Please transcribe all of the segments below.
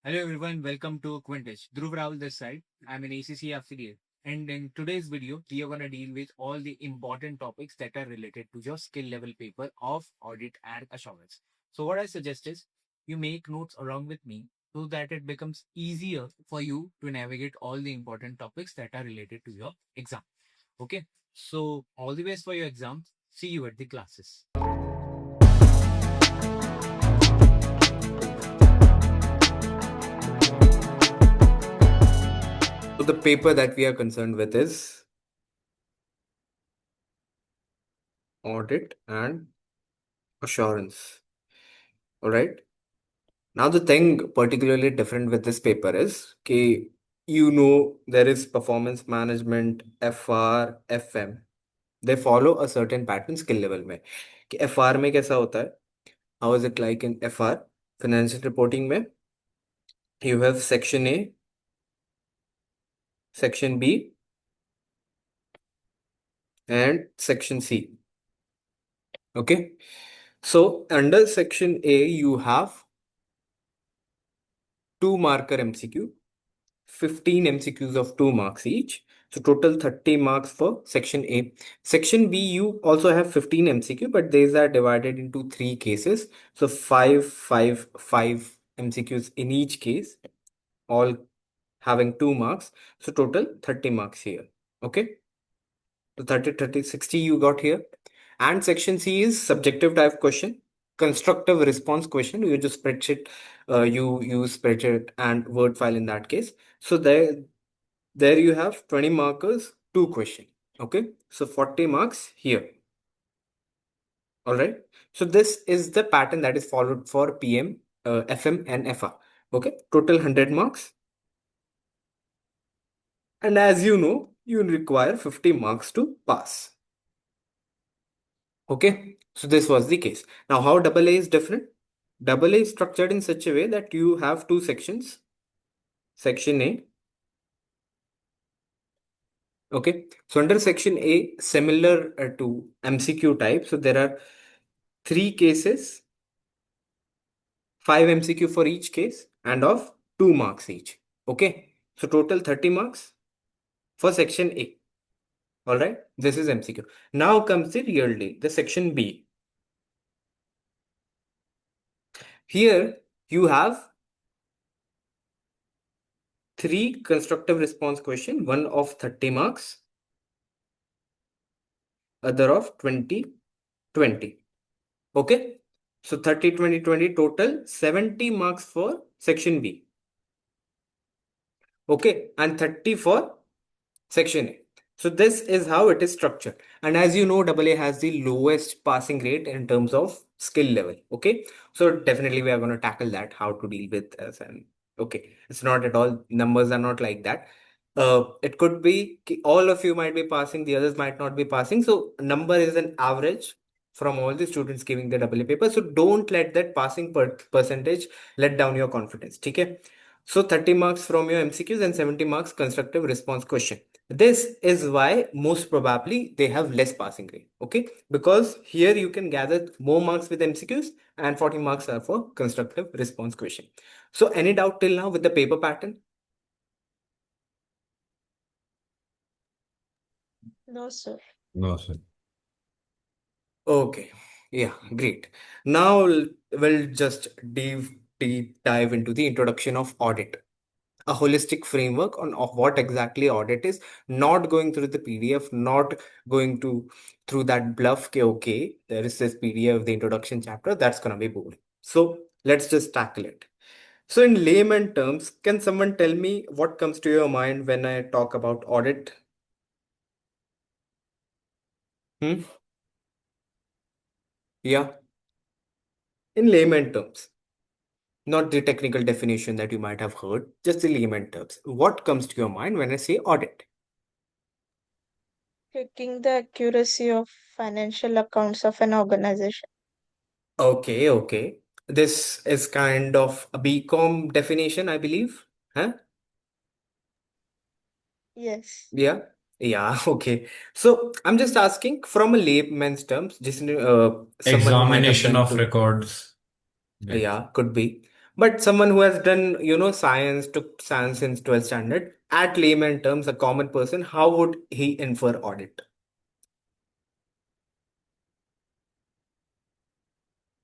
Hello everyone, welcome to QuintEdge. Dhruv Rahul this side. I'm an ACCA affiliate. And in today's video, we are going to deal with all the important topics that are related to your skill level paper of audit and assurance. So what I suggest is you make notes along with me so that it becomes easier for you to navigate all the important topics that are related to your exam. Okay. So all the best for your exams. See you at the classes. So the paper that we are concerned with is audit and assurance. All right. Now the thing particularly different with this paper is there is performance management, FR, FM. They follow a certain pattern skill level में. कि FR में कैसा होता है? How is it like in FR? Financial reporting में you have section A, section B, and section C. Okay. So under section A, you have 2 marker MCQ, 15 MCQs of 2 marks each. So total 30 marks for section A. Section B, you also have 15 MCQ, but these are divided into 3 cases. So 5 MCQs in each case, all having 2 marks. So total 30 marks here. Okay. So 30, 60 you got here. And section C is subjective type question, constructive response question. You just spreadsheet, you use spreadsheet and word file in that case. So there you have 20 markers, 2 question. Okay, so 40 marks here. All right. So this is the pattern that is followed for PM, FM, and FR. Okay, total 100 marks. And as you know, you require 50 marks to pass. Okay, so this was the case. Now, how AA is different? AA is structured in such a way that you have 2 sections. Section A. Okay, so under section A, similar to MCQ type, so there are 3 cases, 5 MCQ for each case, and of 2 marks each. Okay, so total 30 marks for section A. All right, this is MCQ. Now comes the real deal, the section B. Here you have 3 constructive response question, one of 30 marks, other of 20, 20. Okay, so 30, 20, 20 total 70 marks for section B. Okay, and 30 for section A. So this is how it is structured. And as you know, AA has the lowest passing rate in terms of skill level. Okay, so definitely we are going to tackle that, how to deal with this. And okay, it's not at all, numbers are not like that. It could be all of you might be passing, the others might not be passing. So number is an average from all the students giving the AA paper. So don't let that passing percentage let down your confidence. Okay. So 30 marks from your MCQs and 70 marks constructive response question. This is why most probably they have less passing rate. Okay. Because here you can gather more marks with MCQs and 40 marks are for constructive response question. So any doubt till now with the paper pattern? No, sir. No, sir. Okay, yeah, great. Now we'll just deep dive into the introduction of audit, a holistic framework on of what exactly audit is. Not going through the PDF, not going to through that bluff. Okay, there is this PDF, the introduction chapter. That's gonna be boring. So let's just tackle it. So in layman terms, can someone tell me what comes to your mind when I talk about audit? Hmm? Yeah, in layman terms. Not the technical definition that you might have heard, just the layman terms. What comes to your mind when I say audit? Checking the accuracy of financial accounts of an organization. Okay, okay. This is kind of a BCom definition, I believe. Huh? Yes. Yeah. Yeah, okay. So I'm just asking from a layman's terms, just someone who might have Examination been of to, records. Yes. yeah, could be. But someone who has done, science, took science since 12th standard, at layman terms, a common person, how would he infer audit?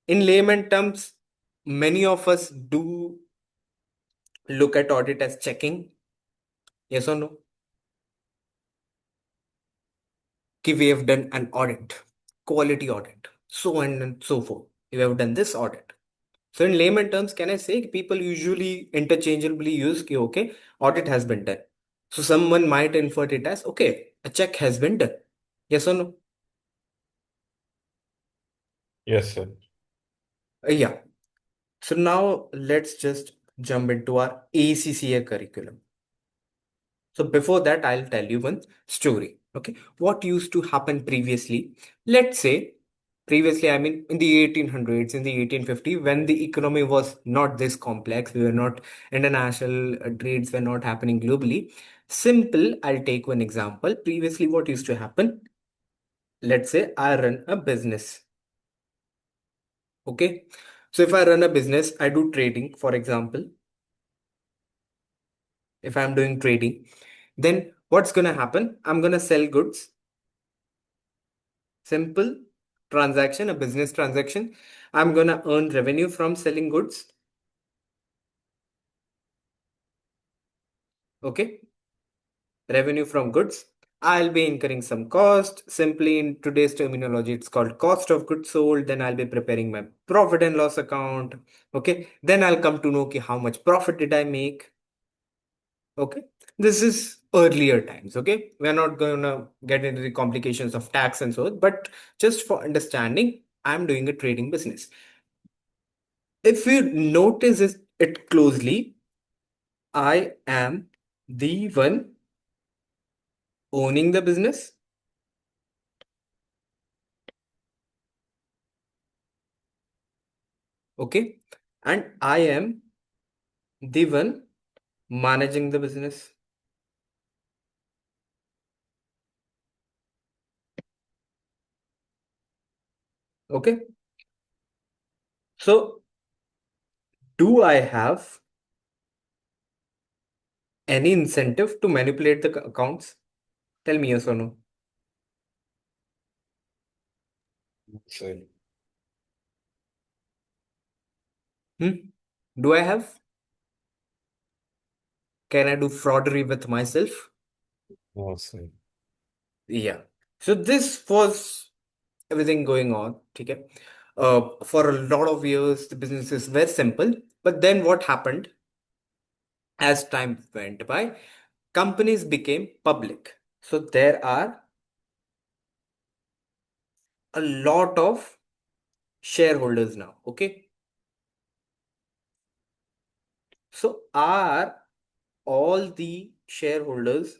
In layman terms, many of us do look at audit as checking, yes or no? Ki we have done an audit, quality audit, so on and so forth. We have done this audit. So in layman terms, can I say people usually interchangeably use ki, okay, audit has been done. So someone might infer it as, okay, a check has been done. Yes or no? Yes, sir. Yeah. So now let's just jump into our ACCA curriculum. So before that, I'll tell you one story. Okay. What used to happen previously? Let's say previously, I mean in the 1800s, in the 1850, when the economy was not this complex, we were not international trades were not happening globally. Simple, I'll take one example. Previously, what used to happen? Let's say I run a business. Okay. So if I run a business, I do trading, for example. If I'm doing trading, then what's gonna happen? I'm gonna sell goods. Simple transaction, a business transaction. I'm gonna earn revenue from selling goods. Okay, revenue from goods. I'll be incurring some cost. Simply in today's terminology, it's called cost of goods sold. Then I'll be preparing my profit and loss account. Okay, then I'll come to know okay, how much profit did I make. Okay, this is earlier times. Okay, we're not gonna get into the complications of tax and so on, but just for understanding, I'm doing a trading business. If you notice it closely, I am the one owning the business. Okay, and I am the one managing the business. Okay, so do I have any incentive to manipulate the accounts? Tell me yes or no. Sir. Hmm? Do I have? Can I do fraudery with myself? No, sir. Yeah. So this was everything going on. Okay. For a lot of years, the businesses were simple. But then what happened as time went by? Companies became public. So there are a lot of shareholders now. Okay. So are all the shareholders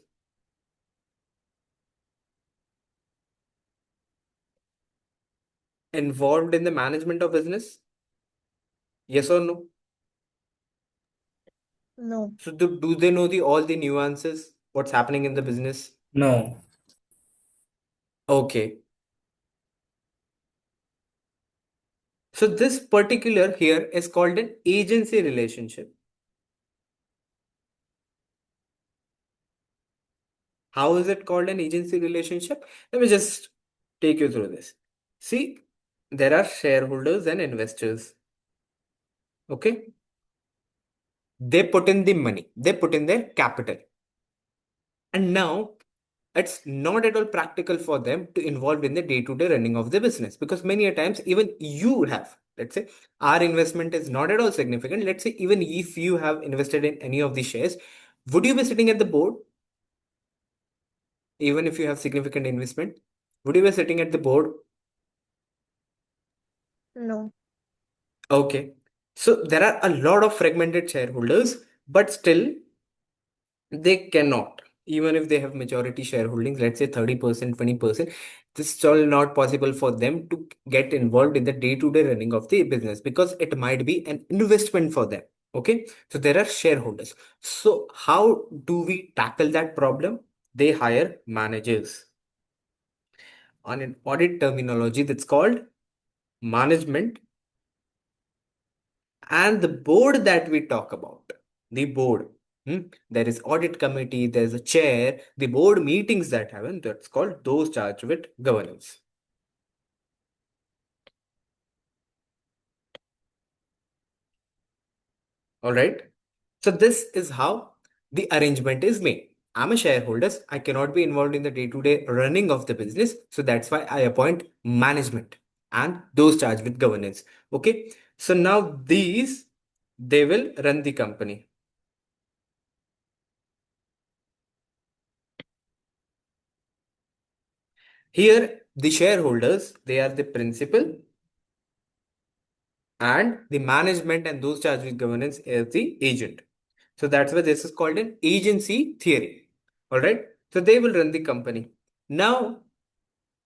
involved in the management of business? Yes or no? No. So do they know all the nuances? What's happening in the business? No. Okay. So this particular here is called an agency relationship. How is it called an agency relationship? Let me just take you through this. See, there are shareholders and investors. Okay. They put in the money, they put in their capital. And now it's not at all practical for them to involve in the day-to-day running of the business because many a times even you have, let's say our investment is not at all significant. Let's say even if you have invested in any of the shares, would you be sitting at the board? Even if you have significant investment, would you be sitting at the board? No. Okay. So there are a lot of fragmented shareholders, but still they cannot, even if they have majority shareholdings, let's say 30%, 20%, this is all not possible for them to get involved in the day-to-day running of the business because it might be an investment for them. Okay. So there are shareholders. So how do we tackle that problem? They hire managers. On an audit terminology, that's called management And the board that we talk about, the board, there is audit committee, there's a chair, the board meetings that happen, that's called those charged with governance. All right. So this is how the arrangement is made. I'm a shareholder. I cannot be involved in the day-to-day running of the business. So that's why I appoint management and those charged with governance. Okay. So now they will run the company. Here, the shareholders, they are the principal, and the management and those charged with governance is the agent. So that's why this is called an agency theory. All right. So they will run the company. Now,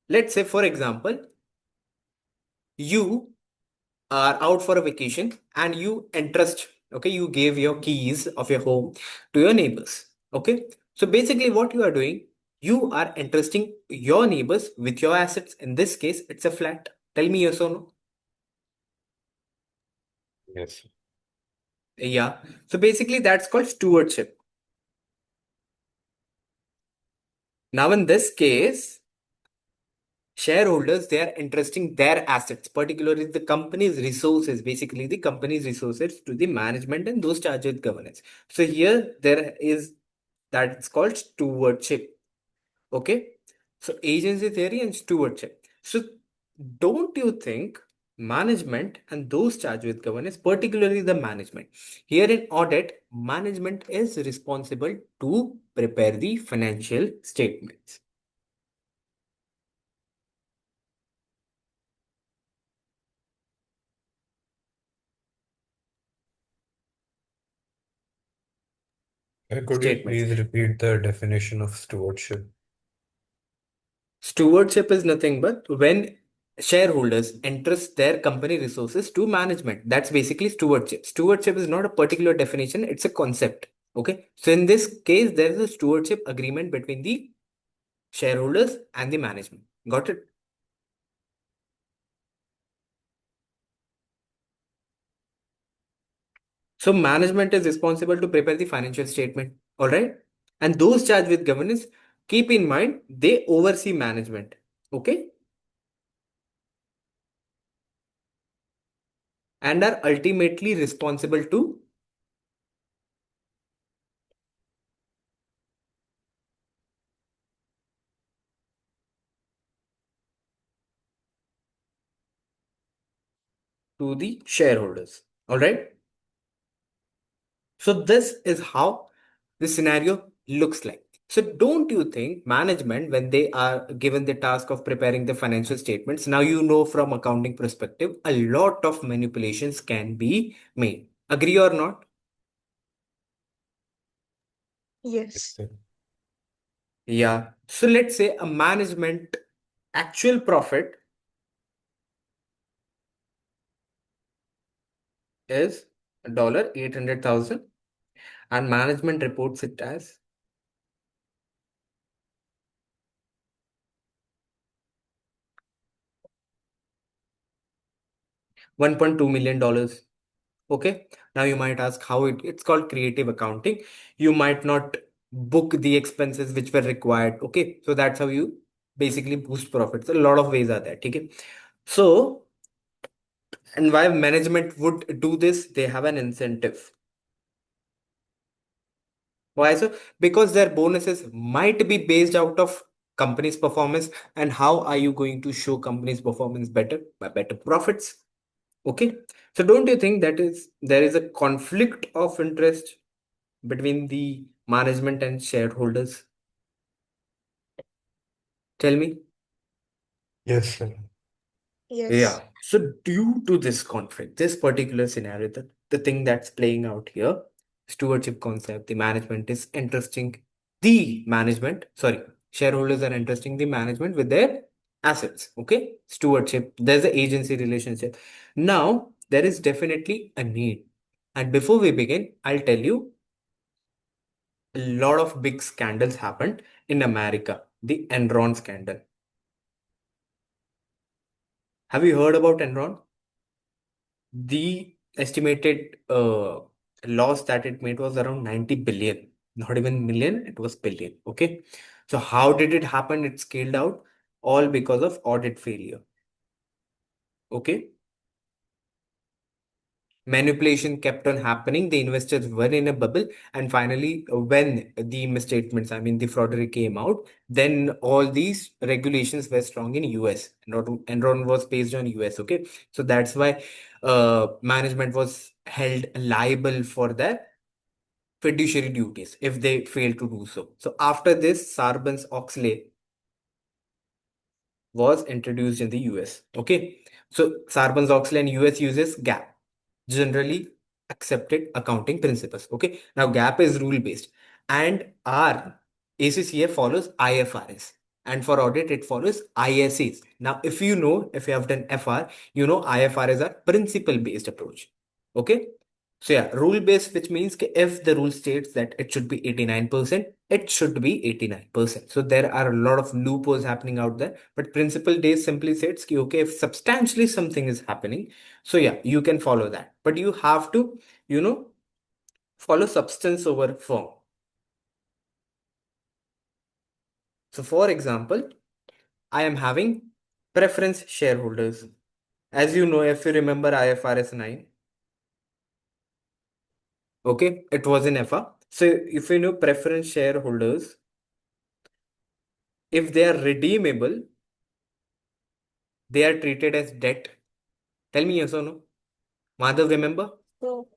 let's say, for example, you are out for a vacation and you entrust, okay, you gave your keys of your home to your neighbors. Okay. So basically, what you are doing, you are entrusting your neighbors with your assets. In this case, it's a flat. Tell me yes or no. Yes. Yeah. So basically, that's called stewardship. Now, in this case, shareholders, they are entrusting their assets, particularly the company's resources, basically the company's resources, to the management and those charged with governance. So here there is that it's called stewardship. Okay. So agency theory and stewardship. So don't you think management and those charged with governance, particularly the management, here in audit, management is responsible to prepare the financial statements. Could you Statements. please repeat the definition of stewardship? Stewardship is nothing but when shareholders entrust their company resources to management. That's basically stewardship. Stewardship is not a particular definition, it's a concept. Okay. So in this case, there is a stewardship agreement between the shareholders and the management. Got it? So management is responsible to prepare the financial statement. All right. And those charged with governance, keep in mind, they oversee management. Okay. And are ultimately responsible to the shareholders. All right. So this is how the scenario looks like. So don't you think management, when they are given the task of preparing the financial statements, now you know from accounting perspective, a lot of manipulations can be made. Agree or not? Yes, Yes. sir. Yeah. So let's say a management actual profit is $800,000 and management reports it as 1.2 million dollars. Okay. Now you might ask how it's called creative accounting. You might not book the expenses which were required. Okay. So that's how you basically boost profits. A lot of ways are there. Okay. So, and why management would do this? They have an incentive. Why so? Because their bonuses might be based out of company's performance. And how are you going to show company's performance better? By better profits. Okay. So don't you think that there is a conflict of interest between the management and shareholders? Tell me. Yes, sir. Yes. Yeah. So due to this conflict, this particular scenario, the thing that's playing out here, stewardship concept, the management is entrusting the management, sorry, shareholders are entrusting the management with their assets. Okay. Stewardship, there's an agency relationship. Now, there is definitely a need. And before we begin, I'll tell you a lot of big scandals happened in America. The Enron scandal. Have you heard about Enron? The estimated loss that it made was around 90 billion. Not even million, it was billion. Okay. So how did it happen? It scaled out all because of audit failure. Okay. Manipulation kept on happening. The investors were in a bubble, and finally, when the misstatements, I mean the fraudery came out, then all these regulations were strong in US. Enron was based on US. Okay, so that's why management was held liable for their fiduciary duties if they fail to do so. So after this, Sarbanes-Oxley was introduced in the US. Okay, so Sarbanes-Oxley and US uses GAAP, generally accepted accounting principles. Okay, now GAAP is rule based, and our ACCA follows IFRS, and for audit it follows ISAs. Now, if you have done FR, you know IFRS are principle based approach. Okay, so yeah, rule based, which means if the rule states that it should be 89%, it should be 89%. So there are a lot of loopholes happening out there, but principle days simply says ki, okay, if substantially something is happening, so yeah, you can follow that, but you have to, follow substance over form. So for example, I am having preference shareholders. As you know, if you remember IFRS 9, okay, it was in FR. So if you know preference shareholders, if they are redeemable, they are treated as debt. Tell me yes or no. Madhav, remember? So,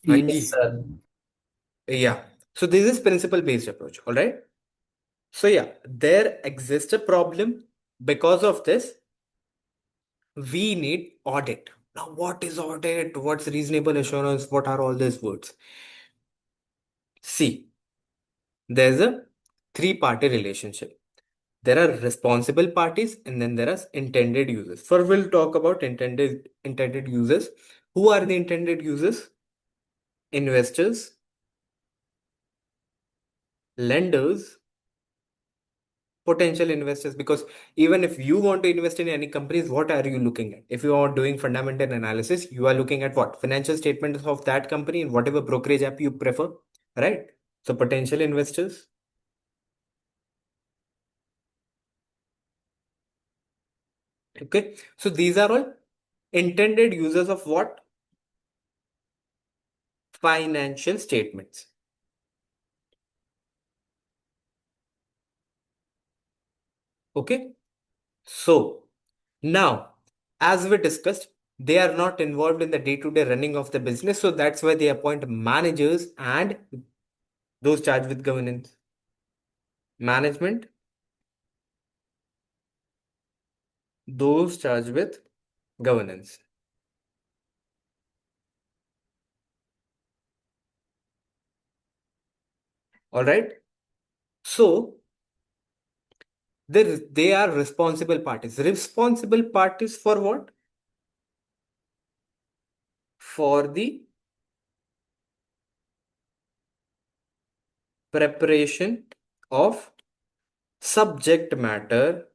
Anji. Yes, sir. Yeah. So this is principle based approach. All right. So yeah, there exists a problem. Because of this, we need audit. Now, what is audit? What's reasonable assurance? What are all these words? See, there's a three-party relationship. There are responsible parties, and then there are intended users. First, we'll talk about intended users. Who are the intended users? Investors, lenders, potential investors. Because even if you want to invest in any companies, what are you looking at? If you are doing fundamental analysis, you are looking at what? Financial statements of that company in whatever brokerage app you prefer, right? So potential investors. Okay. So these are all intended users of what? Financial statements. Okay. So now, as we discussed, they are not involved in the day-to-day running of the business. So that's why they appoint managers and those charged with governance. Management, those charged with governance. All right. So they are responsible parties. Responsible parties for what? For the preparation of subject matter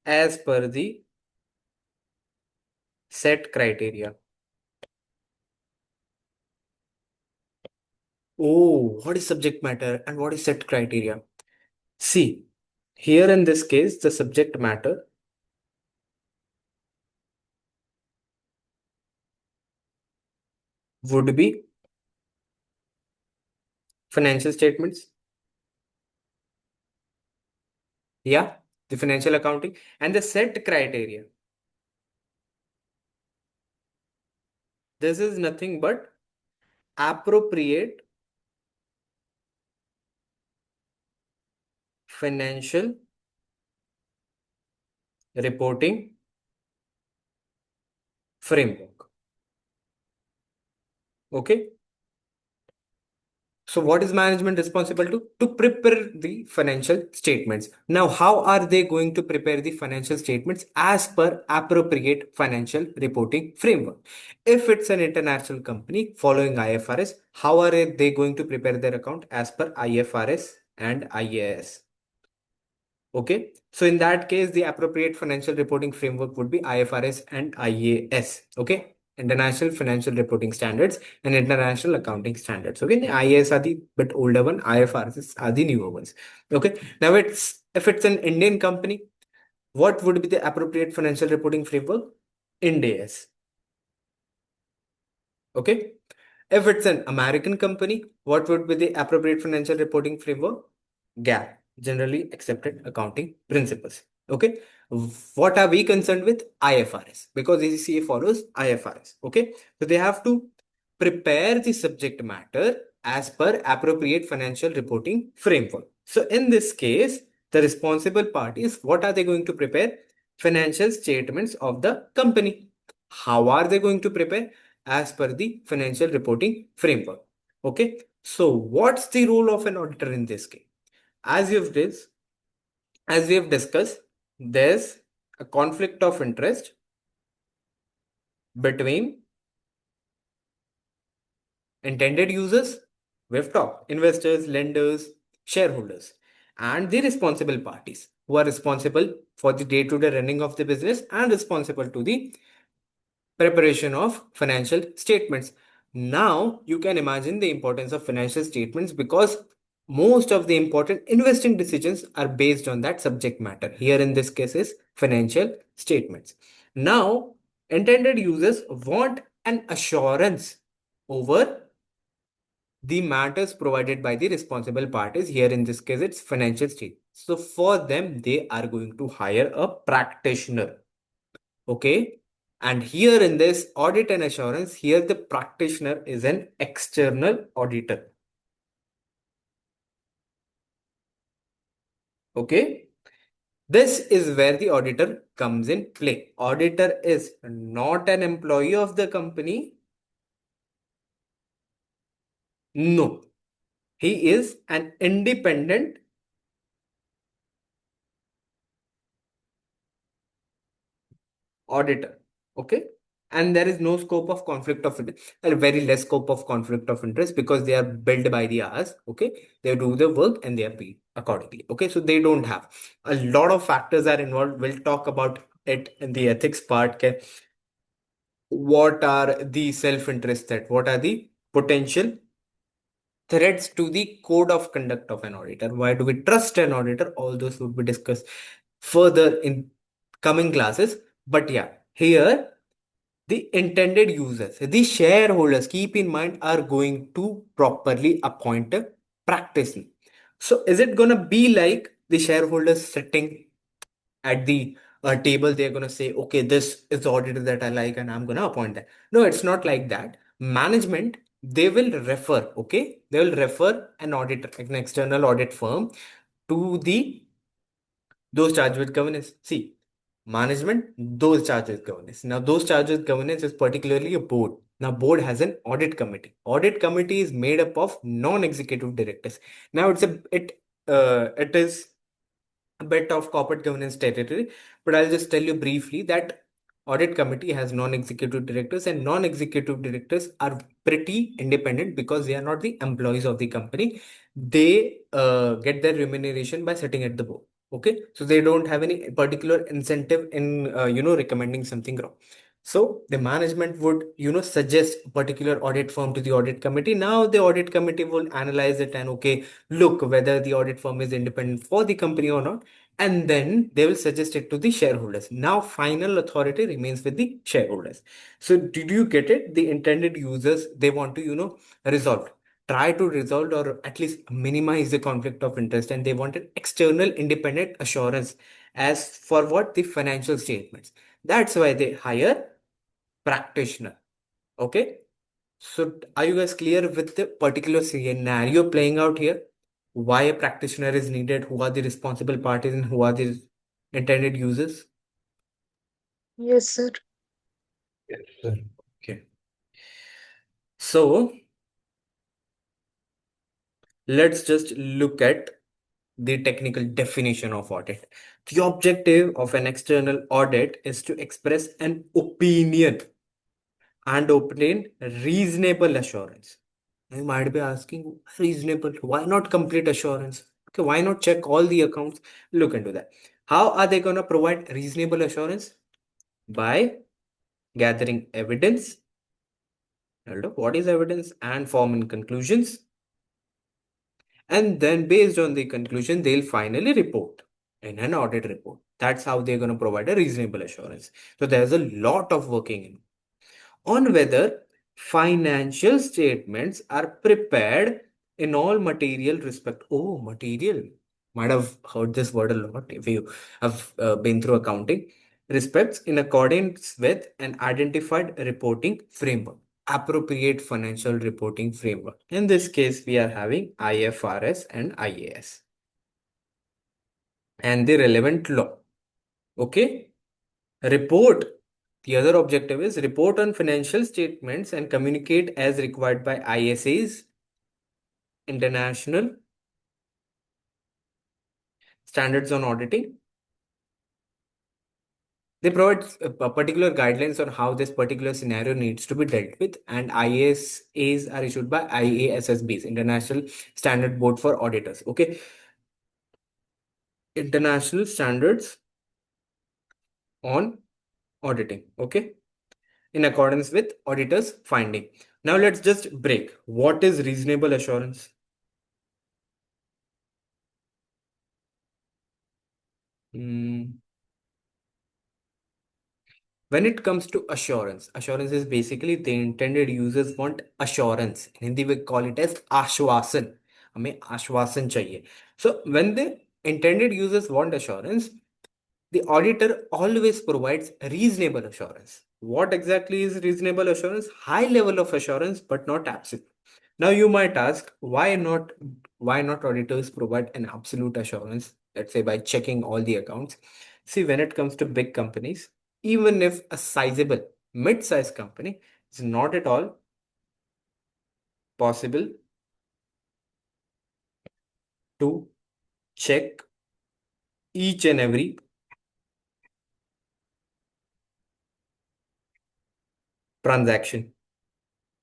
as per the set criteria. Oh, what is subject matter and what is set criteria? See, here in this case, the subject matter would be financial statements. Yeah, the financial accounting and the set criteria. This is nothing but appropriate financial reporting framework. Okay. So what is management responsible to? To prepare the financial statements. Now, how are they going to prepare the financial statements as per appropriate financial reporting framework? If it's an international company following IFRS, how are they going to prepare their account as per IFRS and IAS? Okay, so in that case, the appropriate financial reporting framework would be IFRS and IAS. Okay, International Financial Reporting Standards and International Accounting Standards. Okay, the IAS are the bit older one, IFRS are the newer ones. Okay, now if it's an Indian company, what would be the appropriate financial reporting framework? Ind AS. Okay, if it's an American company, what would be the appropriate financial reporting framework? GAAP, Generally Accepted Accounting Principles. Okay, what are we concerned with? IFRS, because ACCA follows IFRS. Okay, so they have to prepare the subject matter as per appropriate financial reporting framework. So in this case, the responsible parties, what are they going to prepare? Financial statements of the company. How are they going to prepare? As per the financial reporting framework. Okay, so what's the role of an auditor in this case? As we have discussed, there's a conflict of interest between intended users, we've talked, investors, lenders, shareholders, and the responsible parties who are responsible for the day-to-day running of the business and responsible to the preparation of financial statements. Now you can imagine the importance of financial statements because most of the important investing decisions are based on that subject matter. Here in this case is financial statements. Now intended users want an assurance over the matters provided by the responsible parties. Here in this case it's financial statements. So for them they are going to hire a practitioner. Okay, and here in this audit and assurance, here the practitioner is an external auditor. Okay, this is where the auditor comes in play. Auditor is not an employee of the company. No, he is an independent auditor. Okay, and there is no scope of conflict of interest, a very less scope of conflict of interest because they are billed by the hours. Okay, they do the work and they are paid accordingly. Okay, so they don't have a lot of factors are involved. We'll talk about it in the ethics part. Okay, what are the self-interest that what are the potential threats to the code of conduct of an auditor? Why do we trust an auditor? All those would be discussed further in coming classes. But yeah, here the intended users, the shareholders, keep in mind, are going to properly appoint a practitioner. So is it going to be like the shareholders sitting at the table? They're going to say, okay, this is the auditor that I like and I'm going to appoint that. No, it's not like that. Management, they will refer, okay, they will refer an auditor, like an external audit firm, to the those charged with governance. See, management, those charged with governance. Now, those charged with governance is particularly a board. Now, board has an audit committee. Audit committee is made up of non-executive directors. Now, it is a bit of corporate governance territory, but I'll just tell you briefly that audit committee has non-executive directors, and non-executive directors are pretty independent because they are not the employees of the company. They get their remuneration by sitting at the board. Okay, so they don't have any particular incentive in recommending something wrong. So the management would suggest a particular audit firm to the audit committee. Now the audit committee will analyze it and okay, look whether the audit firm is independent for the company or not, and then they will suggest it to the shareholders. Now final authority remains with the shareholders. So did you get it? The intended users, they want to resolve, try to resolve or at least minimize the conflict of interest, and they want an external independent assurance as for what the financial statements. That's why they hire practitioner. Okay, so are you guys clear with the particular scenario playing out here? Why a practitioner is needed, who are the responsible parties, and who are the intended users? Yes, sir. Yes, sir. Okay. So let's just look at the technical definition of audit. The objective of an external audit is to express an opinion and obtain reasonable assurance. You might be asking, reasonable, why not complete assurance? Okay, why not check all the accounts? Look into that. How are they going to provide reasonable assurance? By gathering evidence. Hold up, what is evidence? And forming conclusions. And then based on the conclusion, they'll finally report in an audit report. That's how they're going to provide a reasonable assurance. So there's a lot of working in on whether financial statements are prepared in all material respect. Oh, material. Might have heard this word a lot if you have been through accounting. Respects in accordance with an identified reporting framework. Appropriate financial reporting framework. In this case, we are having IFRS and IAS and the relevant law. Okay. Report. The other objective is report on financial statements and communicate as required by ISAs, International Standards on Auditing. They provide particular guidelines on how this particular scenario needs to be dealt with, and ISAs are issued by IASSBs, International Standard Board for Auditors. Okay, International Standards on Auditing. Okay, in accordance with auditors' finding. Now let's just break. What is reasonable assurance? When it comes to assurance, assurance is basically the intended users want assurance. In Hindi we call it as आश्वासन. हमें आश्वासन चाहिए. So when the intended users want assurance, the auditor always provides reasonable assurance. What exactly is reasonable assurance? High level of assurance, but not absolute. Now you might ask, why not auditors provide an absolute assurance, let's say by checking all the accounts? See, when it comes to big companies, even if a sizable mid-sized company, is not at all possible to check each and every transaction.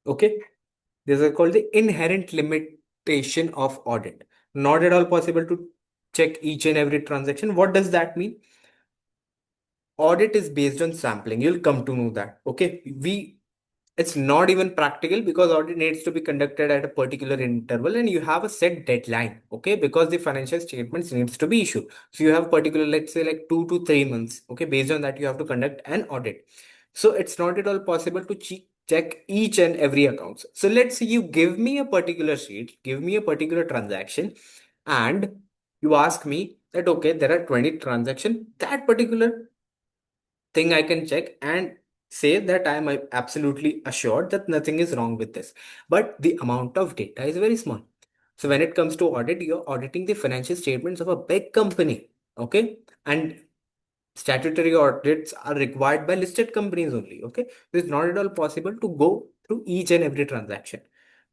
Okay, these are called the inherent limitation of audit. Not at all possible to check each and every transaction. What does that mean? Audit is based on sampling. You'll come to know that. Okay, it's not even practical because audit needs to be conducted at a particular interval and you have a set deadline. Okay, because the financial statements needs to be issued, so you have particular, let's say like 2 to 3 months. Okay, based on that you have to conduct an audit. So it's not at all possible to check each and every account. So let's say you give me a particular sheet, give me a particular transaction, and you ask me that okay, there are 20 transactions, that particular thing I can check and say that I am absolutely assured that nothing is wrong with this. But the amount of data is very small. So when it comes to audit, you're auditing the financial statements of a big company. Okay. And statutory audits are required by listed companies only. Okay. So it's not at all possible to go through each and every transaction.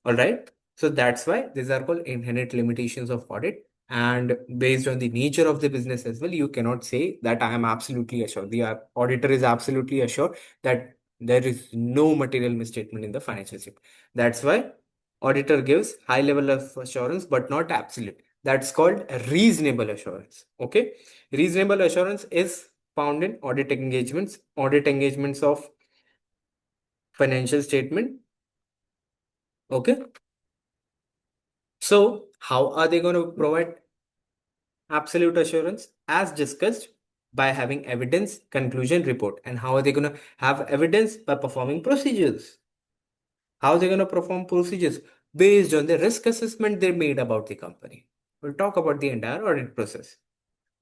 All right. So that's why these are called inherent limitations of audit. And based on the nature of the business as well, you cannot say that I am absolutely assured. The auditor is absolutely assured that there is no material misstatement in the financial statement. That's why auditor gives high level of assurance, but not absolute. That's called reasonable assurance. Okay. Reasonable assurance is found in audit engagements of financial statement. Okay. So how are they going to provide absolute assurance? As discussed, by having evidence, conclusion, report. And how are they going to have evidence? By performing procedures. How are they going to perform procedures? Based on the risk assessment they made about the company. We'll talk about the entire audit process.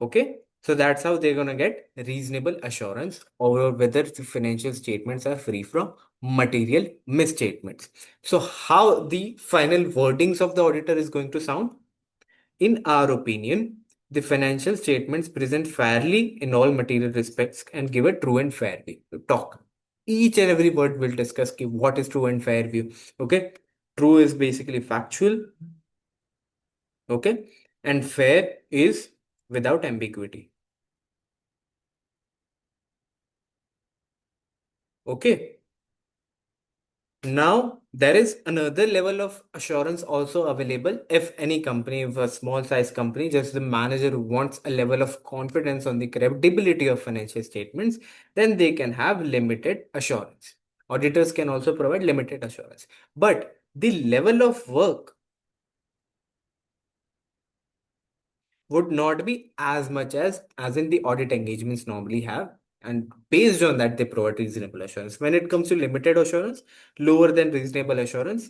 Okay. So that's how they're going to get reasonable assurance over whether the financial statements are free from material misstatements. So how the final wordings of the auditor is going to sound? In our opinion, the financial statements present fairly in all material respects and give a true and fair view. Talk. Each and every word we'll discuss what is true and fair view. Okay. True is basically factual. Okay. And fair is without ambiguity. Okay. Now there is another level of assurance also available if any company, if a small size company, just the manager wants a level of confidence on the credibility of financial statements, then they can have limited assurance. Auditors can also provide limited assurance. But the level of work would not be as much as in the audit engagements normally have, and based on that they provide reasonable assurance. When it comes to limited assurance, lower than reasonable assurance,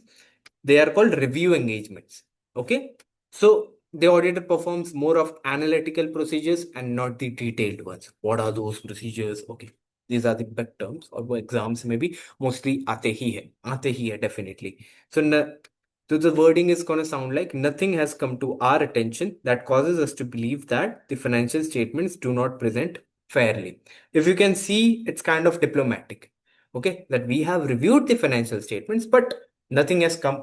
they are called review engagements. Okay, so the auditor performs more of analytical procedures and not the detailed ones. What are those procedures? Okay, these are the big terms, or वो exams में भी mostly आते ही है definitely. So the wording is going to sound like nothing has come to our attention that causes us to believe that the financial statements do not present fairly. If you can see, it's kind of diplomatic. Okay, that we have reviewed the financial statements, but nothing has come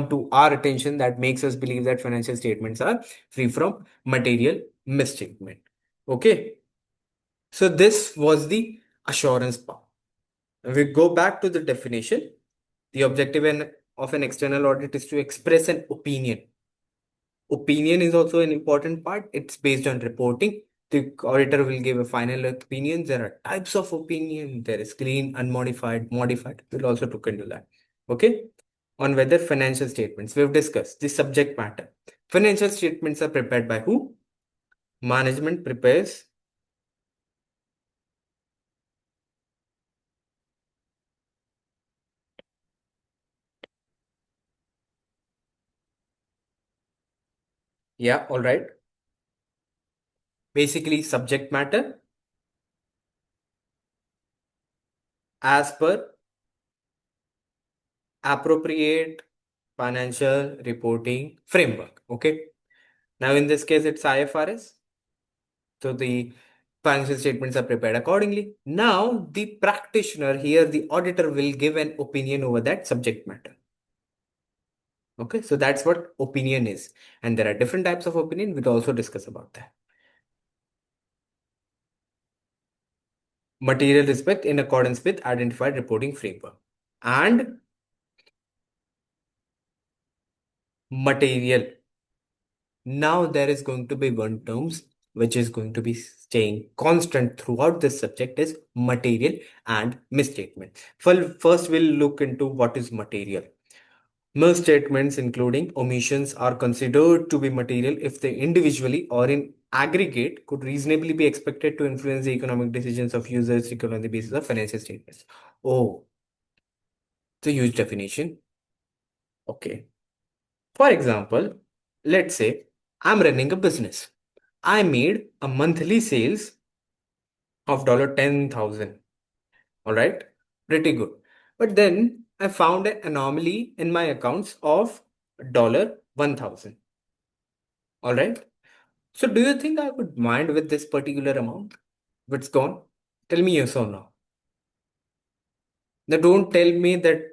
to our attention that makes us believe that financial statements are free from material misstatement. Okay, so this was the assurance part. We go back to the definition. The objective of an external audit is to express an opinion. Opinion is also an important part. It's based on reporting. The auditor will give a final opinion. There are types of opinion. There is clean, unmodified, modified. We'll also look into that. Okay. On whether financial statements, we've discussed the subject matter. Financial statements are prepared by who? Management prepares. Yeah, all right. Basically, subject matter as per appropriate financial reporting framework. Okay. Now, in this case, it's IFRS. So the financial statements are prepared accordingly. Now, the practitioner here, the auditor, will give an opinion over that subject matter. Okay, so that's what opinion is. And there are different types of opinion. We'll also discuss about that. Material respect in accordance with identified reporting framework. And material. Now there is going to be one terms which is going to be staying constant throughout this subject is material and misstatement. First, we'll look into what is material. Misstatements, including omissions, are considered to be material if they individually or in aggregate could reasonably be expected to influence the economic decisions of users recorded on the basis of financial statements. Oh, it's a huge definition. Okay. For example, let's say I'm running a business. I made a monthly sales of $10,000. All right, pretty good. But then I found an anomaly in my accounts of $1,000. All right. So do you think I would mind with this particular amount? If it's gone? Tell me yes or no. Now don't tell me that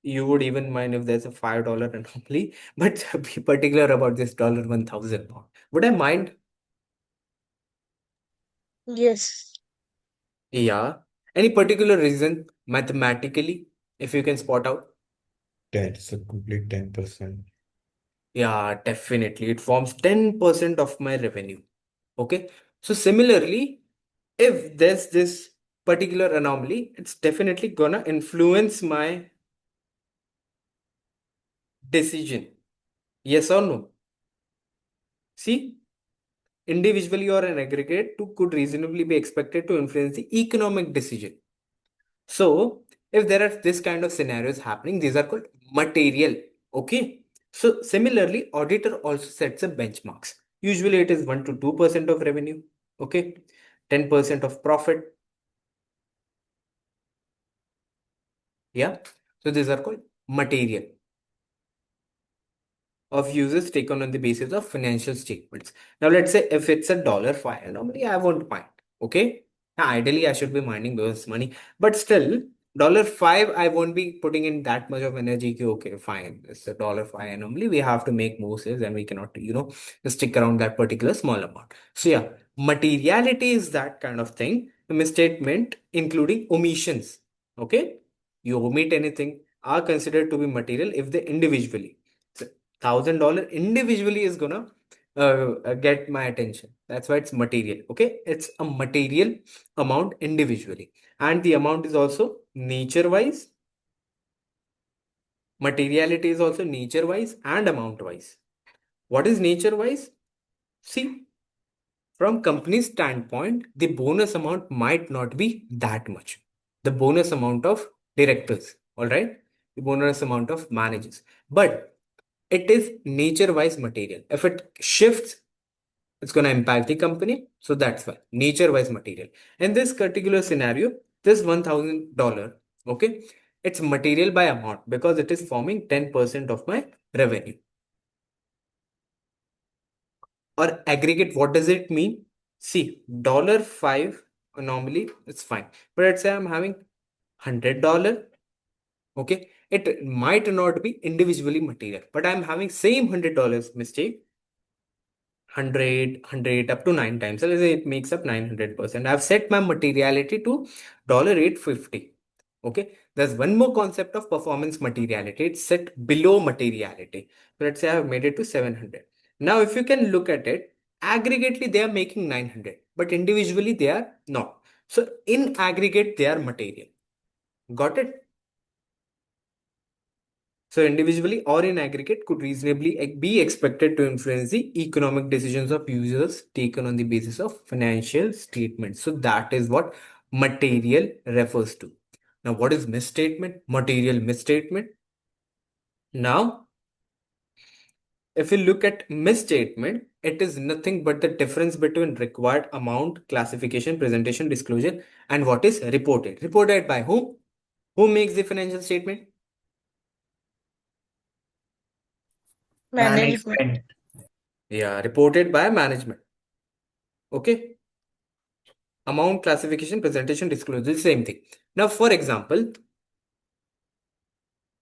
you would even mind if there's a $5 anomaly, but be particular about this $1,000 amount. Would I mind? Yes. Yeah. Any particular reason mathematically, if you can spot out? That's a complete 10%. Yeah, definitely. It forms 10% of my revenue. Okay. So similarly, if there's this particular anomaly, it's definitely gonna influence my decision. Yes or no? See, individually or an aggregate, two could reasonably be expected to influence the economic decision. So, if there are this kind of scenarios happening, these are called material. Okay. So, similarly, auditor also sets a benchmarks. Usually, it is 1 to 2% of revenue. Okay. 10% of profit. Yeah. So, these are called material of users taken on the basis of financial statements. Now, let's say if it's $5, normally I won't mind. Okay. Now, ideally, I should be minding those money, but still, $5, I won't be putting in that much of energy. Okay, fine. It's a $5 anomaly. We have to make more sales and we cannot, stick around that particular small amount. So, yeah, materiality is that kind of thing. The misstatement, including omissions. Okay. You omit anything, are considered to be material if they individually. So $1,000 individually is gonna get my attention. That's why it's material. Okay, it's a material amount individually, and the amount is also nature wise. Materiality is also nature wise and amount wise. What is nature wise? See, from company's standpoint, the bonus amount might not be that much. The bonus amount of directors, all right? The bonus amount of managers. But it is nature-wise material. If it shifts, it's going to impact the company. So that's why nature-wise material. In this particular scenario, this $1,000, okay, it's material by amount because it is forming 10% of my revenue. Or aggregate, what does it mean? See, $5 normally it's fine. But let's say I'm having $100. Okay, it might not be individually material, but I'm having same $100 mistake 100 up to 9 times. So let's say it makes up 900%. I've set my materiality to $850. Okay, there's one more concept of performance materiality. It's set below materiality. So let's say I've made it to 700. Now, if you can look at it, aggregately they are making 900, but individually they are not. So in aggregate, they are material. Got it? So individually or in aggregate could reasonably be expected to influence the economic decisions of users taken on the basis of financial statements. So that is what material refers to. Now, what is misstatement? Material misstatement. Now, if you look at misstatement, it is nothing but the difference between required amount, classification, presentation, disclosure, and what is reported. Reported by whom? Who makes the financial statement? Management. Yeah, reported by management. Okay. Amount, classification, presentation, disclosure, same thing. Now, for example,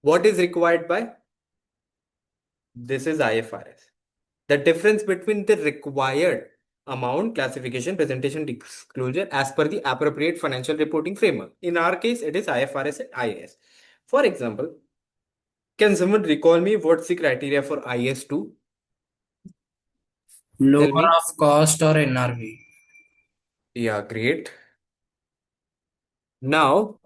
what is required by? This is IFRS. The difference between the required amount, classification, presentation, disclosure as per the appropriate financial reporting framework. In our case, it is IFRS and IAS. For example, can someone recall me what's the criteria for IS2? Tell Lower me. of cost or NRV. Yeah, great. Now,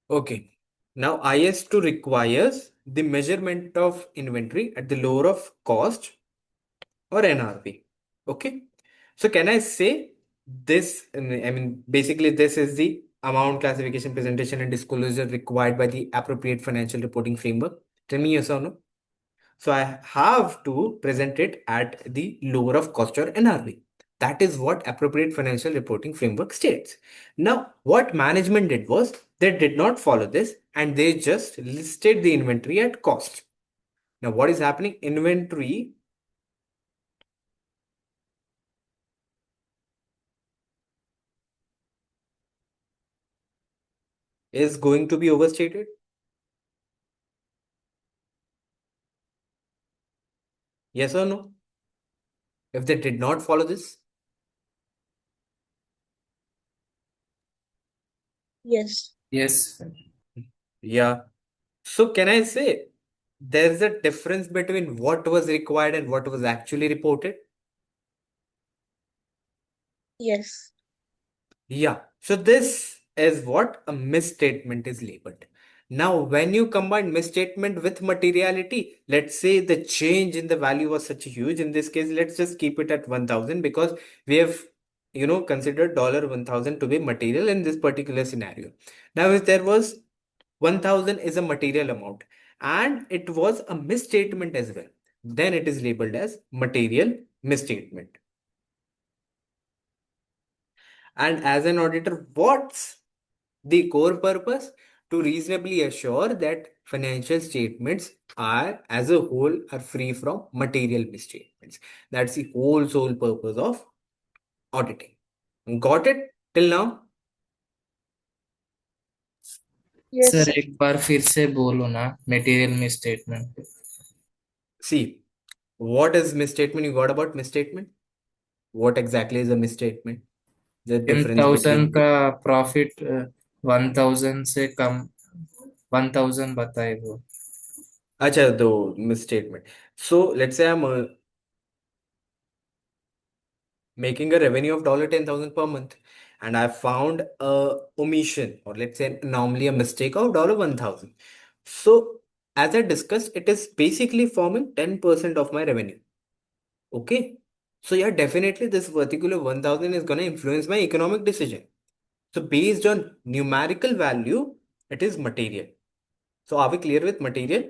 okay. Now, IS2 requires the measurement of inventory at the lower of cost or NRV. Okay. So can I say this? I mean, basically, this is the amount, classification, presentation, and disclosure required by the appropriate financial reporting framework. Tell me yes or no. So I have to present it at the lower of cost or NRV. That is what appropriate financial reporting framework states. Now, what management did was they did not follow this and they just listed the inventory at cost. Now, what is happening? Inventory is going to be overstated. Yes or no? If they did not follow this, Yes. Yes. yeah. So can I say there's a difference between what was required and what was actually reported? Yes. Yeah. So this is what a misstatement is labeled. Now, when you combine misstatement with materiality, let's say the change in the value was such huge. In this case, let's just keep it at 1000 because we have, considered $1,000 to be material in this particular scenario. Now, if there was 1000 is a material amount and it was a misstatement as well, then it is labeled as material misstatement. And as an auditor, what's the core purpose? To reasonably assure that financial statements are, as a whole, are free from material misstatements. That's the whole sole purpose of auditing. Got it till now? Yes, sir sir. एक बार फिर से बोलो ना material misstatement. See, what is misstatement? You got about misstatement? What exactly is a misstatement? The ten difference thousand between का profit 1000 से कम 1000 बताए वो. acha the misstatement. So let's say I'm making a revenue of $10,000 per month, and I found a omission, or let's say normally a mistake of $1,000. So as I discussed, it is basically forming 10% of my revenue. Okay. So yeah, definitely this particular 1,000 is going to influence my economic decision. So based on numerical value, it is material. So are we clear with material?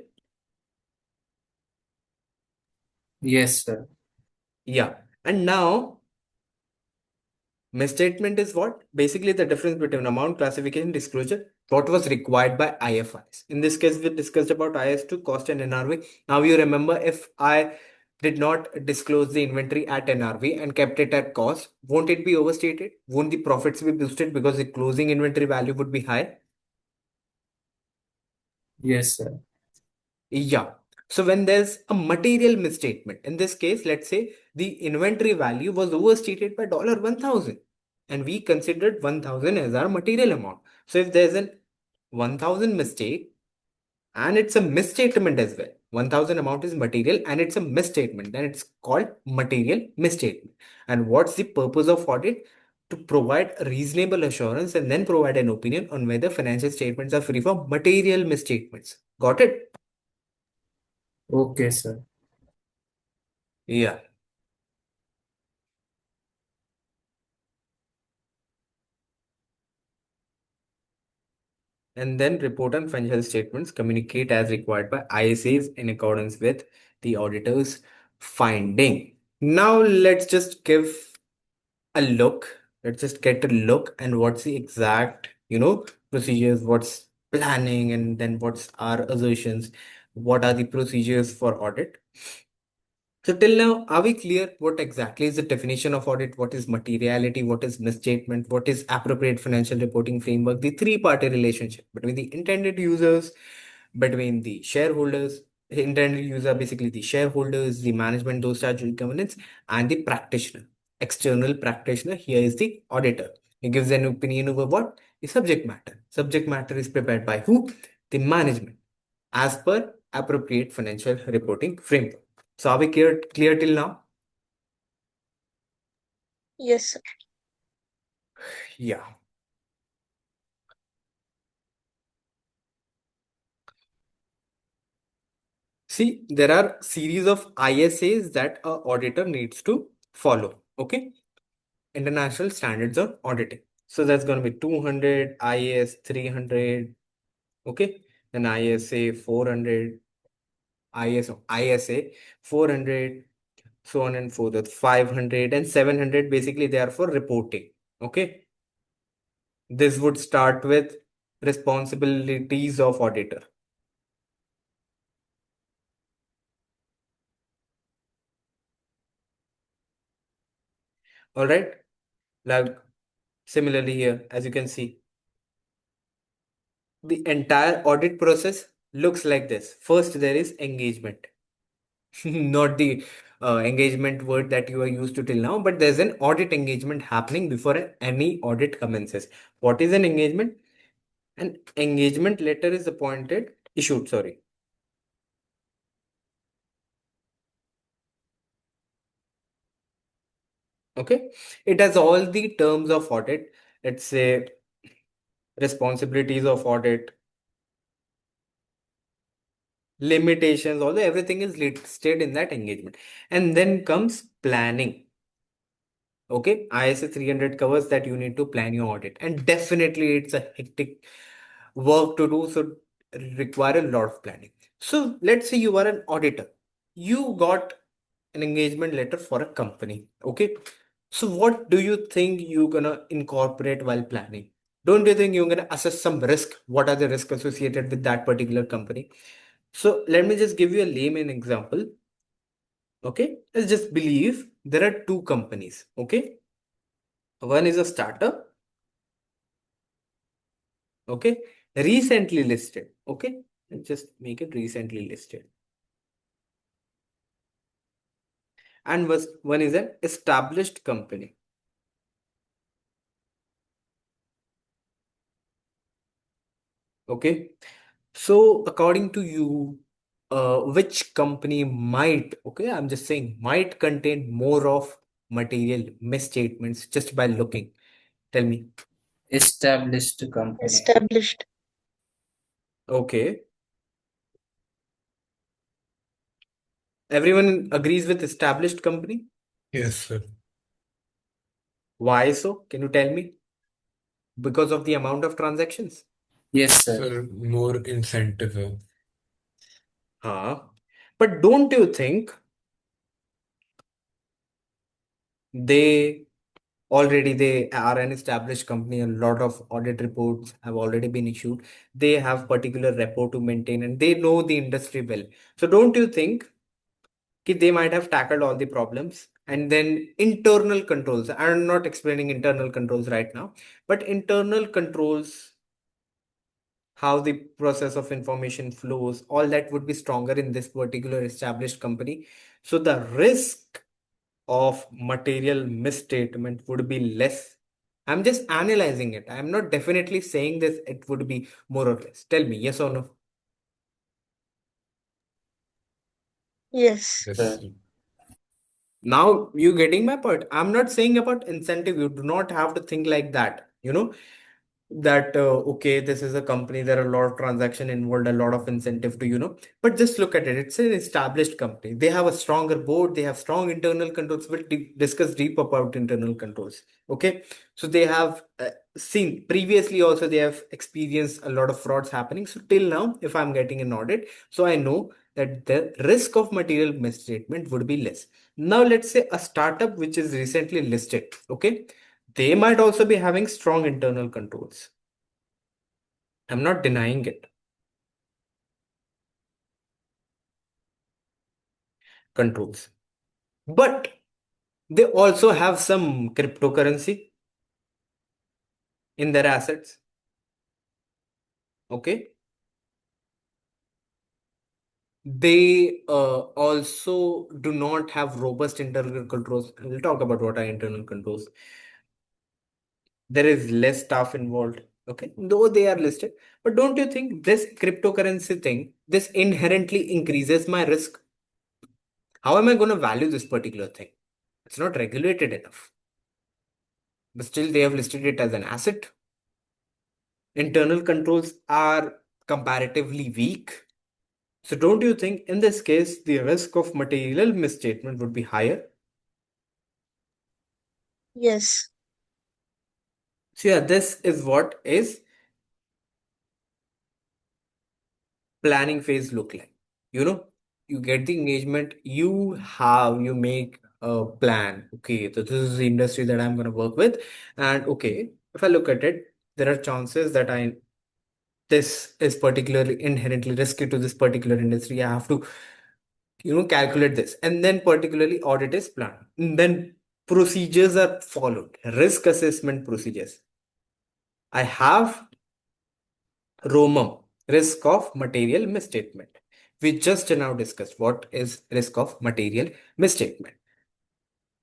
Yes, sir. Yeah. And now misstatement is what? Basically the difference between amount, classification, disclosure, what was required by IFRS. In this case, we discussed about IS2, cost and NRV. Now you remember if I did not disclose the inventory at NRV and kept it at cost, won't it be overstated? Won't the profits be boosted because the closing inventory value would be high? Yes, sir. Yeah. So when there's a material misstatement, in this case, let's say the inventory value was overstated by $1,000 and we considered 1,000 as our material amount. So if there's an 1,000 mistake and it's a misstatement as well, 1,000 amount is material and it's a misstatement, then it's called material misstatement. And what's the purpose of audit? To provide a reasonable assurance and then provide an opinion on whether financial statements are free from material misstatements. Got it? Okay, sir. Yeah. And then report on financial statements, communicate as required by ISAs in accordance with the auditor's finding. Now let's just give a look. Let's just get a look and what's the exact, procedures, what's planning, and then what's our assertions, what are the procedures for audit. So till now, are we clear what exactly is the definition of audit? What is materiality? What is misstatement? What is appropriate financial reporting framework? The three-party relationship between the intended users, between the shareholders, the intended user, basically the shareholders, the management, those statutory governance, and the practitioner. External practitioner here is the auditor. He gives an opinion over what? The subject matter. Subject matter is prepared by who? The management, as per appropriate financial reporting framework. So are we clear till now? Yes, sir. Yeah. See, there are series of ISAs that a auditor needs to follow. Okay. International Standards on Auditing. So that's going to be 200, IAS 300. Okay. Then ISA 400, ISA 400, so on and so forth. 500 and 700. Basically, they are for reporting. Okay. This would start with responsibilities of auditor. All right. Like similarly here, as you can see, the entire audit process looks like this. First, there is engagement, not the engagement word that you are used to till now, but there's an audit engagement happening before any audit commences. What is an engagement? An engagement letter is issued, sorry. Okay. It has all the terms of audit. Let's say responsibilities of audit, limitations, although everything is listed in that engagement. And then comes planning. Okay, ISA 300 covers that you need to plan your audit, and definitely it's a hectic work to do, so require a lot of planning. So let's say you are an auditor, you got an engagement letter for a company. Okay, so what do you think you're gonna incorporate while planning? Don't you think you're gonna assess some risk? What are the risks associated with that particular company? So let me just give you a layman example. Okay, let's just believe there are two companies. Okay, one is a startup. Okay, recently listed. Okay, let's just make it recently listed. and one is an established company. Okay. So according to you, which company might, okay, I'm just saying, might contain more of material misstatements just by looking? Tell me. Established company. Established. Okay. Everyone agrees with established company? Yes, sir. Why so? Can you tell me? Because of the amount of transactions? Yes, sir. Sir, more incentive. Huh? But don't you think they they are an established company, a lot of audit reports have already been issued, they have particular rapport to maintain, and they know the industry well. So don't you think they might have tackled all the problems, and then internal controls, I'm not explaining internal controls right now, but internal controls, how the process of information flows, all that would be stronger in this particular established company. So the risk of material misstatement would be less. I'm just analyzing it. I'm not definitely saying this, it would be more or less. Tell me, yes or no? Yes. Yes, Sir. sir. Now you getting my point. I'm not saying about incentive. You do not have to think like that. That okay, this is a company, there are a lot of transaction involved, a lot of incentive to, but just look at it, it's an established company, they have a stronger board, they have strong internal controls. We'll discuss deep about internal controls. Okay, so they have seen previously also, they have experienced a lot of frauds happening. So till now, if I'm getting an audit, so I know that the risk of material misstatement would be less. Now let's say a startup which is recently listed, okay, they might also be having strong internal controls. I'm not denying it. Controls. But they also have some cryptocurrency in their assets. Okay. They also do not have robust internal controls. We'll talk about what are internal controls. There is less staff involved. Okay. Though they are listed. But don't you think this cryptocurrency thing, this inherently increases my risk? How am I going to value this particular thing? It's not regulated enough. But still, they have listed it as an asset. Internal controls are comparatively weak. So, don't you think in this case the risk of material misstatement would be higher? Yes. So, yeah, this is what is planning phase look like. You get the engagement, you make a plan. Okay, so this is the industry that I'm going to work with. And okay, if I look at it, there are chances that this is particularly inherently risky to this particular industry. I have to, calculate this. And then particularly audit is planned. And then procedures are followed, risk assessment procedures. I have ROMM, risk of material misstatement. We just now discussed what is risk of material misstatement.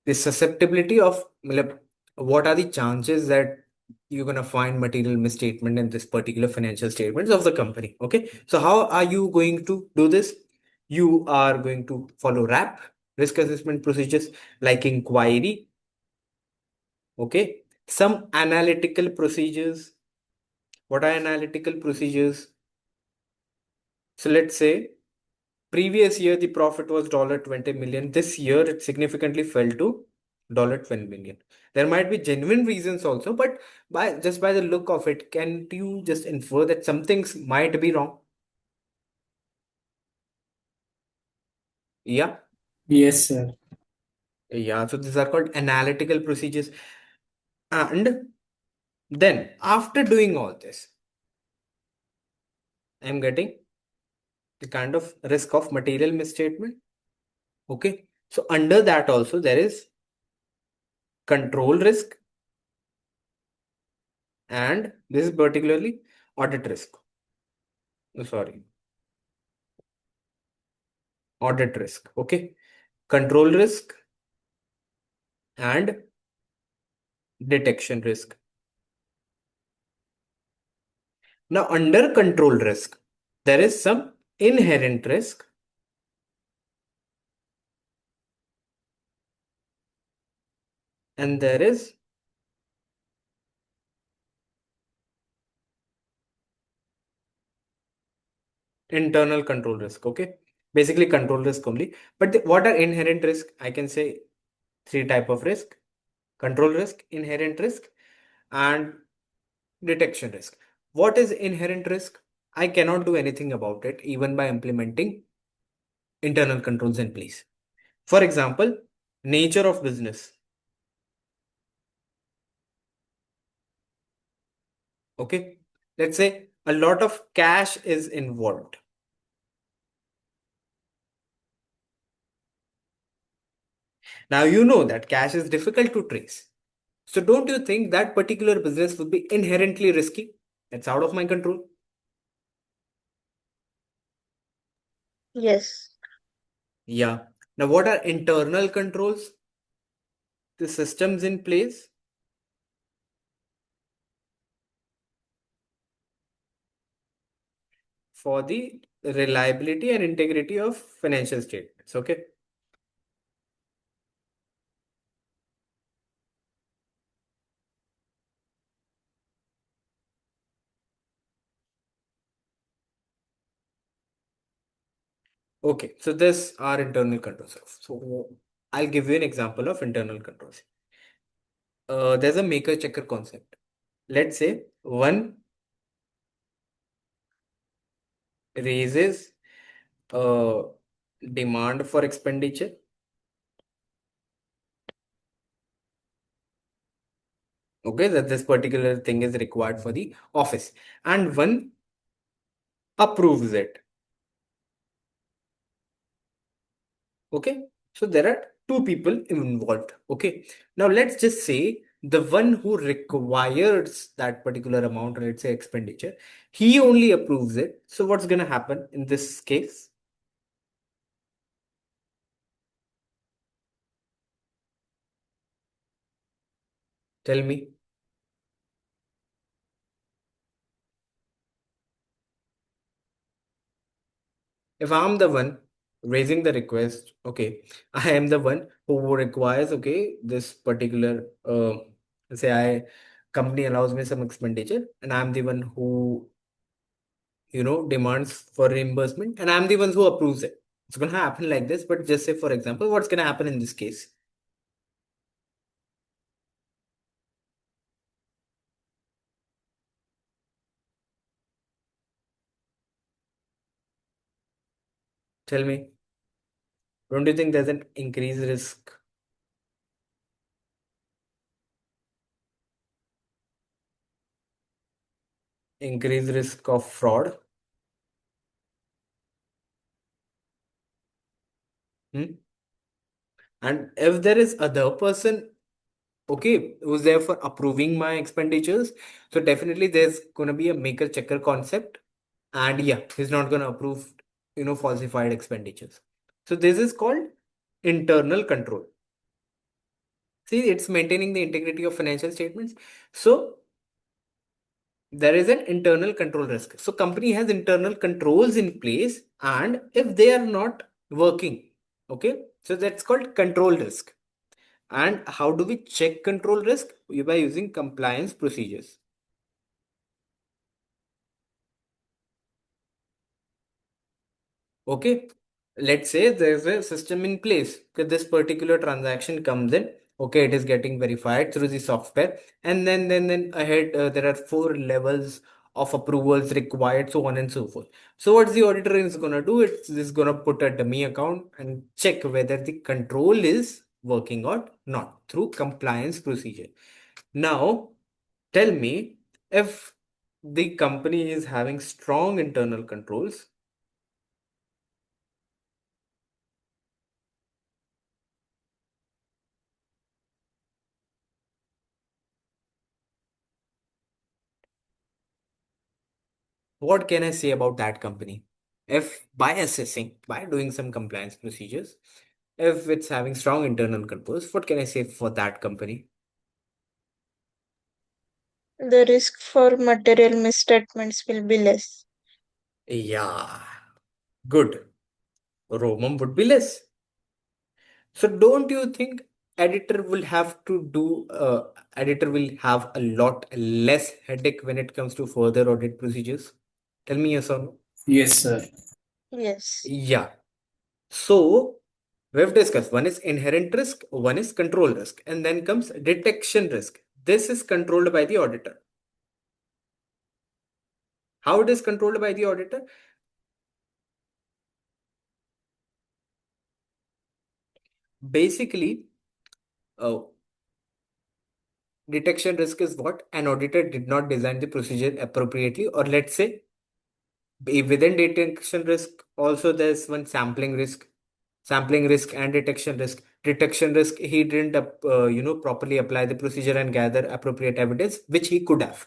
The susceptibility of, what are the chances that you're going to find material misstatement in this particular financial statements of the company. Okay, so how are you going to do this? You are going to follow RAP, risk assessment procedures, like inquiry. Okay, some analytical procedures. What are analytical procedures? So let's say previous year the profit was $20 million. This year it significantly fell to $12 million. There might be genuine reasons also, but by the look of it, can you just infer that some things might be wrong? Yeah. Yes, sir. Yeah. So these are called analytical procedures. And then after doing all this, I'm getting the kind of risk of material misstatement. Okay. So under that also there is control risk, and this is particularly audit risk. Sorry, audit risk. Okay, control risk and detection risk. Now, under control risk, there is some inherent risk and there is internal control risk. Okay, basically control risk only. But what are inherent risk? I can say three type of risk: control risk, inherent risk, and detection risk. What is inherent risk? I cannot do anything about it even by implementing internal controls in place. For example, nature of business. Okay, let's say a lot of cash is involved. Now you know that cash is difficult to trace. So don't you think that particular business would be inherently risky? It's out of my control. Yes. Yeah. Now what are internal controls? The systems in place for the reliability and integrity of financial statements. Okay. Okay. So this are internal controls. So I'll give you an example of internal controls. There's a maker checker concept. Let's say one raises a demand for expenditure. Okay, that this particular thing is required for the office, and one approves it. Okay, so there are two people involved. Okay, now let's just say the one who requires that particular amount, let's say expenditure, he only approves it. So what's gonna happen in this case? Tell me. If I'm the one raising the request, okay, I am the one who requires, okay, this particular, say I company allows me some expenditure, and I'm the one who, demands for reimbursement, and I'm the one who approves it. It's gonna happen like this, but just say, for example, what's gonna happen in this case? Tell me, don't you think there's an increased risk? Increased risk of fraud? Hmm? And if there is other person, okay, who's there for approving my expenditures, so definitely there's gonna be a maker checker concept, and yeah, he's not gonna approve, falsified expenditures. So this is called internal control. See, it's maintaining the integrity of financial statements. So there is an internal control risk. So company has internal controls in place, and if they are not working, okay, so that's called control risk. And how do we check control risk? By using compliance procedures. Okay, let's say there's a system in place. Okay, this particular transaction comes in. Okay, it is getting verified through the software, and then ahead there are four levels of approvals required, so on and so forth. So what's the auditor is gonna do? It's just gonna put a dummy account and check whether the control is working or not through compliance procedure. Now, tell me, if the company is having strong internal controls, what can I say about that company? If by assessing, by doing some compliance procedures, if it's having strong internal controls, what can I say for that company? The risk for material misstatements will be less. Yeah, good. Roman would be less. So don't you think editor will have to do editor will have a lot less headache when it comes to further audit procedures? Tell me yes or no. Yes, sir. Yes. Yeah. So we've discussed one is inherent risk, one is control risk, and then comes detection risk. This is controlled by the auditor. How it is controlled by the auditor? Basically, uh, detection risk is what an auditor did not design the procedure appropriately, or let's say within detection risk, also there's one sampling risk and detection risk. Detection risk, he didn't properly apply the procedure and gather appropriate evidence, which he could have.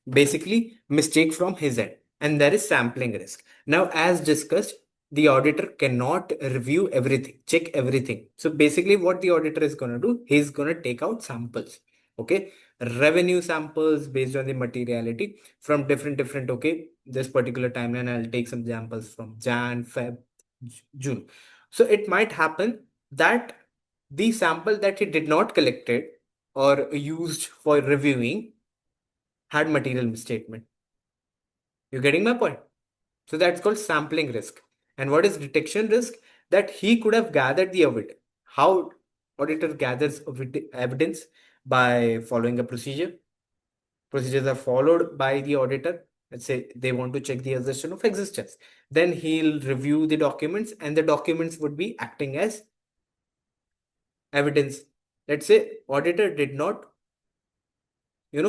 Basically, mistake from his end. And there is sampling risk. Now, as discussed, the auditor cannot review everything, check everything. So basically, what the auditor is going to do, he's going to take out samples. Okay, revenue samples based on the materiality from different. Okay, this particular timeline, I'll take some examples from Jan, Feb, June. So it might happen that the sample that he did not collected or used for reviewing had material misstatement. You getting my point? So that's called sampling risk. And what is detection risk? That he could have gathered the evidence. How auditor gathers evidence? By following a procedure. Procedures are followed by the auditor. Let's say they want to check the assertion of existence. Then he'll review the documents, and the documents would be acting as evidence. Let's say auditor did not,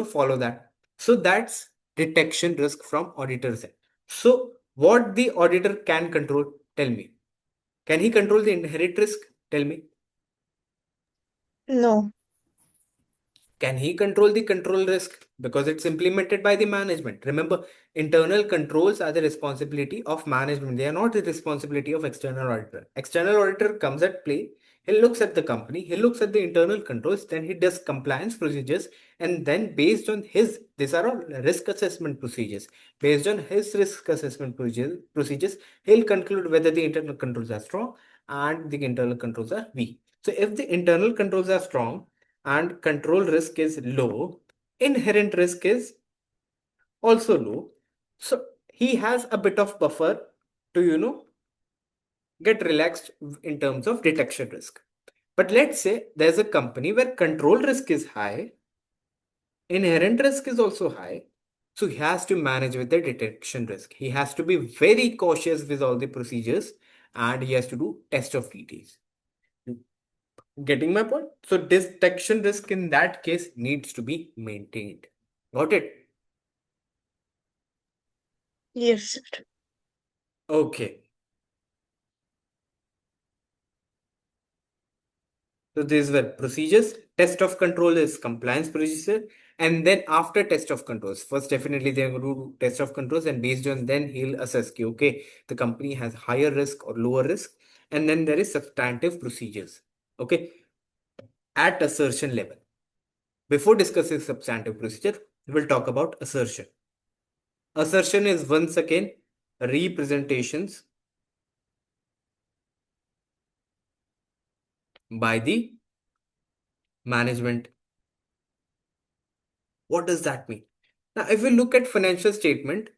follow that. So that's detection risk from auditor's end. So what the auditor can control? Tell me. Can he control the inherent risk? Tell me. No. Can he control the control risk? Because it's implemented by the management. Remember, internal controls are the responsibility of management. They are not the responsibility of external auditor. External auditor comes at play. He looks at the company, he looks at the internal controls, then he does compliance procedures, and then based on his, these are all risk assessment procedures. Based on his risk assessment procedures, he'll conclude whether the internal controls are strong and the internal controls are weak. So if the internal controls are strong, and control risk is low, inherent risk is also low. So he has a bit of buffer to, get relaxed in terms of detection risk. But let's say there's a company where control risk is high, inherent risk is also high. So he has to manage with the detection risk. He has to be very cautious with all the procedures, and he has to do test of details. Getting my point? So detection risk in that case needs to be maintained. Got it? Yes, sir. Okay. So these were procedures. Test of control is compliance procedure. And then after test of controls, first definitely they're going to do test of controls, and based on then he'll assess, okay, the company has higher risk or lower risk. And then there is substantive procedures. Okay. At assertion level. Before discussing substantive procedure, we will talk about assertion. Assertion is once again representations by the management. What does that mean? Now, if we look at financial statement,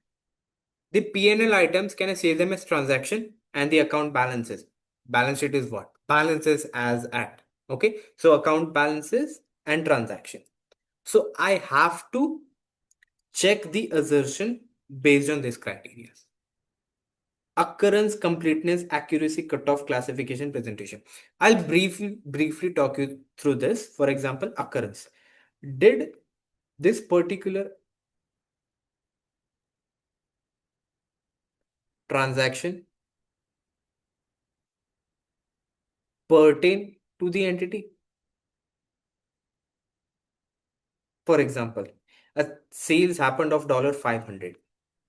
the P&L items, can I say them as transaction, and the account balances. Balance sheet is what? Balances as at. Okay. So account balances and transaction. So I have to check the assertion based on this criteria. Occurrence, completeness, accuracy, cutoff, classification, presentation. I'll briefly talk you through this. For example, occurrence. Did this particular transaction pertain to the entity? For example, a sales happened of $500.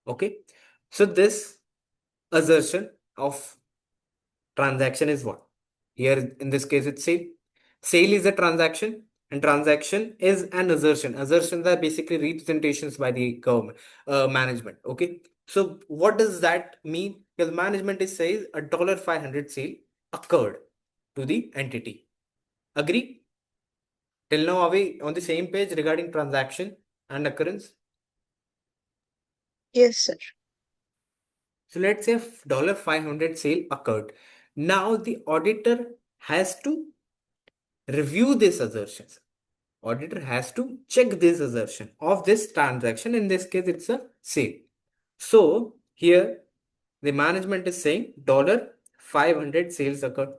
Okay. So this assertion of transaction is what? Here, in this case, it's sale. Sale is a transaction, and transaction is an assertion. Assertions are basically representations by the government, management. Okay. So what does that mean? Because management is says a $500 sale occurred to the entity. Agree? Till now, are we on the same page regarding transaction and occurrence? Yes, sir. So let's say $500 sale occurred. Now the auditor has to review these assertions. Auditor has to check this assertion of this transaction. In this case, it's a sale. So here the management is saying $500 sales occurred.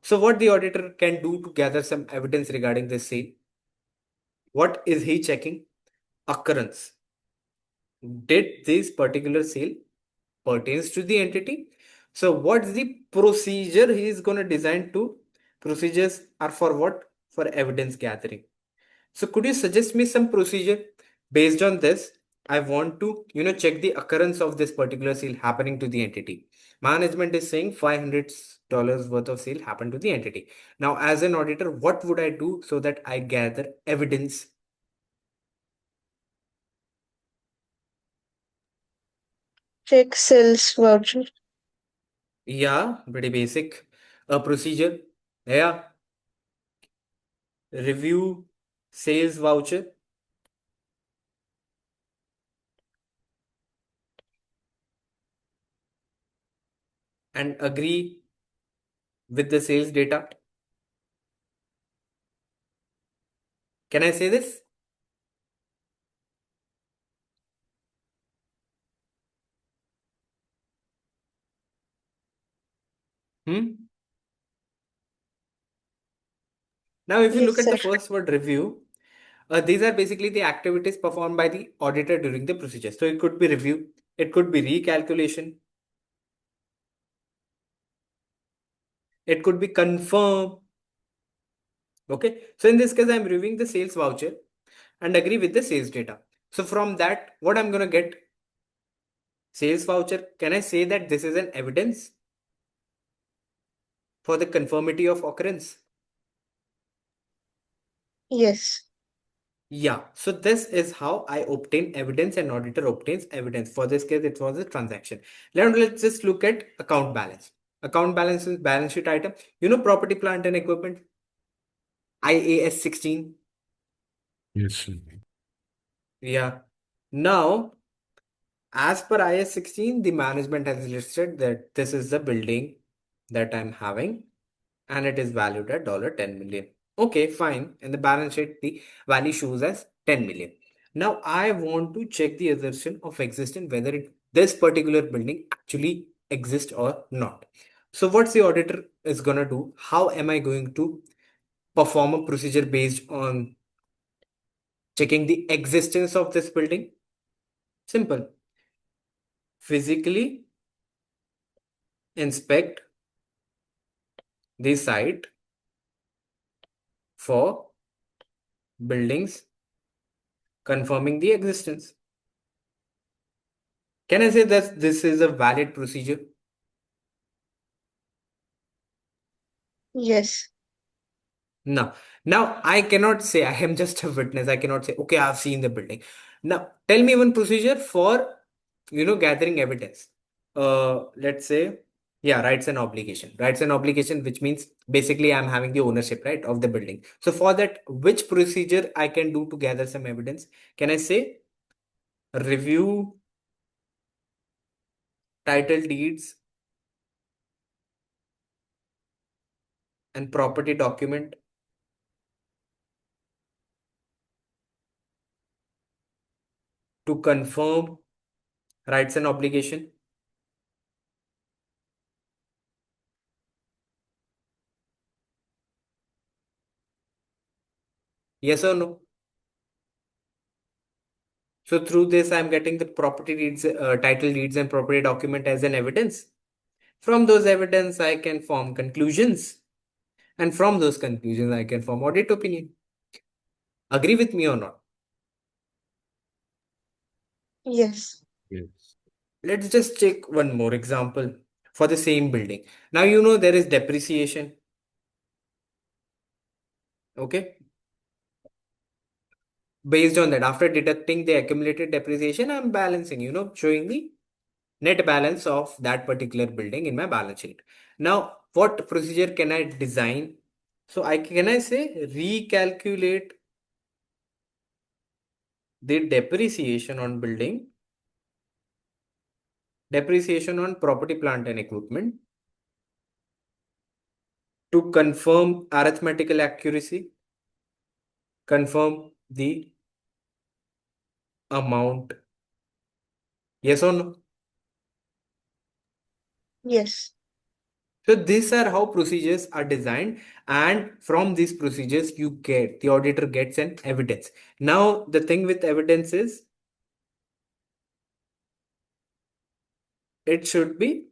So what the auditor can do to gather some evidence regarding this sale? What is he checking? Occurrence. Did this particular sale pertains to the entity? So what's the procedure he is going to design to? Procedures are for what? For evidence gathering. So could you suggest me some procedure based on this? I want to, check the occurrence of this particular sale happening to the entity. Management is saying $500 worth of sale happened to the entity. Now, as an auditor, what would I do so that I gather evidence? Check sales voucher. Yeah, pretty basic. A procedure. Yeah. Review sales voucher and agree with the sales data. Can I say this? Hmm? Now, if you look Yes, at the sir. first word review, these are basically the activities performed by the auditor during the procedure. So it could be review, it could be recalculation, it could be confirm. Okay. So in this case, I'm reviewing the sales voucher and agree with the sales data. So from that, what I'm going to get? Sales voucher. Can I say that this is an evidence for the conformity of occurrence? Yes. Yeah, so this is how I obtain evidence and auditor obtains evidence. For this case, it was a transaction. Let's just look at account balance. Account balance is balance sheet item. Property, plant and equipment. IAS 16. Yes, sir. Yeah. Now, as per IAS 16, the management has listed that this is the building that I'm having and it is valued at $10 million. Okay, fine. In the balance sheet, the value shows as 10 million. Now I want to check the assertion of existence whether this particular building actually exists or not. So what's the auditor is gonna do? How am I going to perform a procedure based on checking the existence of this building? Simple. Physically inspect the site for buildings confirming the existence. Can I say that this is a valid procedure? Yes. No. Now I cannot say I am just a witness. I cannot say, okay, I've seen the building. Now tell me one procedure for gathering evidence. Let's say, yeah, rights and obligation. Rights and obligation, which means basically I'm having the ownership, right, of the building. So for that, which procedure I can do to gather some evidence? Can I say review title deeds and property document to confirm rights and obligation? Yes or no? So through this, I'm getting the property deeds, title deeds and property document as an evidence. From those evidence, I can form conclusions. And from those conclusions, I can form audit opinion. Agree with me or not? Yes. Yes. Let's just take one more example for the same building. Now, there is depreciation. Okay. Based on that, after deducting the accumulated depreciation, I'm balancing, showing the net balance of that particular building in my balance sheet. Now, what procedure can I design? So can I say recalculate the depreciation on building, depreciation on property, plant and equipment to confirm arithmetical accuracy, confirm the amount. Yes or no? Yes. So these are how procedures are designed, and from these procedures the auditor gets an evidence. Now the thing with evidence is it should be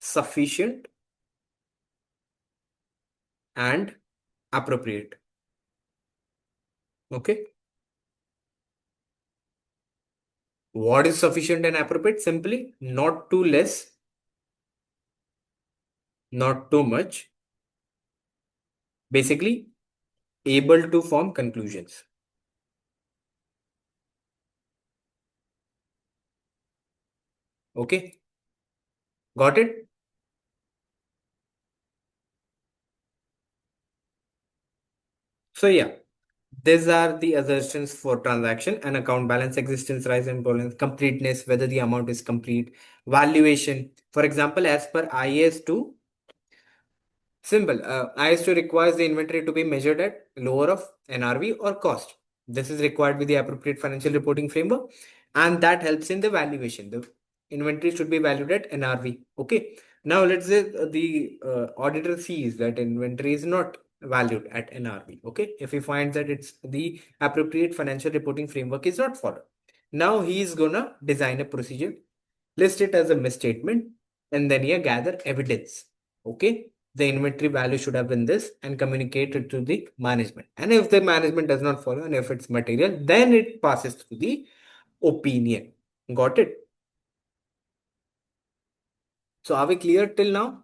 sufficient and appropriate. Okay. What is sufficient and appropriate? Simply not too less, not too much. Basically, able to form conclusions. Okay. Got it? So yeah, these are the assertions for transaction and account balance, existence, rise and balance, completeness, whether the amount is complete, valuation. For example, as per IAS 2, simple. IS2 requires the inventory to be measured at lower of NRV or cost. This is required with the appropriate financial reporting framework, and that helps in the valuation. The inventory should be valued at NRV. Okay. Now let's say the auditor sees that inventory is not valued at NRV. Okay. If he finds that it's the appropriate financial reporting framework is not followed. Now he is gonna design a procedure, list it as a misstatement, and then he gather evidence. Okay, the inventory value should have been this and communicate it to the management. And if the management does not follow and if it's material, then it passes through the opinion. Got it? So are we clear till now?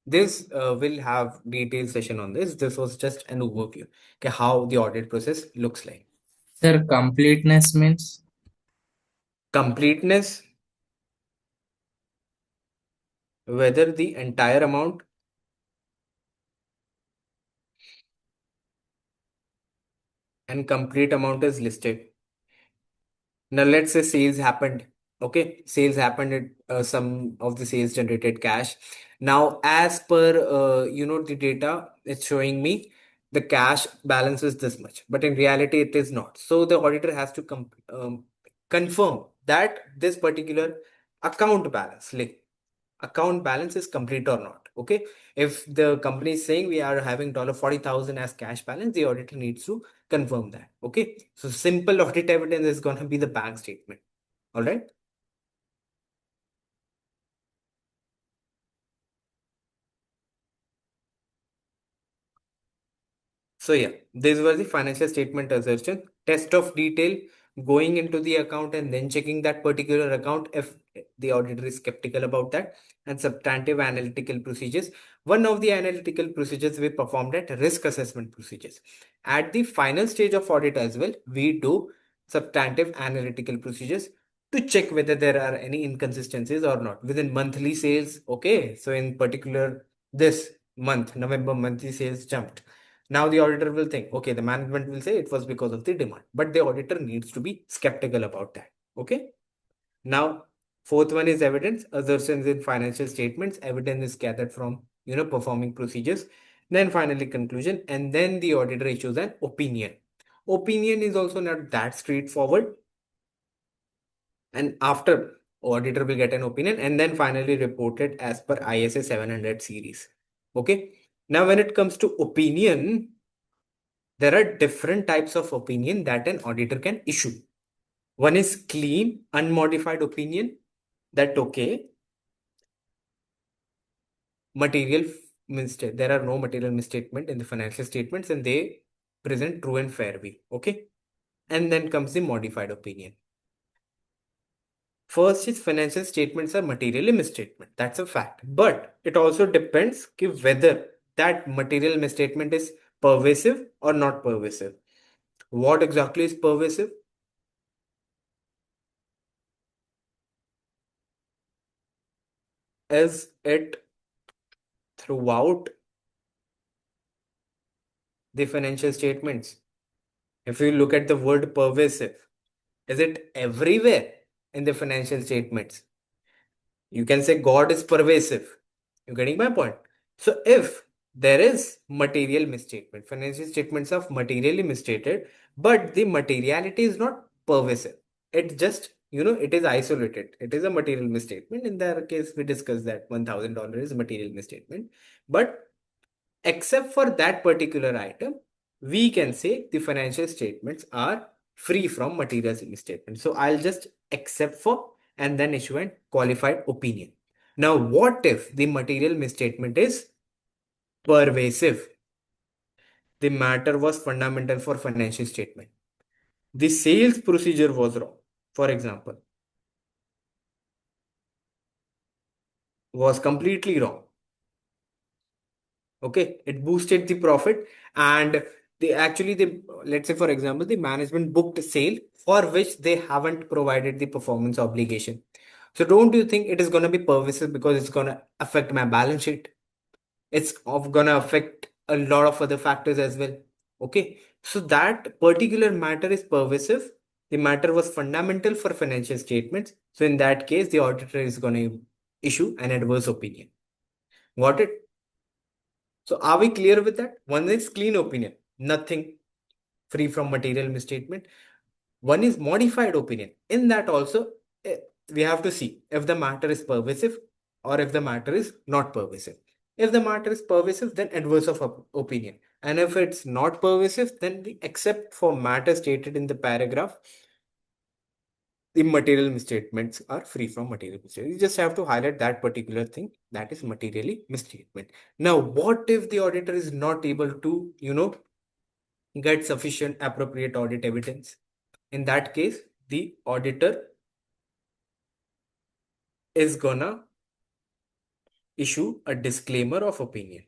This will have detailed session on this. This was just an overview. Okay, how the audit process looks like. Sir, completeness means Completeness, whether the entire amount and complete amount is listed. Now let's say sales happened. Okay, sales happened at some of the sales generated cash. Now, as per the data, it's showing me the cash balance is this much, but in reality, it is not. So the auditor has to confirm that this particular account balance, like account balance, is complete or not. Okay, if the company is saying we are having $40,000 as cash balance, the auditor needs to confirm that. Okay, so simple audit evidence is going to be the bank statement. All right. So yeah, these were the financial statement assertion, test of detail, going into the account and then checking that particular account if the auditor is skeptical about that, and substantive analytical procedures. One of the analytical procedures we performed at risk assessment procedures. At the final stage of audit as well, we do substantive analytical procedures to check whether there are any inconsistencies or not within monthly sales. Okay, so in particular this month, November, monthly sales jumped. Now the auditor will think, okay, the management will say it was because of the demand, but the auditor needs to be skeptical about that. Okay. Now, fourth one is evidence, assertions in financial statements. Evidence is gathered from, performing procedures. Then finally conclusion, and then the auditor issues an opinion. Opinion is also not that straightforward. And after auditor will get an opinion and then finally reported as per ISA 700 series. Okay. Now, when it comes to opinion, there are different types of opinion that an auditor can issue. One is clean, unmodified opinion that, okay, material mistake, there are no material misstatement in the financial statements and they present true and fair way. Okay. And then comes the modified opinion. First is financial statements are materially misstatement. That's a fact. But it also depends whether that material misstatement is pervasive or not pervasive. What exactly is pervasive? Is it throughout the financial statements? If you look at the word pervasive, is it everywhere in the financial statements? You can say God is pervasive. You're getting my point? So if there is material misstatement, financial statements are materially misstated, but the materiality is not pervasive. It just, it is isolated. It is a material misstatement. In that case, we discussed that $1,000 is a material misstatement. But except for that particular item, we can say the financial statements are free from material misstatement. So I'll just accept for and then issue a qualified opinion. Now, what if the material misstatement is pervasive? The matter was fundamental for financial statement. The sales procedure was wrong, for example, was completely wrong. Okay, it boosted the profit, and let's say for example the management booked a sale for which they haven't provided the performance obligation. So don't you think it is going to be pervasive because it's going to affect my balance sheet? It's going to affect a lot of other factors as well. Okay, so that particular matter is pervasive. The matter was fundamental for financial statements, so in that case the auditor is going to issue an adverse opinion. Got it? So are we clear with that? One is clean opinion, nothing, free from material misstatement. One is modified opinion. In that also, we have to see if the matter is pervasive or if the matter is not pervasive. If the matter is pervasive, then adverse of opinion. And if it's not pervasive, then except for matter stated in the paragraph, the material misstatements are free from material misstatement. You just have to highlight that particular thing that is materially misstatement. Now, what if the auditor is not able to, get sufficient appropriate audit evidence? In that case, the auditor is gonna issue a disclaimer of opinion.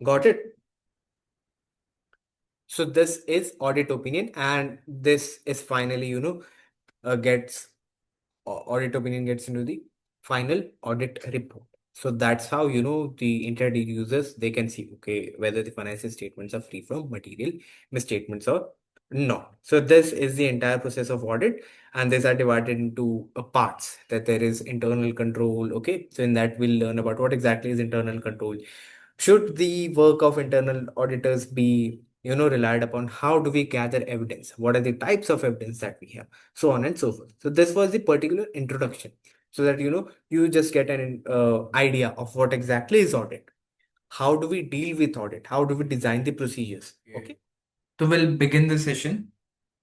Got it? So this is audit opinion, and this is finally, gets audit opinion gets into the final audit report. So that's how, the internet users, they can see, okay, whether the financial statements are free from material misstatements or not. So this is the entire process of audit, and these are divided into parts. That there is internal control. Okay, so in that we'll learn about what exactly is internal control. Should the work of internal auditors be, relied upon? How do we gather evidence? What are the types of evidence that we have? So on and so forth. So this was the particular introduction, so that you just get an idea of what exactly is audit. How do we deal with audit? How do we design the procedures? Okay. So we'll begin the session.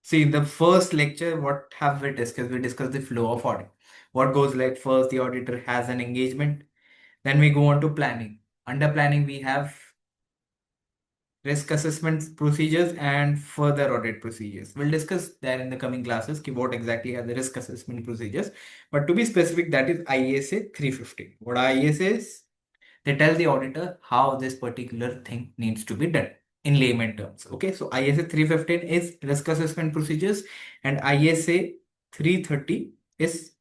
See, in the first lecture, what have we discussed? We discussed the flow of audit. What goes like first, the auditor has an engagement. Then we go on to planning. Under planning, we have risk assessment procedures and further audit procedures. We'll discuss that in the coming classes, what exactly are the risk assessment procedures. But to be specific, that is ISA 315. What ISA is? They tell the auditor how this particular thing needs to be done in layman terms. Okay, so ISA 315 is risk assessment procedures, and ISA 330 is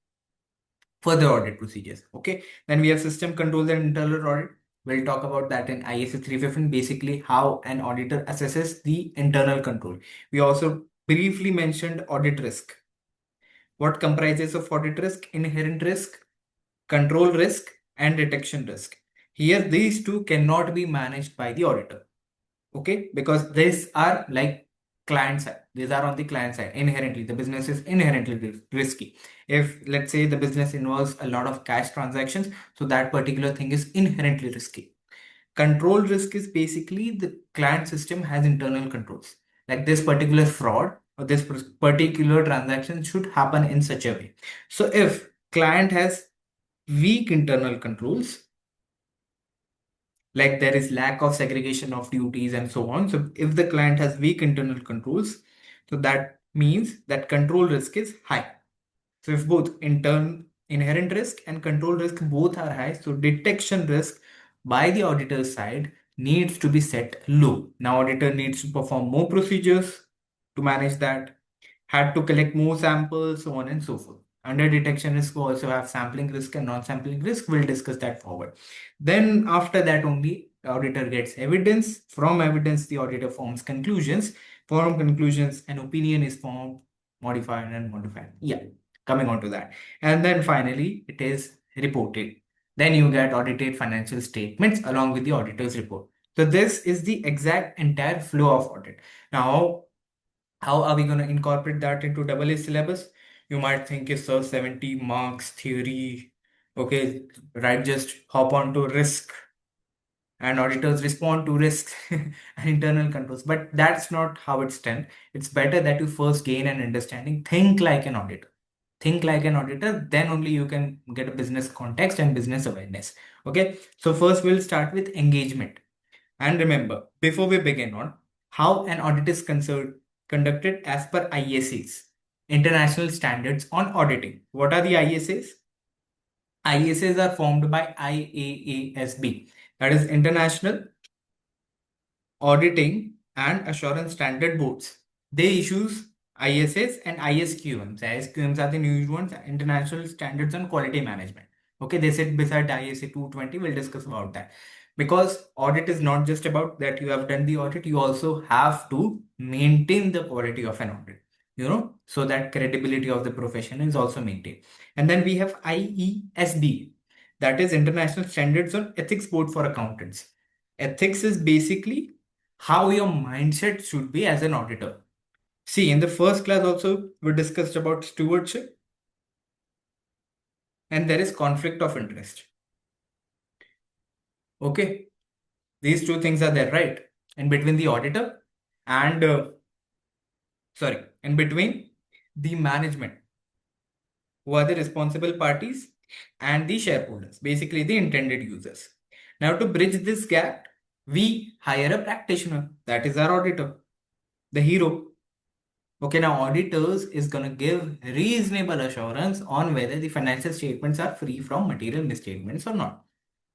further audit procedures. Okay, then we have system controls and internal audit. We'll talk about that in ISA 315, basically how an auditor assesses the internal control. We also briefly mentioned audit risk. What comprises of audit risk? Inherent risk, control risk, and detection risk. Here, these two cannot be managed by the auditor. Okay, because these are like client side. These are on the client side. Inherently, the business is inherently risky. If let's say the business involves a lot of cash transactions, so that particular thing is inherently risky. Control risk is basically the client system has internal controls. Like this particular fraud or this particular transaction should happen in such a way. So if client has weak internal controls, like there is lack of segregation of duties and so on. So if the client has weak internal controls, so that means that control risk is high. So if both inherent risk and control risk both are high, so detection risk by the auditor's side needs to be set low. Now auditor needs to perform more procedures to manage that, had to collect more samples, so on and so forth. Under detection risk, we also have sampling risk and non-sampling risk. We'll discuss that forward. Then after that only, the auditor gets evidence. From evidence, the auditor forms conclusions. From conclusions, an opinion is formed, modified and unmodified. Yeah, coming on to that. And then finally, it is reported. Then you get audited financial statements along with the auditor's report. So this is the exact entire flow of audit. Now, how are we going to incorporate that into AA syllabus? You might think it's a 70 marks theory. Okay, right, just hop on to risk and auditors respond to risk and internal controls. But that's not how it's done. It's better that you first gain an understanding. Think like an auditor. Think like an auditor, then only you can get a business context and business awareness. Okay, so first we'll start with engagement. And remember, before we begin on how an audit is conducted as per ISAs, International Standards on Auditing. What are the ISAs? ISAs are formed by IAASB, that is International Auditing and Assurance Standard Boards. They issues ISAs and ISQMs. ISQMs are the new ones, International Standards on Quality Management. Okay, they sit beside ISA 220. We'll discuss about that. Because audit is not just about that you have done the audit, you also have to maintain the quality of an audit, so that credibility of the profession is also maintained. And then we have IESB, that is International Standards on Ethics Board for Accountants. Ethics is basically how your mindset should be as an auditor. See, in the first class also, we discussed about stewardship, and there is conflict of interest. Okay, these two things are there, right? In between the auditor and, in between the management, who are the responsible parties, and the shareholders, basically the intended users. Now, to bridge this gap, we hire a practitioner, that is our auditor, the hero. Okay, now auditors is going to give reasonable assurance on whether the financial statements are free from material misstatements or not.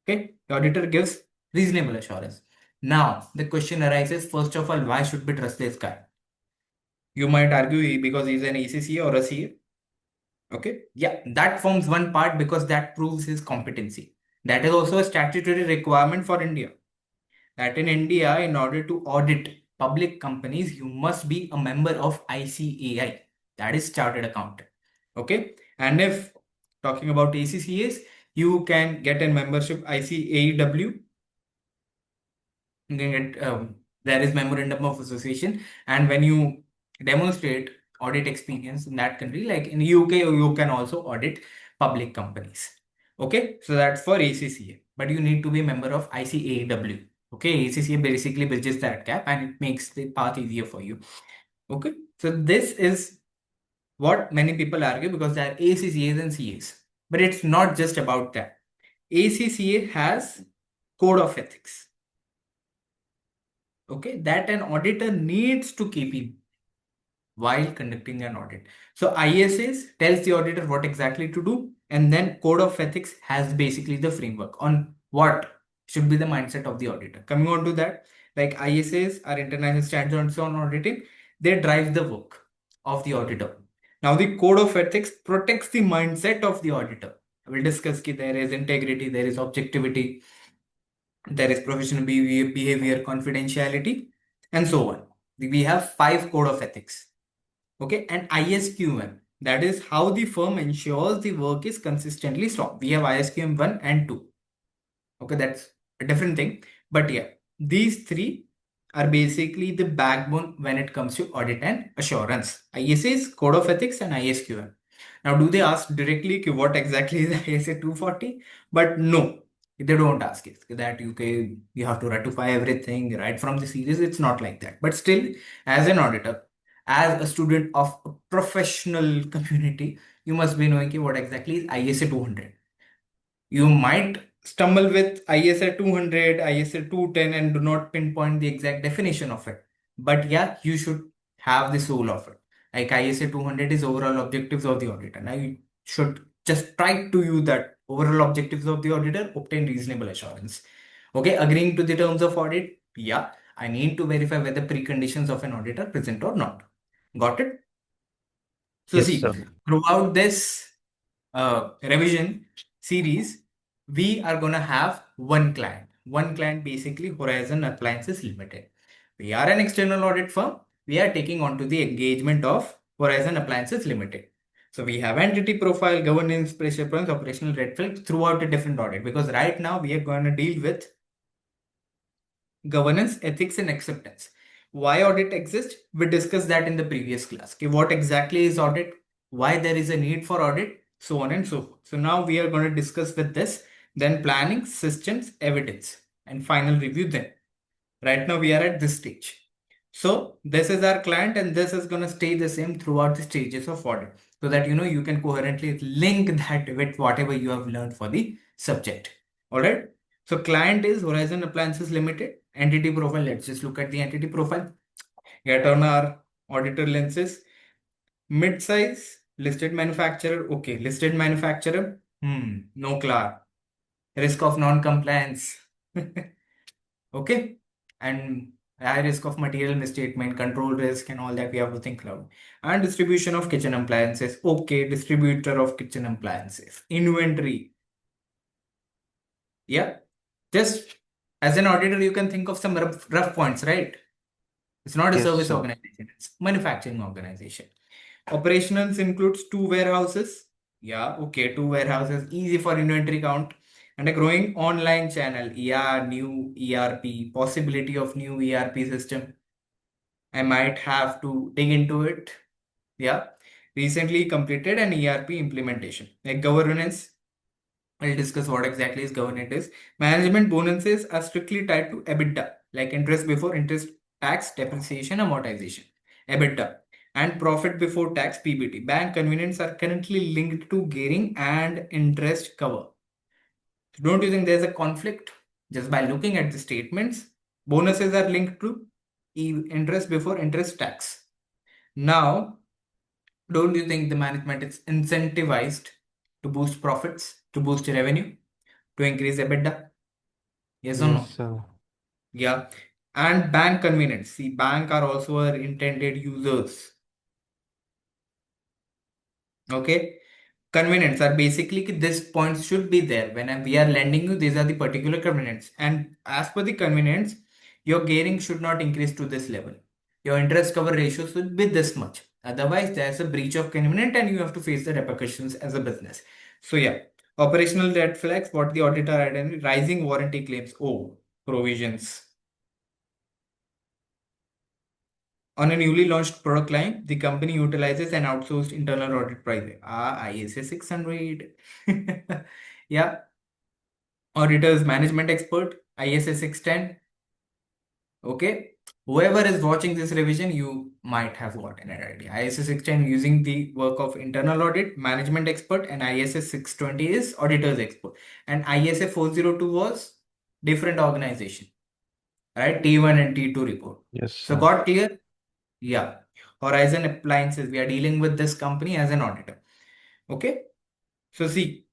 Okay, the auditor gives reasonable assurance. Now, the question arises, first of all, why should we trust this guy? You might argue because he's an ACCA or a CA. Okay, yeah, that forms one part because that proves his competency. That is also a statutory requirement for India. That in India, in order to audit public companies, you must be a member of ICAI, that is Chartered Accountant. Okay, and if talking about ACCAs, you can get a membership ICAEW. You can get there is memorandum of association, and when you demonstrate audit experience in that country, like in UK, you can also audit public companies. Okay, so that's for ACCA, but you need to be a member of ICAEW. Okay, ACCA basically bridges that gap and it makes the path easier for you. Okay, so this is what many people argue because there are ACCAs and CAs, but it's not just about that. ACCA has code of ethics. Okay, that an auditor needs to keep in while conducting an audit. So ISAs tells the auditor what exactly to do, and then code of ethics has basically the framework on what should be the mindset of the auditor. Coming on to that, like ISAs are international standards on auditing, they drive the work of the auditor. Now the code of ethics protects the mindset of the auditor. We'll discuss that there is integrity, there is objectivity, there is professional behavior, confidentiality, and so on. We have 5 code of ethics. Okay, and ISQM, that is how the firm ensures the work is consistently strong. We have ISQM 1 and 2. Okay, that's a different thing. But yeah, these 3 are basically the backbone when it comes to audit and assurance. ISAs, code of ethics, and ISQM. Now, do they ask directly what exactly is ISA 240? But no, they don't ask it that you have to ratify everything right from the series. It's not like that. But still, as an auditor, as a student of a professional community, you must be knowing what exactly is ISA 200. You might stumble with ISA 200, ISA 210 and do not pinpoint the exact definition of it. But yeah, you should have the soul of it. Like ISA 200 is overall objectives of the auditor. Now you should just try to use that overall objectives of the auditor, obtain reasonable assurance. Okay, agreeing to the terms of audit. Yeah, I need to verify whether preconditions of an audit are present or not. Got it? So Yes, see, sir. throughout this revision series, we are gonna have one client. One client, basically Horizon Appliances Limited. We are an external audit firm. We are taking on to the engagement of Horizon Appliances Limited. So we have entity profile, governance, pressure points, operational red flags throughout a different audit, because right now we are going to deal with governance, ethics, and acceptance. Why audit exists? We discussed that in the previous class. Okay, what exactly is audit? Why there is a need for audit? So on and so forth. So now we are going to discuss with this, then planning, systems, evidence, and final review then. Right now we are at this stage. So this is our client, and this is going to stay the same throughout the stages of audit, so that you can coherently link that with whatever you have learned for the subject. All right. So client is Horizon Appliances Limited. Entity profile. Let's just look at the entity profile. Get on our auditor lenses. Mid-size listed manufacturer. Okay, listed manufacturer. No CLAR. Risk of non-compliance. Okay, and high risk of material misstatement, control risk, and all that we have to think about. And distribution of kitchen appliances. Okay, distributor of kitchen appliances. Inventory. Yeah, just as an auditor, you can think of some rough points, right? It's not a Yes, service sir. organization, it's manufacturing organization. Operations includes 2 warehouses. Yeah, okay, 2 warehouses, easy for inventory count. And a growing online channel. Yeah, new ERP, possibility of new ERP system. I might have to dig into it. Yeah, recently completed an ERP implementation. Like governance, I'll discuss what exactly is governance is. Management bonuses are strictly tied to EBITDA, like interest before interest, tax, depreciation, amortization, EBITDA, and profit before tax, PBT. Bank convenience are currently linked to gearing and interest cover. So don't you think there's a conflict? Just by looking at the statements, bonuses are linked to interest before interest tax. Now, don't you think the management is incentivized to boost profits, to boost revenue, to increase EBITDA? Yes or Yes, no? sir. Yeah. And bank convenience. See, bank are also our intended users. Okay. Convenience are basically this points should be there. When we are lending you, these are the particular convenience. And as per the convenience, your gearing should not increase to this level. Your interest cover ratio should be this much. Otherwise, there's a breach of convenience and you have to face the repercussions as a business. So yeah, operational red flags, what the auditor identified, rising warranty claims. Oh, provisions. On a newly launched product line, the company utilizes an outsourced internal audit private. ISA 600. Yeah. Auditors management expert, ISA 610. Okay. Whoever is watching this revision, you might have gotten an idea. ISA 610 using the work of internal audit, management expert, and ISA 620 is auditors expert. And ISA 402 was different organization, right? T1 and T2 report. Yes, So sir. got clear? Yeah. Horizon Appliances, we are dealing with this company as an auditor. Okay. So see,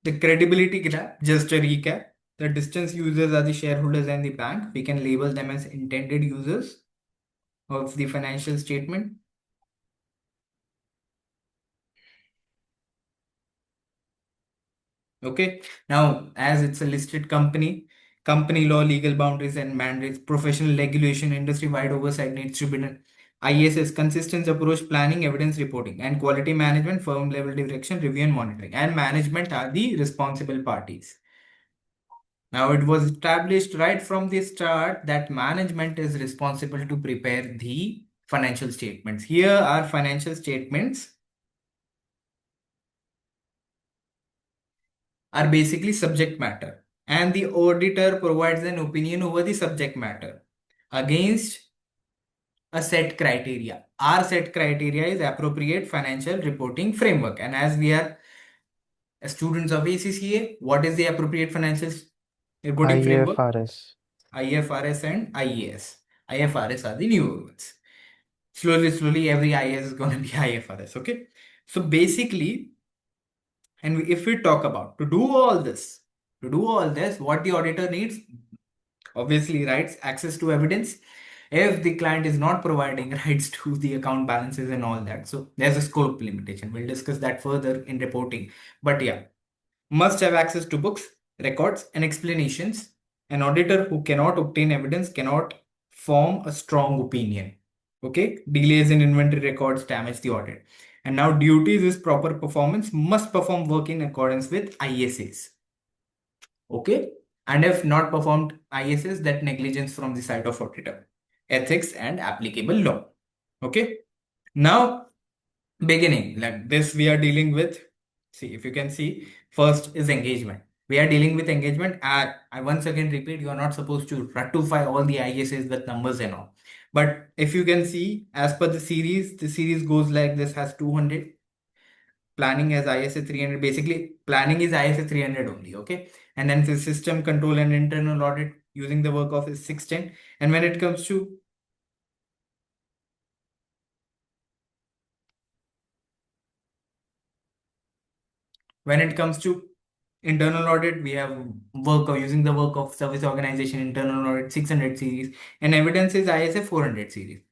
the credibility graph, just a recap. The distance users are the shareholders and the bank. We can label them as intended users of the financial statement. Okay. Now, as it's a listed company, company law, legal boundaries and mandates, professional regulation, industry-wide oversight needs to be done. ISS, consistent approach, planning, evidence reporting, and quality management, firm level direction, review and monitoring. And management are the responsible parties. Now, it was established right from the start that management is responsible to prepare the financial statements. Here are financial statements are basically subject matter, and the auditor provides an opinion over the subject matter against a set criteria. Our set criteria is appropriate financial reporting framework. And as we are students of ACCA, what is the appropriate financial reporting framework? IFRS. IFRS and IAS. IFRS are the new ones. slowly, every IAS is going to be IFRS. Okay. So basically, and if we talk about to do all this, what the auditor needs, obviously, rights, access to evidence. If the client is not providing rights to the account balances and all that, so there's a scope limitation. We'll discuss that further in reporting. But yeah, must have access to books, records, and explanations. An auditor who cannot obtain evidence cannot form a strong opinion. Okay, delays in inventory records damage the audit. And now, duties is proper performance, must perform work in accordance with ISAs. Okay, and if not performed ISAs, that negligence from the side of auditor, ethics, and applicable law. Okay, now beginning like this, we are dealing with. See, if you can see, first is engagement. We are dealing with engagement. I once again repeat, you are not supposed to ratify all the ISAs with numbers and all. But if you can see, as per the series goes like this: has 200, planning as ISA 300. Basically, planning is ISA 300 only. Okay, and then the system control and internal audit using the work of is 610. And when it comes to internal audit, we have work or using the work of service organization internal audit 600 series, and evidence is ISA 400 series.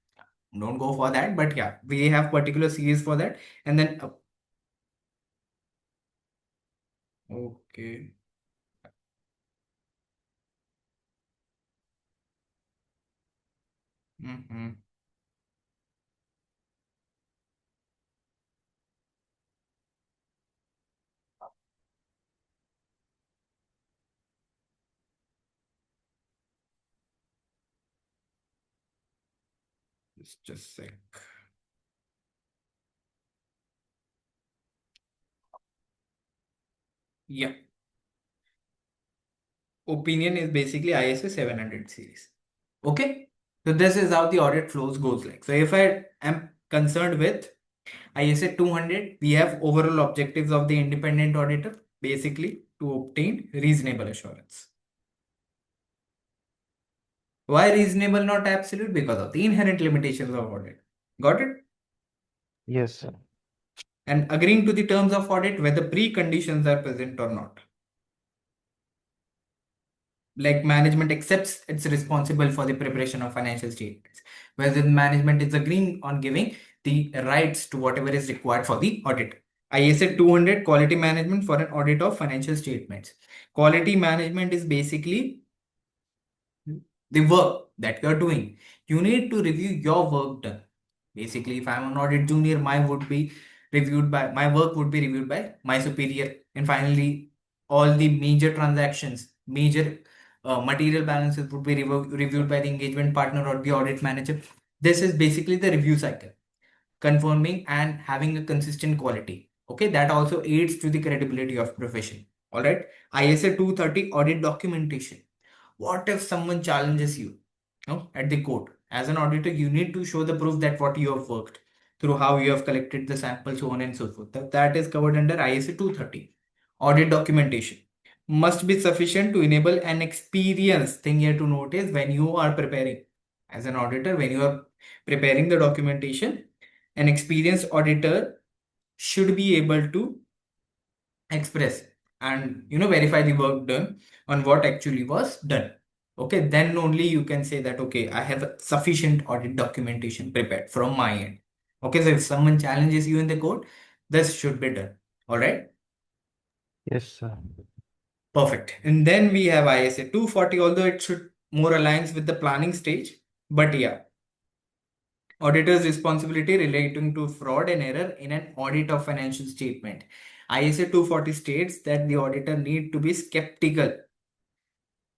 Don't go for that, but yeah, we have particular series for that. And then okay. Mhm. Just a sec. Yeah, opinion is basically ISA 700 series. Okay, so this is how the audit flows goes like. So if I am concerned with ISA 200, we have overall objectives of the independent auditor, basically to obtain reasonable assurance. Why reasonable, not absolute? Because of the inherent limitations of audit. Got it? Yes, sir. And agreeing to the terms of audit, whether preconditions are present or not. Like management accepts it's responsible for the preparation of financial statements, whether the management is agreeing on giving the rights to whatever is required for the audit. ISA 200, quality management for an audit of financial statements. Quality management is basically the work that you're doing. You need to review your work done. Basically, if I'm an audit junior, my work would be reviewed by my superior. And finally, all the major transactions, major material balances would be reviewed by the engagement partner or the audit manager. This is basically the review cycle, confirming and having a consistent quality. Okay, that also aids to the credibility of profession. All right, ISA 230, audit documentation. What if someone challenges you, at the court? As an auditor, you need to show the proof that what you have worked through, how you have collected the sample, so on and so forth. That is covered under ISA 230. Audit documentation must be sufficient to enable an experience. Thing here to note is, when you are preparing as an auditor, when you are preparing the documentation, an experienced auditor should be able to express and verify the work done on what actually was done. Okay, then only you can say that, okay, I have sufficient audit documentation prepared from my end. Okay, so if someone challenges you in the court, this should be done. All right, Yes, sir. perfect. And then we have ISA 240, although it should more aligns with the planning stage, but yeah, auditor's responsibility relating to fraud and error in an audit of financial statement. ISA 240 states that the auditor need to be skeptical.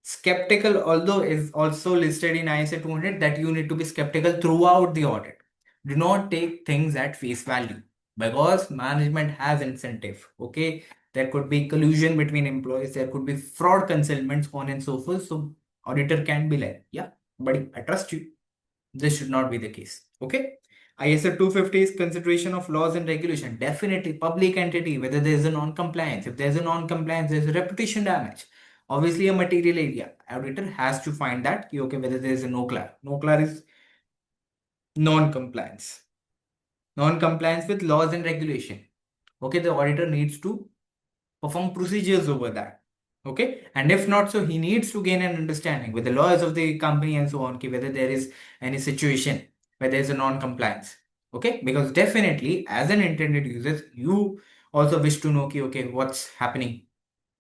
Skeptical, although, is also listed in ISA 200 that you need to be skeptical throughout the audit. Do not take things at face value, because management has incentive. Okay, there could be collusion between employees, there could be fraud concealments, on and so forth. So auditor can be like, yeah, buddy, I trust you. This should not be the case. Okay. ISA 250 is consideration of laws and regulation. Definitely public entity, whether there is a non-compliance. If there's a non-compliance, there's a reputation damage. Obviously, a material area. Auditor has to find that, okay, whether there is a no clar. No clar is Non-compliance. Non-compliance with laws and regulation. Okay, the auditor needs to perform procedures over that. Okay, and if not so, he needs to gain an understanding with the laws of the company and so on, okay, whether there is any situation where there is a non-compliance. Okay, because definitely as an intended user, you also wish to know, okay, what's happening.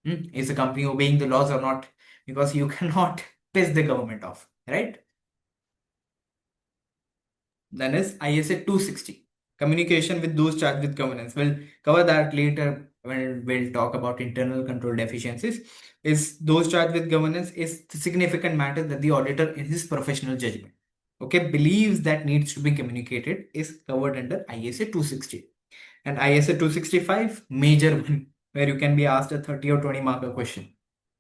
Is the company obeying the laws or not? Because you cannot piss the government off, right? Then is ISA 260, communication with those charged with governance. We'll cover that later when we'll talk about internal control deficiencies. Is those charged with governance is the significant matter that the auditor in his professional judgment, okay, believes that needs to be communicated is covered under ISA 260. And ISA 265, major one, where you can be asked a 30 or 20 marker question.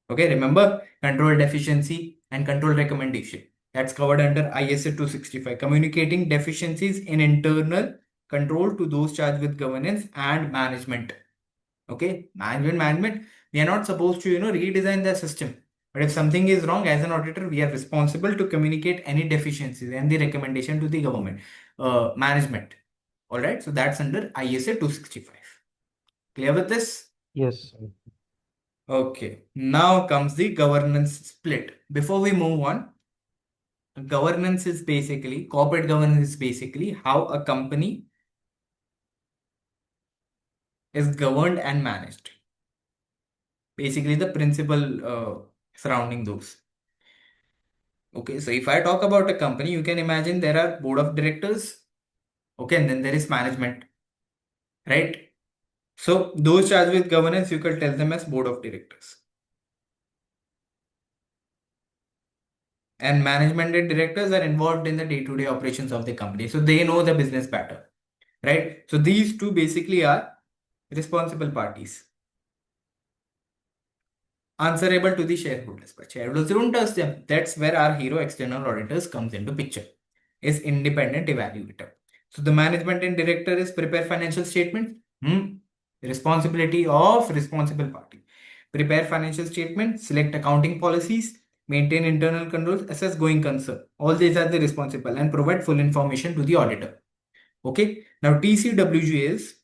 Okay, remember control deficiency and control recommendation. That's covered under ISA 265, communicating deficiencies in internal control to those charged with governance and management. Okay, management, we are not supposed to, redesign the system. But if something is wrong, as an auditor, we are responsible to communicate any deficiencies and the recommendation to the government, management. All right, so that's under ISA 265. Clear with this? Yes, sir. Okay, now comes the governance split. Before we move on, governance is basically, corporate governance is basically how a company is governed and managed. Basically, the principle surrounding those. Okay, so if I talk about a company, you can imagine there are board of directors, okay, and then there is management, right? So those charged with governance, you can tell them as board of directors. And management and directors are involved in the day-to-day operations of the company, so they know the business better, right? So these two basically are responsible parties, answerable to the shareholders, but shareholders don't trust them. That's where our hero external auditors comes into picture, is independent evaluator. So the management and director is prepare financial statements. Responsibility of responsible party. Prepare financial statements, select accounting policies, maintain internal controls, assess going concern. All these are the responsible and provide full information to the auditor. Okay. Now TCWG is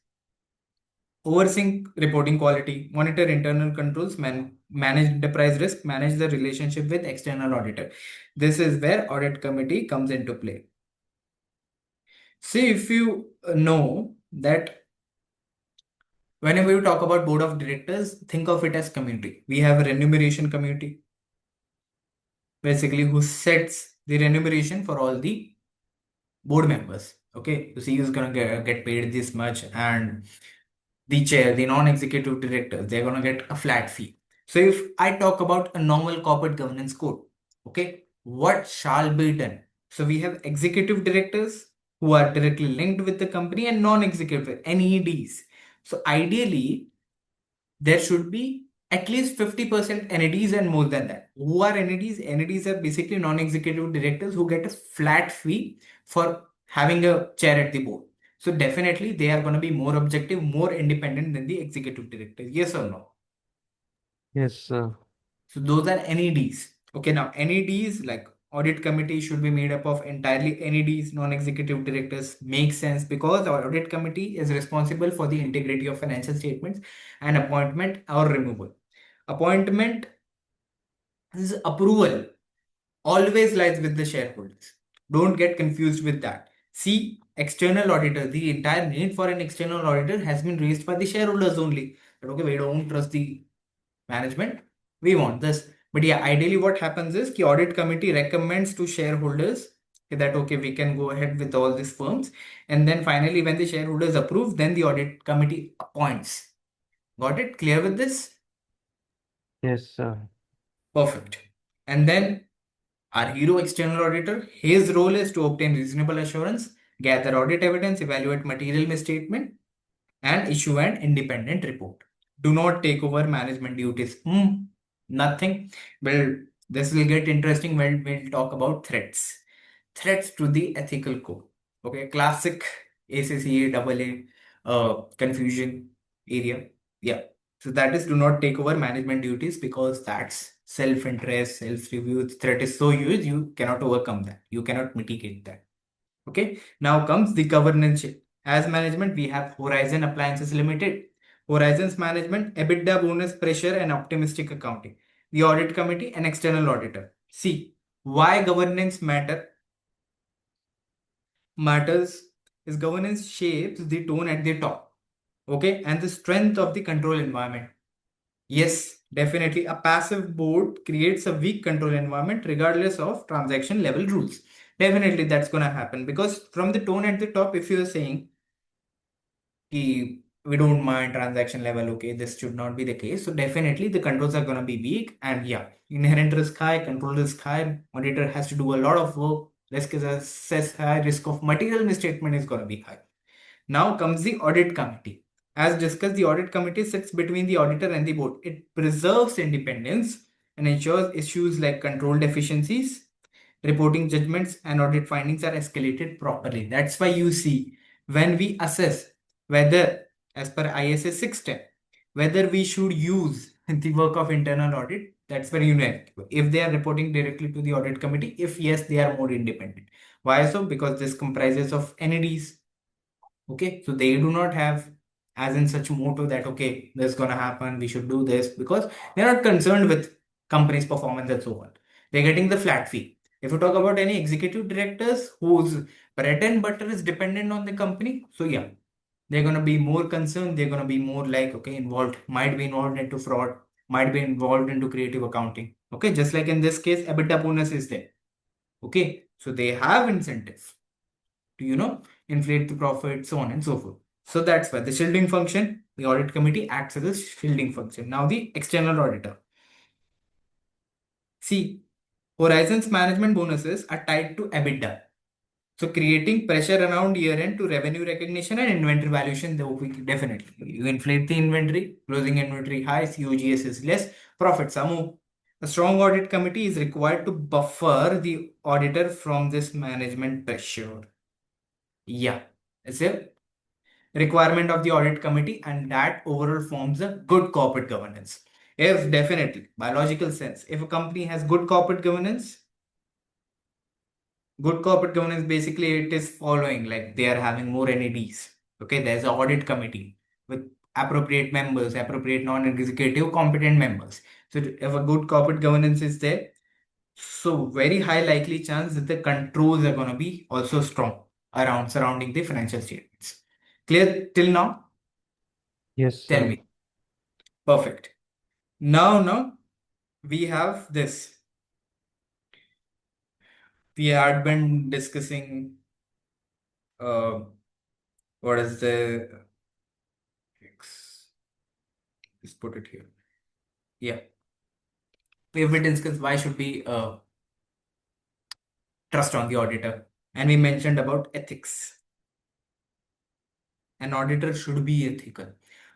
overseeing reporting quality, monitor internal controls, manage enterprise risk, manage the relationship with external auditor. This is where audit committee comes into play. See, if you know that whenever you talk about board of directors, think of it as committee. We have a remuneration committee, basically who sets the remuneration for all the board members. Okay, so CEO is gonna get paid this much, and the chair, the non-executive directors, they're gonna get a flat fee. So if I talk about a normal corporate governance code, okay, what shall be done? So we have executive directors who are directly linked with the company and non-executive NEDs. So ideally, there should be at least 50% NEDs and more than that. Who are NEDs? NEDs are basically non-executive directors who get a flat fee for having a chair at the board. So definitely they are going to be more objective, more independent than the executive director. Yes or no? Yes, sir. So those are NEDs. Okay, now NEDs, like audit committee, should be made up of entirely NEDs, non-executive directors. Makes sense because our audit committee is responsible for the integrity of financial statements and appointment or removal. Appointment is approval always lies with the shareholders. Don't get confused with that. See, external auditor, the entire need for an external auditor has been raised by the shareholders only. But okay, we don't trust the management, we want this. But yeah, ideally what happens is the audit committee recommends to shareholders that okay, we can go ahead with all these firms, and then finally when the shareholders approve, then the audit committee appoints. Got it? Clear with this? Yes, sir. Perfect. And then our hero external auditor, his role is to obtain reasonable assurance, gather audit evidence, evaluate material misstatement, and issue an independent report. Do not take over management duties. Nothing. Well, this will get interesting when we'll talk about threats. Threats to the ethical code. Okay, classic ACCA AA confusion area. Yeah. So that is do not take over management duties because that's self-interest, self-review. Threat is so huge, you cannot overcome that. You cannot mitigate that. Okay, now comes the governance. As management, we have Horizon Appliances Limited, Horizons Management, EBITDA bonus pressure, and optimistic accounting. The audit committee and external auditor. See, why governance matters is governance shapes the tone at the top. Okay, and the strength of the control environment. Yes, definitely. A passive board creates a weak control environment regardless of transaction level rules. Definitely that's going to happen because from the tone at the top, if you're saying we don't mind transaction level, okay, this should not be the case. So definitely the controls are going to be weak, and yeah, inherent risk high, control risk high, auditor has to do a lot of work, risk is assessed high, risk of material misstatement is going to be high. Now comes the audit committee. As discussed, the audit committee sits between the auditor and the board. It preserves independence and ensures issues like control deficiencies, reporting judgments, and audit findings are escalated properly. That's why you see when we assess whether, as per ISA 610, whether we should use the work of internal audit, that's very unique. If they are reporting directly to the audit committee, if yes, they are more independent. Why so? Because this comprises of NEDs. Okay, so they do not have as in such motto that okay, this is gonna happen, we should do this, because they're not concerned with company's performance and so on. They're getting the flat fee. If you talk about any executive directors whose bread and butter is dependent on the company, so yeah, they're gonna be more concerned, they're gonna be more like okay, involved, might be involved into fraud, might be involved into creative accounting. Okay, just like in this case, EBITDA bonus is there. Okay, so they have incentive to inflate the profit, so on and so forth. So that's why the shielding function, the audit committee acts as a shielding function. Now the external auditor. See, Horizons management bonuses are tied to EBITDA. So creating pressure around year end to revenue recognition and inventory valuation, though we definitely you inflate the inventory, closing inventory high, COGS is less, profits are more. A strong audit committee is required to buffer the auditor from this management pressure. Yeah, it's a requirement of the audit committee, and that overall forms a good corporate governance. If definitely, biological sense, if a company has good corporate governance, basically it is following like they are having more NEDs. Okay, there's an audit committee with appropriate members, appropriate non-executive competent members. So if a good corporate governance is there, so very high likely chance that the controls are going to be also strong around surrounding the financial statements. Clear till now? Yes, Tell sir. me. Perfect. Now we have this. We had been discussing what is the let's put it here. Yeah. We've been discussing why should we trust on the auditor. And we mentioned about ethics. An auditor should be ethical.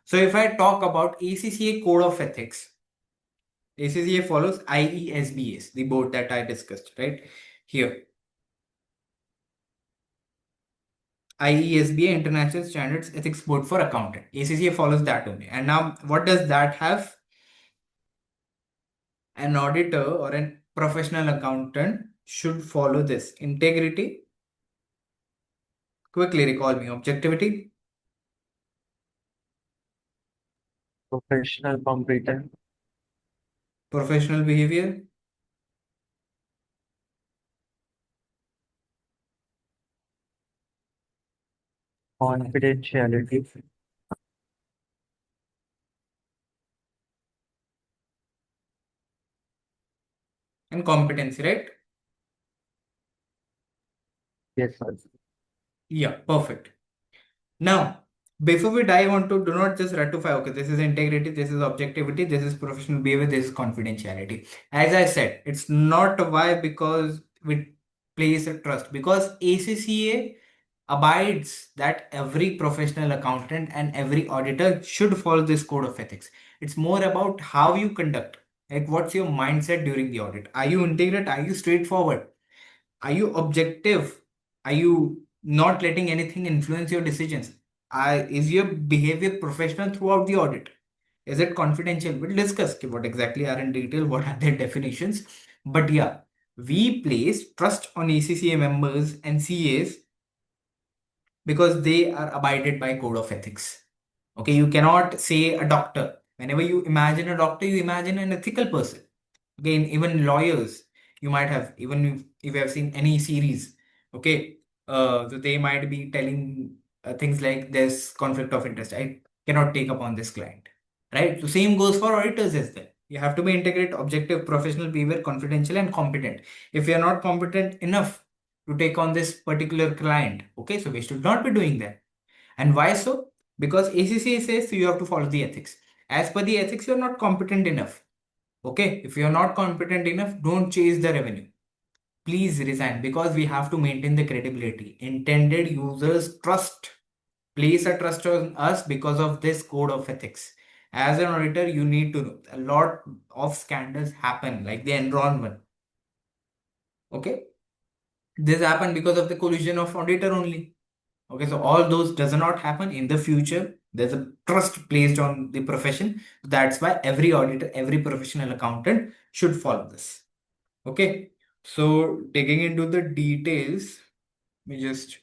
So if I talk about ACCA Code of Ethics, ACCA follows IESBS, the board that I discussed, right? Here. IESBA International Standards Ethics Board for Accountant. ACCA follows that only. And now, what does that have? An auditor or a professional accountant should follow this. Integrity. Quickly recall me. Objectivity. Professional competence, Professional behavior. confidentiality, And competency, right? yes, sir. Yeah, perfect. Now, before we dive on to, do not just ratify, okay, this is integrity, this is objectivity, this is professional behavior, this is confidentiality. As I said, it's not why because we place a trust, because ACCA abides that every professional accountant and every auditor should follow this code of ethics. It's more about how you conduct, like what's your mindset during the audit. Are you integrate? Are you straightforward? Are you objective? Are you not letting anything influence your decisions? Is your behavior professional throughout the audit? Is it confidential? We'll discuss what exactly are in detail, what are their definitions. But yeah, we place trust on ACCA members and CAs because they are abided by code of ethics. Okay, you cannot say a doctor. Whenever you imagine a doctor, you imagine an ethical person. Again, even lawyers, you might have, even if you have seen any series, okay, so they might be telling things like there's conflict of interest. I cannot take upon this client, right? So same goes for auditors as well. You have to be integrate, objective, professional behavior, confidential, and competent. If you are not competent enough to take on this particular client, okay, so we should not be doing that. And why so? Because ACCA says you have to follow the ethics. As per the ethics, you are not competent enough. Okay, if you are not competent enough, don't chase the revenue. Please resign, because we have to maintain the credibility. Intended users trust, place a trust on us because of this code of ethics. As an auditor, you need to know a lot of scandals happen, like the Enron one. Okay, this happened because of the collusion of auditor only. Okay, so all those does not happen in the future. There's a trust placed on the profession. That's why every auditor, every professional accountant should follow this. Okay, so digging into the details, we just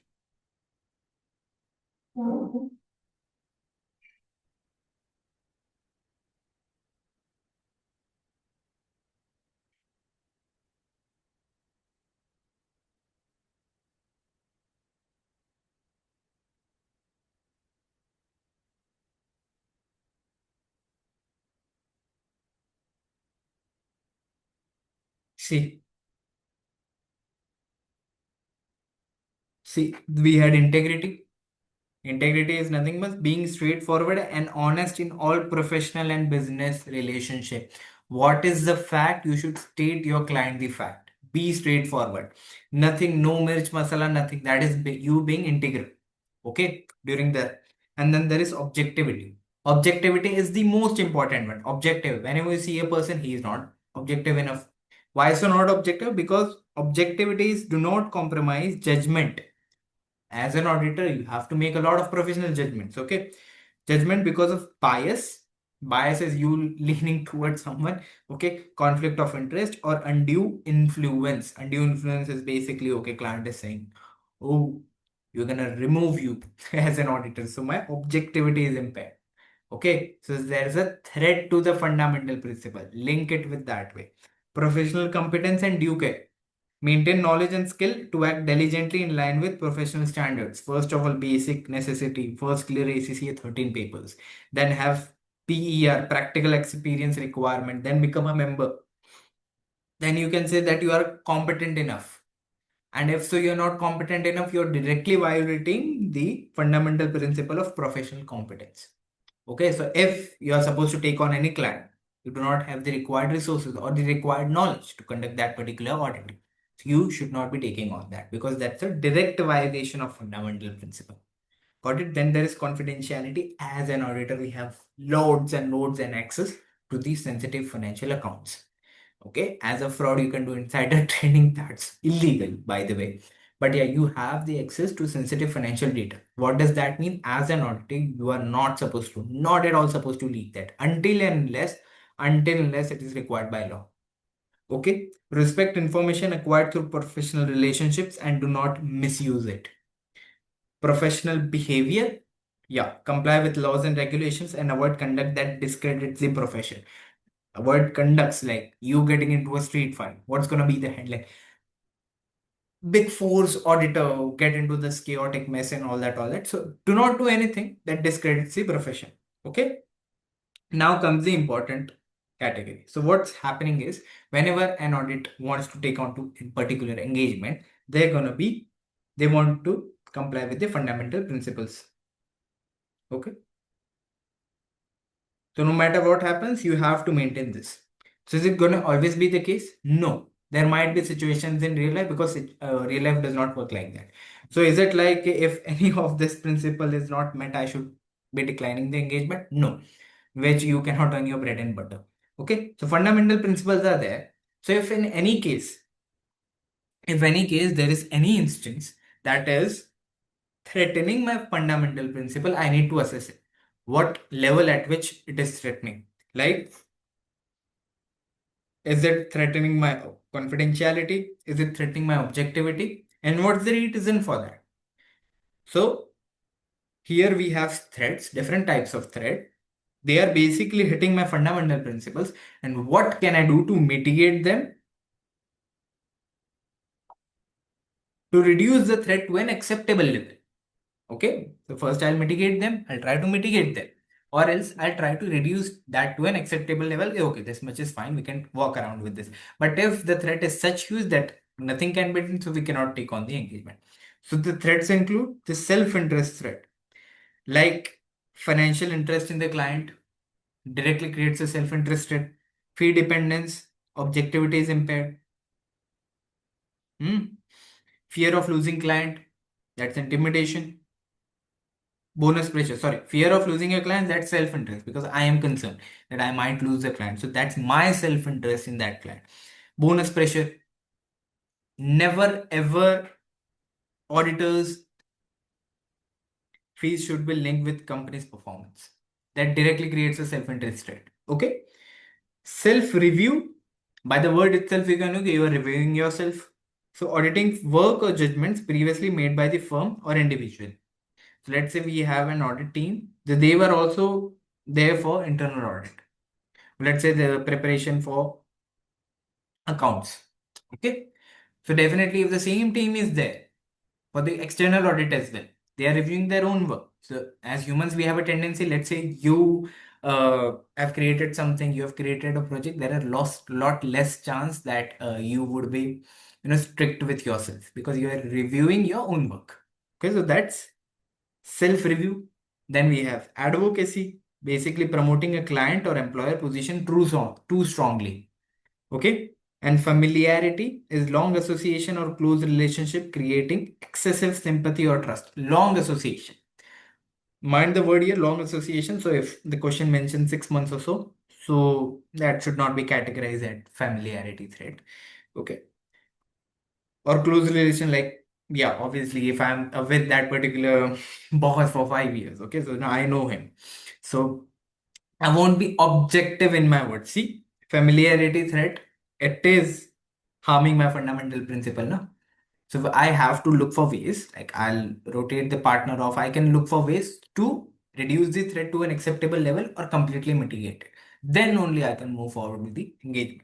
see. See, we had integrity. Integrity is nothing but being straightforward and honest in all professional and business relationship. What is the fact? You should state your client the fact. Be straightforward. Nothing, no mirch masala, nothing. That is you being integral. Okay, during the, and then there is objectivity. Objectivity is the most important one. Objective. Whenever you see a person, he is not objective enough. Why so not objective? Because objectivities do not compromise judgment. As an auditor, you have to make a lot of professional judgments. Okay, judgment because of bias is you leaning towards someone. Okay, conflict of interest or undue influence is basically, okay, client is saying, oh, you're gonna remove you as an auditor, so my objectivity is impaired. Okay, so there's a threat to the fundamental principle. Link it with that way. Professional competence and due care. Maintain knowledge and skill to act diligently in line with professional standards. First of all, basic necessity. First, clear ACCA 13 papers. Then have PER, practical experience requirement. Then become a member. Then you can say that you are competent enough. And if so, you're not competent enough, you're directly violating the fundamental principle of professional competence. Okay, so if you are supposed to take on any client, you do not have the required resources or the required knowledge to conduct that particular audit, so you should not be taking on that, because that's a direct violation of fundamental principle. Got it? Then there is confidentiality. As an auditor, we have loads and loads and access to these sensitive financial accounts. Okay, as a fraud, you can do insider trading. That's illegal, by the way. But yeah, you have the access to sensitive financial data. What does that mean? As an auditor, you are not supposed to, not at all supposed to leak that until unless it is required by law. Okay, respect information acquired through professional relationships and do not misuse it. Professional behavior, yeah, comply with laws and regulations and avoid conduct that discredits the profession. Avoid conducts like you getting into a street fight. What's going to be the headline? Big Four's auditor get into this chaotic mess and all that. So do not do anything that discredits the profession. Okay. Now comes the important category. So what's happening is whenever an audit wants to take on to a particular engagement, they want to comply with the fundamental principles. Okay. So no matter what happens, you have to maintain this. So is it going to always be the case? No. There might be situations in real life, because real life does not work like that. So is it like if any of this principle is not met, I should be declining the engagement? No. Which you cannot earn your bread and butter. Okay. So fundamental principles are there. So if any case there is any instance that is threatening my fundamental principle, I need to assess it. What level at which it is threatening? Like, is it threatening my confidentiality? Is it threatening my objectivity? And what's the reason for that? So Here we have threats, different types of threat. They are basically hitting my fundamental principles. And what can I do to mitigate them? To reduce the threat to an acceptable level. Okay, so first I'll mitigate them, I'll try to mitigate them, or else I'll try to reduce that to an acceptable level. Okay, this much is fine, we can walk around with this. But if the threat is such huge that nothing can be done, so we cannot take on the engagement. So the threats include the self-interest threat, like financial interest in the client directly creates a self-interest threat. Fee dependence, objectivity is impaired. Fear of losing client, that's intimidation. Bonus pressure, sorry, fear of losing a client, that's self-interest, because I am concerned that I might lose the client, so that's my self-interest in that client. Bonus pressure, never ever auditors fees should be linked with company's performance. That directly creates a self-interest threat. Okay, self-review, by the word itself you can know you are reviewing yourself. So auditing work or judgments previously made by the firm or individual. So let's say we have an audit team. They were also there for internal audit. Let's say the preparation for accounts. Okay. So definitely if the same team is there for the external audit as well, they are reviewing their own work. So as humans, we have a tendency, let's say you have created something, you have created a project, there are lot less chance that you would be strict with yourself because you are reviewing your own work. Okay, so that's self-review. Then we have advocacy, basically promoting a client or employer position too strongly. Okay. And familiarity is long association or close relationship creating excessive sympathy or trust. Long association. Mind the word here, long association. So if the question mentions 6 months or so that should not be categorized as familiarity threat. Okay. Or close relation, like, yeah, obviously if I'm with that particular boss for 5 years, okay, so now I know him, so I won't be objective in my words. See, familiarity threat, it is harming my fundamental principle now. So I have to look for ways, like I'll rotate the partner off, I can look for ways to reduce the threat to an acceptable level or completely mitigate it, then only I can move forward with the engagement.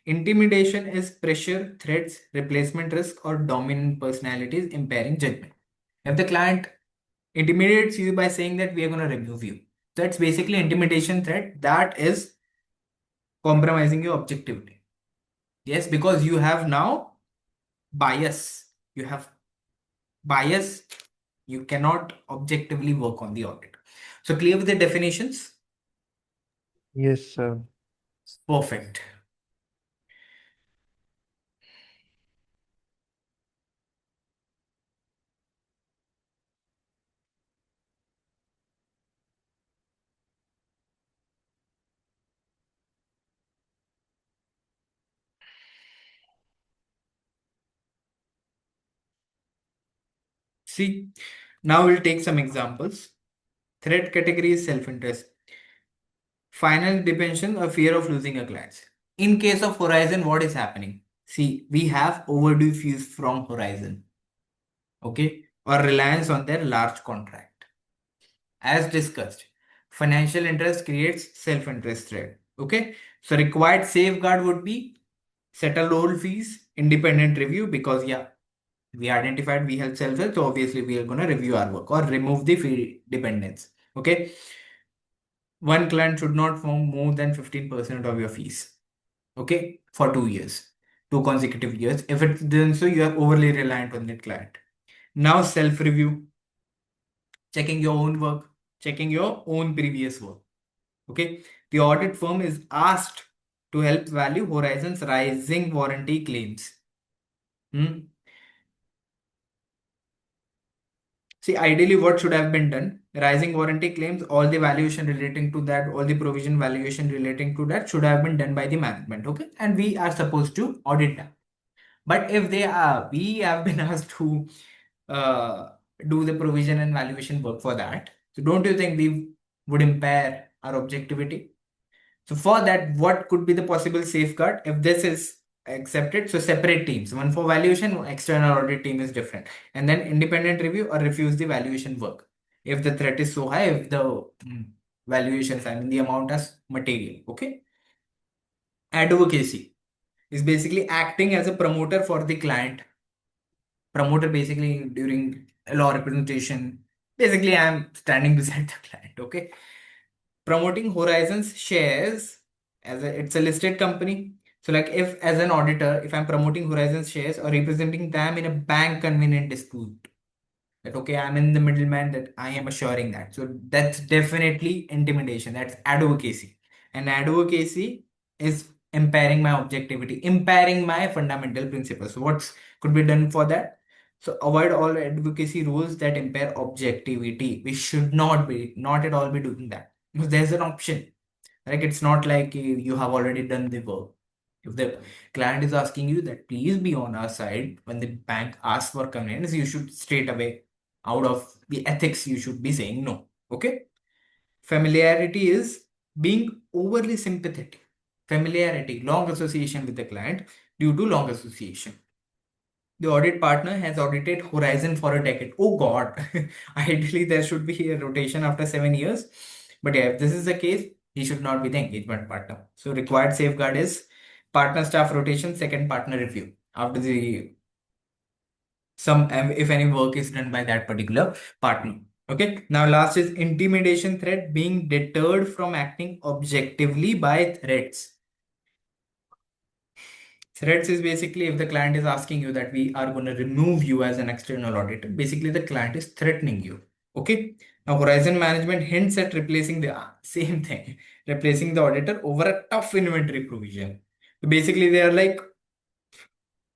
Intimidation is pressure, threats, replacement risk, or dominant personalities impairing judgment. If the client intimidates you by saying that we are going to remove you, that's basically intimidation threat. That is compromising your objectivity. Yes, because you have now bias. You have bias. You cannot objectively work on the audit. So clear with the definitions? Yes, sir. Perfect. See, now we'll take some examples. Threat category is self-interest. Final dependence or fear of losing a client. In case of Horizon, what is happening? See, we have overdue fees from Horizon. Okay, or reliance on their large contract. As discussed, financial interest creates self-interest threat. Okay, so required safeguard would be settle old fees, independent review, because yeah, we identified we have self-help, so obviously we are going to review our work or remove the fee dependence. Okay, one client should not form more than 15% of your fees. Okay, for 2 years, 2 consecutive years. If it's done so, you are overly reliant on that client. Now self-review, checking your own work, checking your own previous work. Okay, the audit firm is asked to help value Horizon's rising warranty claims. See, ideally, what should have been done? Rising warranty claims, all the valuation relating to that, all the provision valuation relating to that should have been done by the management. Okay, and we are supposed to audit that. But if they are, we have been asked to do the provision and valuation work for that. So don't you think we would impair our objectivity? So for that, what could be the possible safeguard if this is accepted? So separate teams, one for valuation, external audit team is different, and then independent review or refuse the valuation work. if the threat is so high, if the valuations, I mean the amount is material. Okay. Advocacy is basically acting as a promoter for the client. Promoter basically during law representation. Basically, I'm standing beside the client. Okay. Promoting Horizons shares it's a listed company. So like if as an auditor, if I'm promoting Horizons shares or representing them in a bank convenient dispute, that okay, I'm in the middleman, that I am assuring that. So that's definitely intimidation. That's advocacy. And advocacy is impairing my objectivity, impairing my fundamental principles. So what's could be done for that? So avoid all advocacy rules that impair objectivity. We should not at all be doing that. Because there's an option. Like it's not like you have already done the work. If the client is asking you that please be on our side when the bank asks for convenience, you should straight away, out of the ethics, you should be saying no. Okay. Familiarity is being overly sympathetic. Familiarity, long association with the client due to long association. The audit partner has audited Horizon for a decade. Oh God, ideally there should be a rotation after 7 years. But yeah, if this is the case, he should not be the engagement partner. So required safeguard is partner staff rotation, second partner review after the some if any work is done by that particular partner. Okay. Now last is intimidation threat, being deterred from acting objectively by threats. Threats is basically if the client is asking you that we are going to remove you as an external auditor, basically the client is threatening you. Okay. Now, Horizon Management hints at replacing the same thing, replacing the auditor over a tough inventory provision. So basically, they are like,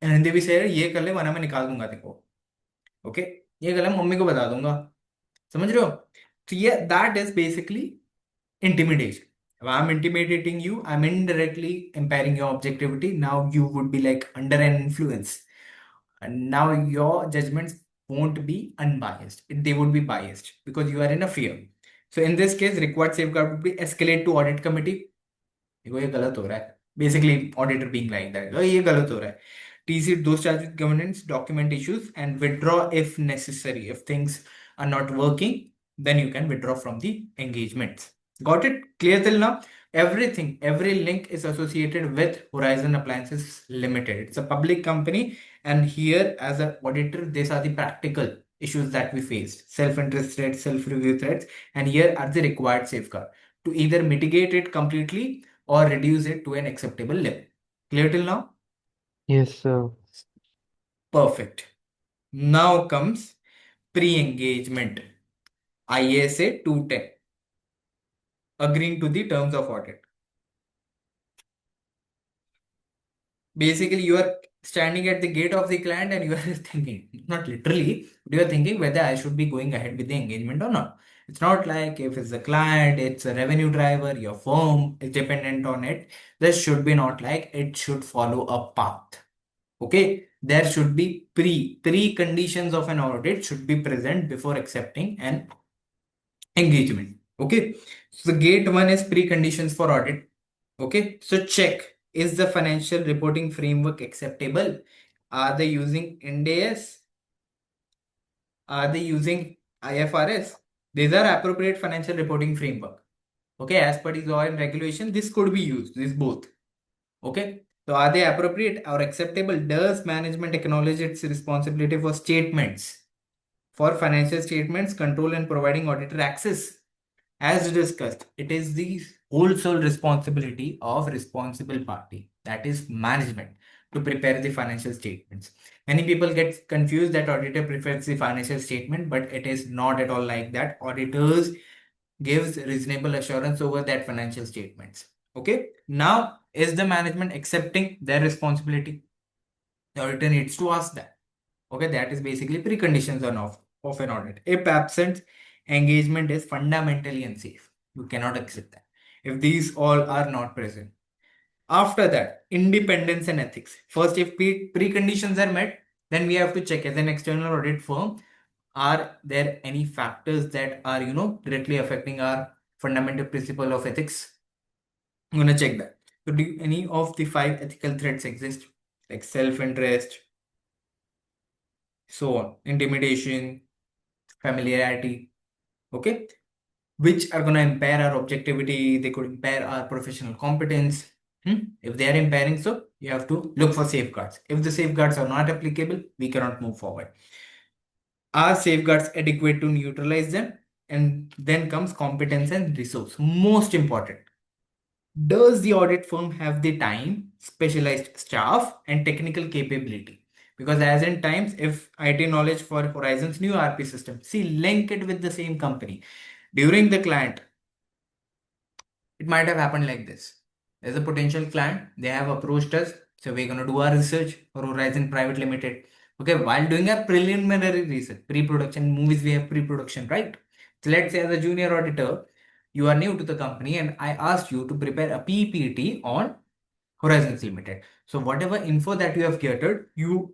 and they will say, ये कर ले वरना मैं निकाल दूंगा देखो. Okay. ये कर ले मम्मी को बता दूंगा. समझ रहे हो? So yeah, that is basically intimidation. If I'm intimidating you, I'm indirectly impairing your objectivity. Now you would be like under an influence. And now your judgments won't be unbiased. They would be biased because you are in a fear. So in this case, required safeguard would be escalate to audit committee. देखो ये गलत हो रहा है. Basically, auditor being like that. Oh, ये गलत हो रहा है. TC those charged with governance, document issues, and withdraw if necessary. If things are not working, then you can withdraw from the engagements. Got it? Clear till now? Everything, every link is associated with Horizon Appliances Limited. It's a public company, and here, as an auditor, these are the practical issues that we faced: self-interest threats, self-review threats, and here are the required safeguard to either mitigate it completely or reduce it to an acceptable level. Clear till now? Yes, sir. Perfect. Now comes pre-engagement. ISA 210. Agreeing to the terms of audit. Basically, you are standing at the gate of the client and you are thinking, not literally, but you are thinking whether I should be going ahead with the engagement or not. It's not like if it's a client, it's a revenue driver, your firm is dependent on it. This should be not like it should follow a path. Okay, there should be three conditions of an audit should be present before accepting an engagement. Okay, so the gate one is preconditions for audit. Okay, so check, is the financial reporting framework acceptable? Are they using NDS? Are they using IFRS? These are appropriate financial reporting framework. Okay, as per the law and regulation, this could be used, this both. Okay, so are they appropriate or acceptable? Does management acknowledge its responsibility for statements, for financial statements, control and providing auditor access? As discussed, it is the whole sole responsibility of responsible party, that is management, to prepare the financial statements. Many people get confused that auditor prepares the financial statement, but it is not at all like that. Auditors gives reasonable assurance over that financial statements. Okay. Now, is the management accepting their responsibility? The auditor needs to ask that. Okay, that is basically preconditions of an audit. If absent, engagement is fundamentally unsafe. You cannot accept that. If these all are not present. After that, independence and ethics. First, if preconditions are met, then we have to check as an external audit firm, are there any factors that are, directly affecting our fundamental principle of ethics? I'm going to check that. So do any of the 5 ethical threats exist? Like self-interest, so on, intimidation, familiarity, okay, which are going to impair our objectivity. They could impair our professional competence. If they are impairing, so you have to look for safeguards. If the safeguards are not applicable, we cannot move forward. Are safeguards adequate to neutralize them? And then comes competence and resource. Most important. Does the audit firm have the time, specialized staff, and technical capability? Because as in times, if IT knowledge for Horizon's new RP system, see, link it with the same company. During the client, it might have happened like this. There's a potential client, they have approached us, so we're going to do our research for Horizon Private Limited. Okay, while doing our preliminary research, pre-production movies, we have pre-production, right? So let's say as a junior auditor, you are new to the company and I asked you to prepare a PPT on Horizons Limited. So whatever info that you have gathered, you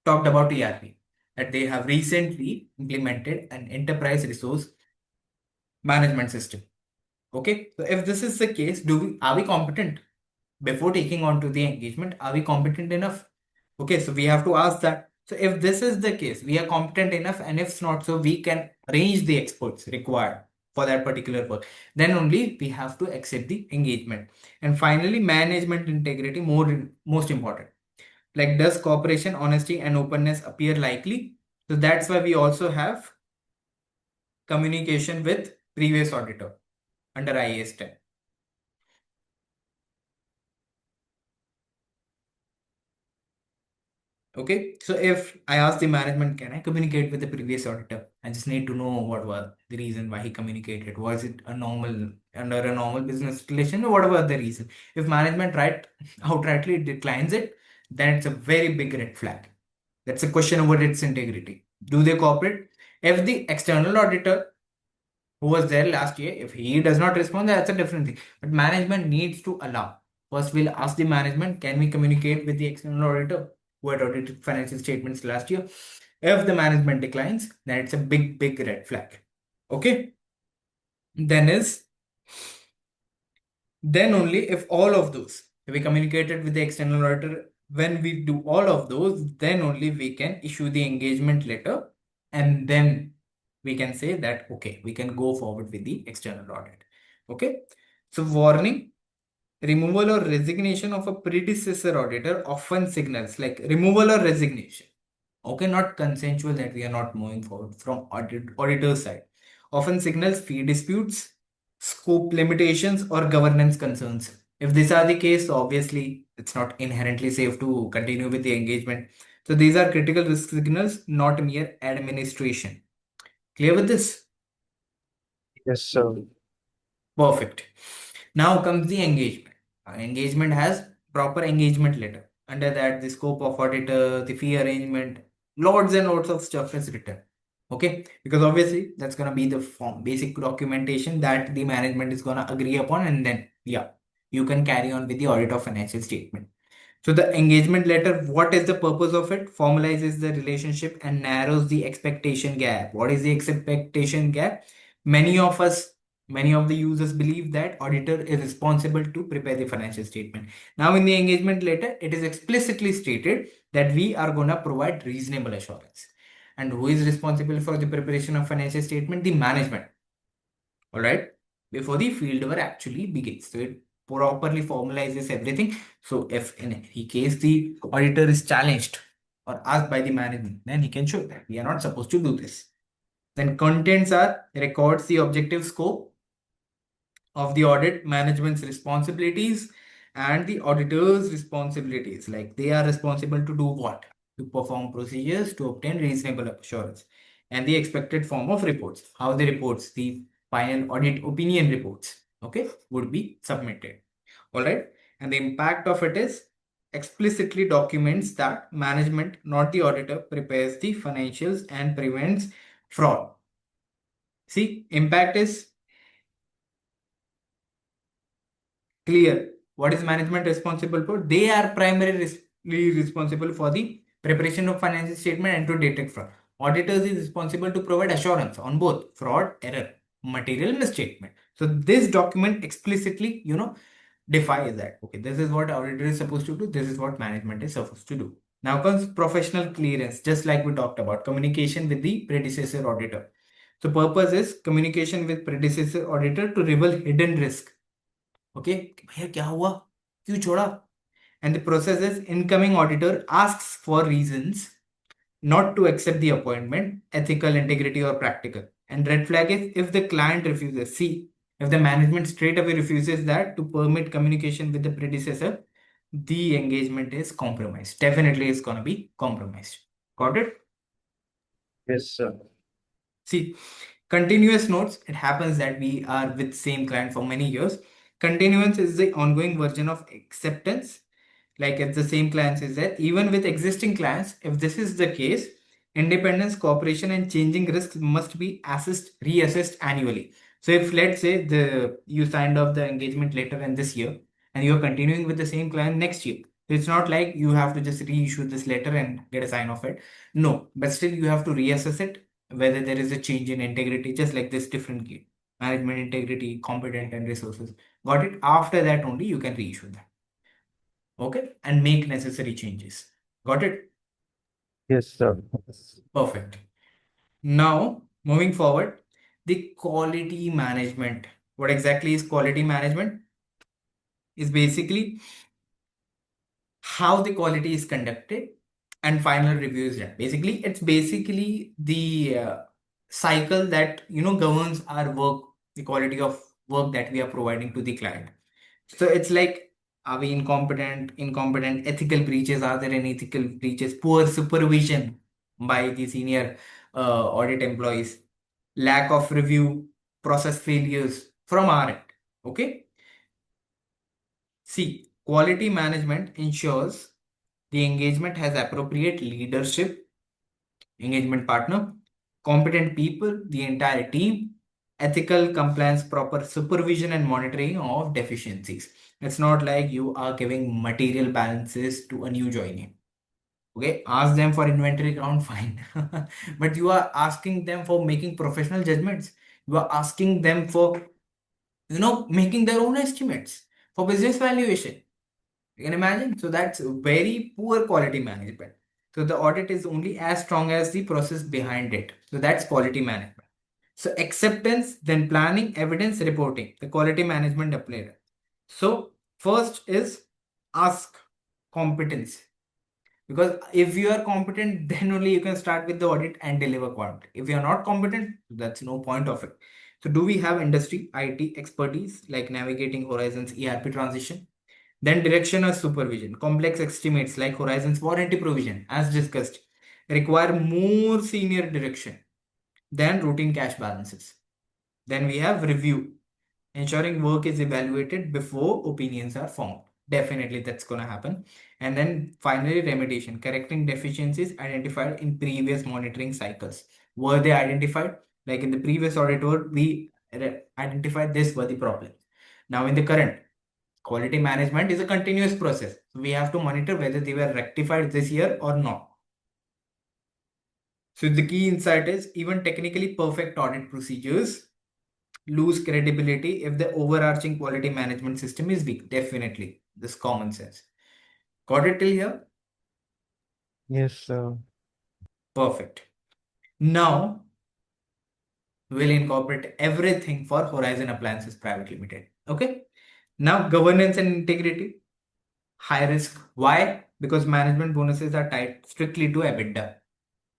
talked about ERP, that they have recently implemented an enterprise resource management system. Okay, so if this is the case, are we competent before taking on to the engagement? Are we competent enough? Okay, so we have to ask that. So if this is the case, we are competent enough, and if not, so we can arrange the experts required for that particular work. Then only we have to accept the engagement. And finally, management integrity, most important. Like, does cooperation, honesty, and openness appear likely? So that's why we also have communication with previous auditor under IAS 10. Okay, so if I ask the management, can I communicate with the previous auditor? I just need to know what was the reason why he communicated. Was it under a normal business relation, or whatever the reason? If management outrightly declines it, then it's a very big red flag. That's a question about its integrity. Do they cooperate? If the external auditor who was there last year, if he does not respond, that's a different thing. But management needs to allow. First, we'll ask the management, can we communicate with the external auditor who had audited financial statements last year? If the management declines, then it's a big, big red flag. Okay. Then only if all of those, if we communicated with the external auditor, when we do all of those, then only we can issue the engagement letter, and then we can say that, okay, we can go forward with the external audit. Okay. So warning, removal or resignation of a predecessor auditor often signals, like removal or resignation. Okay, not consensual that we are not moving forward from auditor's side. Often signals fee disputes, scope limitations, or governance concerns. If these are the case, obviously it's not inherently safe to continue with the engagement. So these are critical risk signals, not mere administration. Clear with this? Yes, sir. Perfect. Now comes the engagement. Engagement has proper engagement letter. Under that, the scope of auditor, the fee arrangement, loads and loads of stuff is written. Okay, because obviously that's gonna be the form, basic documentation that the management is gonna agree upon, and then yeah, you can carry on with the audit of financial statement. So the engagement letter, what is the purpose of it? Formalizes the relationship and narrows the expectation gap. What is the expectation gap? Many of the users believe that auditor is responsible to prepare the financial statement. Now in the engagement letter, it is explicitly stated that we are going to provide reasonable assurance. And who is responsible for the preparation of financial statement? The management. All right. Before the field work actually begins. So it properly formalizes everything. So if in any case the auditor is challenged or asked by the management, then he can show that we are not supposed to do this. Then contents are records the objective scope of the audit, management's responsibilities, and the auditor's responsibilities. Like, they are responsible to do what? To perform procedures to obtain reasonable assurance, and the expected form of reports. How the reports, the final audit opinion reports, okay, would be submitted. All right. And the impact of it is explicitly documents that management, not the auditor, prepares the financials and prevents fraud. See, impact is clear. What is management responsible for? They are primarily responsible for the preparation of financial statement and to detect fraud. Auditors is responsible to provide assurance on both fraud, error, material misstatement. So this document explicitly, defies that. Okay, this is what auditor is supposed to do. This is what management is supposed to do. Now comes professional clearance, just like we talked about, communication with the predecessor auditor. So purpose is communication with predecessor auditor to reveal hidden risk. Okay, भैया क्या हुआ? क्यों छोड़ा? And the process is incoming auditor asks for reasons not to accept the appointment, ethical, integrity, or practical. And red flag is if the client refuses. See, if the management straight away refuses that to permit communication with the predecessor, the engagement is compromised. Definitely it's gonna be compromised. Got it? Yes, sir. See, continuous notes, it happens that we are with same client for many years. Continuance is the ongoing version of acceptance. Like if the same clients is there, even with existing clients, if this is the case, independence, cooperation, and changing risks must be reassessed annually. So if let's say you signed off the engagement letter in this year and you're continuing with the same client next year, it's not like you have to just reissue this letter and get a sign off it. No, but still you have to reassess it whether there is a change in integrity, just like this different game. Management integrity, competent and resources. Got it? After that only you can reissue that. Okay, and make necessary changes. Got it? Yes, sir. Perfect. Now, moving forward, the quality management. What exactly is quality management? Is basically how the quality is conducted and final review is done. Basically, it's basically the cycle that governs our work, the quality of work that we are providing to the client. So it's like, are we incompetent? Incompetent ethical breaches? Are there any ethical breaches? Poor supervision by the senior audit employees, lack of review, process failures from our end. Okay. See, quality management ensures the engagement has appropriate leadership, engagement partner, competent people, the entire team, ethical compliance, proper supervision and monitoring of deficiencies. It's not like you are giving material balances to a new joinee. Okay, ask them for inventory count, fine. But you are asking them for making professional judgments. You are asking them for, making their own estimates for business valuation. You can imagine. So that's very poor quality management. So the audit is only as strong as the process behind it. So that's quality management. So acceptance, then planning, evidence, reporting, the quality management applied. So first is ask competence. Because if you are competent, then only you can start with the audit and deliver quality. If you are not competent, that's no point of it. So do we have industry, IT expertise like navigating Horizon's ERP transition? Then direction or supervision. Complex estimates like Horizon's warranty provision, as discussed, require more senior direction than routine cash balances. Then we have review, ensuring work is evaluated before opinions are formed. Definitely that's going to happen. And then finally, remediation, correcting deficiencies identified in previous monitoring cycles. Were they identified? Like in the previous auditor, we identified this were the problem. Now in the current, quality management is a continuous process. We have to monitor whether they were rectified this year or not. So the key insight is even technically perfect audit procedures lose credibility if the overarching quality management system is weak. Definitely. This common sense. Got it till here? Yes, sir. Perfect. Now we'll incorporate everything for Horizon Appliances Private Limited. Okay. Now governance and integrity. High risk. Why? Because management bonuses are tied strictly to EBITDA.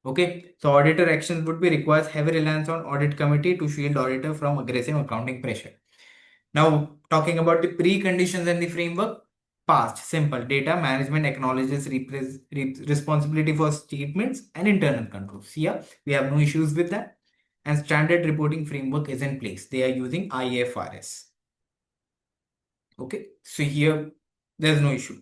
Okay, so auditor actions would be requires heavy reliance on audit committee to shield auditor from aggressive accounting pressure. Now, talking about the preconditions and the framework, past, simple, data management acknowledges responsibility for statements and internal controls. Yeah, we have no issues with that. And standard reporting framework is in place. They are using IFRS. Okay, so here there's no issue.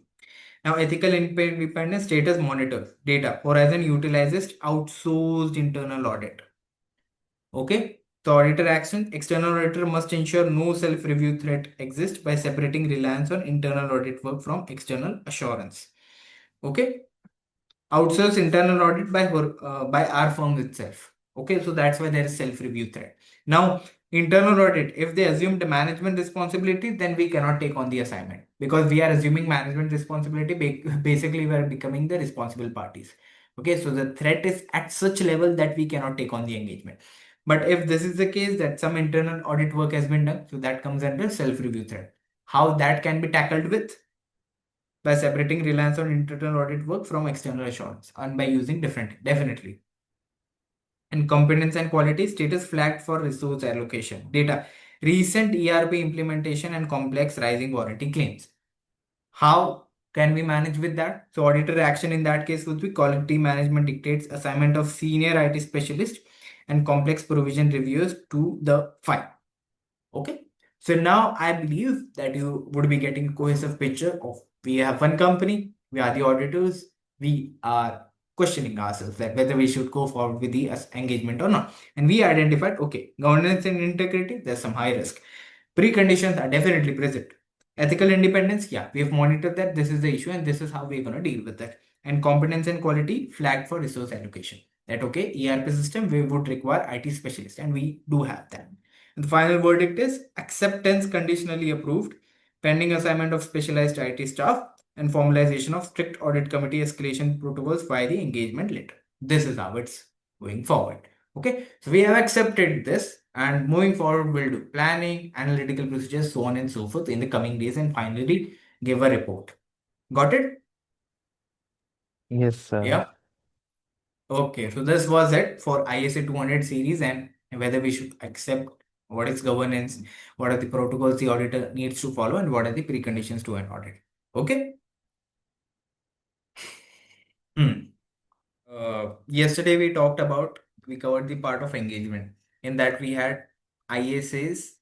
Now, ethical independence status monitors data. Horizon utilizes outsourced internal audit. Okay. The auditor action, external auditor must ensure no self-review threat exists by separating reliance on internal audit work from external assurance. Okay. Outsource internal audit by our firm itself. Okay. So that's why there is self-review threat. Now, internal audit, if they assume the management responsibility, then we cannot take on the assignment because we are assuming management responsibility. Basically, we are becoming the responsible parties. Okay. So the threat is at such level that we cannot take on the engagement. But if this is the case that some internal audit work has been done, so that comes under self-review thread. How that can be tackled with? By separating reliance on internal audit work from external assurance and by using definitely. And competence and quality status flagged for resource allocation. Data. Recent ERP implementation and complex rising warranty claims. How can we manage with that? So auditor action in that case would be quality management dictates assignment of senior IT specialist and complex provision reviews to the file. Okay. So now I believe that you would be getting a cohesive picture of we have one company, we are the auditors, we are questioning ourselves that whether we should go forward with the engagement or not. And we identified, okay, governance and integrity, there's some high risk. Preconditions are definitely present. Ethical independence, yeah, we have monitored that this is the issue and this is how we're going to deal with that. And competence and quality flagged for resource allocation. That okay, ERP system, we would require IT specialist and we do have that. And the final verdict is acceptance conditionally approved, pending assignment of specialized IT staff, and formalization of strict audit committee escalation protocols by the engagement letter. This is how it's going forward. Okay, so we have accepted this, and moving forward, we'll do planning, analytical procedures, so on and so forth in the coming days, and finally give a report. Got it? Yes, sir. Yeah. Okay, so this was it for ISA 200 series and whether we should accept what is governance, what are the protocols the auditor needs to follow, and what are the preconditions to an audit. Okay. Yesterday we covered the part of engagement. In that we had ISA's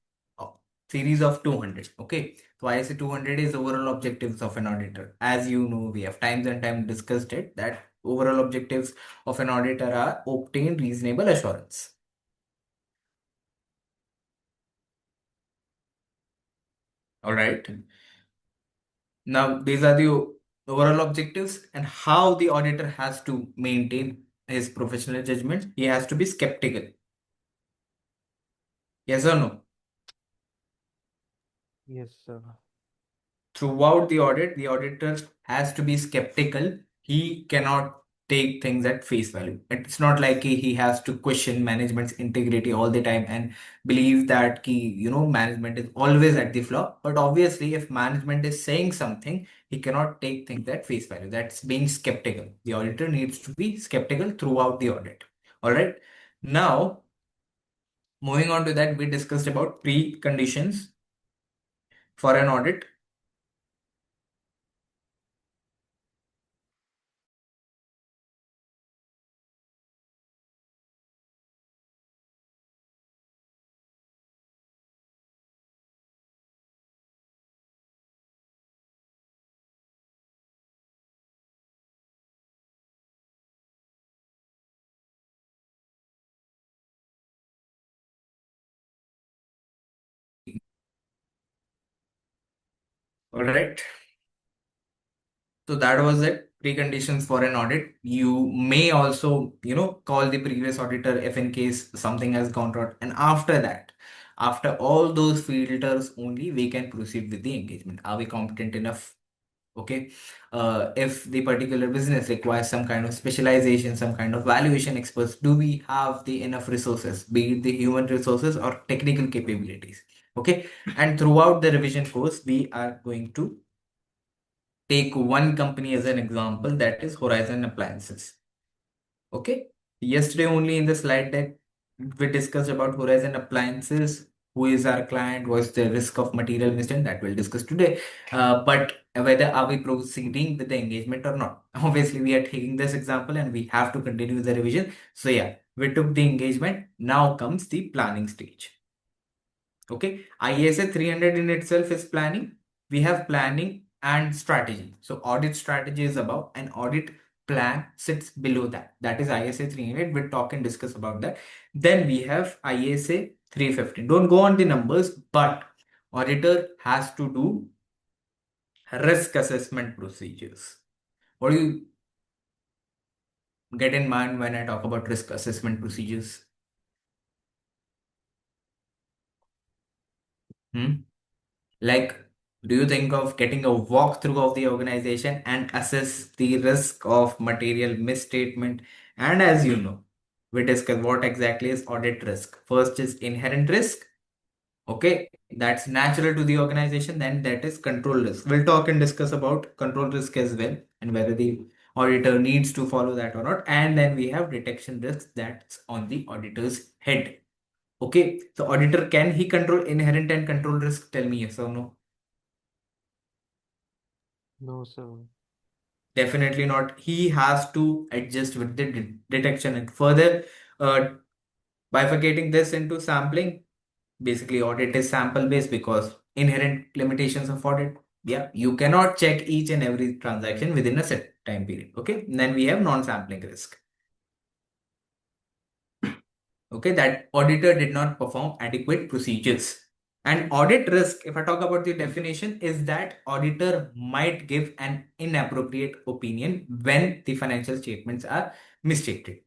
series of 200. Okay. So ISA 200 is overall objectives of an auditor. As you know, we have times and time discussed it that overall objectives of an auditor are obtain reasonable assurance. All right. Now, these are the overall objectives and how the auditor has to maintain his professional judgment. He has to be skeptical. Yes or no? Yes, sir. Throughout the audit, the auditor has to be skeptical. He cannot take things at face value. It's not like he has to question management's integrity all the time and believe that management is always at the flaw. But obviously, if management is saying something, he cannot take things at face value. That's being skeptical. The auditor needs to be skeptical throughout the audit. All right. Now, moving on to that, we discussed about preconditions for an audit. All right. So that was it. Preconditions for an audit. You may also, call the previous auditor if in case something has gone wrong. And after that, after all those filters only, we can proceed with the engagement. Are we competent enough? Okay. If the particular business requires some kind of specialization, some kind of valuation experts, do we have the enough resources, be it the human resources or technical capabilities? Okay. And throughout the revision course, we are going to take one company as an example, that is Horizon Appliances. Okay. Yesterday only in the slide deck, we discussed about Horizon Appliances, who is our client, what's the risk of material mistake, that we'll discuss today. But whether are we proceeding with the engagement or not? Obviously, we are taking this example and we have to continue the revision. So yeah, we took the engagement. Now comes the planning stage. Okay. ISA 300 in itself is planning. We have planning and strategy. So audit strategy is about an audit plan sits below that. That is ISA 300. We'll talk and discuss about that. Then we have ISA 350. Don't go on the numbers, but auditor has to do risk assessment procedures. What do you get in mind when I talk about risk assessment procedures? Like, do you think of getting a walkthrough of the organization and assess the risk of material misstatement? And as you know, we discuss what exactly is audit risk. First is inherent risk. Okay, that's natural to the organization. Then that is control risk. We'll talk and discuss about control risk as well and whether the auditor needs to follow that or not. And then we have detection risk that's on the auditor's head. Okay, so auditor, can he control inherent and control risk? Tell me yes or no. No, sir. Definitely not. He has to adjust with the detection and further uh, bifurcating this into sampling. Basically, audit is sample based because inherent limitations of audit. Yeah, you cannot check each and every transaction within a set time period. Okay, and then we have non-sampling risk. Okay, that auditor did not perform adequate procedures. And audit risk, if I talk about the definition, is that auditor might give an inappropriate opinion when the financial statements are misstated.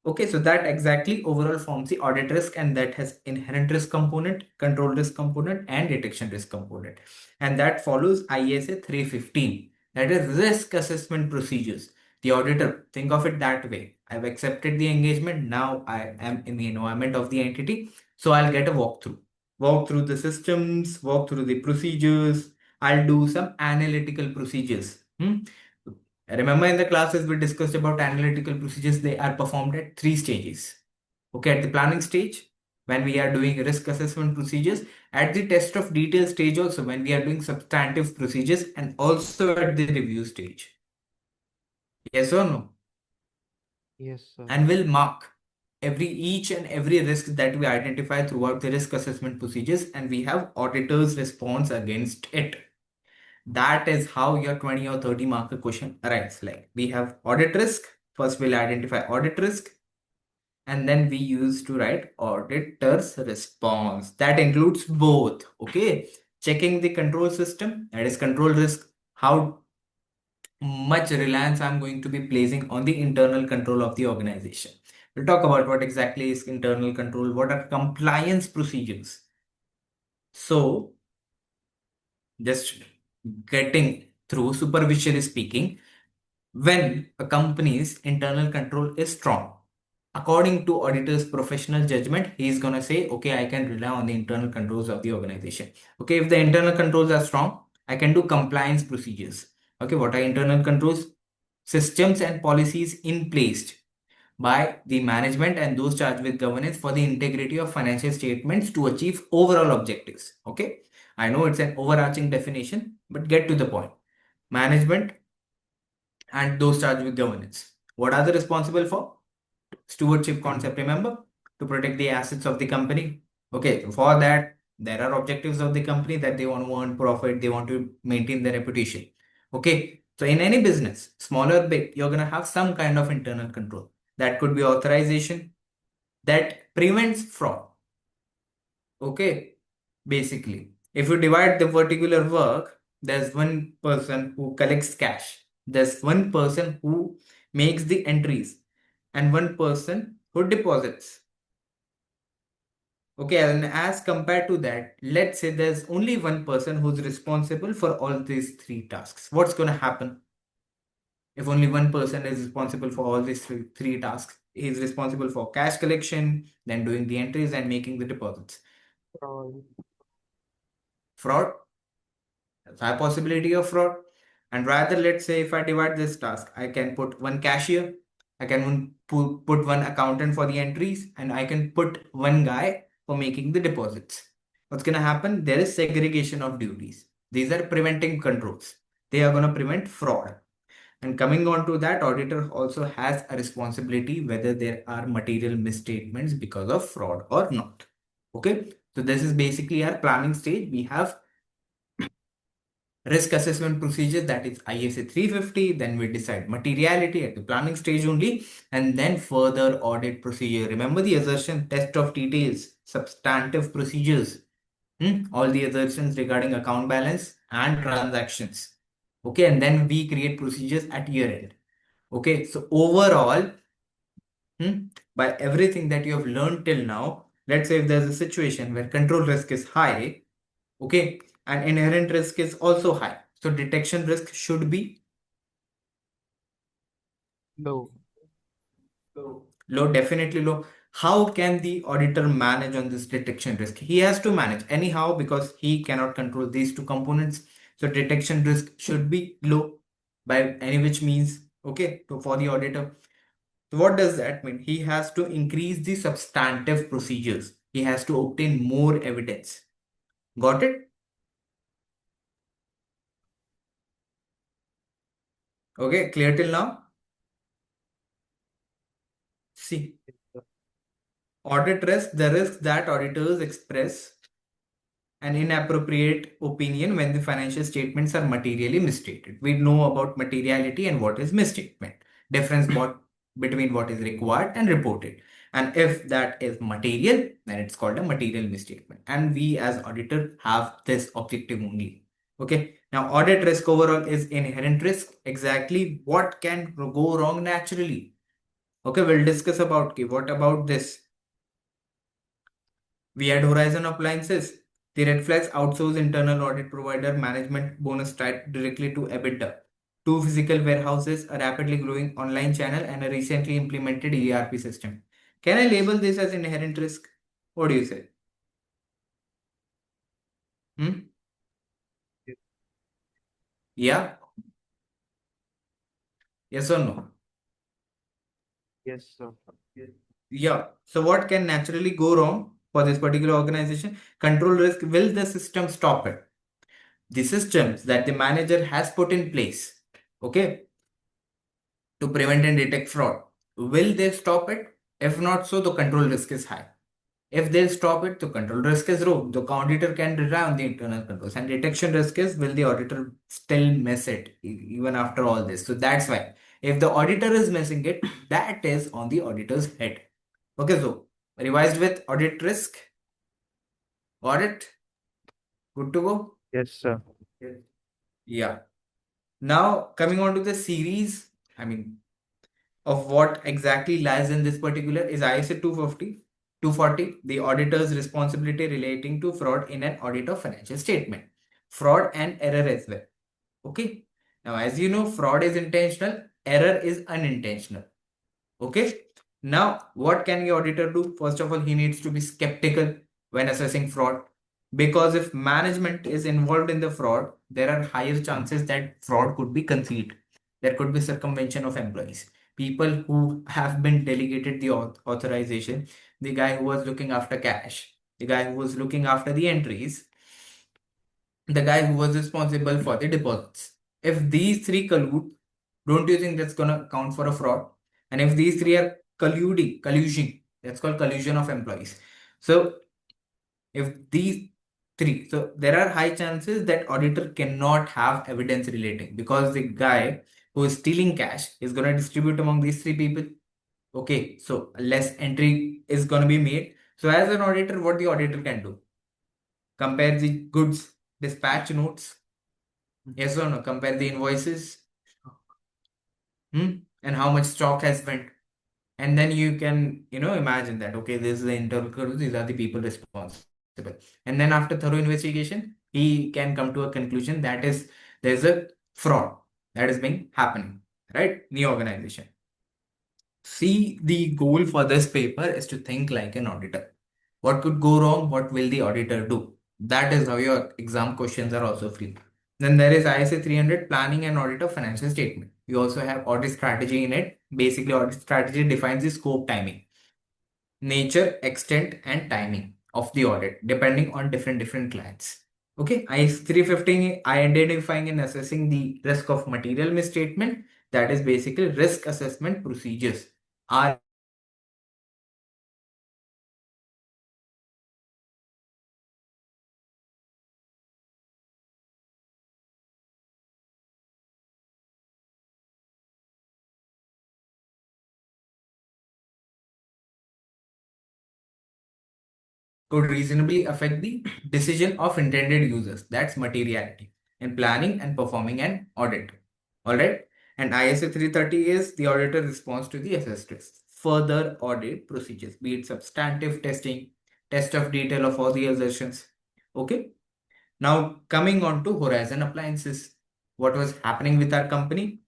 Okay, so that exactly overall forms the audit risk, and that has inherent risk component, control risk component, and detection risk component. And that follows ISA 315, that is risk assessment procedures. The auditor, think of it that way. I've accepted the engagement. Now I am in the environment of the entity. So I'll get a walkthrough. Walk through the systems, walk through the procedures. I'll do some analytical procedures. Remember in the classes we discussed about analytical procedures, they are performed at 3 stages. Okay, at the planning stage, when we are doing risk assessment procedures, at the test of detail stage also, when we are doing substantive procedures, and also at the review stage. Yes or no? Yes, sir. And will mark each and every risk that we identify throughout the risk assessment procedures, and we have auditors response against it. That is how your 20 or 30 marker question arrives. Like we have audit risk. First we'll identify audit risk, and then we use to write auditor's response. That includes both. Okay, checking the control system, that is control risk, how much reliance I'm going to be placing on the internal control of the organization. We'll talk about what exactly is internal control, what are compliance procedures. So, just getting through superficially speaking, when a company's internal control is strong, according to auditor's professional judgment, he is going to say, okay, I can rely on the internal controls of the organization. Okay, if the internal controls are strong, I can do compliance procedures. Okay, what are internal controls? Systems and policies in place by the management and those charged with governance for the integrity of financial statements to achieve overall objectives. Okay, I know it's an overarching definition, but get to the point. Management and those charged with governance. What are they responsible for? Stewardship concept, remember? To protect the assets of the company. Okay, so for that, there are objectives of the company that they want to earn profit, they want to maintain their reputation. Okay, so in any business, small or big, you're going to have some kind of internal control. That could be authorization that prevents fraud. Okay, basically, if you divide the particular work, there's one person who collects cash, there's one person who makes the entries, and one person who deposits. Okay, and as compared to that, let's say there's only one person who's responsible for all these three tasks. What's going to happen if only one person is responsible for all these three tasks? He's responsible for cash collection, then doing the entries and making the deposits. Fraud, high possibility of fraud. And rather, let's say if I divide this task, I can put one cashier, I can put one accountant for the entries, and I can put one guy for making the deposits. What's going to happen? There is segregation of duties. These are preventing controls. They are going to prevent fraud. And coming on to that, auditor also has a responsibility whether there are material misstatements because of fraud or not. Okay, so this is basically our planning stage. We have risk assessment procedure, that is ISA 350. Then we decide materiality at the planning stage only, and then further audit procedure. Remember the assertion, test of details, substantive procedures, all the assertions regarding account balance and transactions. Okay, and then we create procedures at year end. Okay, so overall, by everything that you have learned till now, let's say if there's a situation where control risk is high, okay, and inherent risk is also high, so detection risk should be No. Low, definitely low. How can the auditor manage on this detection risk? He has to manage anyhow because he cannot control these two components. So detection risk should be low by any which means. Okay, so for the auditor. So what does that mean? He has to increase the substantive procedures. He has to obtain more evidence. Got it? Okay, clear till now? See, Yes, sir. audit risk, the risk that auditors express an inappropriate opinion when the financial statements are materially misstated. We know about materiality and what is misstatement. Difference between what is required and reported. And if that is material, then it's called a material misstatement. And we as auditor have this objective only. Okay. Now audit risk overall is inherent risk. Exactly what can go wrong naturally. Okay, we'll discuss about what about this. We had Horizon Appliances. The red flags outsource internal audit provider management bonus tied directly to EBITDA. Two physical warehouses, a rapidly growing online channel, and a recently implemented ERP system. Can I label this as inherent risk? What do you say? Hmm? Yes, Yeah? Yes or no? yes, sir. Yeah. So what can naturally go wrong for this particular organization? Control risk. Will the system stop it? The systems that the manager has put in place, okay, to prevent and detect fraud. Will they stop it? If not so, the control risk is high. If they stop it, the control risk is low. The auditor can rely on the internal controls. And detection risk is, will the auditor still miss it even after all this? So that's why if the auditor is missing it, that is on the auditor's head. Okay, so revised with audit risk, audit, good to go? Yes, sir. Yeah. Now coming on to the series, I mean, of what exactly lies in this particular is ISA 240, the auditor's responsibility relating to fraud in an audit of financial statement. Fraud and error as well. Okay. Now, as you know, fraud is intentional, error is unintentional. Okay. Now, what can the auditor do? First of all, he needs to be skeptical when assessing fraud. Because if management is involved in the fraud, there are higher chances that fraud could be concealed. There could be circumvention of employees. People who have been delegated the authorization, the guy who was looking after cash, the guy who was looking after the entries, the guy who was responsible for the deposits. If these three collude, don't you think that's gonna count for a fraud? And if these three are collusion, that's called collusion of employees. So if these three, so there are high chances that auditor cannot have evidence relating because the guy who is stealing cash is gonna distribute among these three people. Okay, so less entry is gonna be made. So as an auditor, what the auditor can do? Compare the goods dispatch notes. Yes or no? Compare the invoices. And how much stock has went. And then you can, imagine that, okay, this is the internal controls, these are the people responsible. And then after thorough investigation, he can come to a conclusion that is, there's a fraud that is being happening, right? In the organization. See, the goal for this paper is to think like an auditor. What could go wrong? What will the auditor do? That is how your exam questions are also free. Then there is ISA 300, planning and audit of financial statement. We also have audit strategy in it. Basically, audit strategy defines the scope, timing, nature, extent, and timing of the audit, depending on different clients. Okay, ISA 315, identifying and assessing the risk of material misstatement. That is basically risk assessment procedures. Are could reasonably affect the decision of intended users. That's materiality in planning and performing an audit. All right. And ISA 330 is the auditor response to the assessed risks. Further audit procedures, be it substantive testing, test of detail of all the assertions. Okay. Now coming on to Horizon Appliances. What was happening with our company?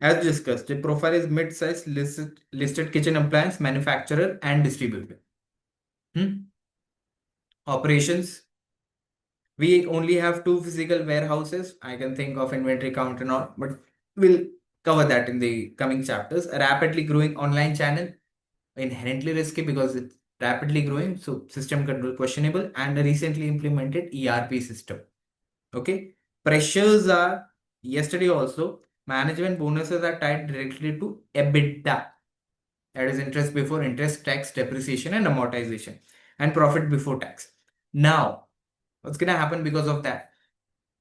As discussed, the profile is mid-sized listed kitchen appliance manufacturer and distributor. Operations. We only have 2 physical warehouses. I can think of inventory count and all, but we'll cover that in the coming chapters. A rapidly growing online channel, inherently risky because it's rapidly growing, so system control questionable, and a recently implemented ERP system. Okay. Pressures are yesterday also. Management bonuses are tied directly to EBITDA. That is interest before interest, tax, depreciation, and amortization, and profit before tax. Now, what's gonna happen because of that?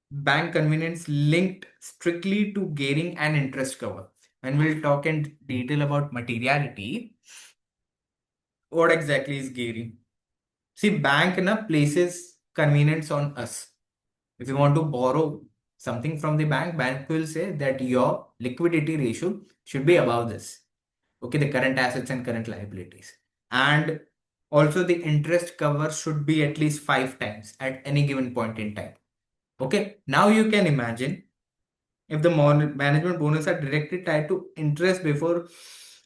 Bank convenience linked strictly to gearing and interest cover. And we'll talk in detail about materiality. What exactly is gearing? See, bank na places convenience on us. If you want to borrow something from the bank, bank will say that your liquidity ratio should be above this. Okay, the current assets and current liabilities. And also the interest cover should be at least 5 times at any given point in time. Okay, now you can imagine if the management bonus are directly tied to interest before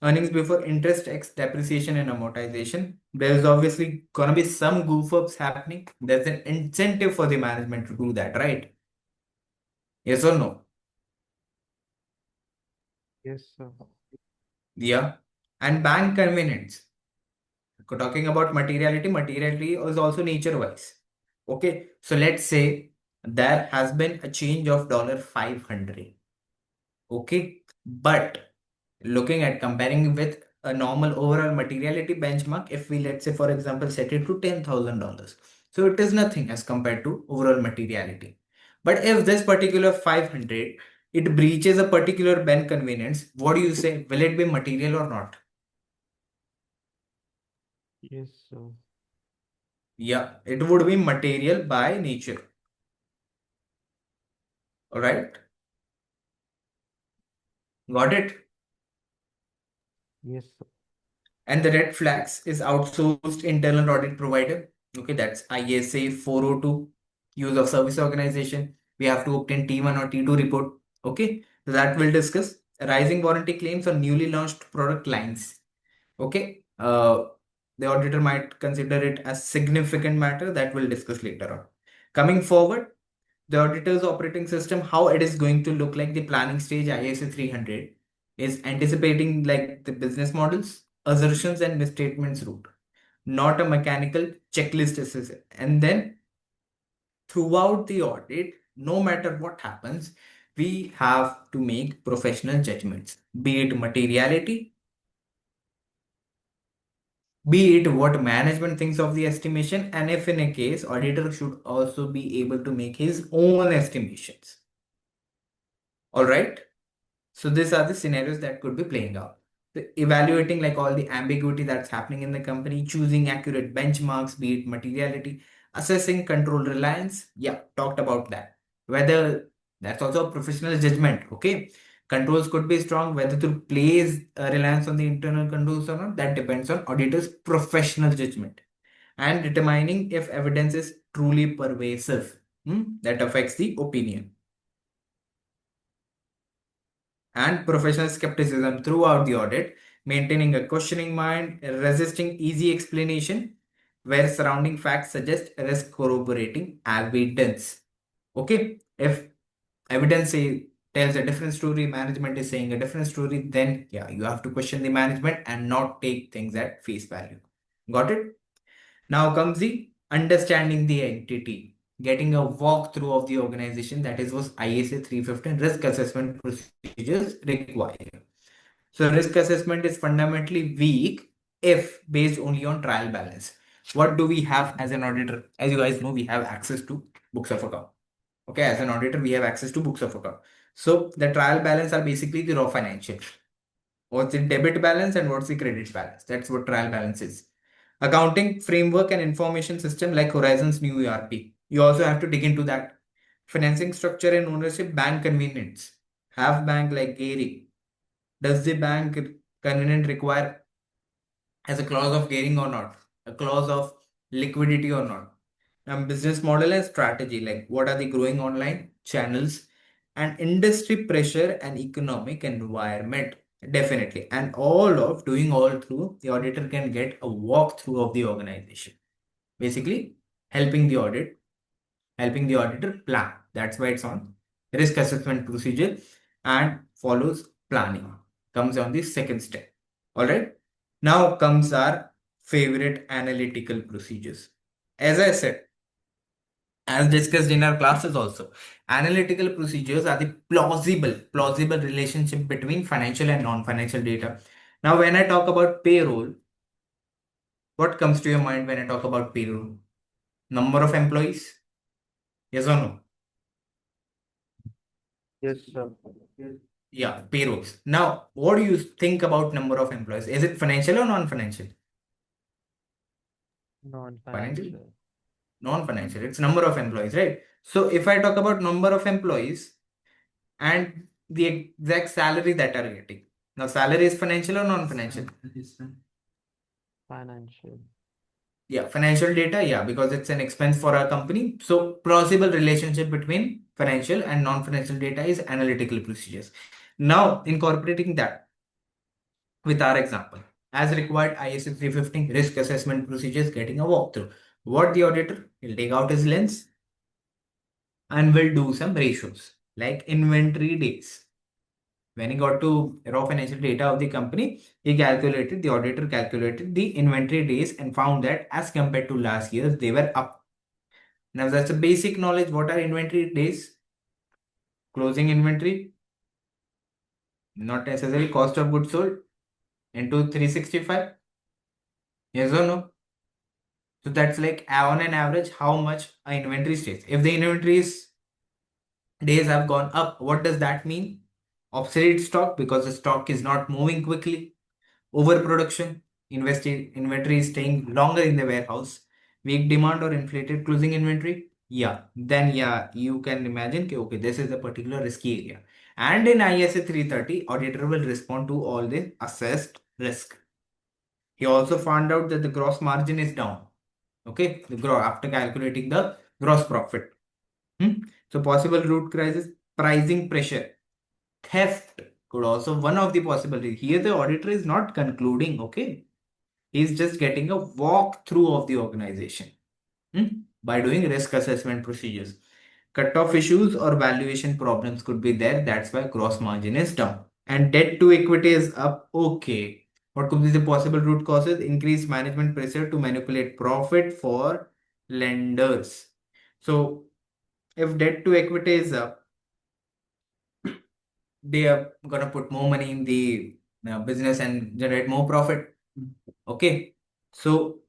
earnings before interest, tax, depreciation, and amortization, there's obviously gonna be some goof ups happening. There's an incentive for the management to do that, right? Yes or no? Yes, sir. Yeah. And bank convenience. Talking about materiality, materiality is also nature wise. Okay. So let's say there has been a change of $500. Okay. But looking at comparing with a normal overall materiality benchmark, if we let's say for example set it to $10,000, so it is nothing as compared to overall materiality. But if this particular 500 it breaches a particular bank convenience, what do you say? Will it be material or not? Yes, sir. Yeah, it would be material by nature. All right, got it? Yes, sir. And the red flags is outsourced internal audit provider. Okay, that's ISA 402, use of service organization. We have to obtain T1 or T2 report. Okay, so that we'll discuss. Rising warranty claims on newly launched product lines. Okay, the auditor might consider it as significant matter that we'll discuss later on. Coming forward, the auditor's operating system, how it is going to look like the planning stage ISA 300 is anticipating like the business models, assertions and misstatements route, not a mechanical checklist assessment. And then throughout the audit, no matter what happens, we have to make professional judgments, be it materiality, be it what management thinks of the estimation, and if in a case, auditor should also be able to make his own estimations. All right. So these are the scenarios that could be playing out. Evaluating like all the ambiguity that's happening in the company, choosing accurate benchmarks, be it materiality, assessing control reliance. Yeah, talked about that. Whether that's also a professional judgment. Okay. Controls could be strong, whether to place reliance on the internal controls or not, that depends on auditor's professional judgment. And determining if evidence is truly pervasive, that affects the opinion. And professional skepticism throughout the audit, maintaining a questioning mind, resisting easy explanation, where surrounding facts suggest risk corroborating evidence. Okay, if evidence tells a different story, management is saying a different story, then yeah, you have to question the management and not take things at face value. Got it? Now comes the understanding the entity, getting a walkthrough of the organization, that is was ISA 315 risk assessment procedures require. So risk assessment is fundamentally weak if based only on trial balance. What do we have as an auditor? As you guys know, we have access to books of account. Okay, as an auditor, we have access to books of account. So the trial balance are basically the raw financials. What's the debit balance and what's the credit balance? That's what trial balance is. Accounting framework and information system like Horizon's new ERP. You also have to dig into that. Financing structure and ownership, bank convenience. Have bank like gearing. Does the bank convenient require as a clause of gearing or not? A clause of liquidity or not? Business model and strategy, like what are the growing online channels? and industry pressure and economic environment. Definitely. And doing all through, the auditor can get a walkthrough of the organization. Basically, helping the auditor plan. That's why it's on risk assessment procedure and follows planning. Comes on the second step. All right. Now comes our favorite analytical procedures. As I said, as discussed in our classes also, analytical procedures are the plausible relationship between financial and non-financial data. Now, when I talk about payroll, what comes to your mind when I talk about payroll? Number of employees? Yes or no? Yes, sir. Yeah, payrolls. Now, what do you think about number of employees? Is it financial or non-financial? Financial? Non-financial. Non-financial. It's number of employees, right? So if I talk about number of employees and the exact salary that are getting. Now, salary is financial or non-financial? Financial. Yeah, financial data, yeah, because it's an expense for our company. So plausible relationship between financial and non-financial data is analytical procedures. Now, incorporating that with our example, as required ISO 315 risk assessment procedures getting a walkthrough. What the auditor will take out his lens and will do some ratios like inventory days. When he got to raw financial data of the company, the auditor calculated the inventory days and found that as compared to last year, they were up. Now that's a basic knowledge. What are inventory days? Closing inventory, not necessarily cost of goods sold into 365. Yes or no? So that's like on an average how much a inventory stays. If the inventories days have gone up, what does that mean? Obsolete stock because the stock is not moving quickly. Overproduction, inventory is staying longer in the warehouse. Weak demand or inflated closing inventory. Then you can imagine okay, this is a particular risky area. And in ISA 330, auditor will respond to all the assessed risk. He also found out that the gross margin is down. Okay, after calculating the gross profit. So possible root causes, pricing pressure, theft could also one of the possibilities. Here the auditor is not concluding, okay? He's just getting a walkthrough of the organization by doing risk assessment procedures. Cut-off issues or valuation problems could be there. That's why gross margin is down. And debt to equity is up. Okay. What could be the possible root causes? Increased management pressure to manipulate profit for lenders. So if debt to equity is up, they are gonna put more money in the business and generate more profit. Okay. So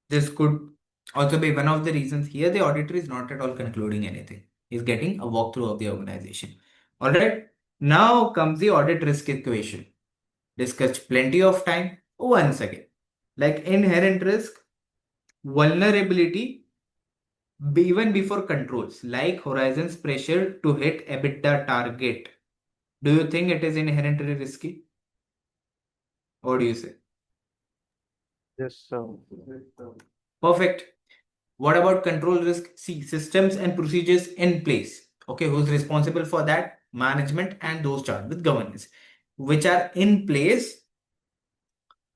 this could also be one of the reasons here the auditor is not at all concluding anything. He's getting a walkthrough of the organization. All right. Now comes the audit risk equation. Discussed plenty of time. Once again, like inherent risk, vulnerability, even before controls, like Horizon's pressure to hit EBITDA target. Do you think it is inherently risky? What do you say? Yes, sir. Perfect. What about control risk? See, systems and procedures in place. Okay, who's responsible for that? Management and those charged with governance, which are in place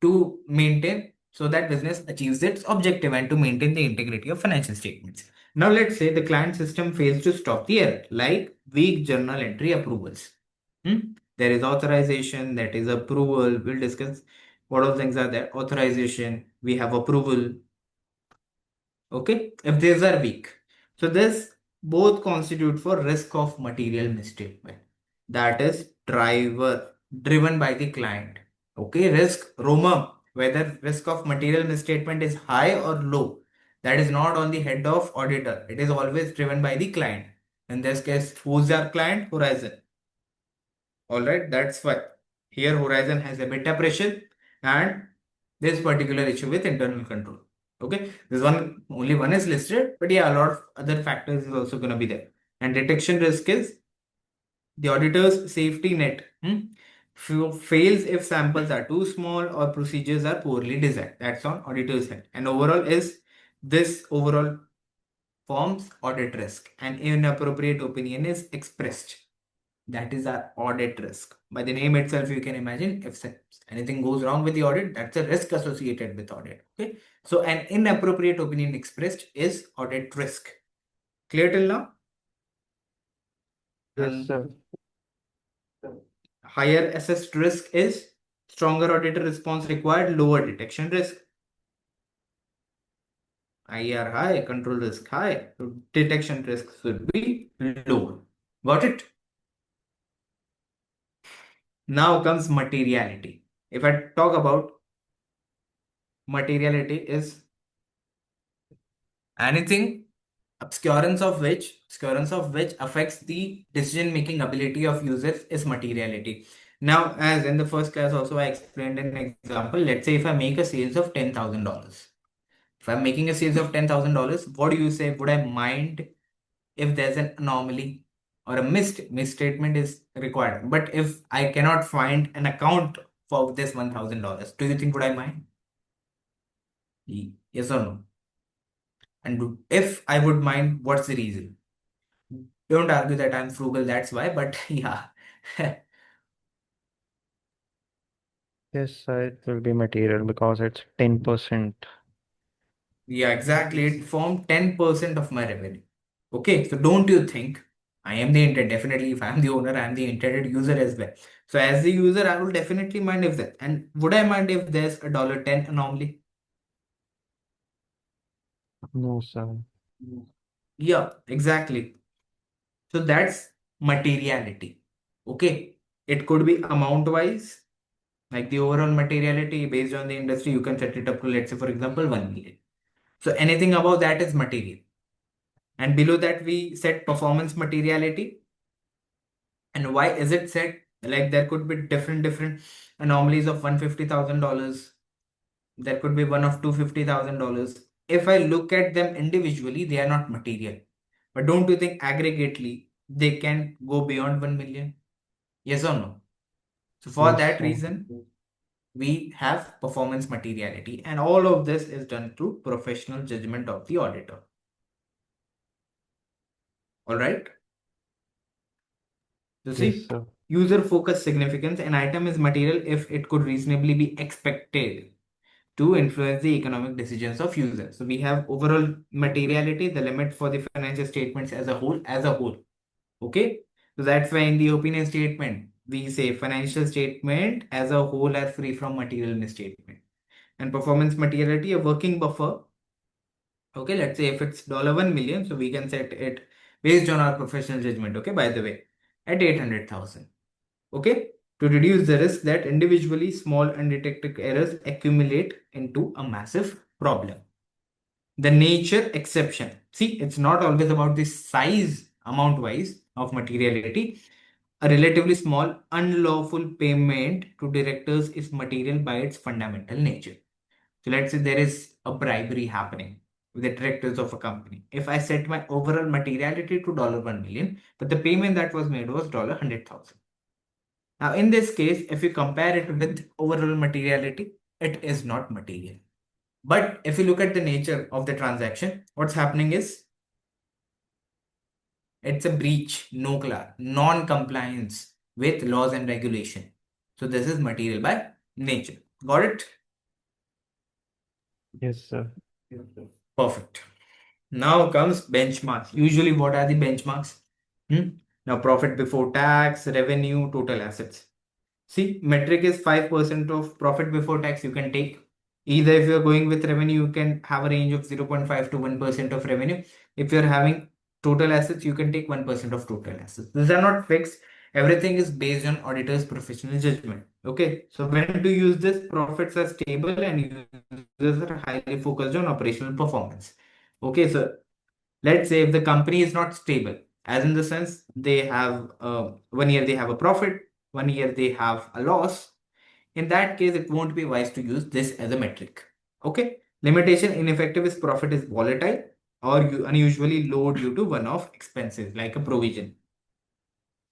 to maintain so that business achieves its objective and to maintain the integrity of financial statements. Now, let's say the client system fails to stop the error, like weak journal entry approvals. There is authorization, that is approval. We'll discuss what all things are there. Authorization, we have approval. Okay, if these are weak. So this both constitute for risk of material misstatement. That is driven by the client. Okay, risk Roma, whether risk of material misstatement is high or low, that is not on the head of auditor. It is always driven by the client. In this case, who's our client? Horizon. All right, that's why here Horizon has a beta pressure and this particular issue with internal control. Okay, this one only one is listed, but yeah, a lot of other factors is also going to be there. And detection risk is the auditor's safety net fails if samples are too small or procedures are poorly designed. That's on auditor's head. And overall is this overall forms audit risk. An inappropriate opinion is expressed. That is our audit risk. By the name itself, you can imagine if anything goes wrong with the audit, that's a risk associated with audit. Okay. So an inappropriate opinion expressed is audit risk. Clear till now? Yes, And sir. higher assessed risk is stronger auditor response required, lower detection risk. IR high, control risk high, so detection risk should be lower. Got it? Now comes materiality. If I talk about materiality is anything obscurance of which affects the decision making ability of users is materiality. Now, as in the first class also I explained an example. Let's say if I make a sales of $10,000. If I'm making a sales of $10,000, what do you say? Would I mind if there's an anomaly or a misstatement is required? But if I cannot find an account for this $1,000, do you think would I mind? Yes or no? And if I would mind, what's the reason? Don't argue that I'm frugal, that's why, but yeah. Yes, sir. It will be material because it's 10%. Yeah, exactly. It formed 10% of my revenue. Okay, so don't you think I am the intended? Definitely, if I'm the owner, I'm the intended user as well. So as the user, I will definitely mind if that. And would I mind if there's a $10 anomaly? No, sir. Yeah, exactly. So that's materiality. Okay, it could be amount wise, like the overall materiality based on the industry, you can set it up to, let's say, for example, 1 million. So anything above that is material. And below that, we set performance materiality. And why is it set? Like there could be different anomalies of $150,000. There could be one of $250,000. If I look at them individually, they are not material. But don't you think aggregately they can go beyond 1 million? Yes or no? So for Yes, that sir. reason, we have performance materiality, and all of this is done through professional judgment of the auditor. All right. So Yes, see, sir. user focus significance. An item is material if it could reasonably be expected to influence the economic decisions of users. So we have overall materiality, the limit for the financial statements as a whole, Okay. So that's why in the opinion statement, we say financial statement as a whole are free from material misstatement. And performance materiality, a working buffer. Okay, let's say if it's $1 million, so we can set it based on our professional judgment. Okay, by the way, at 800,000. Okay, to reduce the risk that individually small undetected errors accumulate into a massive problem. The nature exception. See, it's not always about the size amount wise of materiality. A relatively small unlawful payment to directors is material by its fundamental nature. So let's say there is a bribery happening with the directors of a company. If I set my overall materiality to $1 million, but the payment that was made was $100,000. Now, in this case, if you compare it with overall materiality, it is not material. But if you look at the nature of the transaction, what's happening is it's a breach, non-compliance with laws and regulation. So this is material by nature. Got it? Yes, sir. Perfect. Now comes benchmarks. Usually, what are the benchmarks? Now, profit before tax, revenue, total assets. See, metric is 5% of profit before tax you can take. Either if you're going with revenue, you can have a range of 0.5 to 1% of revenue. If you're having total assets, you can take 1% of total assets. These are not fixed. Everything is based on auditor's professional judgment. Okay, so when to use this, profits are stable and users are highly focused on operational performance. Okay, so let's say if the company is not stable, as in the sense they have 1 year they have a profit, 1 year they have a loss, in that case it won't be wise to use this as a metric. Okay, limitation ineffective is profit is volatile or unusually low due to one-off expenses like a provision.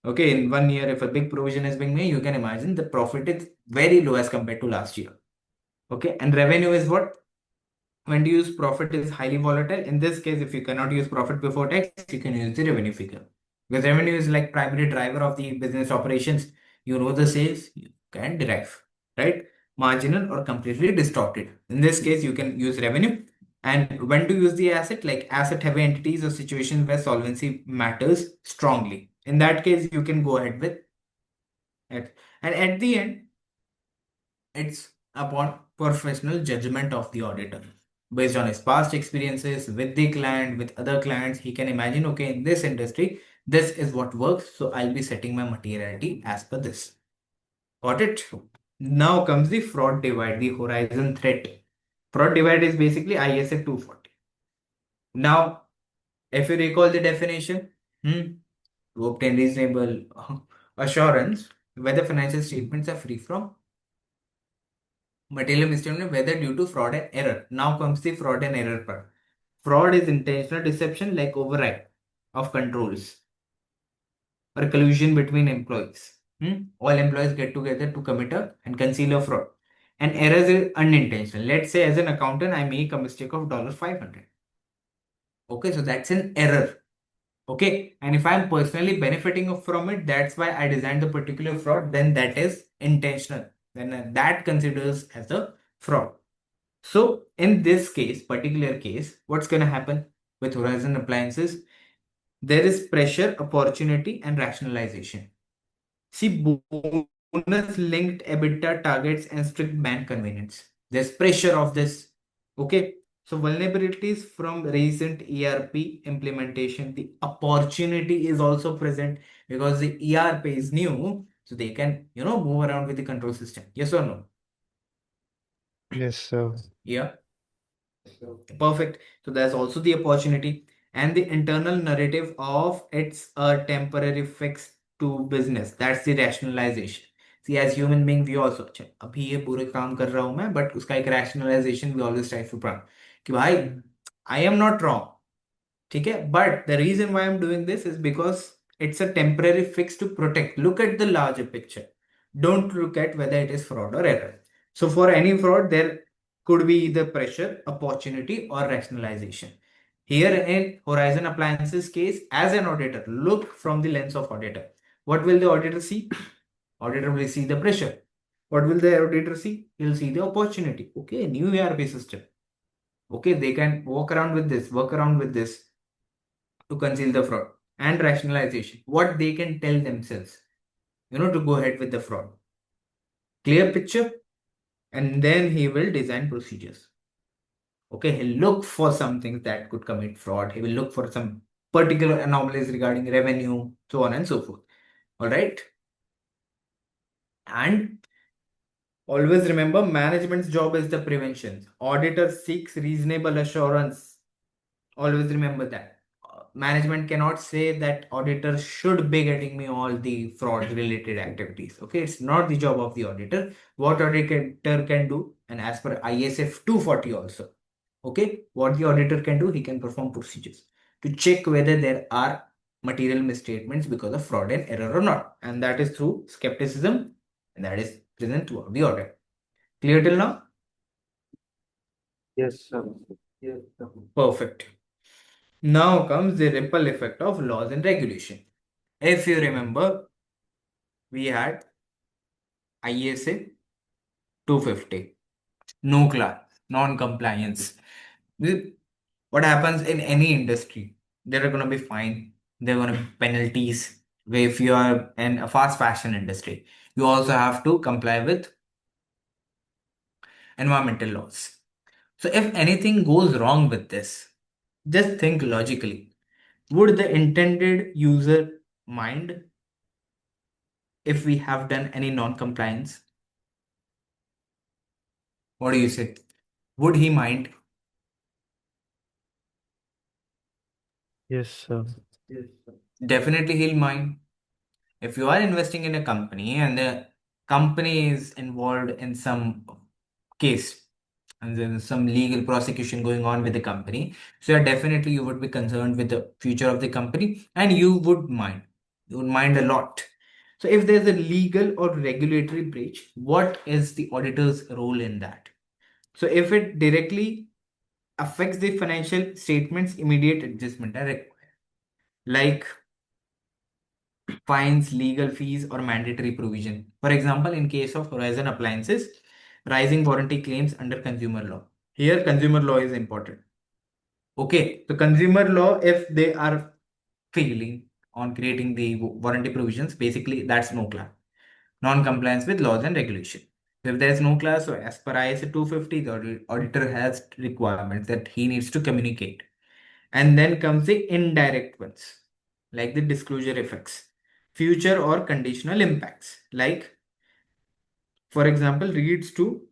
Okay, in 1 year if a big provision is being made, you can imagine the profit is very low as compared to last year. Okay, and revenue is what? When to use profit is highly volatile. In this case, if you cannot use profit before tax, you can use the revenue figure. Because revenue is like primary driver of the business operations. You know the sales, you can derive, right? Marginal or completely distorted. In this case, you can use revenue. And when to use the asset, like asset heavy entities or situations where solvency matters strongly. In that case, you can go ahead with it. And at the end, it's upon professional judgment of the auditor. Based on his past experiences with the client, with other clients, he can imagine, okay, in this industry, this is what works. So I'll be setting my materiality as per this. Got it? Now comes the fraud divide, the horizon threat. Fraud divide is basically ISA 240. Now, if you recall the definition, to obtain reasonable assurance whether financial statements are free from material misstatement, whether due to fraud and error. Now comes the fraud and error part. Fraud is intentional deception like override of controls or collusion between employees. All employees get together to commit and conceal a fraud. And errors is unintentional. Let's say as an accountant, I make a mistake of $500. Okay, so that's an error. Okay, and if I'm personally benefiting from it, that's why I designed the particular fraud, then that is intentional. Then that considers as a fraud. So in this case, particular case, what's going to happen with Horizon Appliances? There is pressure, opportunity, and rationalization. See, bonus linked EBITDA targets and strict bank convenience. There's pressure of this. Okay. So vulnerabilities from recent ERP implementation, the opportunity is also present because the ERP is new. So they can, move around with the control system. Yes or no? Yes, sir. Yeah. Perfect. So there's also the opportunity and the internal narrative of it's a temporary fix to business. That's the rationalization. See, as human being, we also अच्छा अभी ये पूरे काम कर रहा हूँ मैं, but उसका एक rationalization we always try to find कि भाई I am not wrong. ठीक है, but the reason why I'm doing this is because it's a temporary fix to protect. Look at the larger picture. Don't look at whether it is fraud or error. So for any fraud, there could be either pressure, opportunity, or rationalization. Here in Horizon Appliances case, as an auditor, look from the lens of auditor. What will the auditor see? Auditor will see the pressure. What will the auditor see? He'll see the opportunity. Okay, new ERP system. Okay, they can work around with this, work around with this to conceal the fraud. And rationalization. What they can tell themselves, to go ahead with the fraud. Clear picture? And then he will design procedures. Okay, he'll look for some things that could commit fraud. He will look for some particular anomalies regarding revenue, so on and so forth. All right. And always remember, management's job is the prevention. Auditor seeks reasonable assurance. Always remember that. Management cannot say that auditor should be getting me all the fraud related activities. Okay, it's not the job of the auditor. What auditor can do, and as per ISF 240 also, okay, what the auditor can do, he can perform procedures to check whether there are material misstatements because of fraud and error or not, and that is through skepticism, and that is present throughout the audit. Clear till now? Yes, sir. Yes, sir. Perfect. Now comes the ripple effect of laws and regulation. If you remember, we had ISA 250, no class, non-compliance. What happens in any industry? There are going to be fine, there are going to be penalties. If you are in a fast fashion industry, you also have to comply with environmental laws. So if anything goes wrong with this, just think logically. Would the intended user mind if we have done any non-compliance? What do you say? Would he mind? Yes, sir. Yes, sir. Definitely he'll mind. If you are investing in a company and the company is involved in some case and there's some legal prosecution going on with the company, so yeah, definitely you would be concerned with the future of the company and you would mind. You would mind a lot. So if there's a legal or regulatory breach, what is the auditor's role in that? So if it directly affects the financial statements, immediate adjustment are required. Like fines, legal fees, or mandatory provision. For example, in case of Horizon appliances, rising warranty claims under consumer law. Here, consumer law is important. Okay, so consumer law, if they are failing on creating the warranty provisions, basically that's no class. Non-compliance with laws and regulation. If there is no class, so as per ISA 250, the auditor has requirements that he needs to communicate. And then comes the indirect ones, like the disclosure effects, future or conditional impacts, like, for example, leads to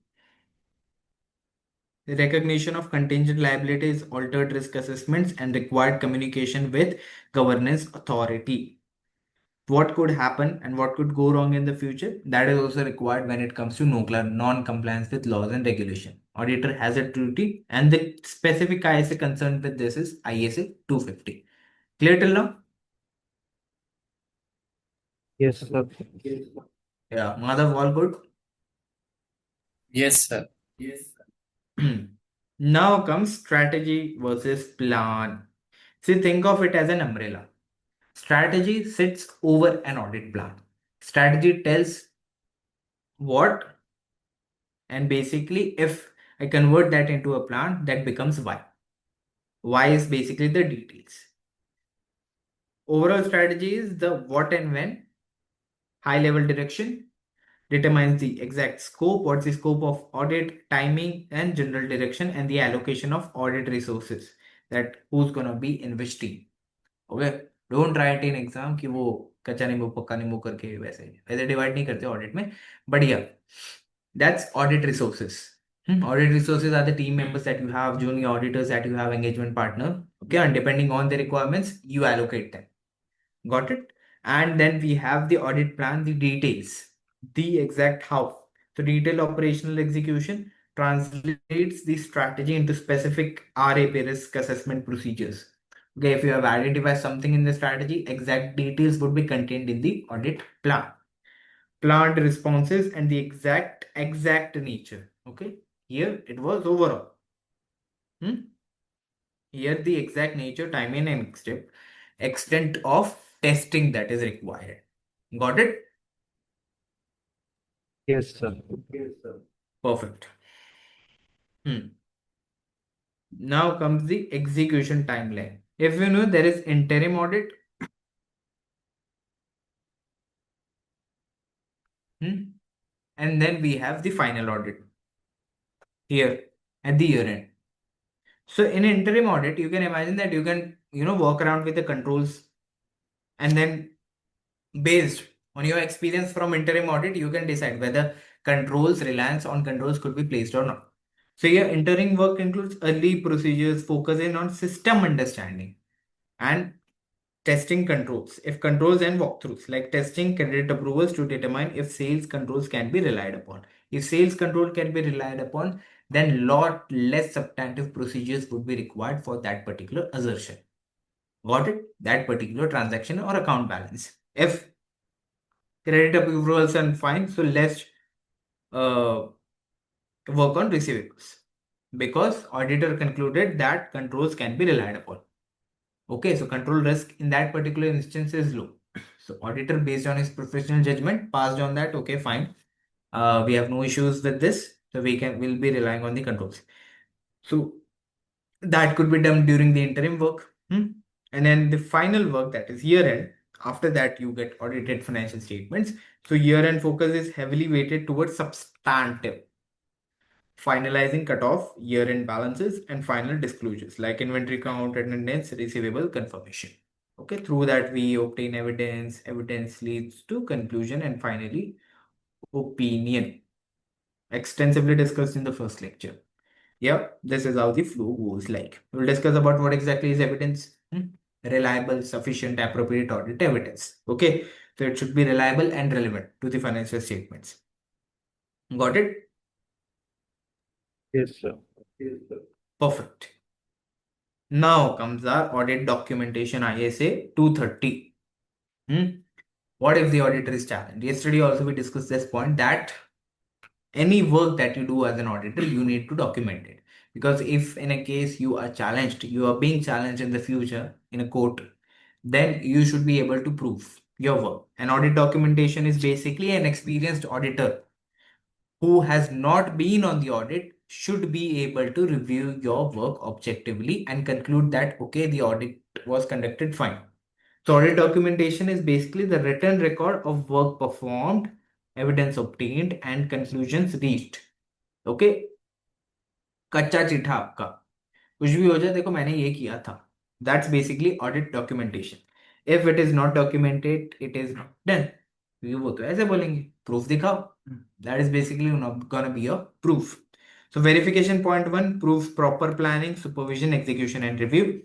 the recognition of contingent liabilities, altered risk assessments, and required communication with governance authority. What could happen and what could go wrong in the future, that is also required when it comes to non-compliance with laws and regulation. Auditor has a duty, and the specific ISA concerned with this is ISA 250. Clear till now? Yes, sir. Yeah, Madhav, all good? Yes, sir. Now comes strategy versus plan. See, think of it as an umbrella. Strategy sits over an audit plan. Strategy tells what, and basically, if I convert that into a plan, that becomes why. Why is basically the details. Overall strategy is the what and when. High level direction determines the exact scope, what's the scope of audit, timing, and general direction, and the allocation of audit resources, that who's gonna be in which team. Okay, don't write in exam कि वो कच्चा नींबू पक्का नींबू करके वैसे वैसे divide नहीं करते audit में, but yeah, that's audit resources. Audit resources are the team members that you have, junior auditors that you have, engagement partner. Okay, and depending on the requirements, you allocate them. Got it? And then we have the audit plan, the details, the exact how. So detailed operational execution translates the strategy into specific RAP, risk assessment procedures. Okay, if you have identified something in the strategy, exact details would be contained in the audit plan. Planned responses and the exact nature. Okay, here it was overall. Here the exact nature, timing, and extent of testing that is required. Got it? Yes, sir. Perfect. Now comes the execution timeline. If you know, there is interim audit. And then we have the final audit here at the year end. So in interim audit, you can imagine that you can, walk around with the controls, and then based on your experience from interim audit, you can decide whether reliance on controls could be placed or not. So your interim work includes early procedures focusing on system understanding and testing controls. If controls and walkthroughs, like testing credit approvals to determine if sales controls can be relied upon. If sales control can be relied upon, then lot less substantive procedures would be required for that particular assertion. Got it? That particular transaction or account balance. If credit approvals and fine, so let's work on receivables, because auditor concluded that controls can be relied upon. Okay, so control risk in that particular instance is low. So auditor, based on his professional judgment, passed on that. Okay, fine. We have no issues with this, so we'll be relying on the controls. So that could be done during the interim work. And then the final work, that is year end. After that, you get audited financial statements. So year end focus is heavily weighted towards substantive, finalizing cutoff, year-end balances, and final disclosures like inventory count, attendance, receivable confirmation. Okay, through that we obtain evidence. Evidence leads to conclusion, and finally opinion. Extensively discussed in the first lecture. Yeah, this is how the flow goes like. We'll discuss about what exactly is evidence. Reliable, sufficient, appropriate audit evidence. Okay, so it should be reliable and relevant to the financial statements. Got it? Yes, sir. Perfect. Now comes our audit documentation, ISA 230. What if the auditor is challenged? Yesterday also we discussed this point, that any work that you do as an auditor, you need to document it. Because if in a case you are challenged, you are being challenged in the future in a court, then you should be able to prove your work. An audit documentation is basically an experienced auditor who has not been on the audit should be able to review your work objectively and conclude that, okay, the audit was conducted fine. So audit documentation is basically the written record of work performed, evidence obtained, and conclusions reached. Okay, कच्चा चिट्ठा आपका कुछ भी हो जाए, देखो मैंने ये किया था. That's basically audit documentation. If it is not documented, it is not done. वो तो ऐसे बोलेंगे, proof दिखाओ. That is basically not gonna be a proof. So verification point 1 proves proper planning, supervision, execution, and review.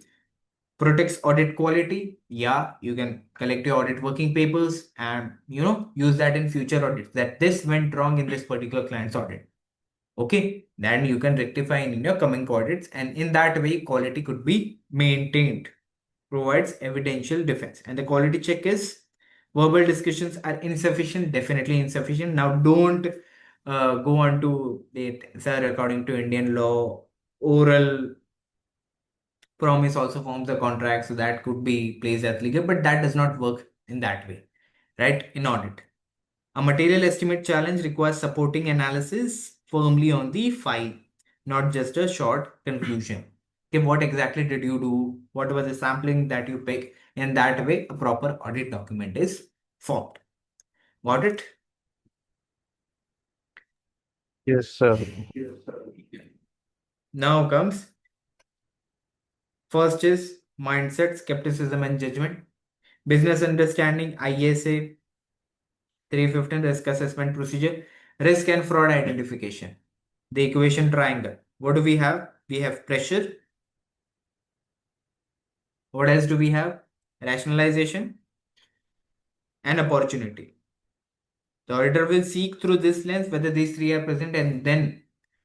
Protects audit quality. Yeah, you can collect your audit working papers and use that in future audits, that this went wrong in this particular client's audit. Okay, then you can rectify in your coming audits, and in that way quality could be maintained. Provides evidential defense. And the quality check is verbal discussions are insufficient, definitely insufficient. Now don't go on to it, sir, according to Indian law, oral promise also forms a contract, so that could be placed as legal, but that does not work in that way, right? In audit, a material estimate challenge requires supporting analysis firmly on the file, not just a short conclusion. Okay, what exactly did you do? What was the sampling that you pick? In that way, a proper audit document is formed. Got it? Yes, sir. Now comes first is mindset, skepticism, and judgment. Business understanding, ISA 315 risk assessment procedure, risk and fraud identification. The equation triangle. What do we have? We have pressure. What else do we have? Rationalization and opportunity. The auditor will seek through this lens whether these three are present, and then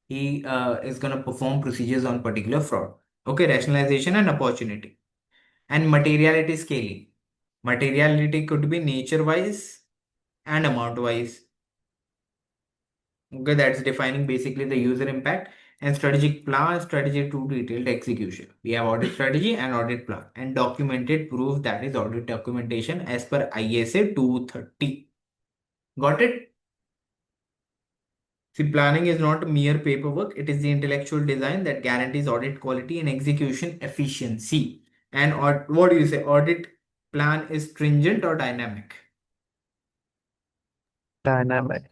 he is going to perform procedures on particular fraud. Okay, rationalization and opportunity. And materiality scaling. Materiality could be nature wise and amount wise. Okay, that's defining basically the user impact. And strategic plan, strategy to detailed execution. We have audit strategy and audit plan, and documented proof, that is audit documentation as per ISA 230. Got it? See, planning is not mere paperwork, it is the intellectual design that guarantees audit quality and execution efficiency. And what do you say? Audit plan is stringent or dynamic? Dynamic.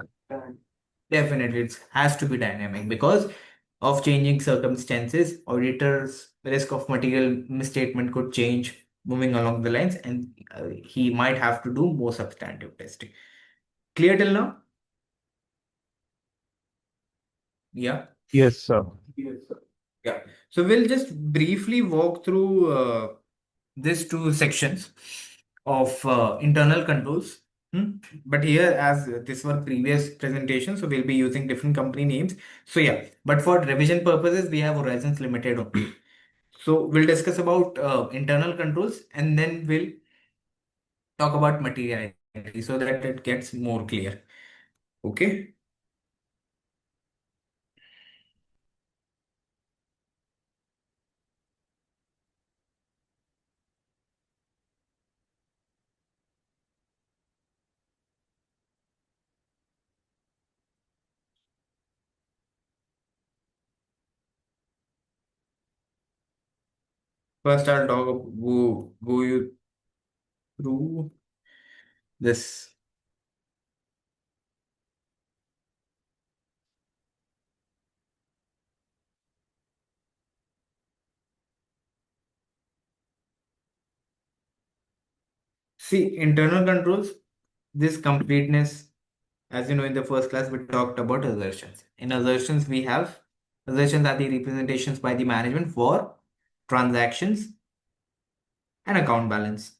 Definitely, it has to be dynamic because of changing circumstances. Auditor's risk of material misstatement could change moving along the lines, and he might have to do more substantive testing. Clear till now? Yeah. Yes, sir. Yeah. So we'll just briefly walk through these two sections of internal controls. But here, as this were previous presentations, so we'll be using different company names. So yeah, but for revision purposes, we have Horizons Limited only. So we'll discuss about internal controls, and then we'll talk about materiality so that it gets more clear. Okay. First, I'll go you through this. See, internal controls, this completeness, as you know, in the first class, we talked about assertions. In assertions, we have assertions are the representations by the management for transactions and account balance.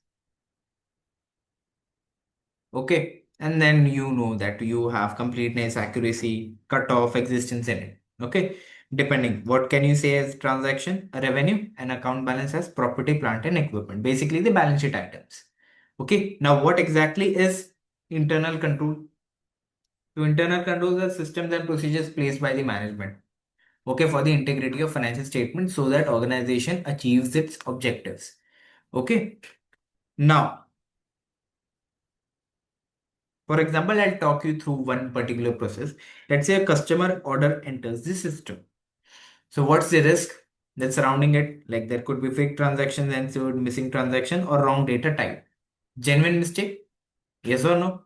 Okay. And then you know that you have completeness, accuracy, cutoff, existence in it. Okay. Depending, what can you say as transaction, a revenue, and account balance as property, plant, and equipment. Basically, the balance sheet items. Okay. Now, what exactly is internal control? So internal controls are systems and procedures placed by the management. okay, for the integrity of financial statements so that organization achieves its objectives. Okay. Now, for example, I'll talk you through one particular process. Let's say a customer order enters the system. So what's the risk that's surrounding it? Like there could be fake transactions ensued, missing transaction, or wrong data type. Genuine mistake? Yes or no?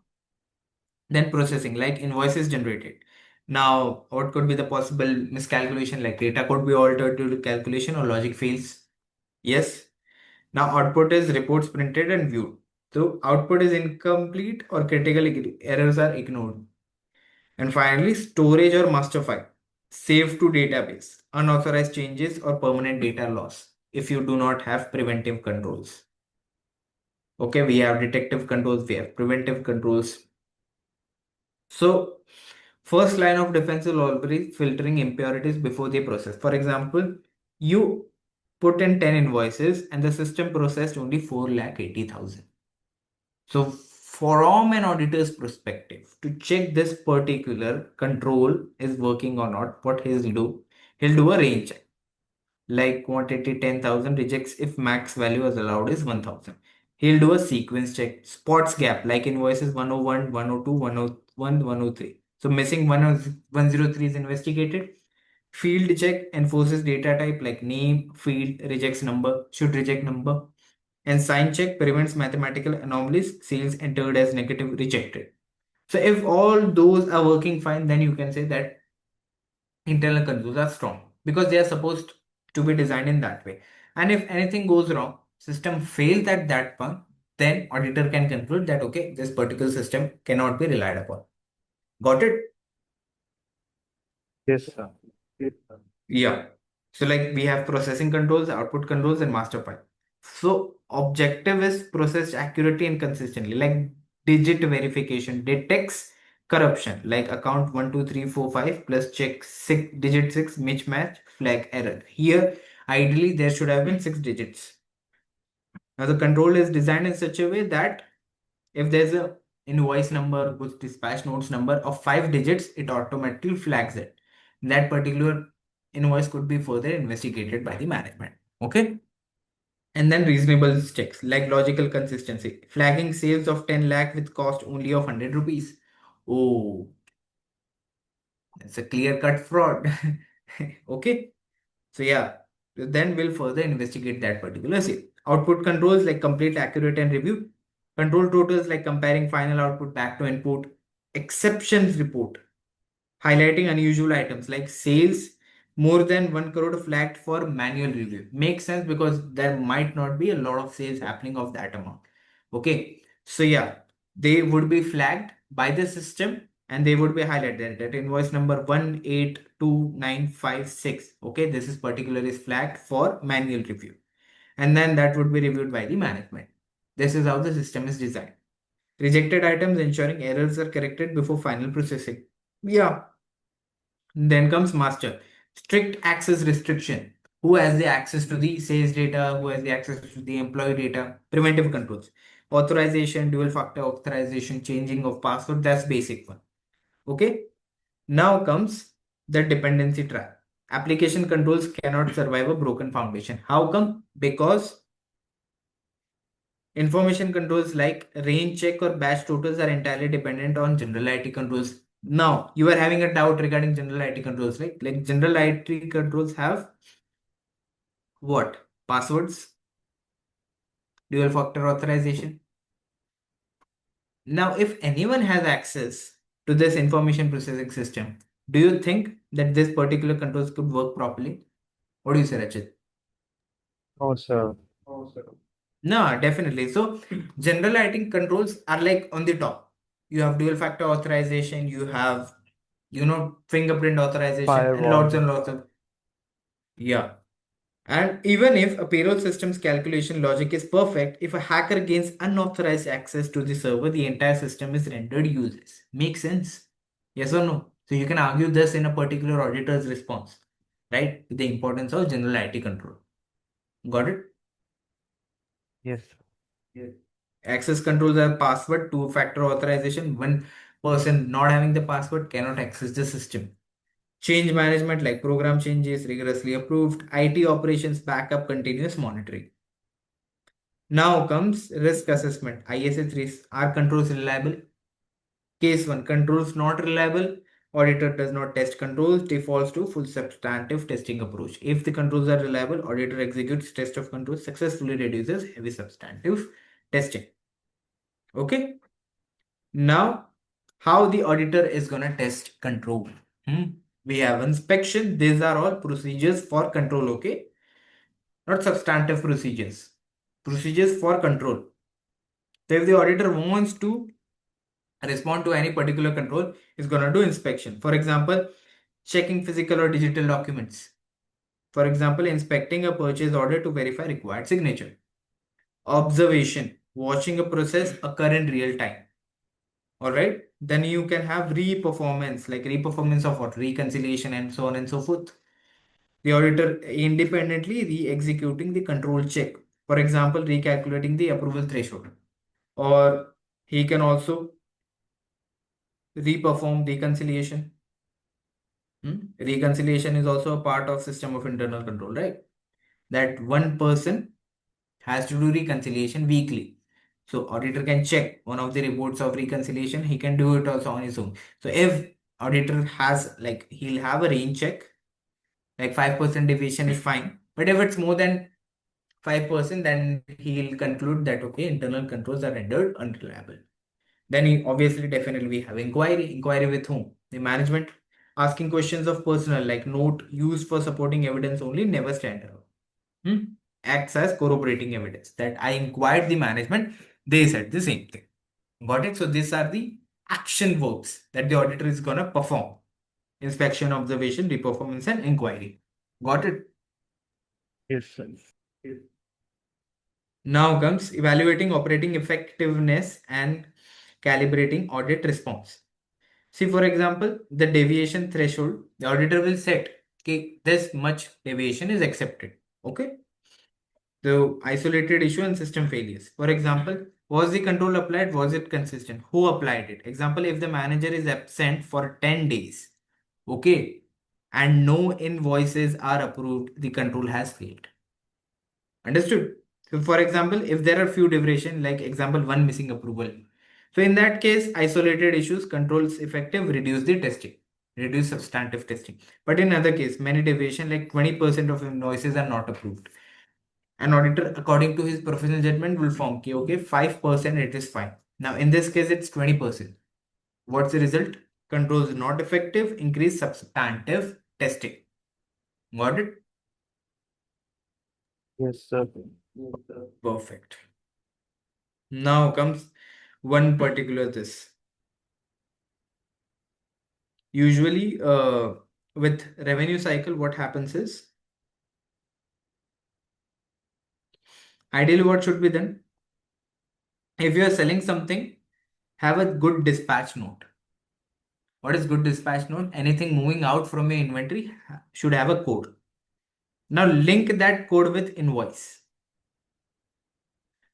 Then processing, like invoices generated. Now, what could be the possible miscalculation? Like data could be altered due to calculation or logic fails. Yes. Now, output is reports printed and viewed. So, output is incomplete or critical errors are ignored. And finally, storage or master file. Save to database. Unauthorized changes or permanent data loss if you do not have preventive controls. Okay, we have detective controls, we have preventive controls. So, first line of defense will always filtering impurities before they process. For example, you put in 10 invoices and the system processed only 4,80,000. So from an auditor's perspective, to check this particular control is working or not, what he'll do a range check. Like quantity 10,000 rejects if max value as allowed is 1,000. He'll do a sequence check, spots gap like invoices 101, 102, 101, 103. So missing 103 is investigated. Field check enforces data type like name, field, rejects number, should reject number. And sign check prevents mathematical anomalies, sales entered as negative rejected. So if all those are working fine, then you can say that internal controls are strong because they are supposed to be designed in that way. And if anything goes wrong, system fails at that point, then auditor can conclude that okay, this particular system cannot be relied upon. Got it? Yes, sir. Yes, sir. Yeah. So like we have processing controls, output controls, and master file. So objective is processed accurately and consistently. Like digit verification detects corruption, like account 12345 plus check digit 6 mismatch flag error. Here, ideally there should have been 6 digits. Now the control is designed in such a way that if there's a invoice number with dispatch notes number of 5 digits, it automatically flags it. That particular invoice could be further investigated by the management. Okay. And then reasonable checks like logical consistency, flagging sales of 10 lakh with cost only of 100 rupees. Oh, it's a clear cut fraud. Okay. So yeah, then we'll further investigate that particular sale. Output controls like complete, accurate, and review. Control totals like comparing final output back to input. Exceptions report highlighting unusual items like sales more than 1 crore flagged for manual review. Makes sense because there might not be a lot of sales happening of that amount. Okay, so yeah, they would be flagged by the system and they would be highlighted that invoice number 182956. Okay, this is particularly flagged for manual review, and then that would be reviewed by the management. This is how the system is designed. Rejected items ensuring errors are corrected before final processing. Yeah. Then comes master. Strict access restriction. Who has the access to the sales data? Who has the access to the employee data? Preventive controls. Authorization, dual factor authorization, changing of password. That's basic one. Okay. Now comes the dependency trap. Application controls cannot survive a broken foundation. How come? Because information controls like range check or batch totals are entirely dependent on general IT controls. Now, you are having a doubt regarding general IT controls, right? Like general IT controls have what? Passwords, dual factor authorization. Now, if anyone has access to this information processing system, do you think that this particular controls could work properly? What do you say, Rachit? Oh, sir. No, definitely. So general lighting controls are like on the top. You have dual factor authorization, you have, fingerprint authorization Firewall. and lots of, yeah. And even if a payroll system's calculation logic is perfect, if a hacker gains unauthorized access to the server, the entire system is rendered useless. Makes sense? Yes or no? So you can argue this in a particular auditor's response, right? The importance of general IT control. Got it? Yes. Access controls are password, two-factor authorization. One person not having the password cannot access the system. Change management like program changes rigorously approved, IT operations backup continuous monitoring. Now comes risk assessment. ISS risks. Are controls reliable? Case 1, controls not reliable. Auditor does not test controls, defaults to full substantive testing approach. If the controls are reliable, auditor executes test of controls, successfully reduces heavy substantive testing. Okay. Now, how the auditor is gonna test control? We have inspection. These are all procedures for control. Okay, not substantive procedures. Procedures for control. So if the auditor wants to respond to any particular control, is gonna do inspection. For example, checking physical or digital documents. For example, inspecting a purchase order to verify required signature. Observation, watching a process occur in real time. All right. Then you can have re-performance, like re-performance of what? Reconciliation and so on and so forth. The auditor independently re-executing the control check. For example, recalculating the approval threshold. Or he can also re-perform reconciliation. Reconciliation is also a part of system of internal control, right? That one person has to do reconciliation weekly. So auditor can check one of the reports of reconciliation. He can do it also on his own. So if auditor has like he'll have a range check, like 5% deviation is fine. But if it's more than 5%, then he'll conclude that okay, internal controls are rendered unreliable. Then he obviously definitely we have inquiry. Inquiry with whom? The management. Asking questions of personnel like note used for supporting evidence only, never stand alone. Acts as corroborating evidence that I inquired the management, they said the same thing. Got it? So these are the action verbs that the auditor is gonna perform: inspection, observation, reperformance, and inquiry. Got it? Yes, sir. Now comes evaluating operating effectiveness and calibrating audit response. See, for example, the deviation threshold, the auditor will set, okay, this much deviation is accepted. Okay. The isolated issue and system failures. For example, was the control applied? Was it consistent? Who applied it? Example, if the manager is absent for 10 days, okay, and no invoices are approved, the control has failed. Understood? So, for example, if there are few deviation, like example, one missing approval. So, in that case, isolated issues, controls effective, reduce the testing, reduce substantive testing. But in other case, many deviation, like 20% of invoices are not approved. An auditor, according to his professional judgment, will form okay, 5% it is fine. Now, in this case, it's 20%. What's the result? Controls not effective, increase substantive testing. Got it? Yes, sir. Perfect. Now comes one particular this. Usually, with revenue cycle, what happens is, ideally, what should be done? If you are selling something, have a good dispatch note. What is good dispatch note? Anything moving out from your inventory should have a code. Now link that code with invoice.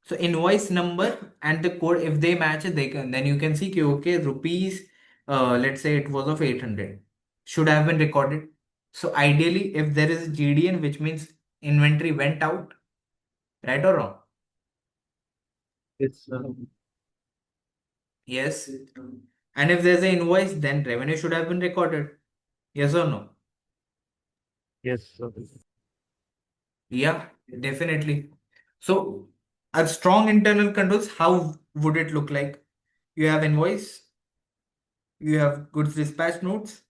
So invoice number and the code, if they match it, they can, then you can see okay, rupees, let's say it was of 800, should have been recorded. So ideally, if there is GDN, which means inventory went out, right or wrong? Yes, sir. Yes. And if there's an invoice, then revenue should have been recorded. Yes or no? Yes, sir. Yeah, definitely. So a strong internal controls, how would it look like? You have invoice, you have goods dispatch notes,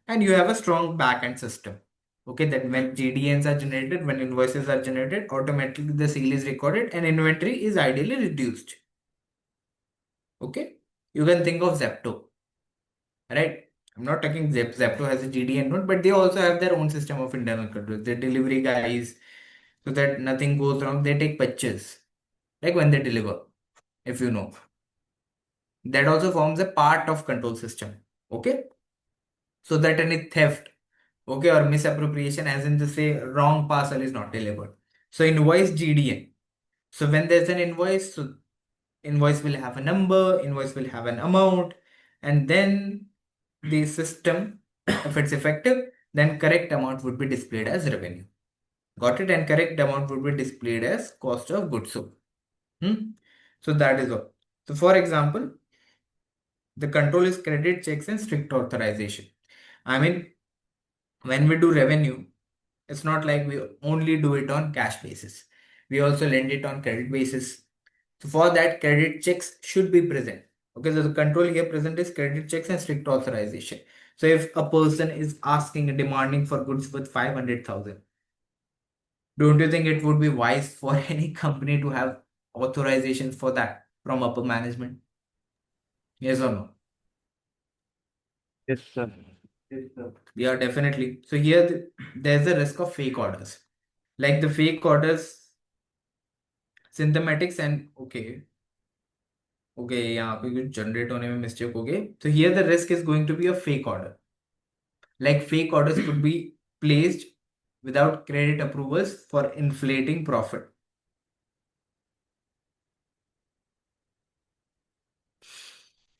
and you have a strong backend system. Okay, that when GDNs are generated, when invoices are generated, automatically the sale is recorded and inventory is ideally reduced. Okay, you can think of Zepto, right? I'm not talking Zepto has a GDN node, but they also have their own system of internal controls. The delivery guys, so that nothing goes wrong, they take pictures, like when they deliver, if you know. That also forms a part of control system. Okay, so that any theft, okay, or misappropriation, as in to say wrong parcel is not delivered. So invoice GDN. So when there's an invoice, so invoice will have a number, invoice will have an amount, and then the system If it's effective, then correct amount would be displayed as revenue. Got it? And correct amount would be displayed as cost of goods sold. So that is all. So for example, the control is credit checks and strict authorization. I mean, when we do revenue, it's not like we only do it on cash basis. We also lend it on credit basis. So for that, credit checks should be present. Okay, so the control here present is credit checks and strict authorization. So if a person is asking and demanding for goods worth 500,000, don't you think it would be wise for any company to have authorizations for that from upper management? Yes or no? Yes, sir. Yeah, definitely. So here there's a risk of fake orders. Like the fake orders, synthematics and okay, यहाँ पे कुछ generate होने में mistake हो गई. So here the risk is going to be a fake order. Like fake orders could be placed without credit approvals for inflating profit.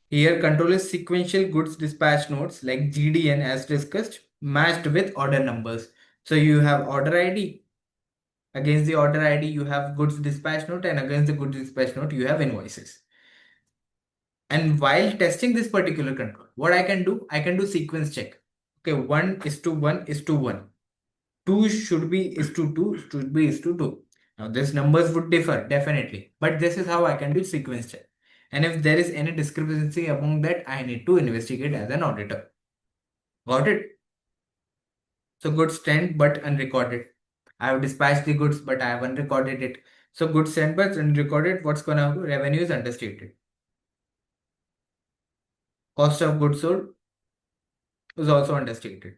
Here control is sequential goods dispatch notes like GDN as discussed matched with order numbers. So you have order ID. Against the order ID, you have goods dispatch note, and against the goods dispatch note, you have invoices. And while testing this particular control, what I can do sequence check. Okay, 1:1:1. 2 should be is to 2, should be is to 2. Now, these numbers would differ definitely, but this is how I can do sequence check. And if there is any discrepancy among that, I need to investigate as an auditor. Got it? So goods sent but unrecorded. I have dispatched the goods, but I have unrecorded it. So goods sent but unrecorded, what's gonna happen? Revenue is understated. Cost of goods sold is also understated.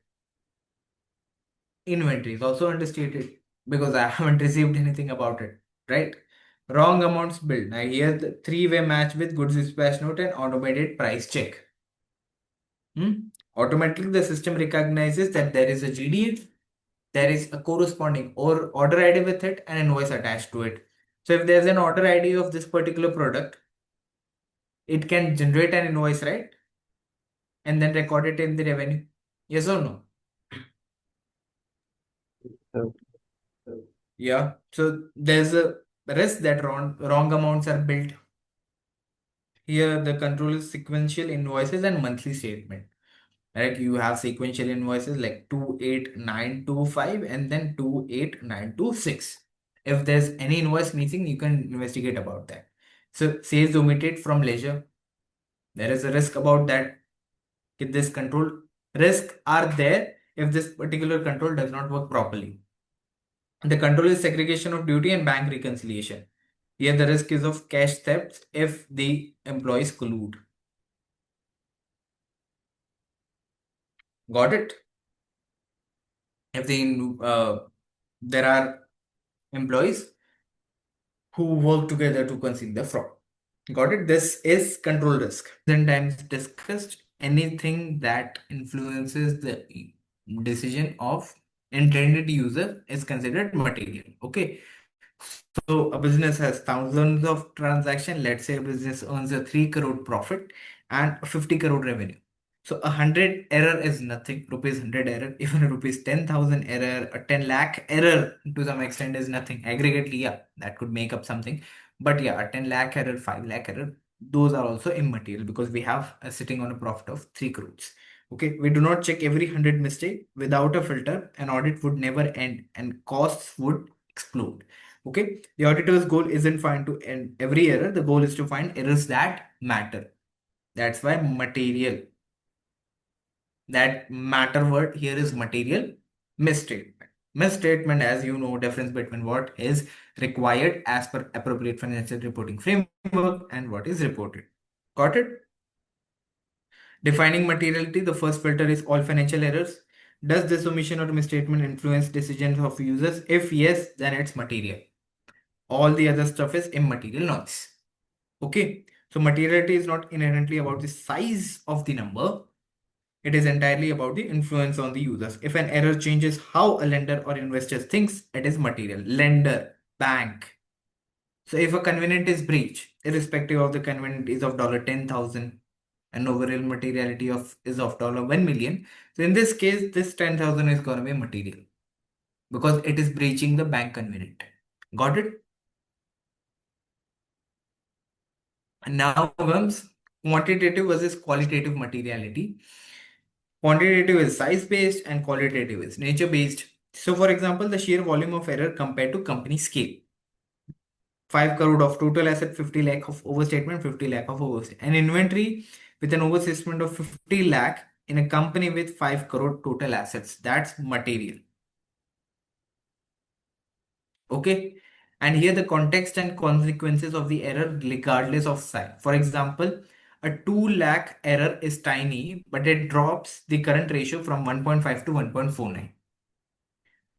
Inventory is also understated because I haven't received anything about it, right? Wrong amounts billed. Now here the three-way match with goods dispatch note and automated price check. Automatically the system recognizes that there is a GDA, there is a corresponding or order ID with it and invoice attached to it. So if there's an order ID of this particular product, it can generate an invoice, right? And then record it in the revenue. Yes or no? Yeah. So there's a risk that wrong amounts are billed. Here the control is sequential invoices and monthly statement. Right? You have sequential invoices like 28925 and then 28926. If there's any invoice missing, you can investigate about that. So sales omitted from ledger. There is a risk about that. If this control risk are there if this particular control does not work properly. The control is segregation of duty and bank reconciliation. Here the risk is of cash thefts if the employees collude. Got it? If there are employees who work together to conceal the fraud. Got it? This is control risk. Then times discussed anything that influences the decision of intended user is considered material. Okay. So a business has thousands of transactions. Let's say a business earns a 3 crore profit and a 50 crore revenue. So 100 error is nothing. Rupees 100 error. Even a rupees 10,000 error, a 10 lakh error to some extent is nothing. Aggregately, yeah, that could make up something. But yeah, a 10 lakh error, 5 lakh error, those are also immaterial because we have sitting on a profit of 3 crores. Okay, we do not check every 100 mistake. Without a filter, an audit would never end and costs would explode. Okay, the auditor's goal isn't find to end every error. The goal is to find errors that matter. That's why material. That matter word here is material misstatement. Misstatement, as you know, difference between what is required as per appropriate financial reporting framework and what is reported. Got it? Defining materiality, the first filter is all financial errors. Does this omission or misstatement influence decisions of users? If yes, then it's material. All the other stuff is immaterial noise. Okay, so materiality is not inherently about the size of the number. It is entirely about the influence on the users. If an error changes how a lender or investor thinks, it is material. Lender, bank. So if a covenant is breached, irrespective of the covenant is of $10,000, and overall materiality is of $1 million. So in this case, this 10,000 is going to be material because it is breaching the bank covenant. Got it? And now comes quantitative versus qualitative materiality. Quantitative is size based and qualitative is nature based. So, for example, the sheer volume of error compared to company scale. 5 crore of total asset, 50 lakh of overstatement, 50 lakh of overstatement. An inventory with an overstatement of 50 lakh in a company with 5 crore total assets. That's material. Okay. And here the context and consequences of the error regardless of size. For example, a 2 lakh error is tiny, but it drops the current ratio from 1.5 to 1.49.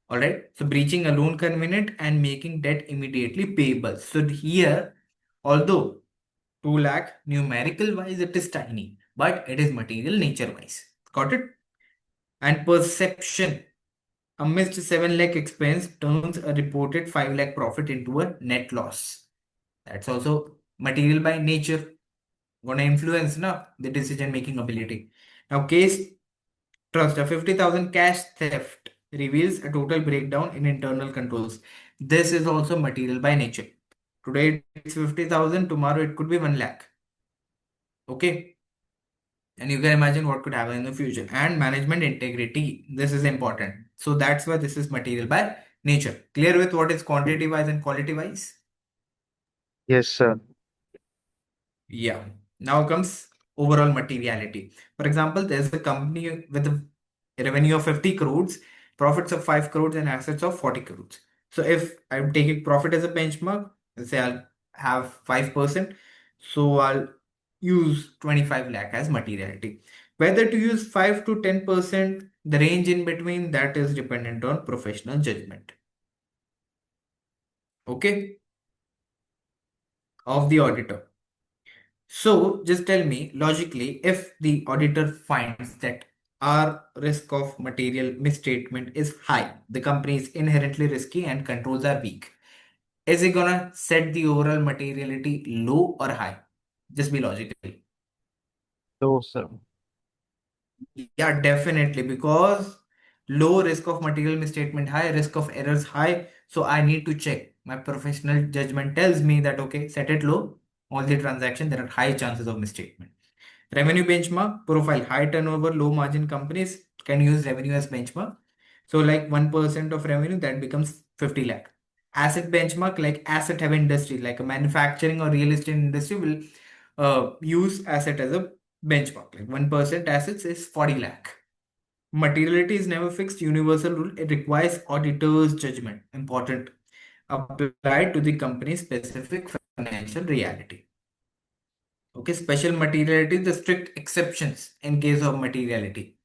All right. So breaching a loan covenant and making debt immediately payable. So here, although 2 lakh numerical wise, it is tiny, but it is material nature wise. Got it? And perception. A missed 7 lakh expense turns a reported 5 lakh profit into a net loss. That's also material by nature. Gonna influence the decision making ability. Now, case trust, a 50,000 cash theft reveals a total breakdown in internal controls. This is also material by nature. Today it's 50,000, tomorrow it could be 1 lakh. Okay. And you can imagine what could happen in the future. And management integrity. This is important. So that's why this is material by nature. Clear with what is quantity wise and quality wise? Yes, sir. Yeah. Now comes overall materiality. For example, there's a company with a revenue of 50 crores, profits of 5 crores, and assets of 40 crores. So if I'm taking profit as a benchmark, let's say I'll have 5%. So I'll use 25 lakh as materiality. Whether to use 5 to 10%, the range in between, that is dependent on professional judgment. Okay, of the auditor. So just tell me logically, if the auditor finds that our risk of material misstatement is high, the company is inherently risky and controls are weak, is it gonna set the overall materiality low or high? Just be logical. No, sir. Yeah, definitely, because low risk of material misstatement, high risk of errors high. So I need to check. My professional judgment tells me that okay, set it low. All the transactions, there are high chances of misstatement. Revenue benchmark profile, high turnover, low margin companies can use revenue as benchmark. So like 1% of revenue that becomes 50 lakh. Asset benchmark, like asset heavy industry, like a manufacturing or real estate industry will use asset as a benchmark. Like 1% assets is 40 lakh. Materiality is never fixed, universal rule. It requires auditor's judgment. Important. Applied to the company's specific financial reality. Okay, special materiality, the strict exceptions in case of materiality.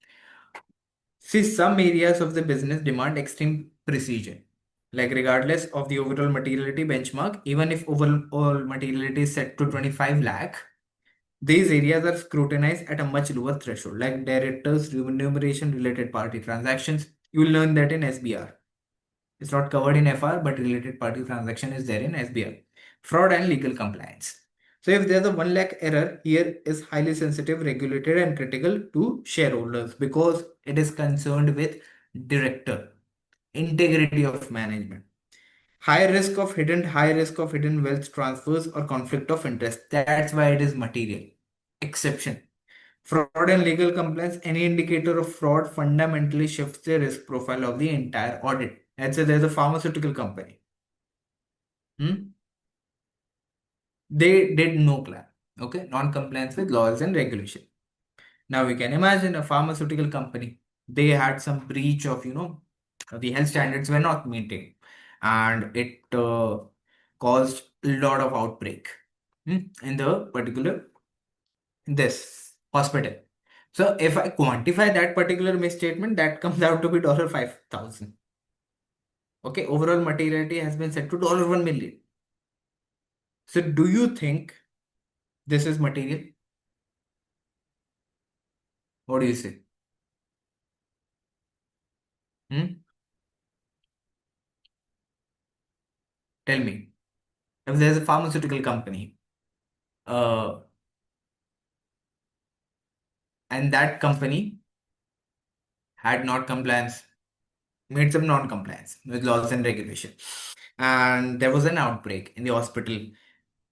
See, some areas of the business demand extreme precision. Like regardless of the overall materiality benchmark, even if overall materiality is set to 25 lakh, these areas are scrutinized at a much lower threshold, like directors' remuneration related party transactions. You will learn that in SBR. It's not covered in FR, but related party transaction is there in SBR. Fraud and legal compliance. So if there's a 1 lakh error, here is highly sensitive, regulated, and critical to shareholders because it is concerned with director, integrity of management. High risk of hidden wealth transfers or conflict of interest. That's why it is material. Exception. Fraud and legal compliance, any indicator of fraud fundamentally shifts the risk profile of the entire audit. Let's say there's a pharmaceutical company. They did no plan. Okay, non-compliance with laws and regulation. Now we can imagine a pharmaceutical company. They had some breach of, the health standards were not maintained, and it caused a lot of outbreak in the particular this hospital. So if I quantify that particular misstatement, that comes out to be $5,000. Okay, overall materiality has been set to $1 million. So do you think this is material? What do you say? Hmm? Tell me. If there's a pharmaceutical company, uh, and that company had not compliance, made some non-compliance with laws and regulation, and there was an outbreak in the hospital.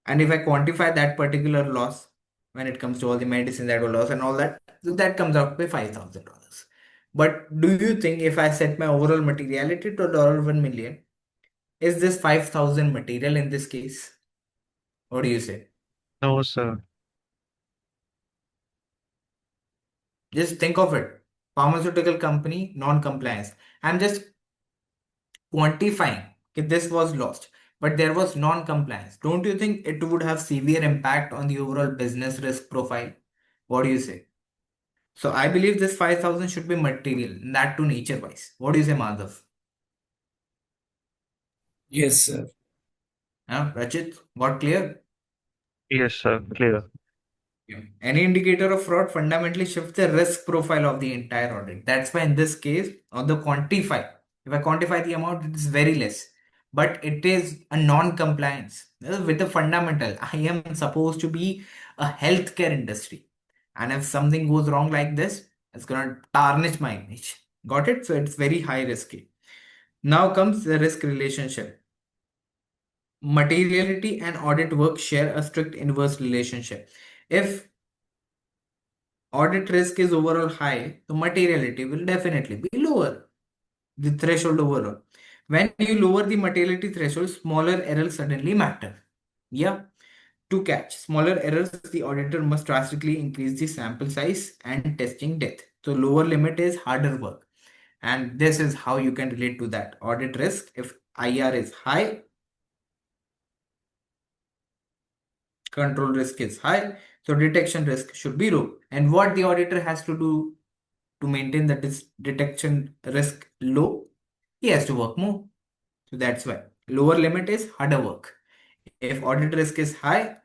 And if I quantify that particular loss when it comes to all the medicine that were lost and all that, so that comes out by $5,000. But do you think if I set my overall materiality to $1 million, is this 5,000 material in this case? What do you say? No, sir. Just think of it. Pharmaceutical company, non-compliance. I'm just quantifying if this was lost, but there was non-compliance. Don't you think it would have severe impact on the overall business risk profile? What do you say? So I believe this 5,000 should be material, that to nature wise. What do you say, Madhav? Yes, sir. Rachit, got clear? Yes, sir. Clear. Yeah. Any indicator of fraud fundamentally shifts the risk profile of the entire audit. That's why in this case, on the quantify, if I quantify the amount, it is very less. But it is a non-compliance with the fundamental. I am supposed to be a healthcare industry. And if something goes wrong like this, it's gonna tarnish my image. Got it? So it's very high risky. Now comes the risk relationship. Materiality and audit work share a strict inverse relationship. If audit risk is overall high, the materiality will definitely be lower. The threshold overall. When you lower the materiality threshold, smaller errors suddenly matter. Yeah. To catch smaller errors, the auditor must drastically increase the sample size and testing depth. So lower limit is harder work. And this is how you can relate to that. Audit risk, if IR is high, control risk is high, so detection risk should be low. And what the auditor has to do to maintain that this detection risk low, he has to work more. So that's why lower limit is harder work. If audit risk is high,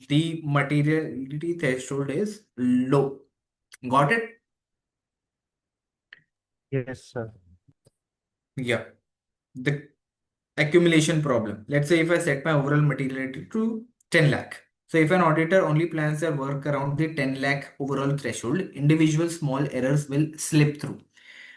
the materiality threshold is low. Got it? Yes, sir. Yeah. The accumulation problem. Let's say if I set my overall materiality to 10 lakh. So if an auditor only plans their work around the 10 lakh overall threshold, individual small errors will slip through.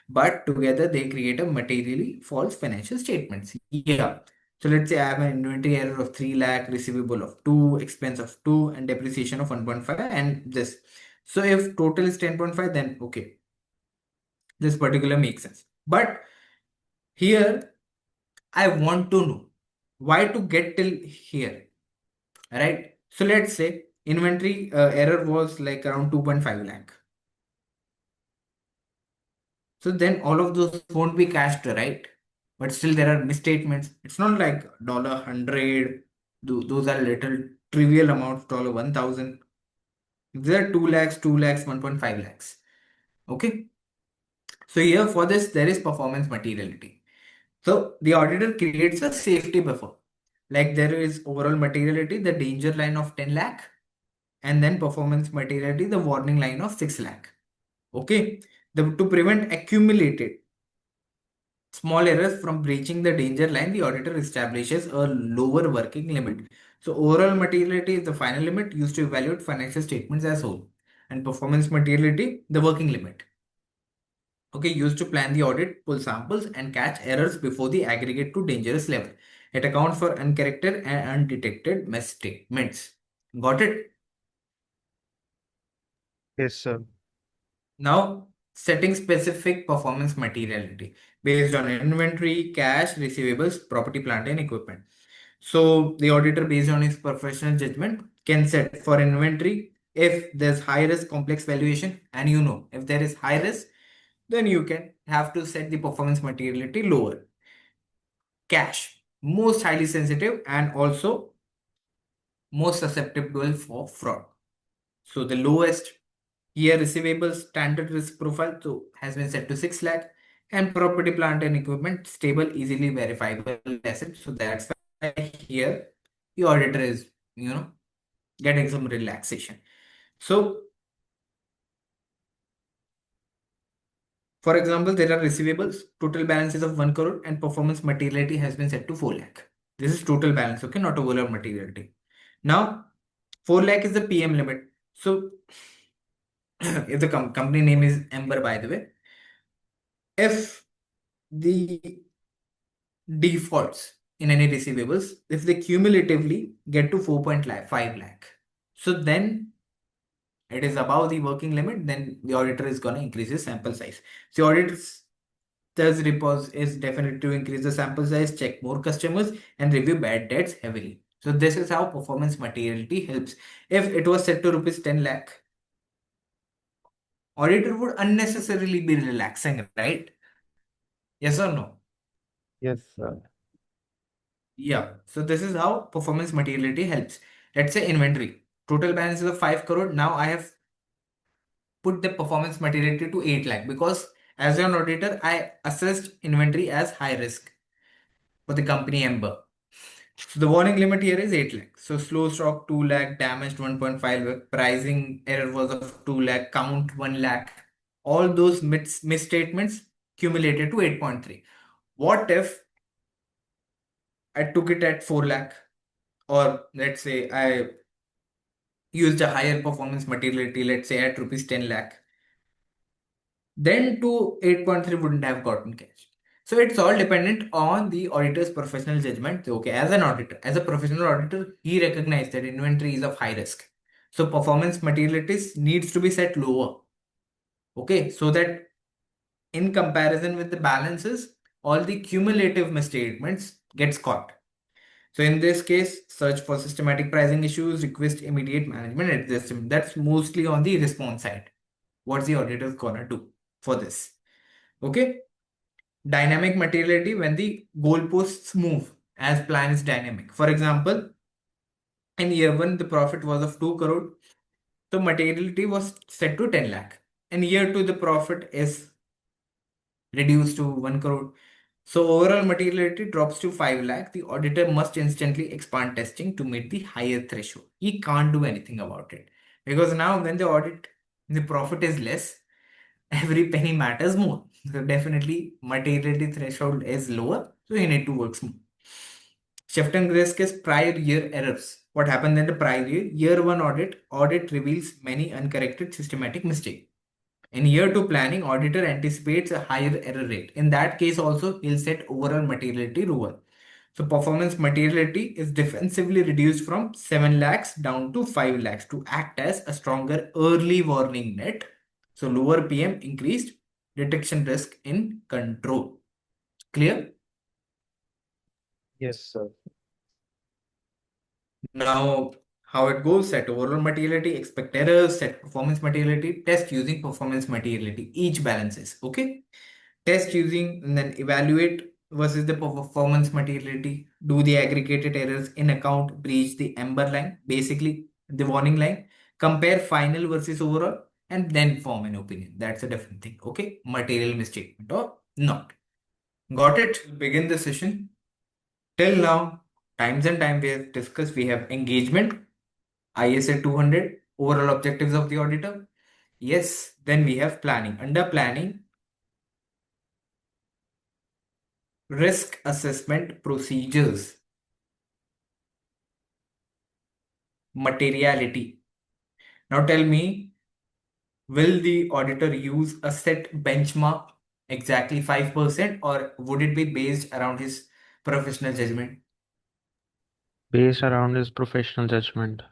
But together they create a materially false financial statements. Yeah. So let's say I have an inventory error of 3 lakh, receivable of 2, expense of 2, and depreciation of 1.5, and this. So if total is 10.5, then okay, this particular makes sense. But here I want to know why to get till here, right? So let's say inventory error was like around 2.5 lakh. So then all of those won't be cashed, right? But still there are misstatements. It's not like $100. Those are little trivial amounts, $1,000. There are 2 lakhs, 2 lakhs, 1.5 lakhs. Okay. So here for this, there is performance materiality. So the auditor creates a safety buffer. Like there is overall materiality, the danger line of 10 lakh, and then performance materiality, the warning line of 6 lakh. Okay. To prevent accumulated small errors from breaching the danger line, the auditor establishes a lower working limit. So overall materiality is the final limit used to evaluate financial statements as whole, and performance materiality, the working limit. Okay, used to plan the audit, pull samples, and catch errors before they aggregate to dangerous level. It accounts for uncorrected and undetected misstatements. Got it? Yes, sir. Now, setting specific performance materiality based on inventory, cash, receivables, property, plant, and equipment. So, the auditor, based on his professional judgment, can set for inventory if there's high risk complex valuation, and if there is high risk, then you can have to set the performance materiality lower. Cash, most highly sensitive and also most susceptible for fraud. So, the lowest here, receivables standard risk profile has been set to 6 lakh, and property, plant, and equipment stable, easily verifiable asset. So that's why here the auditor is, getting some relaxation. So, for example, there are receivables, total balances of 1 crore, and performance materiality has been set to 4 lakh. This is total balance, okay, not overall materiality. Now, 4 lakh is the PM limit. So, if the company name is Ember, by the way, if the defaults in any receivables, if they cumulatively get to 4.5 lakh, so then it is above the working limit, then the auditor is going to increase his sample size. So auditors thus repose is definitely to increase the sample size, check more customers, and review bad debts heavily. So this is how performance materiality helps. If it was set to rupees 10 lakh, auditor would unnecessarily be relaxing, right? Yes or no? Yes, sir. Yeah. So this is how performance materiality helps. Let's say inventory. Total balance is of 5 crore. Now I have put the performance materiality to 8 lakh because as an auditor, I assessed inventory as high risk for the company Ember. So the warning limit here is 8 lakh. So slow stock 2 lakh, damaged 1.5 lakh, pricing error was of 2 lakh, count 1 lakh. All those misstatements cumulated to 8.3. What if I took it at 4 lakh? Or let's say I used a higher performance materiality, let's say at rupees 10 lakh. Then to 8.3 wouldn't have gotten cash. So it's all dependent on the auditor's professional judgment. Okay, as an auditor, as a professional auditor, he recognized that inventory is of high risk. So performance materialities needs to be set lower. Okay, so that in comparison with the balances, all the cumulative misstatements gets caught. So in this case, search for systematic pricing issues, request immediate management adjustment. That's mostly on the response side. What's the auditor gonna do for this? Okay. Dynamic materiality when the goalposts move as plan is dynamic. For example, in year one, the profit was of 2 crore. So materiality was set to 10 lakh. In year two, the profit is reduced to 1 crore. So overall materiality drops to 5 lakh. The auditor must instantly expand testing to meet the higher threshold. He can't do anything about it because now when the profit is less, every penny matters more. So definitely materiality threshold is lower. So you need to work smooth. Shifting risk is prior year errors. What happened in the prior year one audit reveals many uncorrected systematic mistakes. In year two planning, auditor anticipates a higher error rate. In that case also, he'll set overall materiality lower. So performance materiality is defensively reduced from 7 lakhs down to 5 lakhs to act as a stronger early warning net. So lower PM increased detection risk in control. Clear? Yes, sir. Now, how it goes, set overall materiality, expect errors, set performance materiality, test using performance materiality, each balances. Okay. Test using and then evaluate versus the performance materiality, do the aggregated errors in account breach the amber line, basically the warning line, compare final versus overall, and then form an opinion. That's a different thing. Okay. Material misstatement or not. Got it? Begin the session. Till now, times and time we have discussed, we have engagement, ISA 200, overall objectives of the auditor. Yes, then we have planning. Under planning, risk assessment procedures, materiality. Now tell me, will the auditor use a set benchmark exactly 5% or would it be based around his professional judgment? Based around his professional judgment.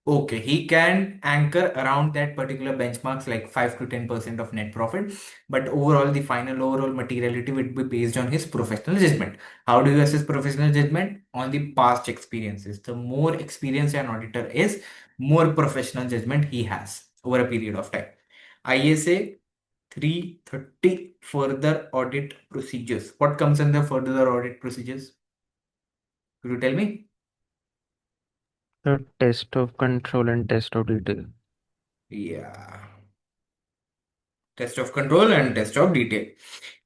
Okay, he can anchor around that particular benchmarks like 5 to 10% of net profit, but overall, the final overall materiality would be based on his professional judgment. How do you assess professional judgment? On the past experiences. The more experienced an auditor is, more professional judgment he has over a period of time. ISA 330 further audit procedures. What comes under further audit procedures? Could you tell me? The test of control and test of detail. Yeah. Test of control and test of detail.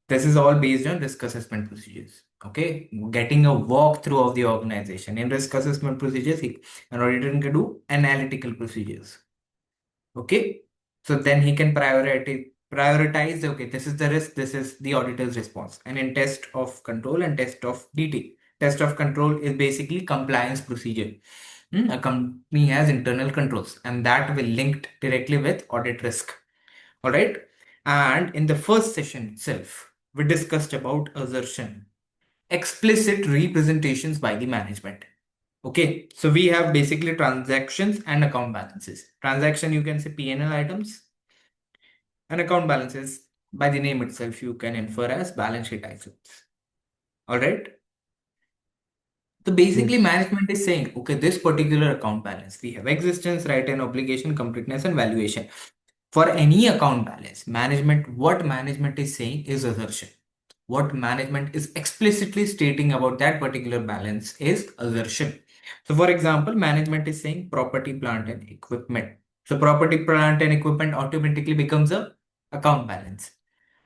This is all based on risk assessment procedures. Okay, getting a walkthrough of the organization. In risk assessment procedures, an auditor can do analytical procedures. Okay, so then he can prioritize. Okay, this is the risk. This is the auditor's response. And in test of control and test of detail, test of control is basically compliance procedure. A company has internal controls, and that will linked directly with audit risk. All right. And in the first session itself, we discussed about assertion, explicit representations by the management. Okay, so we have basically transactions and account balances. Transaction, you can say P&L items, and account balances, by the name itself, you can infer as balance sheet items. All right. So basically, Yes. management is saying, okay, this particular account balance, we have existence, right, and obligation, completeness, and valuation. For any account balance, what management is saying is assertion. What management is explicitly stating about that particular balance is assertion. So, for example, management is saying property, plant, and equipment. So, property, plant, and equipment automatically becomes a account balance.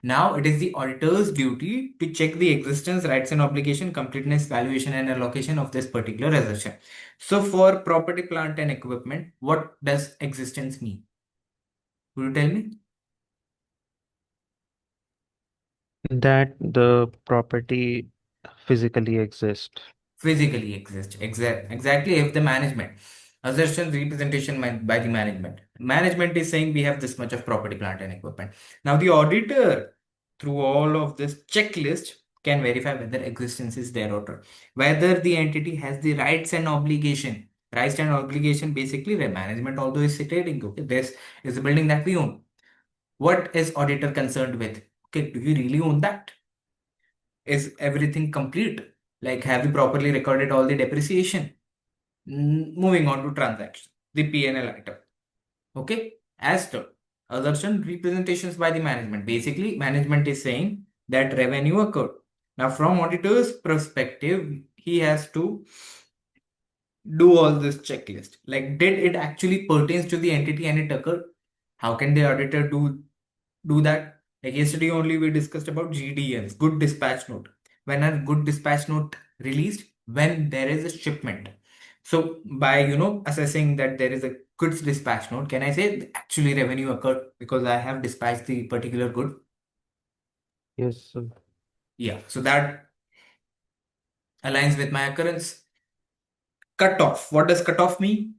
Now, it is the auditor's duty to check the existence, rights and obligation, completeness, valuation, and allocation of this particular assertion. So, for property, plant, and equipment, what does existence mean? Could you tell me? That the property physically exists. Physically exist. Exactly. If the management assertion representation by the management is saying we have this much of property, plant, and equipment. Now the auditor, through all of this checklist, can verify whether existence is there or not, whether the entity has the rights and obligation. Rights and obligation, basically the management although is stating, okay, this is the building that we own. What is auditor concerned with? Okay, do we really own that? Is everything complete? Like, have you properly recorded all the depreciation? Moving on to transaction, the P&L item. Okay, as to assertion representations by the management. Basically, management is saying that revenue occurred. Now, from auditor's perspective, he has to do all this checklist. Like, did it actually pertains to the entity and it occurred? How can the auditor do that? Like yesterday only we discussed about GDNs, good dispatch note. When a good dispatch note released, when there is a shipment. So by assessing that there is a goods dispatch note, can I say actually revenue occurred because I have dispatched the particular good? Yes, sir. Yeah, so that aligns with my occurrence. Cutoff. What does cutoff mean?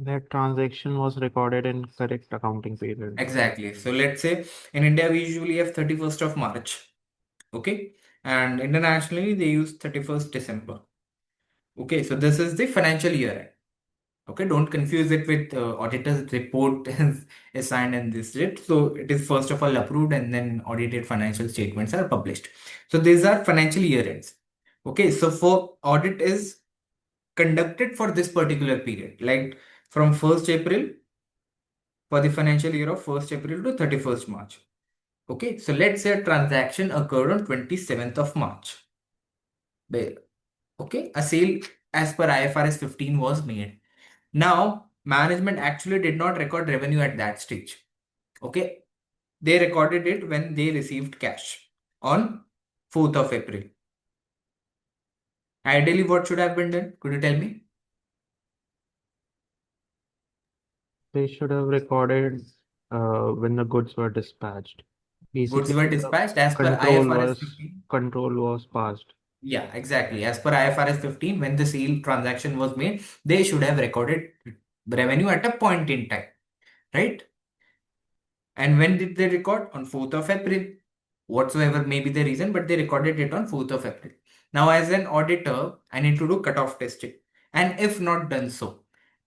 That transaction was recorded in correct accounting period. Exactly. So let's say in India we usually have 31st of March. Okay. And internationally they use 31st December. Okay, so this is the financial year end. Okay, don't confuse it with auditor's report is signed and this date. So it is first of all approved and then audited financial statements are published. So these are financial year ends. Okay, so for audit is conducted for this particular period, like from 1st April for the financial year of 1st April to 31st March. Okay, so let's say a transaction occurred on 27th of March. Okay, a sale as per IFRS 15 was made. Now, management actually did not record revenue at that stage. Okay, they recorded it when they received cash on 4th of April. Ideally, what should have been done? Could you tell me? They should have recorded when the goods were dispatched. Goods Basically, were when the dispatched as per IFRS 15. control was passed. Yeah, exactly. As per IFRS 15, when the sale transaction was made, they should have recorded revenue at a point in time, right? And when did they record? On 4th of April. Whatsoever may be the reason, but they recorded it on 4th of April. Now, as an auditor, I need to do cutoff testing. And if not done so,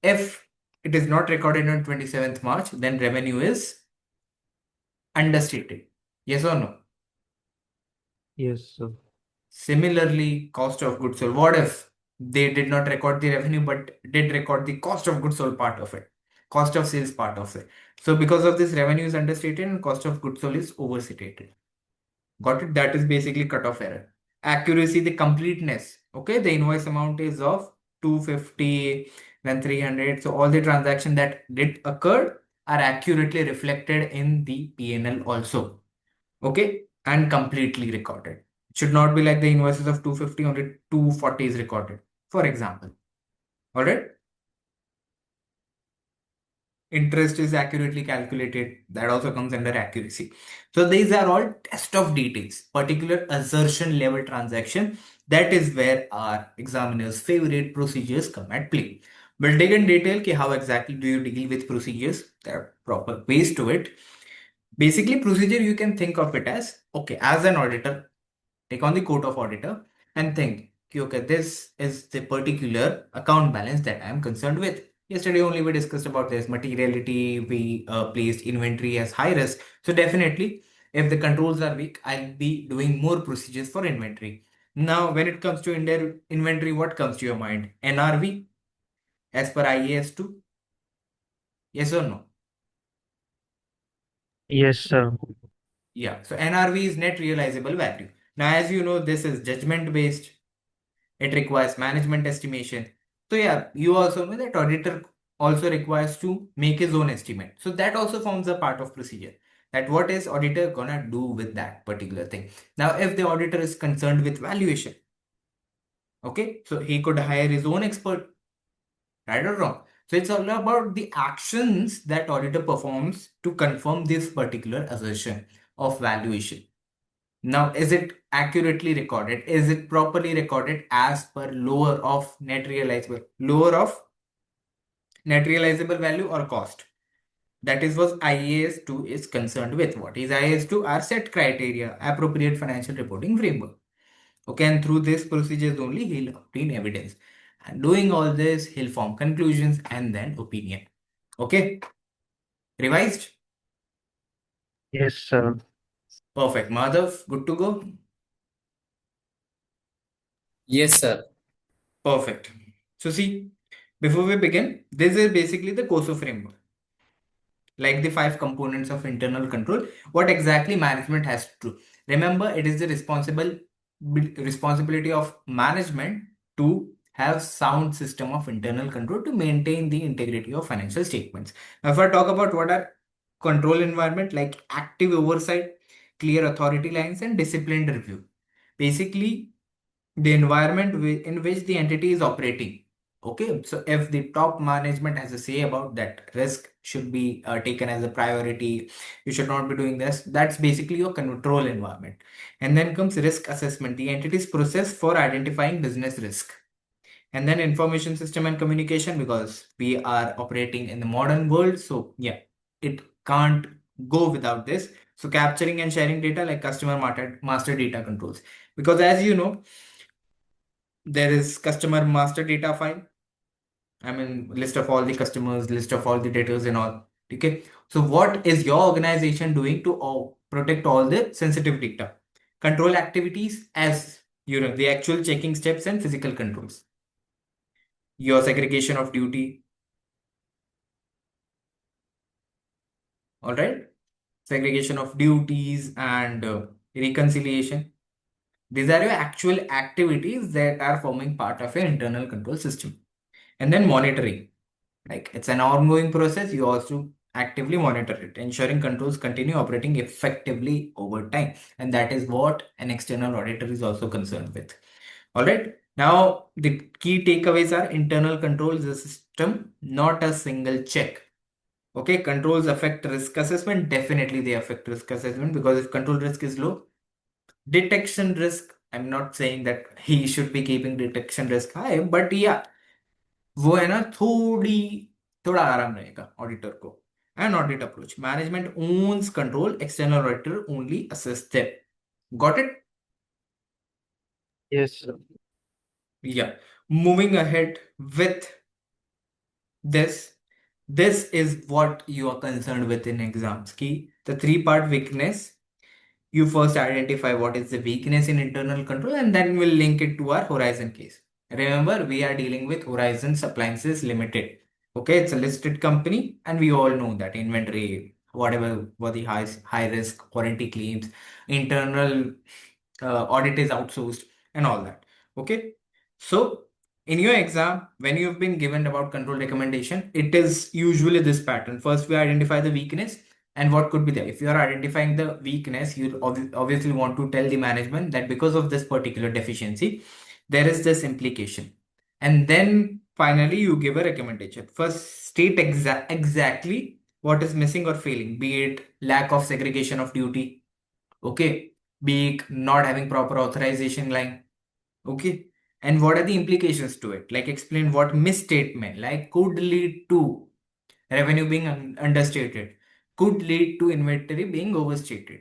if it is not recorded on 27th March, then revenue is understated. Yes or no? Yes, sir. Similarly, cost of goods sold. What if they did not record the revenue but did record the cost of goods sold part of it, cost of sales part of it? So because of this, revenue is understated and cost of goods sold is overstated. Got it? That is basically cutoff error. Accuracy, the completeness. Okay, the invoice amount is of 250, then 300. So all the transactions that did occur are accurately reflected in the P&L also. Okay, and completely recorded. It should not be like the invoices of 250, only 240 is recorded, for example. All right. Interest is accurately calculated. That also comes under accuracy. So these are all test of details, particular assertion level transaction. That is where our examiner's favorite procedures come at play. We'll dig in detail ki how exactly do you deal with procedures. There are proper ways to it. Basically, procedure you can think of it as, okay, as an auditor, take on the coat of auditor and think, okay, this is the particular account balance that I am concerned with. Yesterday only we discussed about this materiality. We placed inventory as high risk. So definitely, if the controls are weak, I'll be doing more procedures for inventory. Now, when it comes to inventory, what comes to your mind? NRV as per IAS 2? Yes or no? Yes, sir. Yeah. So NRV is net realizable value. Now, as you know, this is judgment based. It requires management estimation. So yeah, you also know that auditor also requires to make his own estimate. So that also forms a part of procedure. That what is auditor gonna do with that particular thing. Now, if the auditor is concerned with valuation, okay, so he could hire his own expert, right or wrong. So it's all about the actions that auditor performs to confirm this particular assertion of valuation. Now, is it accurately recorded? Is it properly recorded as per lower of net realizable value or cost? That is what IAS 2 is concerned with. What is IAS 2? Are set criteria, appropriate financial reporting framework. Okay, and through this procedures only he'll obtain evidence. And doing all this, he'll form conclusions and then opinion. Okay, revised? Yes, sir. Perfect. Madhav, good to go? Yes, sir. Perfect. So see, before we begin, this is basically the COSO framework. Like the 5 components of internal control, what exactly management has to do. Remember, it is the responsibility of management to have sound system of internal control to maintain the integrity of financial statements. Now, if I talk about what are control environment, like active oversight, clear authority lines, and disciplined review. Basically, the environment in which the entity is operating. Okay, so if the top management has a say about that risk should be taken as a priority, you should not be doing this. That's basically your control environment. And then comes risk assessment, the entity's process for identifying business risk. And then information system and communication, because we are operating in the modern world. So yeah, it can't go without this. So capturing and sharing data like customer master data controls. Because as you know, there is customer master data file. I mean, list of all the customers, list of all the debtors and all. Okay. So what is your organization doing to protect all the sensitive data? Control activities as you know, the actual checking steps and physical controls. Your segregation of duty. All right. Segregation of duties and reconciliation. These are your actual activities that are forming part of your internal control system. And then monitoring. Like it's an ongoing process, you also actively monitor it, ensuring controls continue operating effectively over time. And that is what an external auditor is also concerned with. All right. Now, the key takeaways are internal control is a system, not a single check. Okay, controls affect risk assessment. Definitely they affect risk assessment because if control risk is low, detection risk, I'm not saying that he should be keeping detection risk high, but yeah, वो है ना थोड़ा आराम रहेगा auditor को. An audit approach. Management owns control. External auditor only assists them. Got it? Yes, sir. Yeah. Moving ahead with this. This is what you are concerned with in exams. Key the 3-part weakness. You first identify what is the weakness in internal control and then we'll link it to our Horizon case. Remember, we are dealing with Horizon Appliances Limited. Okay, it's a listed company and we all know that inventory, whatever were the high risk warranty claims, internal audit is outsourced and all that. Okay, so in your exam, when you've been given about control recommendation, it is usually this pattern. First, we identify the weakness and what could be there. If you are identifying the weakness, you obviously want to tell the management that because of this particular deficiency, there is this implication. And then finally, you give a recommendation. First, state exactly what is missing or failing, be it lack of segregation of duty, okay, be it not having proper authorization line, okay, And what are the implications to it? Like explain what misstatement like could lead to revenue being understated, could lead to inventory being overstated,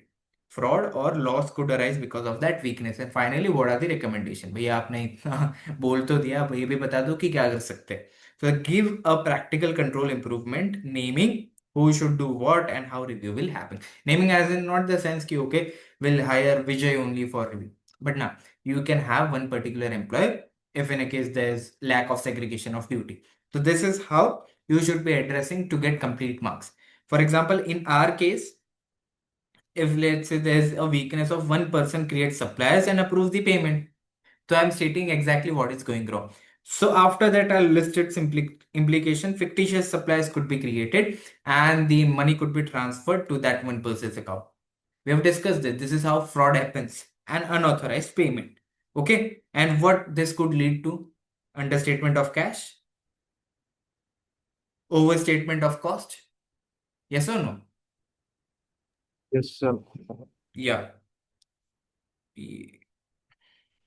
fraud or loss could arise because of that weakness. And finally, what are the recommendation? भैया आपने इतना बोल तो दिया, अब ये भी बता दो कि क्या कर सकते हैं. So give a practical control improvement, naming who should do what and how review will happen. Naming as in not the sense कि okay, we'll hire Vijay only for review, but now you can have one particular employee if in a case there's lack of segregation of duty. So this is how you should be addressing to get complete marks. For example, in our case, if let's say there's a weakness of one person creates suppliers and approves the payment, so I'm stating exactly what is going wrong. So after that, I'll list its implication. Fictitious suppliers could be created and the money could be transferred to that one person's account. We have discussed it. This is how fraud happens and unauthorized payment. Okay. And what this could lead to? Understatement of cash, overstatement of cost. Yes or no? Yes, sir. Yeah.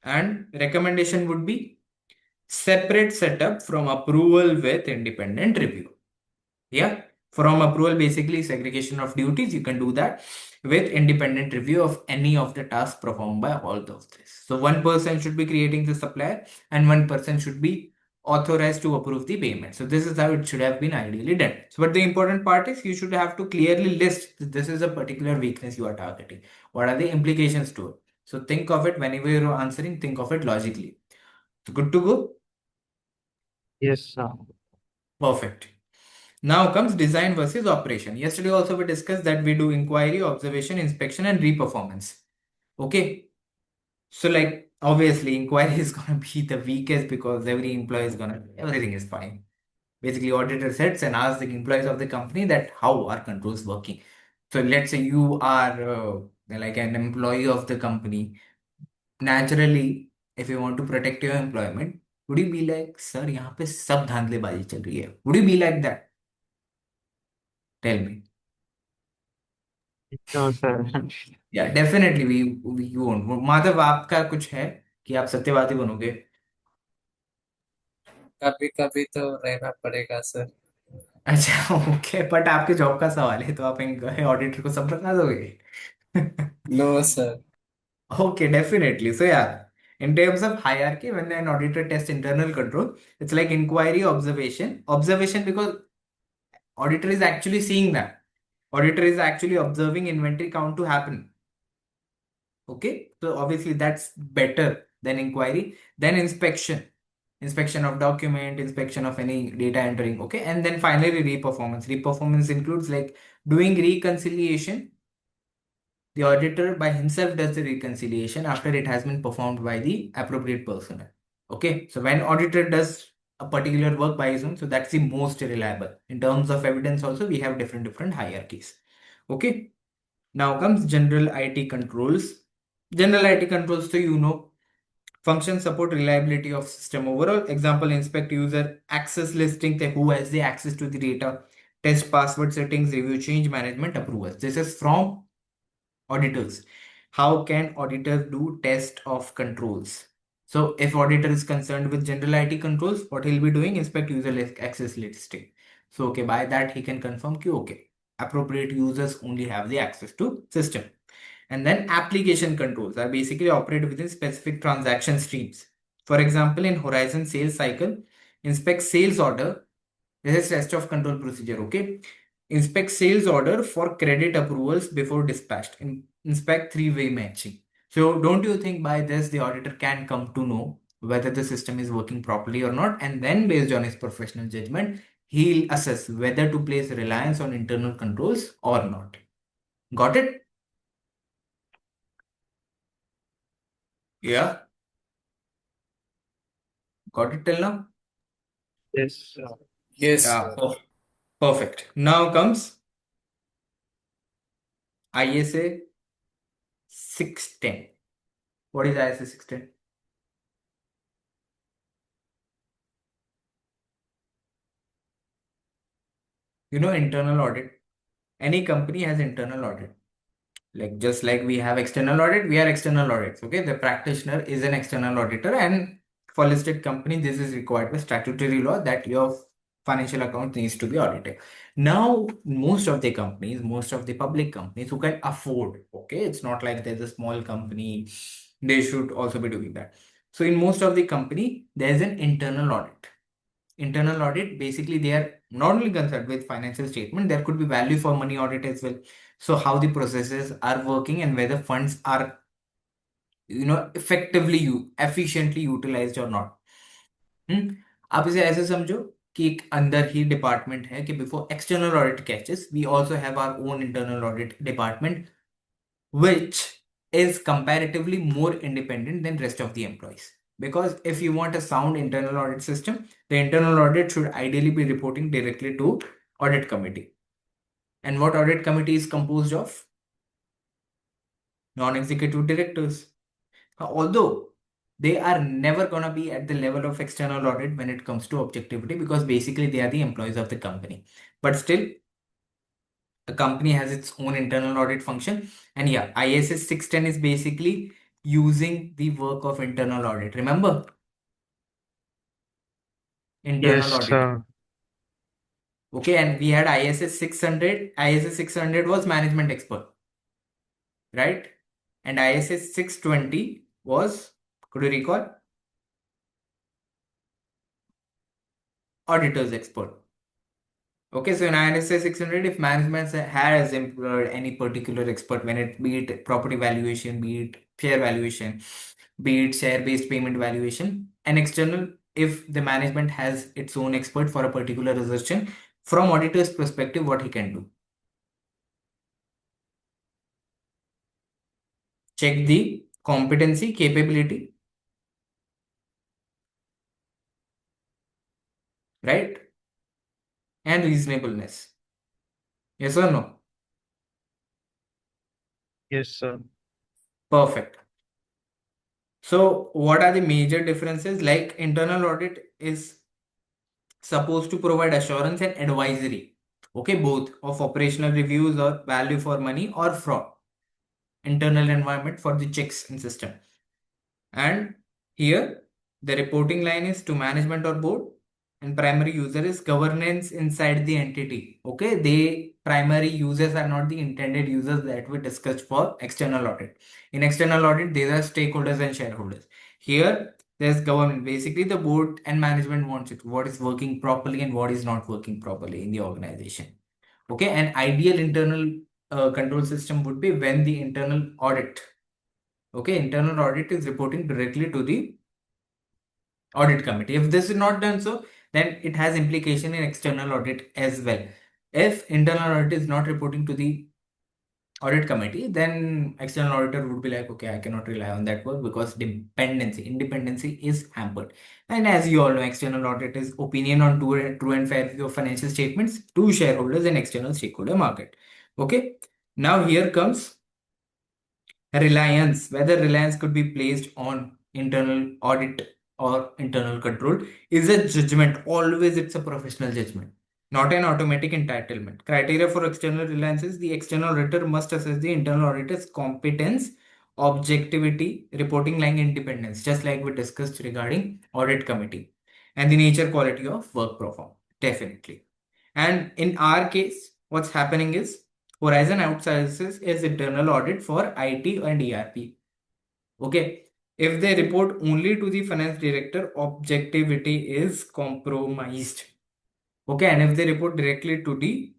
And recommendation would be separate setup from approval with independent review. Yeah. From approval, basically segregation of duties, you can do that with independent review of any of the tasks performed by all of this. So one person should be creating the supplier and one person should be authorized to approve the payment. So this is how it should have been ideally done. So, but the important part is you should have to clearly list that this is a particular weakness you are targeting. What are the implications to it? So think of it whenever you're answering, think of it logically. So good to go? Yes, sir. Perfect. Now comes design versus operation. Yesterday also we discussed that we do inquiry, observation, inspection, and reperformance. Okay. So like obviously inquiry is gonna be the weakest because every employee is gonna everything is fine. Basically, auditor sits and asks the employees of the company that how are controls working. So let's say you are like an employee of the company. Naturally, if you want to protect your employment, would you be like, sir, यहाँ पे सब धांधलेबाजी चल रही है? Would you be like that? Tell me. No, sir. Yeah definitely we you won't. Madhav, आपका कुछ है कि आप सत्यवादी बनोगे? कभी कभी तो रहना पड़ेगा सर. अच्छा ओके, बट आपके जॉब का सवाल है तो आप ऑडिटर को सब बता दोगे? No sir. Okay, definitely. So yeah, in terms of hierarchy, when an auditor tests internal control, it's like inquiry, observation because auditor is actually seeing that. Auditor is actually observing inventory count to happen. Okay, so obviously that's better than inquiry. Then inspection of document, inspection of any data entering. Okay, and then finally reperformance. Reperformance includes like doing reconciliation. The auditor by himself does the reconciliation after it has been performed by the appropriate personnel. Okay, so when auditor does a particular work by his own, so that's the most reliable. In terms of evidence also, we have different hierarchies. Okay, now comes general IT controls. General IT controls, so you know, function support reliability of system overall. Example, inspect user access listing, who has the access to the data, test password settings, review change management approvals. This is from auditors. How can auditors do test of controls? So if auditor is concerned with general IT controls, what he'll be doing, inspect user access listing. So okay, by that he can confirm okay, appropriate users only have the access to system. And then application controls are basically operate within specific transaction streams. For example, in Horizon sales cycle, inspect sales order. This is test of control procedure. Okay. Inspect sales order for credit approvals before dispatched. Inspect three-way matching. So don't you think by this the auditor can come to know whether the system is working properly or not, and then based on his professional judgment, he'll assess whether to place reliance on internal controls or not. Got it? Yeah. Got it till now? Yes, sir. Yes Yeah. sir. Perfect. Now comes ISA 610. What is ISA 610? You know, internal audit. Any company has internal audit. Like just like we have external audit, we are external audits. Okay, the practitioner is an external auditor, and for listed company, this is required by statutory law that your financial account needs to be audited. Now, most of the companies, most of the public companies who can afford, okay, it's not like there's a small company, they should also be doing that. So in most of the company, there's an internal audit. Internal audit, basically they are not only concerned with financial statement, there could be value for money audit as well. So how the processes are working and whether funds are effectively efficiently utilized or not. आप इसे ऐसे समझो कि एक अंदर ही department है कि before external audit catches we also have our own internal audit department which is comparatively more independent than rest of the employees. Because if you want a sound internal audit system, the internal audit should ideally be reporting directly to audit committee. And what audit committee is composed of? Non-executive directors. Although they are never going to be at the level of external audit when it comes to objectivity, because basically they are the employees of the company. But still, the company has its own internal audit function. And yeah, ISS 610 is basically using the work of internal audit. Remember? Internal Yes, audit. Okay, and we had ISS 600. ISS 600 was management expert, right? And ISS 620 was, could you recall? Auditor's expert. Okay, so in ISS 600, if management has employed any particular expert, when it be it property valuation, be it fair valuation, be it share-based payment valuation, an external, if the management has its own expert for a particular assertion, from auditor's perspective, what he can do? Check the competency, capability, right? And reasonableness. Yes or no? yes, sir. Perfect. So what are the major differences? Like internal audit is supposed to provide assurance and advisory, okay, both of operational reviews or value for money or fraud, internal environment for the checks and system. And here the reporting line is to management or board, and primary user is governance inside the entity. Okay, they primary users are not the intended users that we discussed for external audit. In external audit, these are stakeholders and shareholders. Here there's government. Basically, the board and management wants it, what is working properly and what is not working properly in the organization. Okay, an ideal internal control system would be when the internal audit, okay, internal audit is reporting directly to the audit committee. If this is not done so, then it has implication in external audit as well. If internal audit is not reporting to the audit committee, then external auditor would be like, okay, I cannot rely on that work because independency is hampered. And as you all know, external audit is opinion on true and fair view of financial statements to shareholders and external stakeholder market. Okay, now here comes reliance. Whether reliance could be placed on internal audit or internal control is a judgment. Always it's a professional judgment, not an automatic entitlement. Criteria for external reliance is the external auditor must assess the internal auditor's competence, objectivity, reporting line independence, just like we discussed regarding audit committee, and the nature quality of work performed. Definitely. And in our case, what's happening is Horizon outsources is internal audit for IT and ERP. Okay. If they report only to the finance director, objectivity is compromised. Okay. And if they report directly to the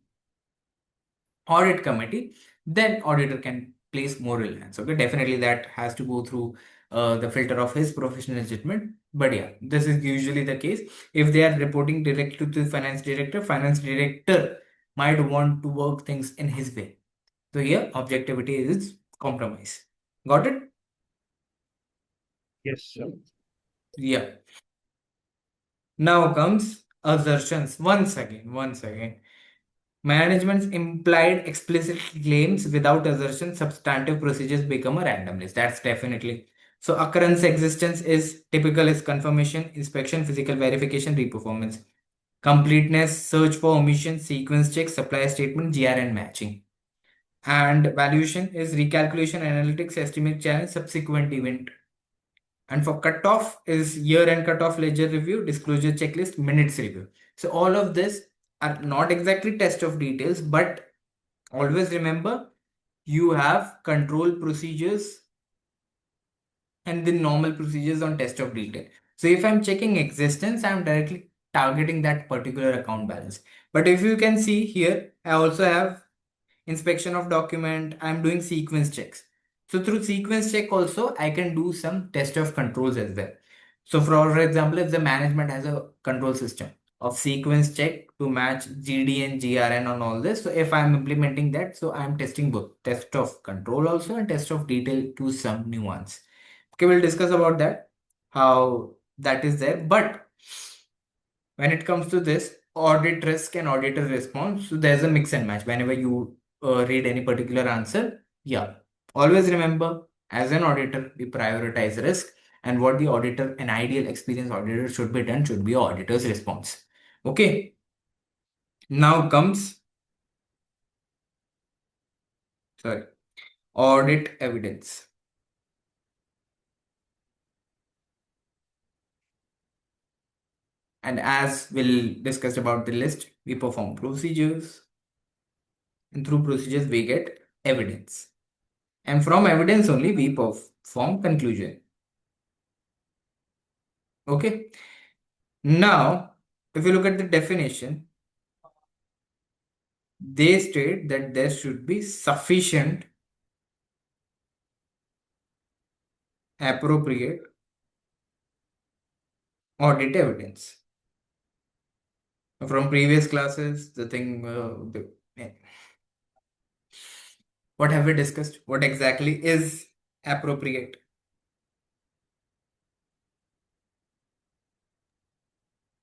audit committee, then auditor can place more reliance. Okay. Definitely that has to go through the filter of his professional judgment. But yeah, this is usually the case. If they are reporting directly to the finance director might want to work things in his way. So here objectivity is compromise. Got it? Yes, sir. Yeah. Now comes assertions. Once again. Management's implied explicit claims without assertion, substantive procedures become a random list. That's definitely. So occurrence existence is typical is confirmation, inspection, physical verification, reperformance. Completeness, search for omission, sequence check, supply statement, GRN matching. And valuation is recalculation, analytics, estimate challenge, subsequent event. And for cutoff is year-end cutoff, ledger review, disclosure checklist, minutes review. So all of this are not exactly test of details, but always remember you have control procedures and the normal procedures on test of detail. So if I'm checking existence, I'm directly targeting that particular account balance. But if you can see here, I also have inspection of document. I'm doing sequence checks. So through sequence check also, I can do some test of controls as well. So for example, if the management has a control system of sequence check to match GD and GRN on all this. So if I'm implementing that, so I'm testing both test of control also and test of detail to some nuance. Okay, we'll discuss about that, how that is there. But when it comes to this audit risk and auditor response, so there's a mix and match. Whenever you read any particular answer, yeah, always remember as an auditor, we prioritize risk, and what the auditor, an ideal experienced auditor should be done should be auditor's response. Okay, now comes, sorry, audit evidence. And as we'll discuss about the list, we perform procedures, and through procedures we get evidence, and from evidence only we perform conclusion. Okay, now if you look at the definition, they state that there should be sufficient, appropriate audit evidence. From previous classes, the thing what have we discussed? What exactly is appropriate?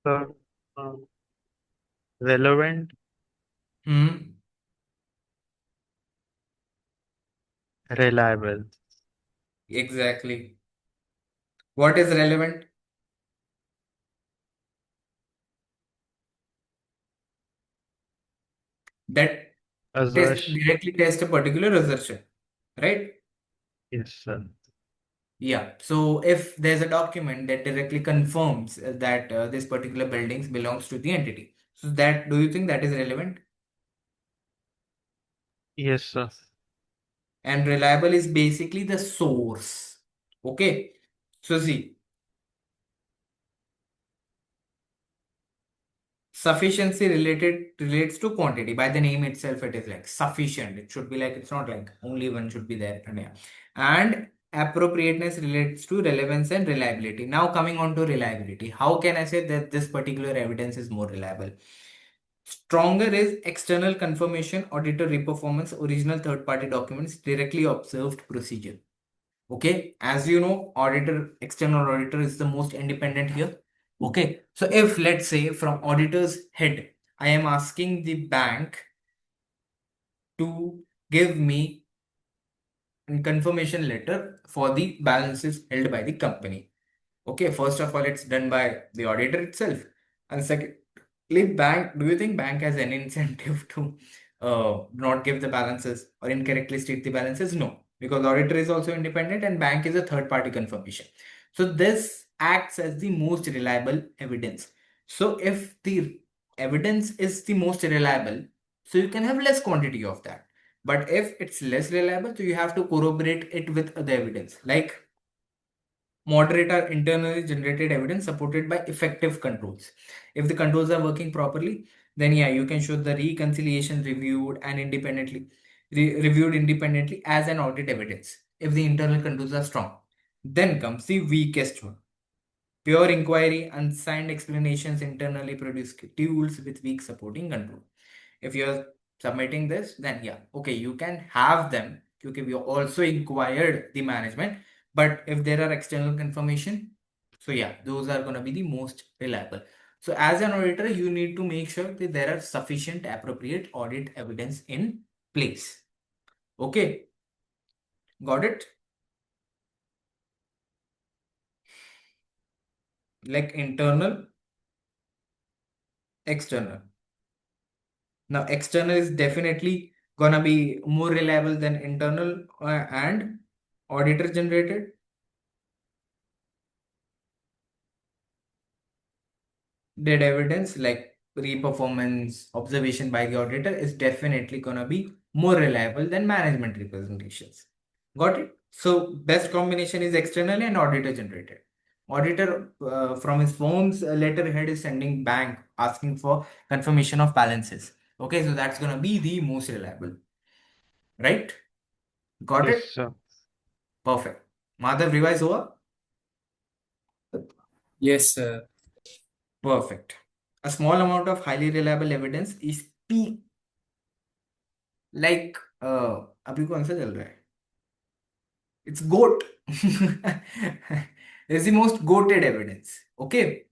So, um, relevant, Hmm. reliable. Exactly. What is relevant? That Assertion. directly test a particular assertion, right? Yes, sir. Yeah. So if there's a document that directly confirms that this particular buildings belongs to the entity, so that, do you think that is relevant? Yes, sir. And reliable is basically the source. Okay. So see, sufficiency relates to quantity. By the name itself, it is like sufficient. It should be like, it's not like only one should be there. And yeah. And appropriateness relates to relevance and reliability. Now coming on to reliability, how can I say that this particular evidence is more reliable? Stronger is external confirmation, auditor reperformance, original third-party documents, directly observed procedure. Okay, as you know, external auditor is the most independent here. Okay, so if let's say from auditor's head, I am asking the bank to give me a confirmation letter for the balances held by the company. Okay, first of all, it's done by the auditor itself. And secondly, bank, do you think bank has any incentive to not give the balances or incorrectly state the balances? No, because auditor is also independent and bank is a third party confirmation. So this acts as the most reliable evidence. So if the evidence is the most reliable, so you can have less quantity of that. But if it's less reliable, so you have to corroborate it with other evidence. Like, moderate are internally generated evidence supported by effective controls. If the controls are working properly, then yeah, you can show the reconciliation reviewed and independently reviewed independently as an audit evidence. If the internal controls are strong, then comes the weakest one. Pure inquiry, unsigned explanations internally produce tools with weak supporting control. If you're submitting this, then yeah, okay, you can have them. Okay, we also inquired the management, but if there are external confirmation, so yeah, those are going to be the most reliable. So as an auditor, you need to make sure that there are sufficient appropriate audit evidence in place. Okay, got it? Like internal, external. Now, external is definitely gonna be more reliable than internal and auditor generated. evidence like re-performance observation by the auditor is definitely gonna be more reliable than management representations. Got it? So best combination is external and auditor generated. Auditor from his phone's letterhead is sending bank asking for confirmation of balances. Okay, so that's gonna be the most reliable, right? Got Yes, it? sir. Perfect. Madhav, revise over. Yes, sir. Perfect. A small amount of highly reliable evidence is P like अभी कौन सा चल रहा है? It's GOAT. It's the most goated evidence. Okay.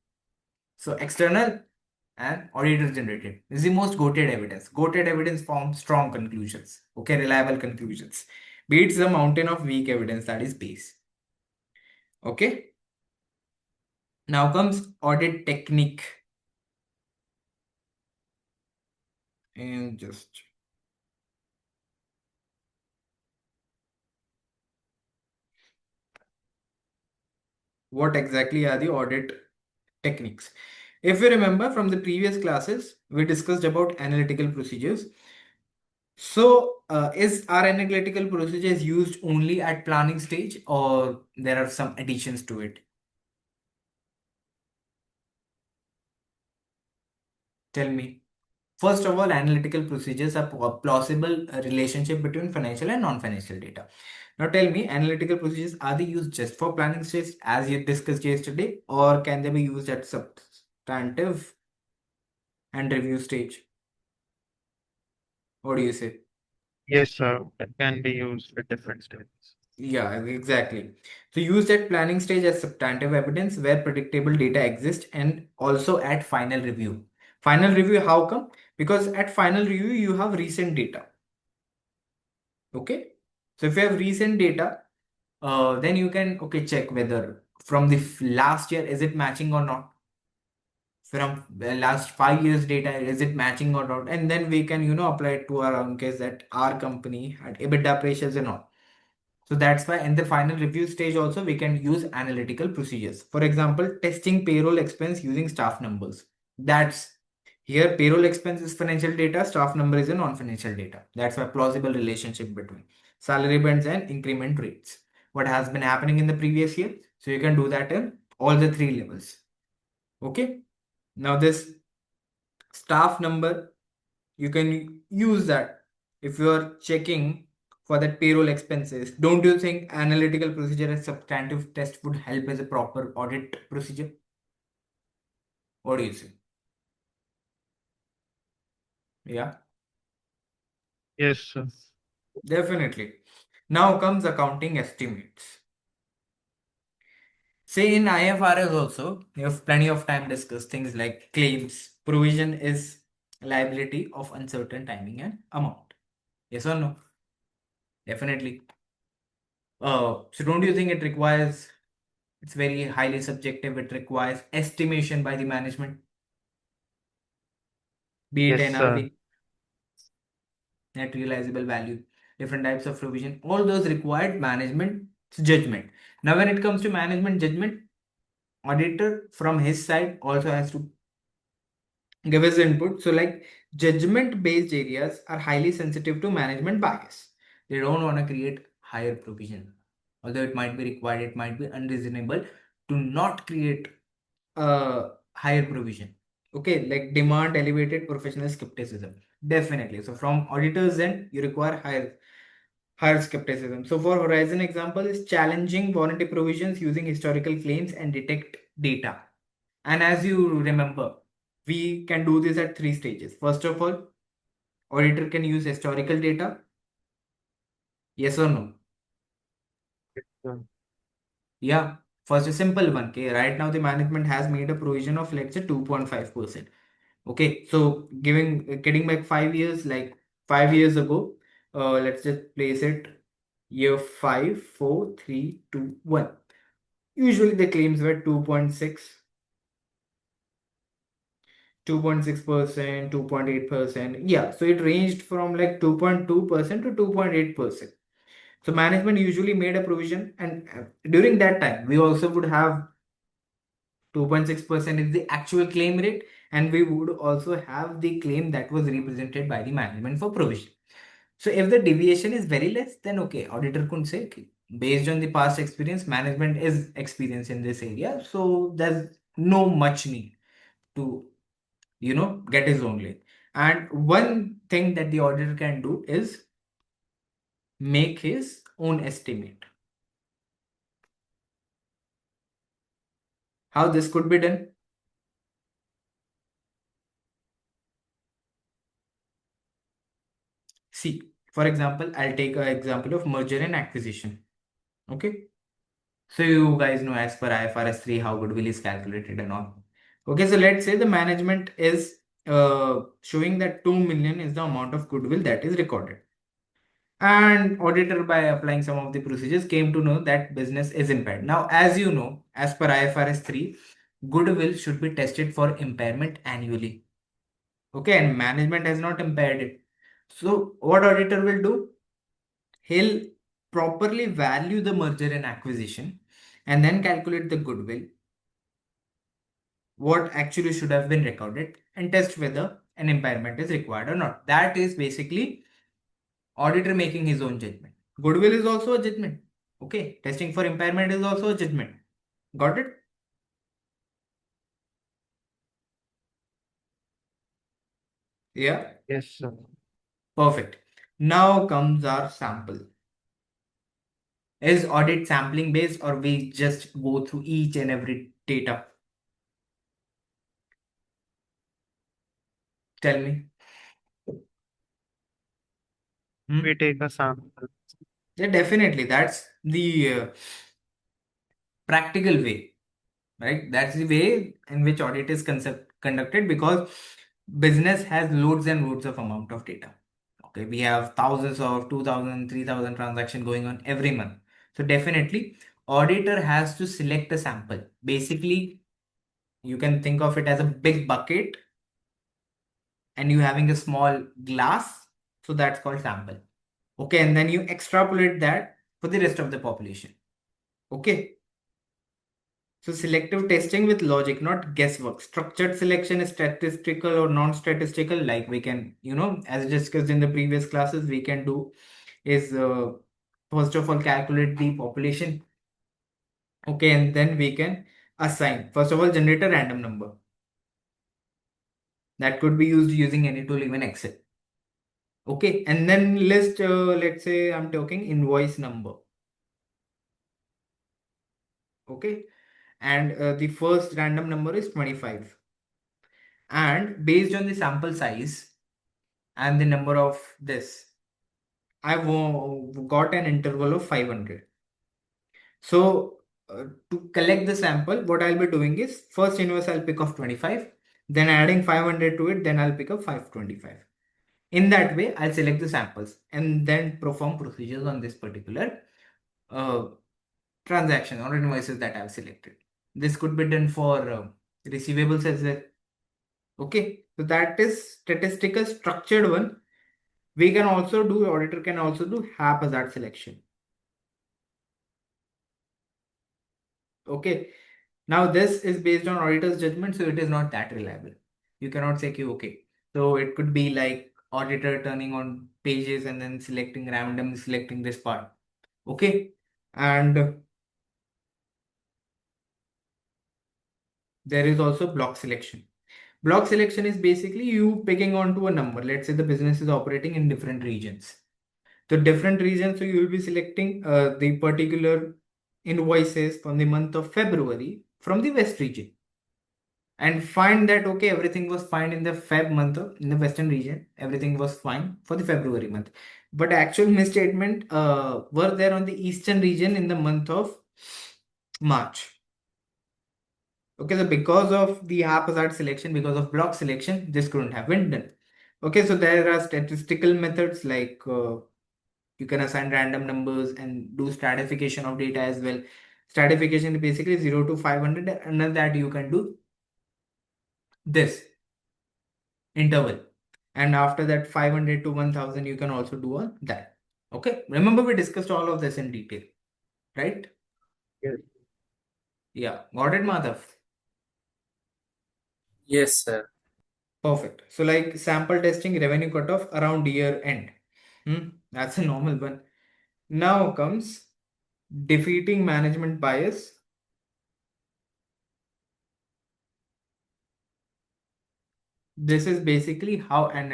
So external and auditor generated is the most goated evidence. Goated evidence forms strong conclusions. Okay, reliable conclusions. Beats the mountain of weak evidence that is base. Okay. Now comes audit technique. And just what exactly are the audit techniques? If you remember from the previous classes, we discussed about analytical procedures. So, is our analytical procedures used only at planning stage, or there are some additions to it? Tell me. First of all, analytical procedures are a plausible relationship between financial and non-financial data. Now tell me, analytical procedures, are they used just for planning stage as you discussed yesterday, or can they be used at substantive and review stage? What do you say? Yes, sir. It can be used at different stages. Yeah, exactly. So used at planning stage as substantive evidence where predictable data exists, and also at final review. Final review, how come? Because at final review, you have recent data. Okay. So if you have recent data, then you can, okay, check whether from the last year, is it matching or not? From the last 5 years data, is it matching or not? And then we can, apply it to our own case that our company had EBITDA pressures and all. So that's why in the final review stage also we can use analytical procedures. For example, testing payroll expense using staff numbers. That's here payroll expense is financial data, staff number is a non-financial data. That's why plausible relationship between salary bands and increment rates. What has been happening in the previous year. So you can do that in all the three levels. Okay. Now this staff number, you can use that if you are checking for that payroll expenses. Don't you think analytical procedure and substantive test would help as a proper audit procedure? What do you say? Yeah, Yes, sir. definitely. Now comes accounting estimates. Say in IFRS also, you have plenty of time to discuss things like claims. Provision is liability of uncertain timing and amount. Yes or no? Definitely. So don't you think it requires, it's very highly subjective, it requires estimation by the management, be it Yes, sir. NRV, net realizable value, different types of provision, all those required management judgment. Now, when it comes to management judgment, auditor from his side also has to give his input. So, like judgment based areas are highly sensitive to management bias. They don't want to create higher provision. Although it might be required, it might be unreasonable to not create higher provision. Okay, like demand elevated professional skepticism. Definitely. So from auditors end, you require higher skepticism. So for Horizon example is challenging warranty provisions using historical claims and detect data. And as you remember, we can do this at three stages. First of all, auditor can use historical data. Yes or no? Sir. Yeah. First, a simple one. Okay. Right now, the management has made a provision of let's say 2.5%. Okay. So getting back 5 years, like 5 years ago, let's just place it year 5, 4, 3, 2, 1. Usually the claims were 2.6%, 2.8%. Yeah, so it ranged from like 2.2% to 2.8%. So management usually made a provision, and during that time, we also would have 2.6% is the actual claim rate, and we would also have the claim that was represented by the management for provision. So if the deviation is very less, then okay, auditor could say, okay, based on the past experience, management is experienced in this area, so there's no much need to, get his own lane. And one thing that the auditor can do is make his own estimate. How this could be done? See, for example, I'll take an example of merger and acquisition. Okay. So you guys know as per IFRS 3 how goodwill is calculated and all. Okay, so let's say the management is showing that 2 million is the amount of goodwill that is recorded. And auditor, by applying some of the procedures, came to know that business is impaired. Now, as you know, as per IFRS 3, goodwill should be tested for impairment annually. Okay, and management has not impaired it. So what auditor will do? He'll properly value the merger and acquisition and then calculate the goodwill, what actually should have been recorded, and test whether an impairment is required or not. That is basically auditor making his own judgment. Goodwill is also a judgment. Okay, testing for impairment is also a judgment. Got it? Yeah, Yes, sir. perfect. Now comes our sample. Is audit sampling based, or we just go through each and every data? Tell me. We take a sample. Yeah, definitely. That's the practical way, right? That's the way in which audit is conducted, because business has loads and loads of amount of data. Okay, we have thousands of 2,000, 3,000 transactions going on every month. So definitely, auditor has to select a sample. Basically, you can think of it as a big bucket and you having a small glass. So that's called sample. Okay, and then you extrapolate that for the rest of the population. Okay. So selective testing with logic, not guesswork. Structured selection is statistical or non-statistical, like we can, as discussed in the previous classes, we can do is first of all calculate the population. Okay, and then we can assign. First of all, generate a random number. That could be used using any tool, even Excel. Okay, and then list, let's say I'm talking invoice number. Okay, and the first random number is 25. And based on the sample size and the number of this, I've got an interval of 500. So to collect the sample, what I'll be doing is first invoice I'll pick of 25, then adding 500 to it, then I'll pick up 525. In that way, I'll select the samples and then perform procedures on this particular uh, transaction or invoices that I've selected. This could be done for receivables as well. Okay, so that is statistical structured one. We can also do, auditor can also do haphazard selection. Okay, now this is based on auditor's judgment, so it is not that reliable. You cannot say, okay, so it could be like auditor turning on pages and then selecting randomly selecting this part. Okay, and there is also block selection. Block selection is basically you picking onto a number. Let's say the business is operating in different regions. The different regions, so you will be selecting the particular invoices from the month of February from the West region, and find that okay, everything was fine in the Feb month in the Western region, everything was fine for the February month, but actual misstatement were there on the Eastern region in the month of March. Okay, so because of the haphazard selection, because of block selection, this couldn't have been done. Okay, so there are statistical methods like you can assign random numbers and do stratification of data as well. Stratification is basically 0 to 500, and then that you can do this interval. And after that, 500 to 1000, you can also do on that. Okay, remember we discussed all of this in detail, right? Yes. Yeah, got it, Madhav? Yes, sir. Perfect. So like sample testing, revenue cutoff around year end. That's a normal one. Now comes defeating management bias. This is basically how and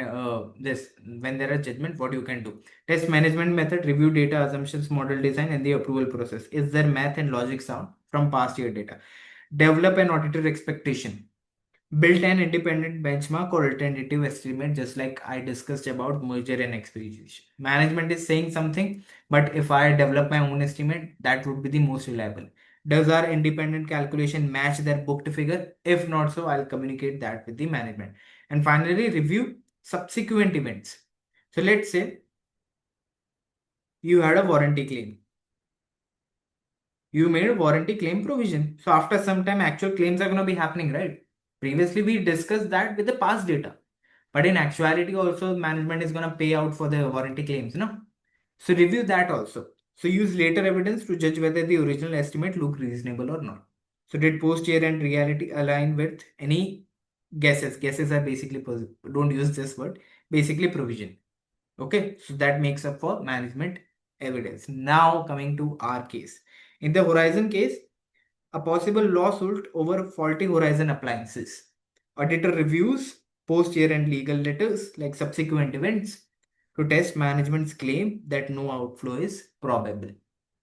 this when there are judgment, what you can do. Test management method, review data assumptions, model design, and the approval process. Is there math and logic sound from past year data? Develop an auditor expectation. Build an independent benchmark or alternative estimate, just like I discussed about merger and acquisition. Management is saying something, but if I develop my own estimate, that would be the most reliable. Does our independent calculation match their booked figure? If not so, I'll communicate that with the management. And finally, review subsequent events. So let's say you had a warranty claim. You made a warranty claim provision. So after some time, actual claims are going to be happening, right? Previously, we discussed that with the past data. But in actuality, also management is going to pay out for the warranty claims, no? So review that also. So use later evidence to judge whether the original estimate looked reasonable or not. So did post-year end reality align with any guesses? Guesses are basically, don't use this word, basically provision. Okay, so that makes up for management evidence. Now coming to our case. In the Horizon case, a possible lawsuit over faulty Horizon appliances. Auditor reviews post-year end legal letters like subsequent events to test management's claim that no outflow is probable.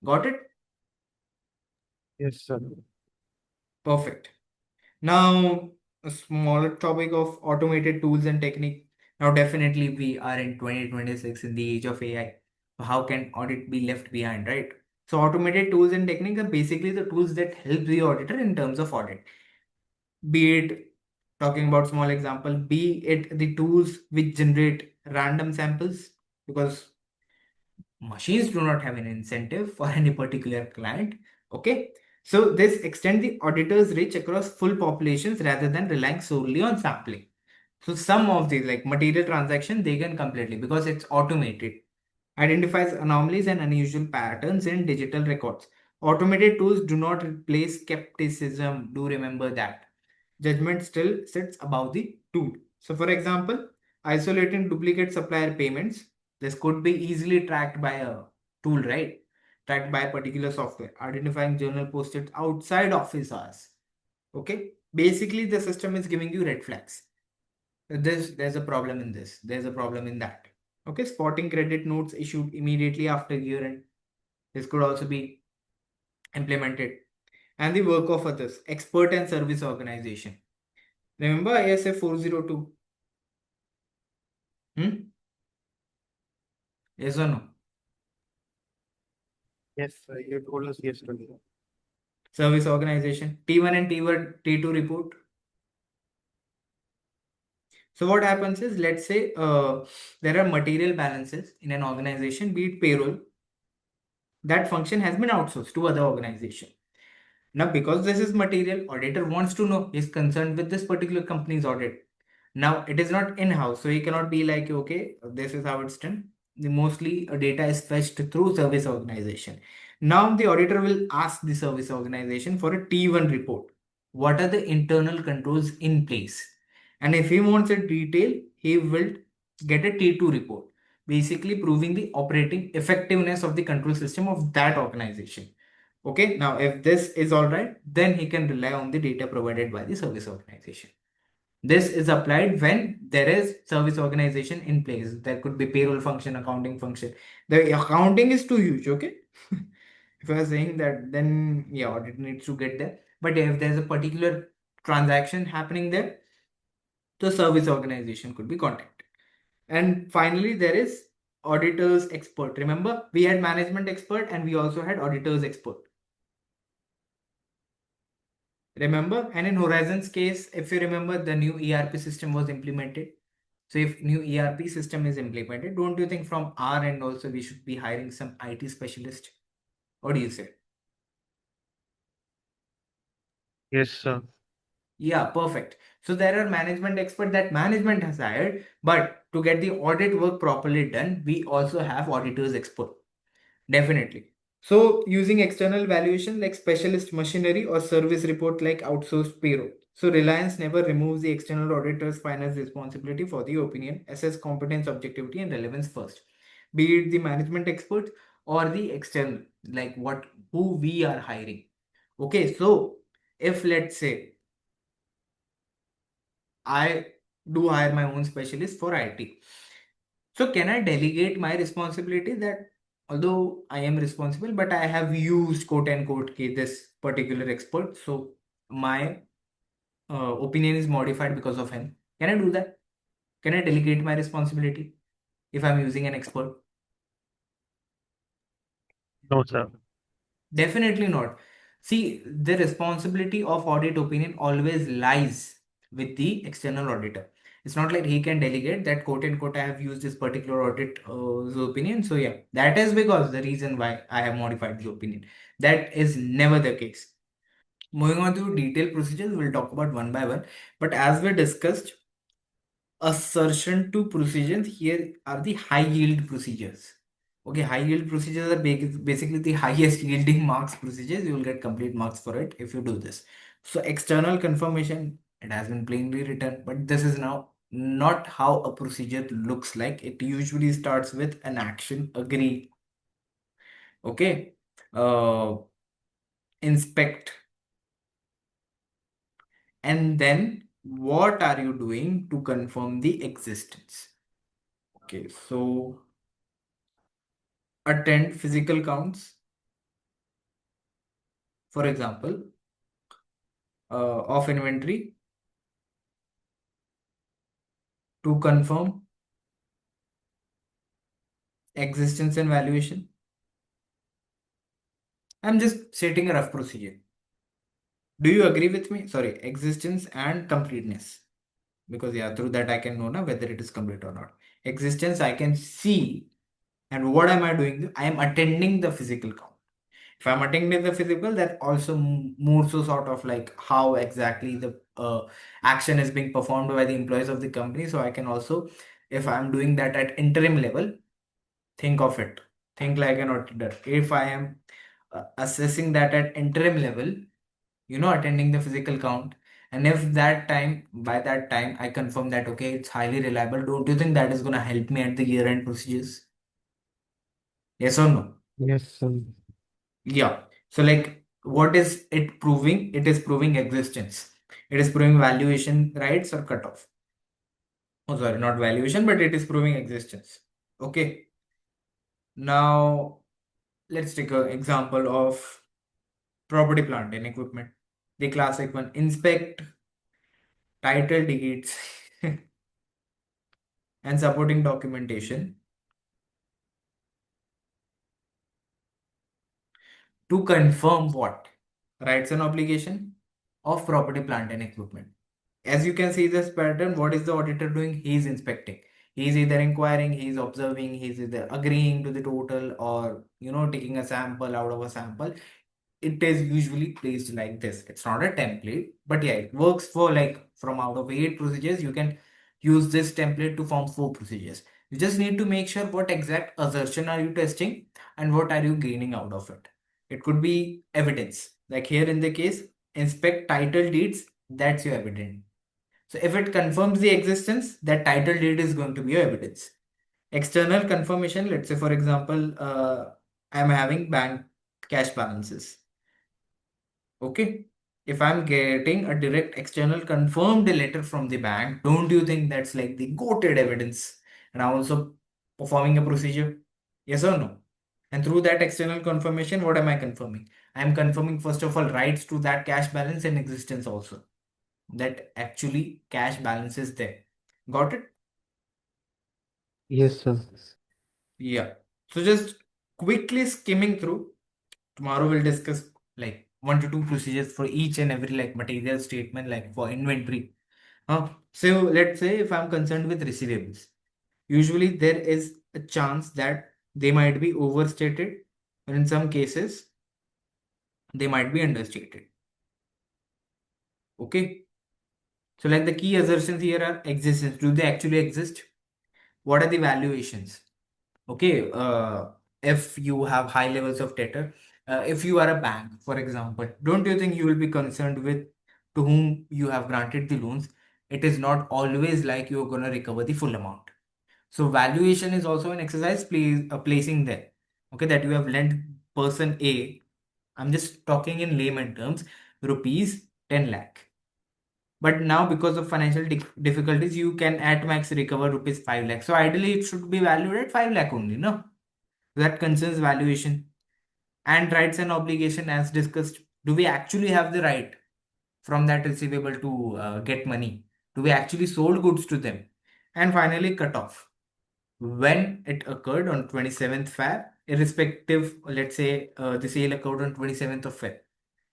Got it? Yes, sir. Perfect. Now, a smaller topic of automated tools and technique. Now, definitely we are in 2026 in the age of AI. So how can audit be left behind, right? So automated tools and technique are basically the tools that help the auditor in terms of audit. Be it talking about small example, be it the tools which generate random samples, because machines do not have an incentive for any particular client. Okay, so this extend the auditor's reach across full populations rather than relying solely on sampling. So some of these like material transaction they can completely, because it's automated, identifies anomalies and unusual patterns in digital records. Automated tools do not replace skepticism, do remember that. Judgment still sits above the tool. So for example, isolating duplicate supplier payments, this could be easily tracked by a tool, right? Tracked by a particular software. Identifying journal posted outside office hours. Okay. Basically, the system is giving you red flags. There's a problem in this. There's a problem in that. Okay. Spotting credit notes issued immediately after year end. This could also be implemented. And the work of others, expert and service organization. Remember ISA 402? Yes or no? Yes, sir. You told us yesterday. Service organization, T1 and T2 report. So what happens is, let's say there are material balances in an organization, be it payroll. That function has been outsourced to other organization. Now, because this is material, auditor wants to know, is concerned with this particular company's audit. Now, it is not in-house, so he cannot be like, okay, this is how it's done. Mostly data is fetched through service organization. Now, the auditor will ask the service organization for a T1 report. What are the internal controls in place? And if he wants a detail, he will get a T2 report, basically proving the operating effectiveness of the control system of that organization. Okay, now if this is all right, then he can rely on the data provided by the service organization. This is applied when there is service organization in place. There could be payroll function, accounting function. The accounting is too huge, okay? If you are saying that, then yeah, audit needs to get there. But if there's a particular transaction happening there, the service organization could be contacted. And finally, there is auditors expert. Remember, we had management expert and we also had auditors expert. Remember, and in Horizon's case, if you remember, the new ERP system was implemented. So if new ERP system is implemented, don't you think from our end also we should be hiring some IT specialist? What do you say? Yes, sir. Yeah, perfect. So there are management expert that management has hired, but to get the audit work properly done, we also have auditors expert. Definitely. So using external valuation like specialist machinery or service report like outsourced payroll. So Reliance never removes the external auditor's finance responsibility for the opinion, assess competence, objectivity, and relevance first. Be it the management experts or the external, like who we are hiring. Okay, so if let's say I do hire my own specialist for IT, so can I delegate my responsibility that although I am responsible, but I have used quote unquote this particular expert, so my opinion is modified because of him. Can I do that? Can I delegate my responsibility if I'm using an expert? No, sir. Definitely not. See, the responsibility of audit opinion always lies with the external auditor. It's not like he can delegate that quote unquote I have used this particular audit opinion. So yeah, that is because the reason why I have modified the opinion. That is never the case. Moving on to detailed procedures, we'll talk about one by one. But as we discussed, assertion to procedures here are the high yield procedures. Okay, high yield procedures are basically the highest yielding marks procedures. You will get complete marks for it if you do this. So external confirmation, it has been plainly written, but this is now not how a procedure looks like. It usually starts with an action agree. Okay, uh, inspect, and then what are you doing to confirm the existence? Okay, so attend physical counts, for example, of inventory to confirm existence and valuation. I'm just stating a rough procedure. Do you agree with me? Sorry, existence and completeness. Because yeah, through that I can know now whether it is complete or not. Existence I can see, and what am I doing? I am attending the physical count. If I'm attending the physical, that also more so sort of like how exactly the action is being performed by the employees of the company. So I can also, if I'm doing that at interim level, think of it. Think like an auditor. If I am assessing that at interim level, attending the physical count, and if by that time, I confirm that, okay, it's highly reliable, don't you think that is going to help me at the year-end procedures? Yes or no? Yes, sir. Yeah. So like what is it proving? It is proving existence. It is proving valuation rights or cutoff. Oh, sorry, not valuation, but it is proving existence. Okay. Now let's take an example of property, plant, and equipment. The classic one, inspect, title deeds, and supporting documentation to confirm what? Rights and obligation of property, plant, and equipment. As you can see this pattern, what is the auditor doing? He is inspecting. He is either inquiring, he is observing, he is either agreeing to the total, or taking a sample out of a sample. It is usually placed like this. It's not a template, but yeah, it works for like from out of 8 procedures, you can use this template to form 4 procedures. You just need to make sure what exact assertion are you testing and what are you gaining out of it. It could be evidence. Like here in the case, inspect title deeds, that's your evidence. So if it confirms the existence, that title deed is going to be your evidence. External confirmation, let's say for example, I'm having bank cash balances. Okay. If I'm getting a direct external confirmed letter from the bank, don't you think that's like the goated evidence? And I'm also performing a procedure? Yes or no? And through that external confirmation, what am I confirming? I'm confirming, first of all, rights to that cash balance and existence also. That actually cash balance is there. Got it? Yes, sir. Yeah. So just quickly skimming through. Tomorrow we'll discuss like 1 to 2 procedures for each and every like material statement, like for inventory. So let's say if I'm concerned with receivables, usually there is a chance that they might be overstated, or in some cases they might be understated. Okay. So like the key assertions here are existence. Do they actually exist? What are the valuations? Okay, if you have high levels of debtor, if you are a bank, for example, don't you think you will be concerned with to whom you have granted the loans, it is not always like you're going to recover the full amount. So valuation is also an exercise placing there. Okay, that you have lent person A, I'm just talking in layman terms, rupees 10 lakh. But now because of financial difficulties, you can at max recover rupees 5 lakh. So ideally it should be valued at 5 lakh only, no? That concerns valuation. And rights and obligation as discussed. Do we actually have the right from that receivable to get money? Do we actually sold goods to them? And finally, cutoff. When it occurred on 27th Feb, irrespective, let's say the sale occurred on 27th of Feb.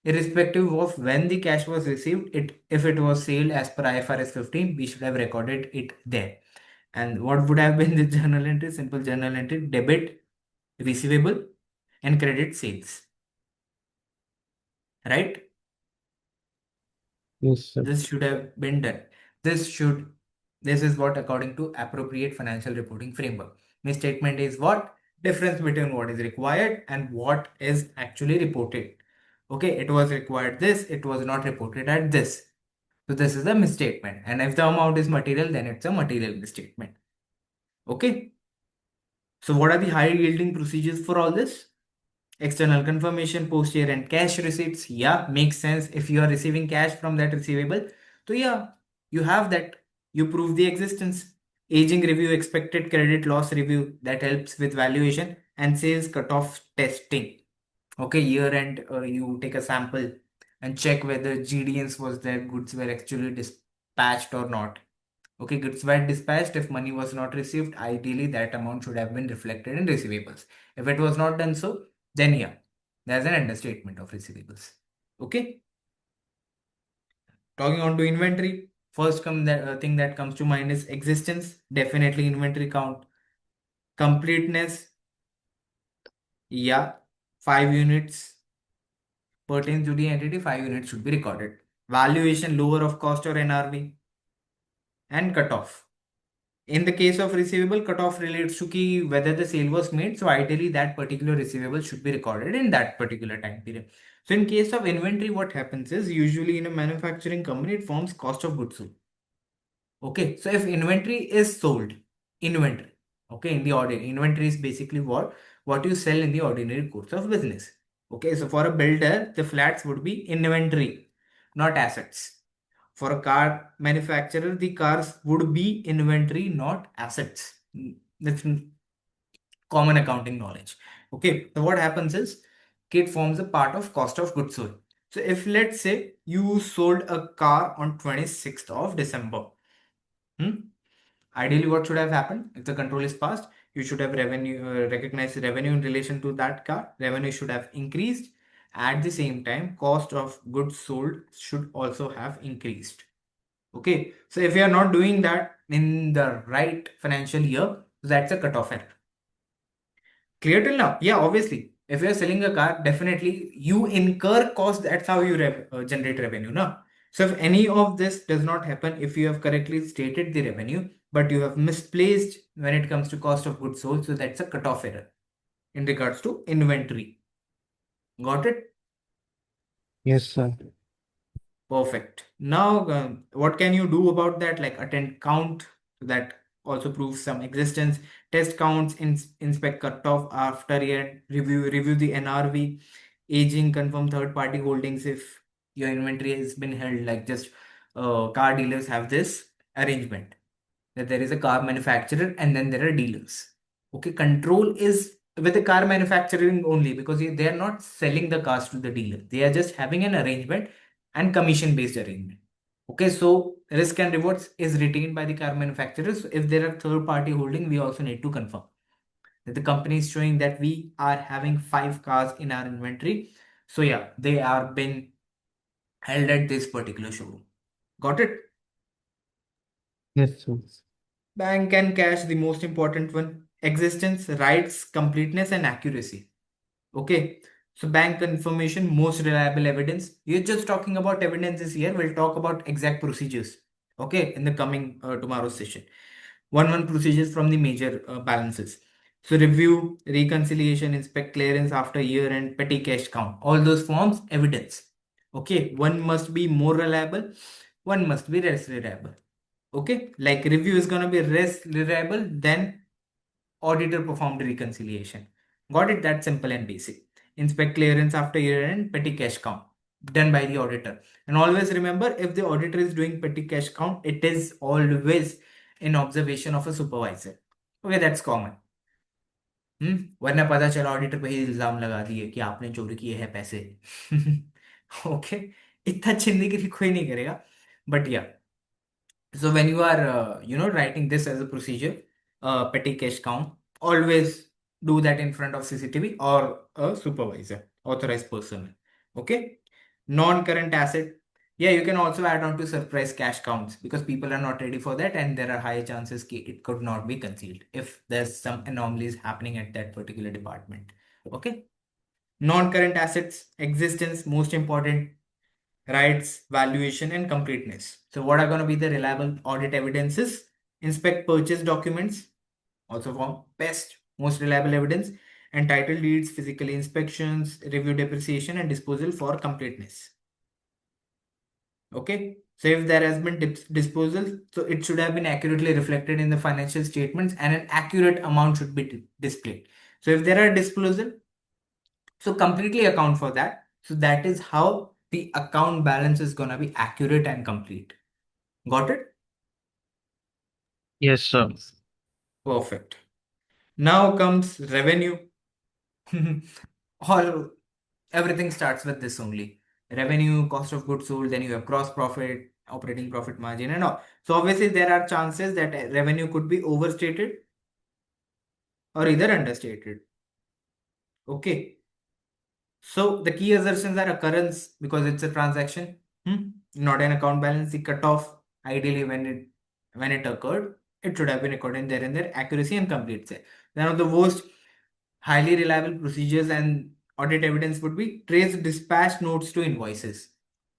Irrespective of when the cash was received, if it was sold as per IFRS 15, we should have recorded it there. And what would have been the journal entry? Simple journal entry: debit receivable and credit sales. Right? Yes, sir. This should have been done. This is what according to appropriate financial reporting framework. Misstatement is what? Difference between what is required and what is actually reported. Okay, it was required this, it was not reported at this. So this is a misstatement. And if the amount is material, then it's a material misstatement. Okay. So what are the high yielding procedures for all this? External confirmation, post year and cash receipts. Yeah, makes sense. If you are receiving cash from that receivable, so yeah, you have that. You prove the existence. Aging review, expected credit loss review, that helps with valuation. And sales cutoff testing. Okay, year end, you take a sample and check whether GDNs was there, goods were actually dispatched or not. Okay, goods were dispatched. If money was not received, ideally that amount should have been reflected in receivables. If it was not done so, then yeah, there's an understatement of receivables. Okay. Talking on to inventory, first thing that comes to mind is existence. Definitely inventory count. Completeness, yeah, 5 units pertains to the entity. 5 units should be recorded. Valuation, lower of cost or NRV. And cutoff. In the case of receivable, cutoff relates to whether the sale was made. So ideally that particular receivable should be recorded in that particular time period. So in case of inventory, what happens is usually in a manufacturing company, it forms cost of goods sold. Okay. So if inventory is sold, inventory, okay, in the audit, inventory is basically what you sell in the ordinary course of business. Okay. So for a builder, the flats would be inventory, not assets. For a car manufacturer, the cars would be inventory, not assets. That's common accounting knowledge. Okay, so what happens is it forms a part of cost of goods sold. So if let's say you sold a car on 26th of December, ideally what should have happened if the control is passed? You should have recognized revenue in relation to that car. Revenue should have increased. At the same time, cost of goods sold should also have increased. Okay, so if you are not doing that in the right financial year, that's a cutoff error. Clear till now? Yeah, obviously. If you're selling a car, definitely you incur cost. That's how you generate revenue. No? So if any of this does not happen, if you have correctly stated the revenue, but you have misplaced when it comes to cost of goods sold, so that's a cutoff error in regards to inventory. Got it? Yes, sir. Perfect. Now, what can you do about that? Like attend count, that also proves some existence. Test counts, inspect cutoff after year, review the NRV, aging, confirm third party holdings if your inventory has been held. Like just car dealers have this arrangement that there is a car manufacturer and then there are dealers. Okay, control is with the car manufacturing only because they are not selling the cars to the dealer. They are just having an arrangement and commission based arrangement. Okay, so risk and rewards is retained by the car manufacturers. So if there are third party holding, we also need to confirm that the company is showing that we are having 5 cars in our inventory. So yeah, they are been held at this particular showroom. Got it? Yes, sir. Bank and cash, the most important one. Existence, rights, completeness, and accuracy. Okay. So bank confirmation, most reliable evidence. We're just talking about evidences here. We'll talk about exact procedures. Okay, in the coming tomorrow's session. One procedures from the major balances. So review, reconciliation, inspect clearance after year and petty cash count. All those forms evidence. Okay, one must be more reliable, one must be less reliable. Okay, like review is gonna be less reliable than auditor performed reconciliation. Got it? That's simple and basic. Inspect clearance after year end, petty cash count done by the auditor. And always remember, if the auditor is doing petty cash count, it is always in observation of a supervisor. Okay, that's common. वरना पता चला auditor पे ही इल्जाम लगा दिए कि आपने चोरी किए हैं पैसे. ओके, इतना चिंदगी कोई नहीं करेगा, बट या. So when you are, writing this as a procedure, petty cash count, always do that in front of CCTV or a supervisor, authorized person. Okay. Non-current asset. Yeah, you can also add on to surprise cash counts because people are not ready for that, and there are high chances it could not be concealed if there's some anomalies happening at that particular department. Okay. Non-current assets, existence, most important, rights, valuation, and completeness. So what are going to be the reliable audit evidences? Inspect purchase documents, also form best, most reliable evidence, and title deeds, physical inspections, review depreciation, and disposal for completeness. Okay. So if there has been disposal, so it should have been accurately reflected in the financial statements and an accurate amount should be displayed. So if there are disposal, so completely account for that. So that is how the account balance is gonna be accurate and complete. Got it? Yes, sir. Perfect. Now comes revenue. All everything starts with this only. Revenue, cost of goods sold, then you have gross profit, operating profit margin, and all. So obviously there are chances that revenue could be overstated or either understated. Okay. So the key assertions are occurrence because it's a transaction, not an account balance. The cutoff, ideally when it occurred, it should have been recorded there and there. Accuracy and complete set. One of the most highly reliable procedures and audit evidence would be trace dispatch notes to invoices.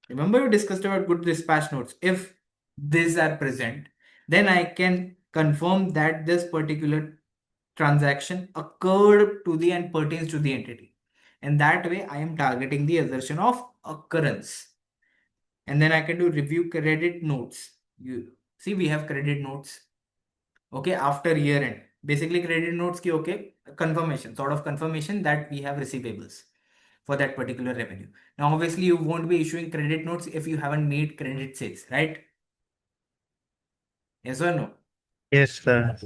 Remember we discussed about good dispatch notes. If these are present, then I can confirm that this particular transaction occurred to the and pertains to the entity. And that way I am targeting the assertion of occurrence. And then I can do review credit notes. You see, we have credit notes. Okay, after year end. Basically, credit notes ki okay, confirmation, sort of confirmation that we have receivables for that particular revenue. Now, obviously, you won't be issuing credit notes if you haven't made credit sales, right? Yes or no? Yes, sir.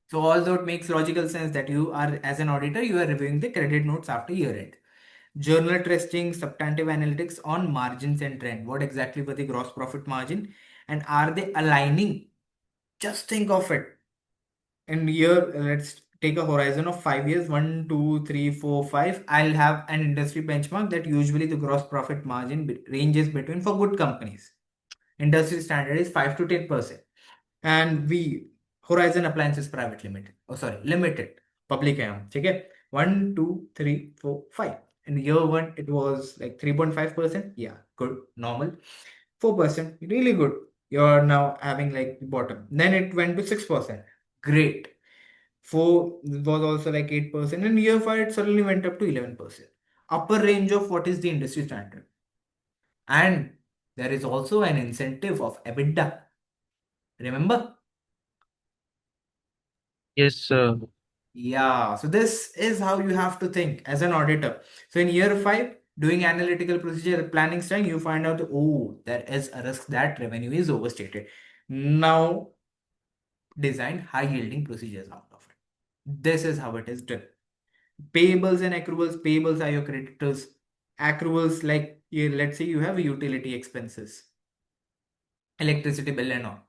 So although it makes logical sense that you are, as an auditor, you are reviewing the credit notes after year end. Journal testing, substantive analytics on margins and trend. What exactly were the gross profit margin and are they aligning? Just think of it. In year, let's take a horizon of 5 years, 1, 2, 3, 4, 5. I'll have an industry benchmark that usually the gross profit margin ranges between for good companies. Industry standard is 5 to 10%. And we Horizon Appliances Private Limited. Oh, sorry, Limited. Public है हम, ठीक है? 1, 2, 3, 4, 5. In year one, it was like 3.5%. Yeah, good, normal. 4%, really good. You're now having like the bottom. Then it went to 6%. Great. 4 was also like 8%. In year 5, it suddenly went up to 11%. Upper range of what is the industry standard. And there is also an incentive of EBITDA. Remember? Yes, sir. Yeah, so this is how you have to think as an auditor. So in year 5, doing analytical procedure planning style, you find out, oh, there is a risk that revenue is overstated. Now design high yielding procedures out of it. This is how it is done. Payables and accruals. Payables are your creditors. Accruals, like let's say you have utility expenses, electricity bill and all.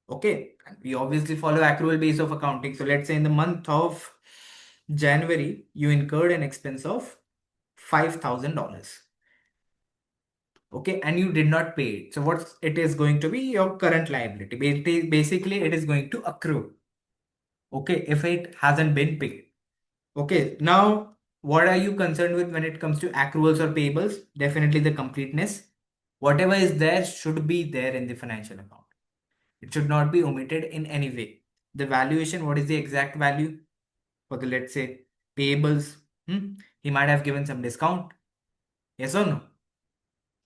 Okay, and we obviously follow accrual base of accounting. So let's say in the month of January, you incurred an expense of $5,000. Okay, and you did not pay it. So what it is going to be your current liability. Basically, it is going to accrue. Okay, if it hasn't been paid. Okay, now what are you concerned with when it comes to accruals or payables? Definitely the completeness. Whatever is there should be there in the financial account. It should not be omitted in any way. The valuation, what is the exact value for the, let's say, payables? He might have given some discount. Yes or no?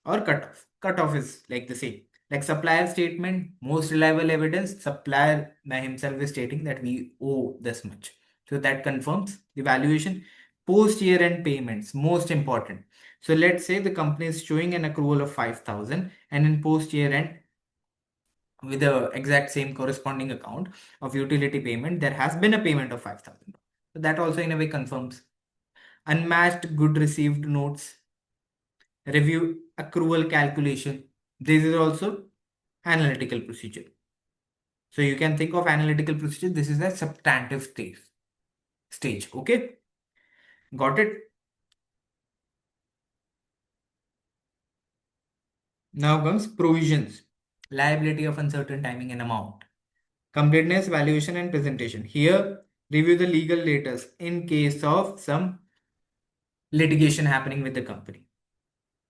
or cutoff. Cutoff is like the same. Like supplier statement, most reliable evidence, supplier by himself is stating that we owe this much. So that confirms the valuation. Post year end payments, most important. So let's say the company is showing an accrual of 5,000 and in post year end with the exact same corresponding account of utility payment, there has been a payment of 5,000. So that also in a way confirms. Unmatched good received notes, review accrual calculation. This is also analytical procedure. So you can think of analytical procedure. This is a substantive stage. Okay. Got it? Now comes provisions. Liability of uncertain timing and amount. Completeness, valuation, and presentation. Here, review the legal status in case of some litigation happening with the company.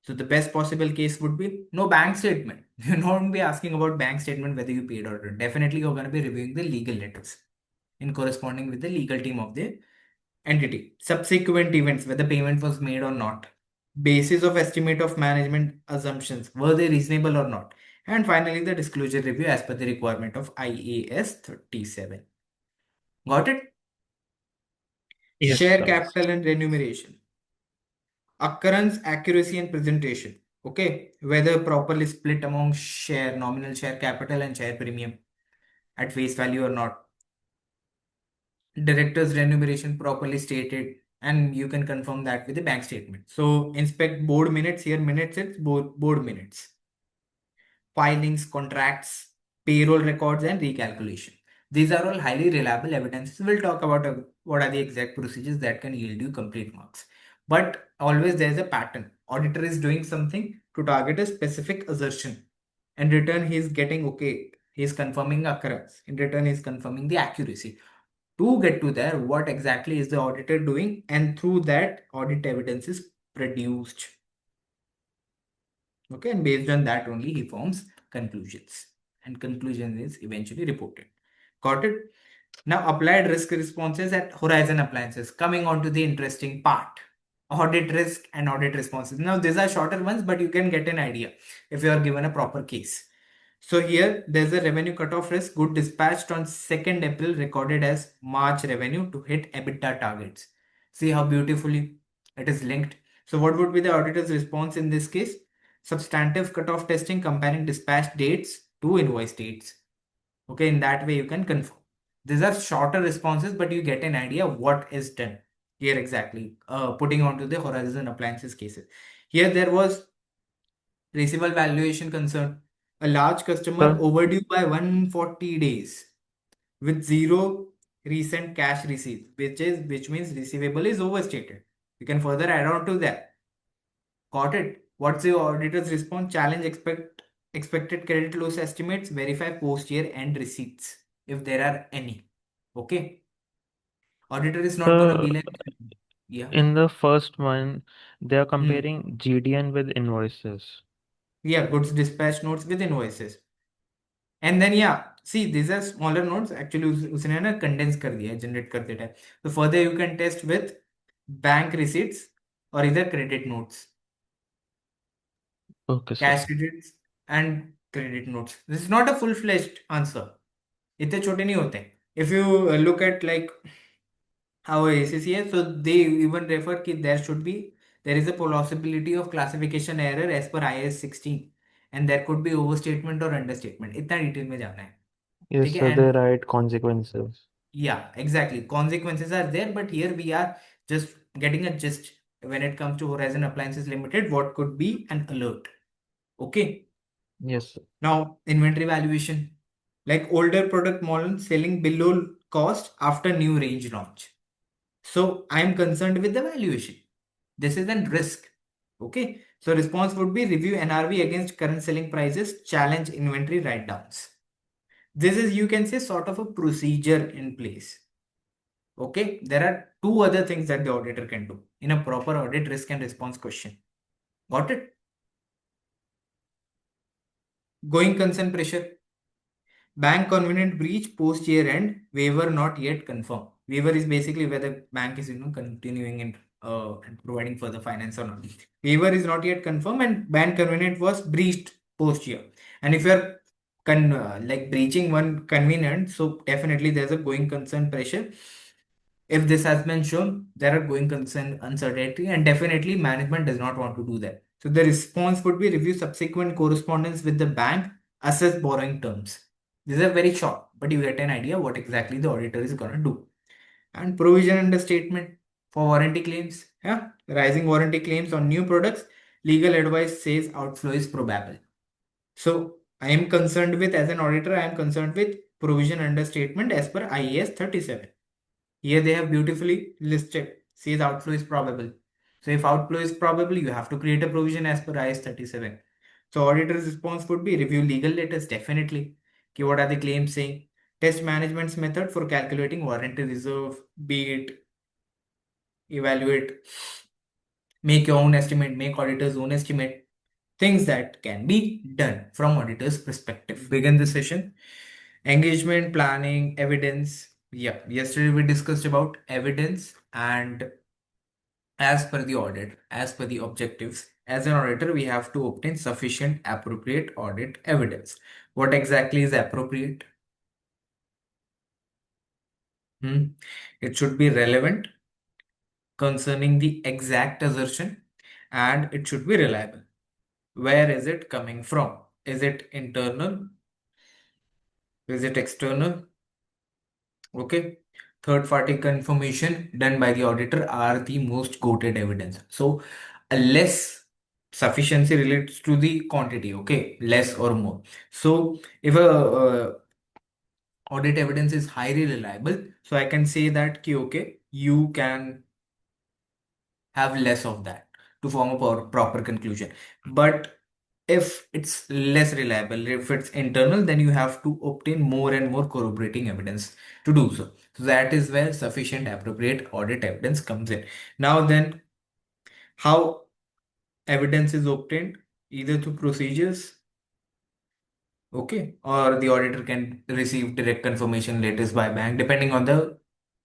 So the best possible case would be no bank statement. You're not going to be asking about bank statement whether you paid or not. Definitely, you're going to be reviewing the legal letters in corresponding with the legal team of the entity. Subsequent events, whether payment was made or not. Basis of estimate of management assumptions, were they reasonable or not? And finally, the disclosure review as per the requirement of IAS 37. Got it? Yes, Share sir. capital and remuneration. Occurrence, accuracy, and presentation. Okay, whether properly split among share, nominal share capital, and share premium at face value or not. Director's remuneration properly stated, and you can confirm that with the bank statement. So inspect board minutes. Here, minutes it's board minutes. Filings, contracts, payroll records, and recalculation. These are all highly reliable evidences. We'll talk about what are the exact procedures that can yield you complete marks. But always there's a pattern. Auditor is doing something to target a specific assertion. In return, he's getting okay. He's confirming occurrence. In return, he's confirming the accuracy. To get to there, what exactly is the auditor doing? And through that, audit evidence is produced. Okay, and based on that only he forms conclusions. And conclusion is eventually reported. Got it? Now, applied risk responses at Horizon Appliances. Coming on to the interesting part. Audit risk and audit responses. Now, these are shorter ones, but you can get an idea if you are given a proper case. So here, there's a revenue cutoff risk. Good dispatched on 2nd April, recorded as March revenue to hit EBITDA targets. See how beautifully it is linked. So what would be the auditor's response in this case? Substantive cutoff testing, comparing dispatch dates to invoice dates. Okay, in that way you can confirm. These are shorter responses, but you get an idea what is done here exactly. Putting onto the Horizon Appliances cases. Here there was receivable valuation concern. A large customer Sir, overdue by 140 days with zero recent cash receipts, which means receivable is overstated. You can further add on to that. Got it? What's the auditor's response? Challenge expected credit loss estimates, verify post year end receipts if there are any. Okay. Auditor is not gonna be sir, like, yeah. in the first one, they are Hmm. comparing GDN with invoices. Yeah, goods dispatch notes with invoices. And then yeah, see these are smaller notes. Actually उसने ना condense कर दिया है generate करते time. So further you can test with bank receipts or either credit notes. Okay, sir. Cash credits and credit notes. This is not a full-fledged answer. इतने छोटे नहीं होते. If you look at like our ACCA, so they even refer कि there is a possibility of classification error as per IAS 16 and there could be overstatement or understatement. इतना detail में जाना है. Yes, ठीक है? sir, they And write consequences. yeah, exactly. Consequences are there, but here we are just getting a gist when it comes to Horizon Appliances Limited, what could be an alert. Okay. Yes, sir. Now, inventory valuation, like older product model selling below cost after new range launch. So I am concerned with the valuation. This is a risk. Okay. So response would be review NRV against current selling prices, challenge inventory write downs. This is, you can say, sort of a procedure in place. Okay. There are two other things that the auditor can do in a proper audit risk and response question. Got it? Going concern pressure. Bank covenant breach post year end, waiver not yet confirmed. Waiver is basically whether bank is continuing in and providing further finance or not. Waiver is not yet confirmed and ban convenient was breached post year. And if you're like breaching one convenient, so definitely there's a going concern pressure. If this has been shown, there are going concern uncertainty, and definitely management does not want to do that. So the response would be review subsequent correspondence with the bank, assess borrowing terms. These are very short, but you get an idea what exactly the auditor is going to do. And provision understatement for warranty claims. Yeah, rising warranty claims on new products. Legal advice says outflow is probable. So I am concerned with, as an auditor, I am concerned with provision understatement as per IAS 37. Here they have beautifully listed, says outflow is probable. So if outflow is probable, you have to create a provision as per IAS 37. So auditor's response would be review legal letters, definitely. Okay, what are the claims saying? Test management's method for calculating warranty reserve, be it evaluate, make your own estimate, make auditor's own estimate. Things that can be done from auditor's perspective. Begin the session. Engagement, planning, evidence. Yeah, yesterday we discussed about evidence, and as per the audit, as per the objectives, as an auditor, we have to obtain sufficient appropriate audit evidence. What exactly is appropriate? It should be relevant concerning the exact assertion, and it should be reliable. Where is it coming from? Is it internal? Is it external? Okay. Third party confirmation done by the auditor are the most quoted evidence. So, less sufficiency relates to the quantity, okay, less or more. So, if a audit evidence is highly reliable, so I can say that okay, you can have less of that to form a proper conclusion. But if it's less reliable, if it's internal, then you have to obtain more and more corroborating evidence to do so. So that is where sufficient appropriate audit evidence comes in. Now then, how evidence is obtained? Either through procedures, okay, or the auditor can receive direct confirmation letters by bank depending on the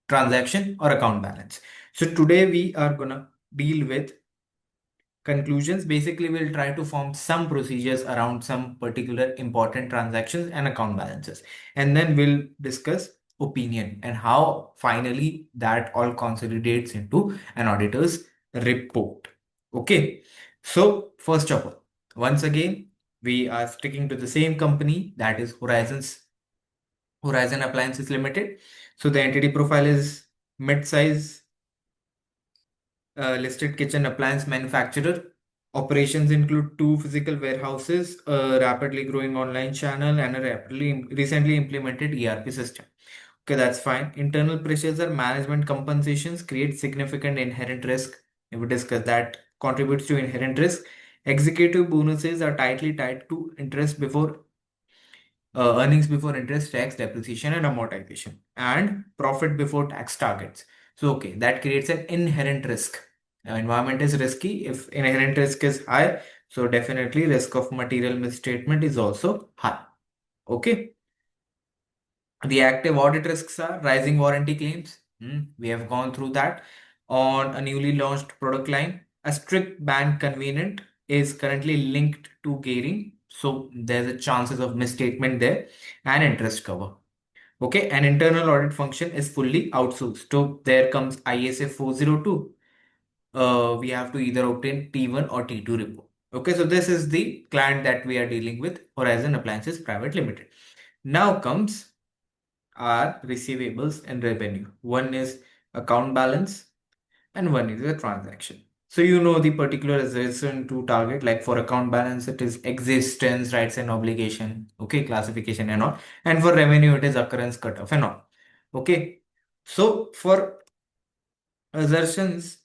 transaction or account balance. So today we are gonna deal with conclusions. Basically, we'll try to form some procedures around some particular important transactions and account balances. And then we'll discuss opinion and how finally that all consolidates into an auditor's report. Okay. So, first of all, once again, we are sticking to the same company, that is Horizon Appliances Limited. So the entity profile is mid-size listed kitchen appliance manufacturer. Operations include 2 physical warehouses, a rapidly growing online channel, and a recently implemented ERP system. Okay, that's fine. Internal pressures or management compensations create significant inherent risk. If we discuss that, contributes to inherent risk. Executive bonuses are tightly tied to earnings before interest, tax, depreciation, and amortization, and profit before tax targets. So, okay, that creates an inherent risk. Environment is risky. If inherent risk is high, so definitely risk of material misstatement is also high. Okay. The active audit risks are rising warranty claims. We have gone through that. On a newly launched product line, a strict ban convenient is currently linked to gearing. So there's a chances of misstatement there, and interest cover. Okay, an internal audit function is fully outsourced. So there comes ISA 402. We have to either obtain T1 or T2 report. Okay, so this is the client that we are dealing with, Horizon Appliances Private Limited. Now comes our receivables and revenue. One is account balance and one is the transaction. So you know the particular assertion to target, like for account balance, it is existence, rights and obligation, okay, classification and all. And for revenue, it is occurrence, cutoff and all. Okay. So for assertions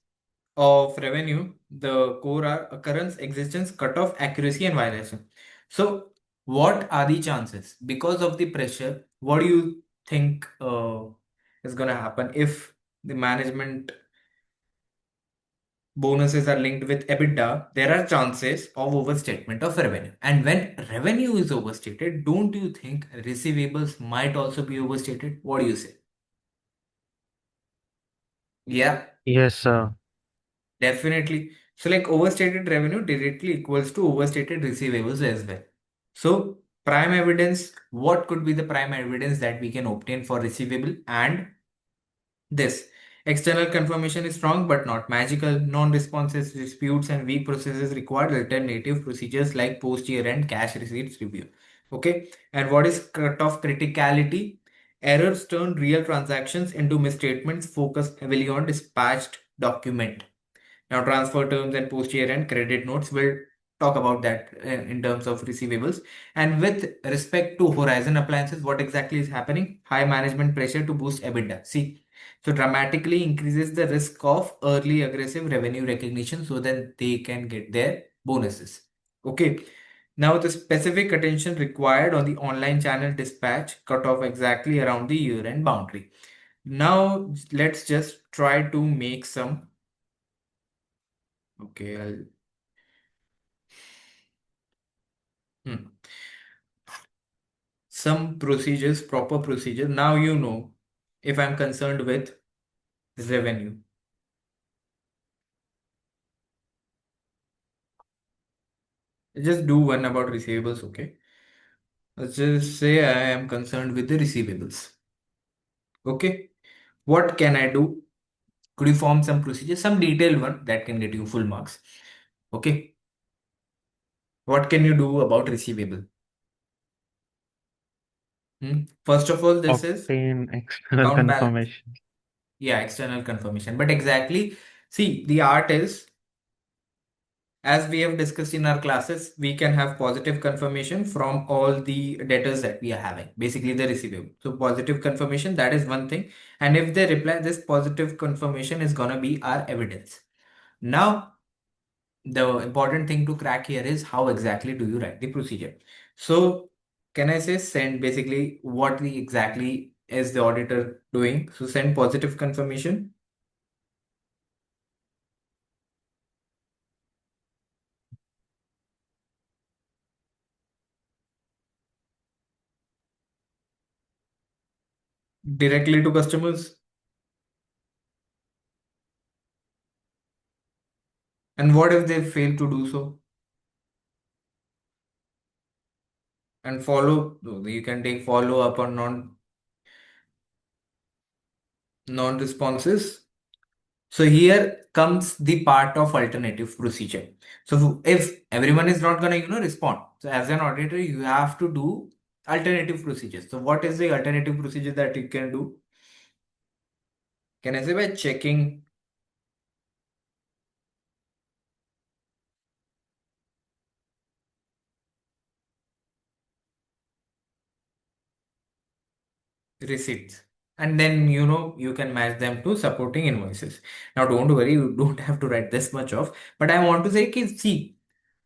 of revenue, the core are occurrence, existence, cutoff, accuracy, and violation. So, what are the chances? Because of the pressure, what do you think is going to happen if the management bonuses are linked with EBITDA? There are chances of overstatement of revenue. And when revenue is overstated, don't you think receivables might also be overstated? What do you say? Yeah. Yes, sir. Definitely. So like overstated revenue directly equals to overstated receivables as well. So prime evidence, what could be the prime evidence that we can obtain for receivable? And this external confirmation is strong but not magical. Non-responses, disputes, and weak processes require alternative procedures like post-year-end cash receipts review. Okay, and what is cutoff criticality? Errors turn real transactions into misstatements. Focus heavily on dispatched document. Now, transfer terms and post-year end credit notes, will talk about that in terms of receivables. And with respect to Horizon appliances, what exactly is happening? High management pressure to boost EBITDA. See, so dramatically increases the risk of early aggressive revenue recognition so that they can get their bonuses. Okay. Now, the specific attention required on the online channel dispatch cut off exactly around the year-end boundary. Now, let's just try to make some. Okay, some procedures, proper procedure. Now you know if I'm concerned with revenue. Just do one about receivables, okay? Let's just say I am concerned with the receivables. Okay, what can I do? Could you form some procedure, some detailed one that can get you full marks? Okay, what can you do about receivable? First of all, this is Obtain external account balance. confirmation. Yeah, external confirmation. But exactly, see, the art is, as we have discussed in our classes, we can have positive confirmation from all the debtors that we are having, basically the receivable. So positive confirmation, that is one thing. And if they reply, this positive confirmation is gonna be our evidence. Now, the important thing to crack here is how exactly do you write the procedure. So can I say send, basically what the exactly is the auditor doing? So send positive confirmation. Directly to customers. And what if they fail to do so? And follow, you can take follow up on non-responses. So here comes the part of alternative procedure. So if everyone is not gonna respond, so as an auditor you have to do alternative procedures. So what is the alternative procedure that you can do? Can I say by checking receipts, and then you can match them to supporting invoices. Now don't worry, you don't have to write this much of, but I want to say, see,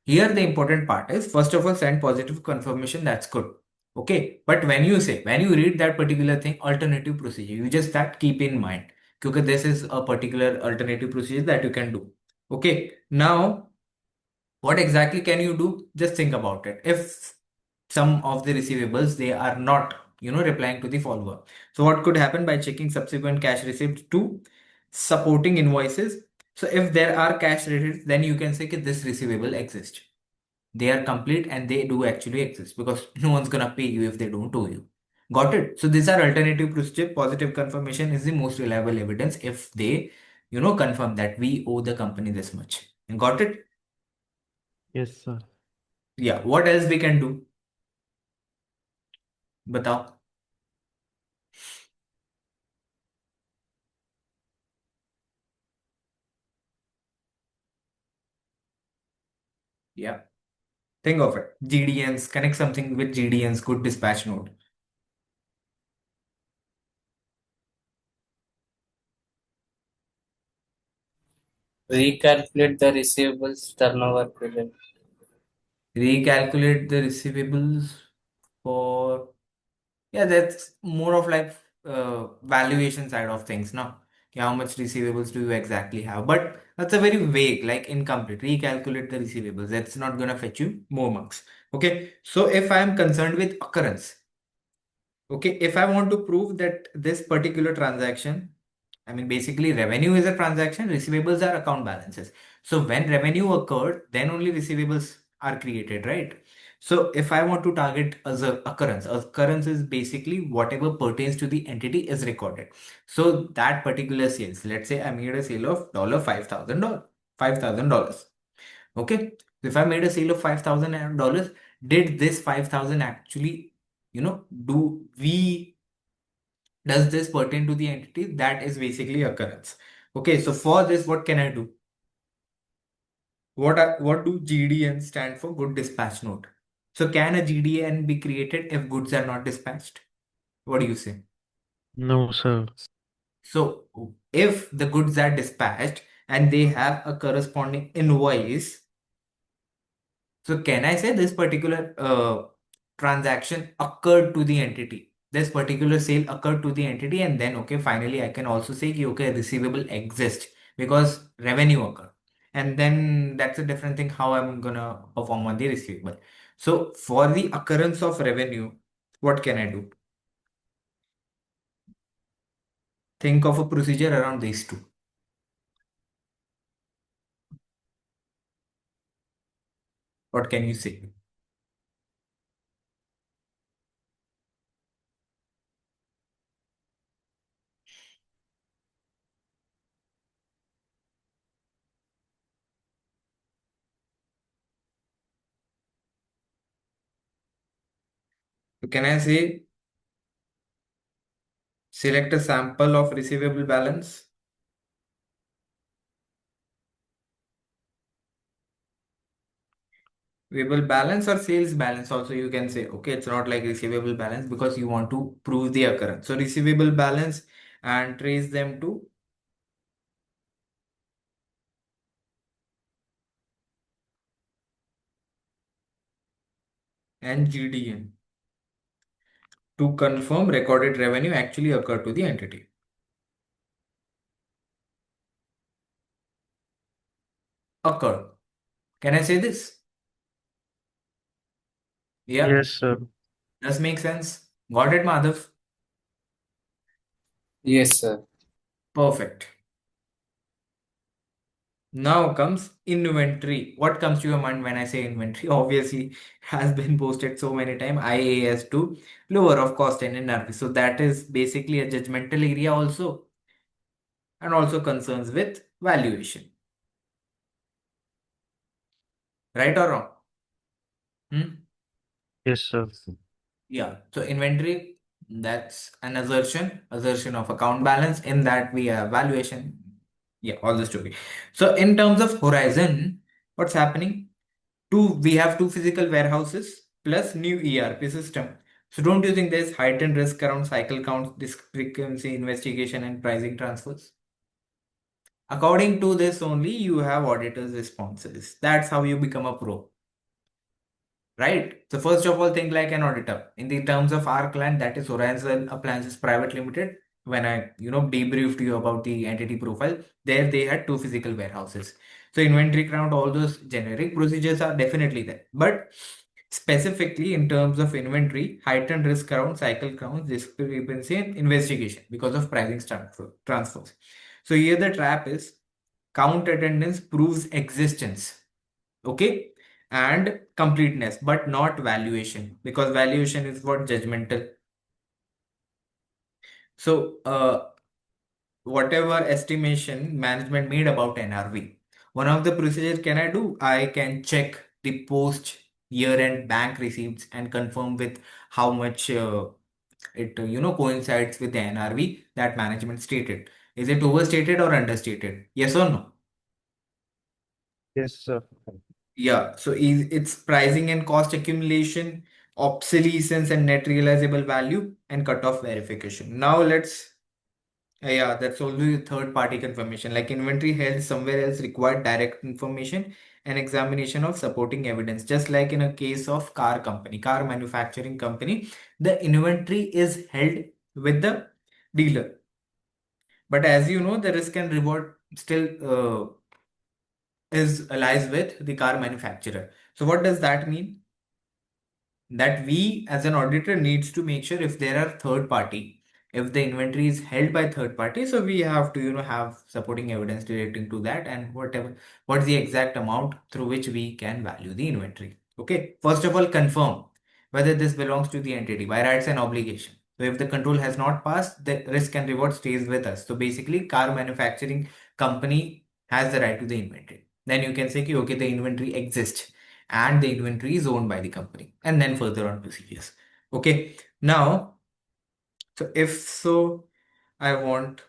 here the important part is, first of all, send positive confirmation, that's good. Okay, but when you read that particular thing, alternative procedure, you just that keep in mind, because this is a particular alternative procedure that you can do. Okay, now what exactly can you do? Just think about it. If some of the receivables, they are not replying to the follower, so what could happen? By checking subsequent cash receipts to supporting invoices. So if there are cash receipts, then you can say that this receivable exists, they are complete, and they do actually exist, because no one's gonna pay you if they don't owe you. Got it? So these are alternative procedure. Positive confirmation is the most reliable evidence if they confirm that we owe the company this much. Got it? Yes, sir. Yeah, what else we can do? Batao. Yeah, think of it. GDNs, connect something with GDNs, good dispatch note. Recalculate the receivables turnover period. Recalculate the receivables for, yeah, that's more of like valuation side of things now. How much receivables do you exactly have? But that's a very vague, like incomplete. Recalculate the receivables. That's not gonna fetch you more marks. Okay. So if I am concerned with occurrence, okay, if I want to prove that this particular transaction I mean, basically, revenue is a transaction, receivables are account balances. So when revenue occurred, then only receivables are created, right? So if I want to target as a occurrence is basically whatever pertains to the entity is recorded. So that particular sales, let's say I made a sale of $5,000. Okay. If I made a sale of $5,000, did this 5,000 actually, does this pertain to the entity? That is basically occurrence. Okay. So for this, what can I do? What do GDN stand for? Good dispatch note. So can a GDN be created if goods are not dispatched? What do you say? No, sir. So if the goods are dispatched and they have a corresponding invoice, so can I say this particular transaction occurred to the entity? This particular sale occurred to the entity, and then okay, finally I can also say okay, receivable exists because revenue occurred. And then that's a different thing how I'm gonna perform on the receivable. So for the occurrence of revenue, what can I do? Think of a procedure around these two. What can you say? So can I say select a sample of receivable balance? Receivable balance or sales balance also you can say, okay, it's not like receivable balance because you want to prove the occurrence. So receivable balance and trace them to NGDN to confirm recorded revenue actually occurred to the entity. Occurred. Can I say this? Yeah, Yes, sir. does make sense. Got it, Madhav? Yes, sir. Perfect. Now comes inventory. What comes to your mind when I say inventory? Obviously, has been posted so many times. IAS to lower of cost and NRV. So that is basically a judgmental area also, and also concerns with valuation. Right or wrong? Hmm? Yes, sir. Yeah. So inventory, that's an assertion of account balance. In that we have valuation. Yeah, all the story. So in terms of horizon, what's happening? We have two physical warehouses plus new ERP system. So don't you think there's heightened risk around cycle counts, discrepancy, investigation, and pricing transfers? According to this only, you have auditors' responses. That's how you become a pro. Right? So first of all, think like an auditor. In the terms of our client, that is Horizon Appliances Private Limited. When I, debriefed you about the entity profile, there they had two physical warehouses. So inventory count, all those generic procedures are definitely there. But specifically in terms of inventory, heightened risk around cycle counts, discrepancy, and investigation because of pricing transfers. So here the trap is count attendance proves existence. Okay, and completeness, but not valuation, because valuation is what judgmental. So whatever estimation management made about NRV, one of the procedures can I do? I can check the post year-end bank receipts and confirm with how much it coincides with the NRV that management stated. Is it overstated or understated? Yes or no? Yes, sir. Yeah, so it's pricing and cost accumulation, obsolescence and net realizable value, and cutoff verification. Now yeah, that's only third party confirmation. Like inventory held somewhere else required direct information and examination of supporting evidence. Just like in a case of car manufacturing company, the inventory is held with the dealer. But as you know, the risk and reward still lies with the car manufacturer. So what does that mean? That we as an auditor needs to make sure if there are third party, If the inventory is held by third party, so we have to, have supporting evidence relating to that and what's the exact amount through which we can value the inventory. Okay. First of all, confirm whether this belongs to the entity by rights and obligation. So if the control has not passed, the risk and reward stays with us. So basically, car manufacturing company has the right to the inventory. Then you can say, okay, the inventory exists and the inventory is owned by the company, and then further on procedures. Okay. Now, so if so, I want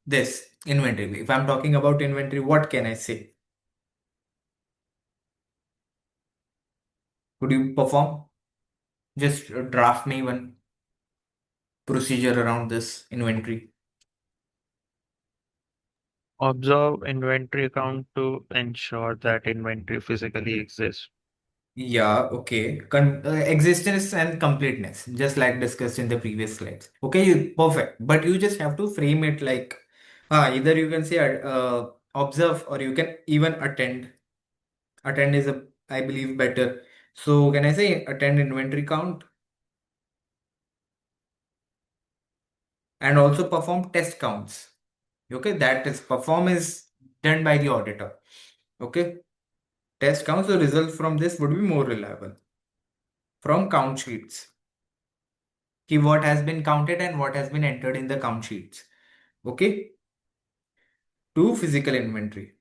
this inventory. If I'm talking about inventory, what can I say? Could you perform? Just draft me one procedure around this inventory. Observe inventory count to ensure that inventory physically exists. Yeah, okay. Existence and completeness, just like discussed in the previous slides. Okay, perfect. But you just have to frame it like, either you can say observe or you can even attend. Attend is I believe, better. So can I say attend inventory count and also perform test counts? Okay, that is perform is done by the auditor. Okay, test counts, the results from this would be more reliable from count sheets. What has been counted and what has been entered in the count sheets. Okay, to physical inventory.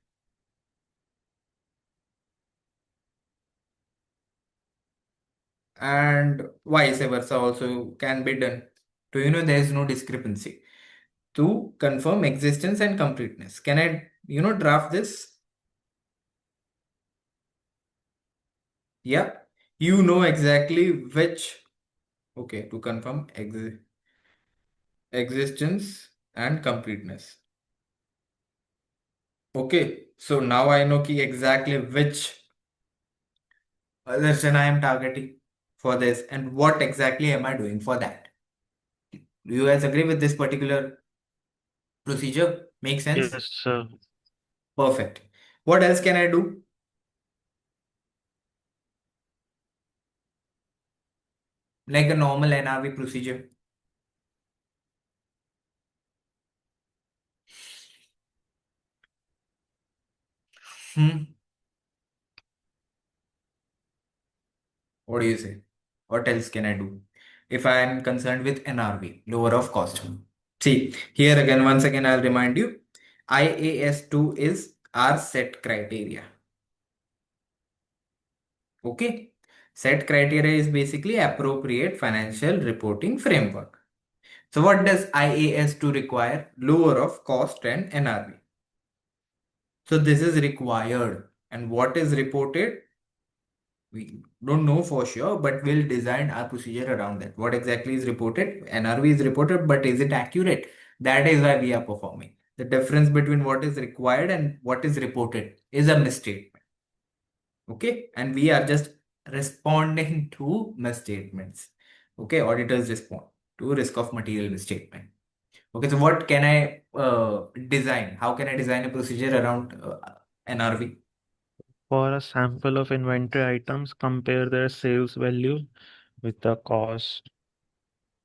And vice versa also can be done. So there is no discrepancy. To confirm existence and completeness. Can I, draft this? Yeah. You know exactly which. Okay, to confirm existence and completeness. Okay, so now I know exactly which lesson I am targeting for this and what exactly am I doing for that. Do you guys agree with this particular procedure? Make sense? Yes, sir. Perfect. What else can I do? Like a normal NRV procedure. Hmm. What do you say? What else can I do? If I am concerned with NRV, lower of cost. See, here again, once again, I'll remind you, IAS2 is our set criteria. Okay. Set criteria is basically appropriate financial reporting framework. So what does IAS2 require? Lower of cost and NRV. So this is required. And what is reported? We don't know for sure, but we'll design our procedure around that. What exactly is reported? NRV is reported, but is it accurate? That is why we are performing. The difference between what is required and what is reported is a misstatement. Okay, and we are just responding to misstatements. Okay, auditors respond to risk of material misstatement. Okay, so what can I design? How can I design a procedure around NRV? For a sample of inventory items, compare their sales value with the cost.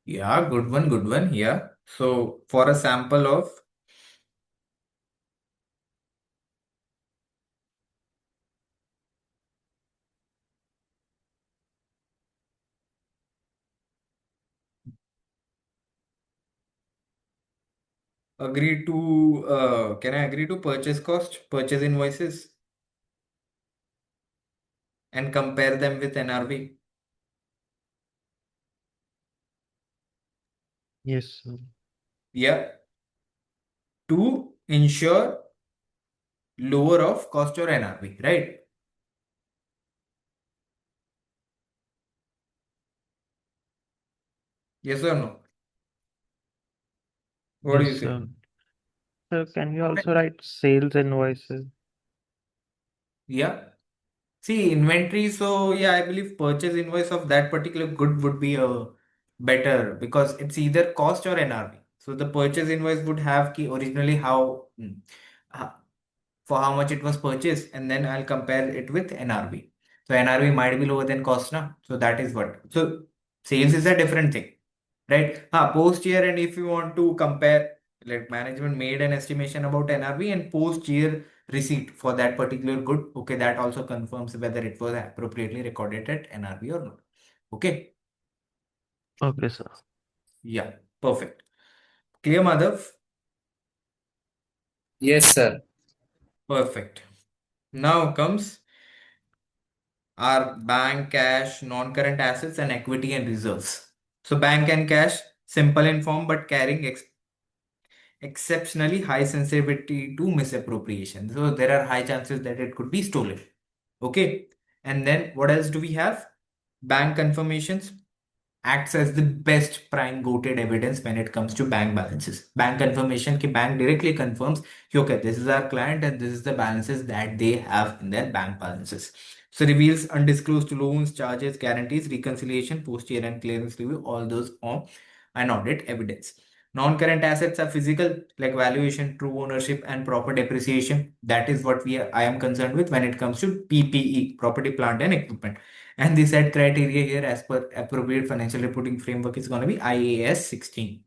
Yeah, good one, good one. Yeah. So for a sample of agree to can I agree to purchase cost, purchase invoices, and compare them with NRV? Yes, sir. Yeah. To ensure lower of cost or NRV, right? Yes or no? What do Yes, you say? sir. Sir, can you also write sales invoices? Yeah. See, inventory. So yeah, I believe purchase invoice of that particular good would be better because it's either cost or NRV. So the purchase invoice would have key originally uh, for how much it was purchased, and then I'll compare it with NRV. So NRV might be lower than cost now. So that is what. So Sales is a different thing, right? Post year, and if you want to compare, like management made an estimation about NRV and post year receipt for that particular good, okay, that also confirms whether it was appropriately recorded at NRV or not. Okay, Okay, sir. yeah, perfect. Clear, Madhav? Yes, sir. Perfect. Now comes our bank cash, non-current assets, and equity and reserves. So bank and cash, simple in form but carrying exceptionally high sensitivity to misappropriation. So there are high chances that it could be stolen. Okay. And then what else do we have? Bank confirmations acts as the best prime goated evidence when it comes to bank balances. Bank confirmation ki bank directly confirms ki, okay, this is our client and this is the balances that they have in their bank balances. So reveals undisclosed loans, charges, guarantees, reconciliation, post year and clearance review, all those on an audit evidence. Non-current assets are physical, like valuation, true ownership, and proper depreciation. That is what I am concerned with when it comes to PPE, property, plant, and equipment. And the set criteria here, as per appropriate financial reporting framework, is going to be IAS 16.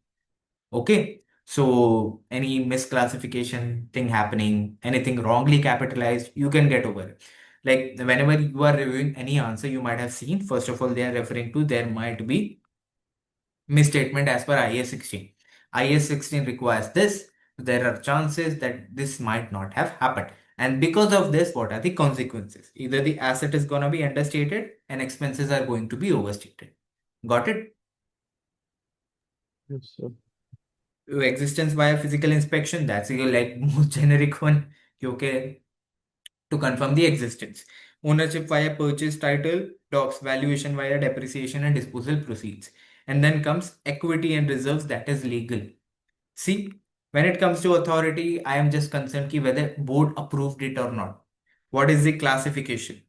Okay. So any misclassification thing happening, anything wrongly capitalized, you can get over it. Like whenever you are reviewing any answer, you might have seen, first of all, they are referring to there might be misstatement as per IAS 16. IAS 16 requires this. There are chances that this might not have happened. And because of this, what are the consequences? Either the asset is going to be understated and expenses are going to be overstated. Got it? Yes, sir. Existence via physical inspection, that's your like most generic one. Okay, to confirm the existence. Ownership via purchase title, docs, valuation via depreciation and disposal proceeds. And then comes equity and reserves, that is legal. See, when it comes to authority, I am just concerned ki whether board approved it or not. What is the classification?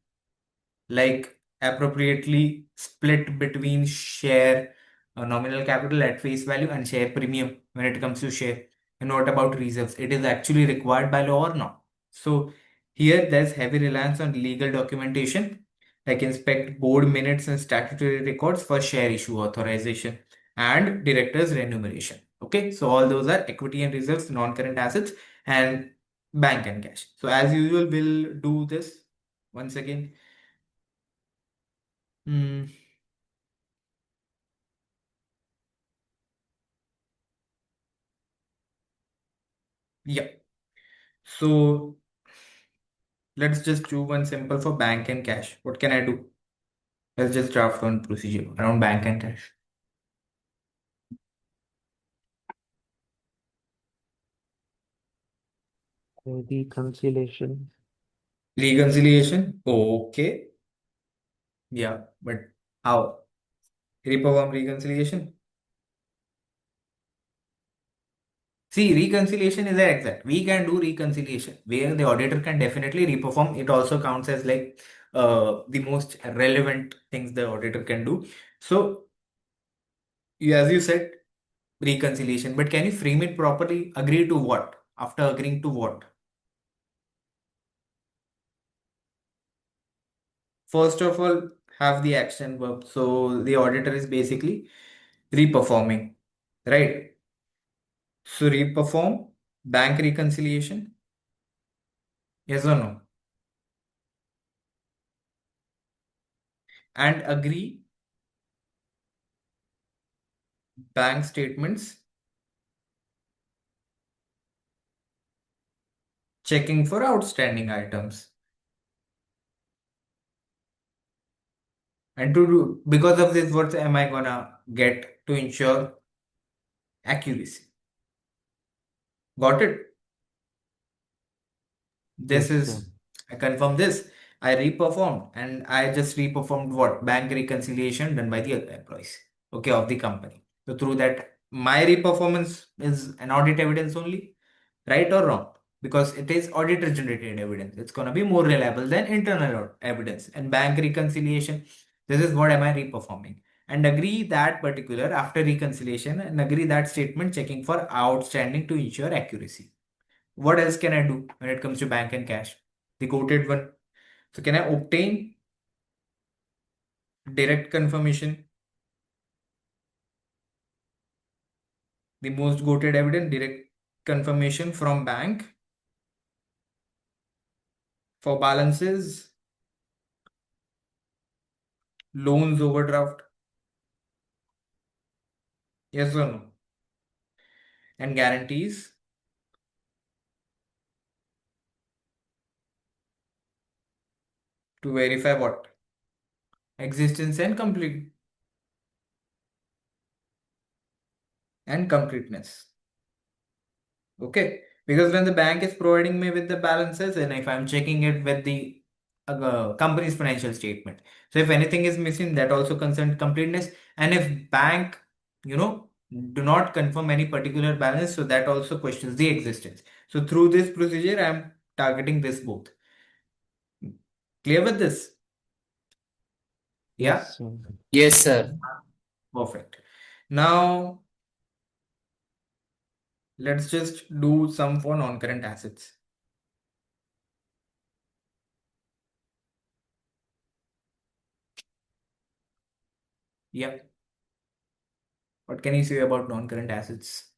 Like appropriately split between share, nominal capital at face value, and share premium when it comes to share. And what about reserves? It is actually required by law or not? So here there's heavy reliance on legal documentation, like inspect board minutes and statutory records for share issue authorization and directors remuneration. Okay, so all those are equity and reserves, non-current assets, and bank and cash. So as usual, we'll do this once again. Hmm. Yeah. So let's just do one simple for bank and cash. What can I do? Let's just draft one procedure around bank and cash. Reconciliation. Reconciliation. Okay. Yeah, but how? Reperform reconciliation. See, reconciliation is an exact. We can do reconciliation where the auditor can definitely reperform. It also counts as like the most relevant things the auditor can do. So, as you said, reconciliation, but can you frame it properly? Agree to what? After agreeing to what? First of all, have the action verb. So the auditor is basically reperforming, right? So reperform bank reconciliation, yes or no? And agree bank statements, checking for outstanding items. And to do, because of this, what am I gonna get to ensure accuracy? Got it? This Yes, sir. is, I confirm this. I reperformed and I just reperformed what? Bank reconciliation done by the other employees, okay, of the company. So through that, my reperformance is an audit evidence only, right or wrong? Because it is auditor generated evidence. It's gonna be more reliable than internal evidence. And bank reconciliation, this is what am I reperforming? And agree that particular after reconciliation and agree that statement checking for outstanding to ensure accuracy. What else can I do when it comes to bank and cash? The quoted one. So can I obtain direct confirmation? The most quoted evidence, direct confirmation from bank for balances, loans overdraft. Yes or no? And guarantees. To verify what? Existence and completeness. Okay, because when the bank is providing me with the balances and if I'm checking it with the company's financial statement, so if anything is missing, that also concerns completeness. And if bank, do not confirm any particular balance, so that also questions the existence. So through this procedure, I'm targeting this both. Clear with this? Yeah, Yes, sir. Yes, sir. perfect. Now let's just do some for non-current assets. Yeah. What can you say about non-current assets?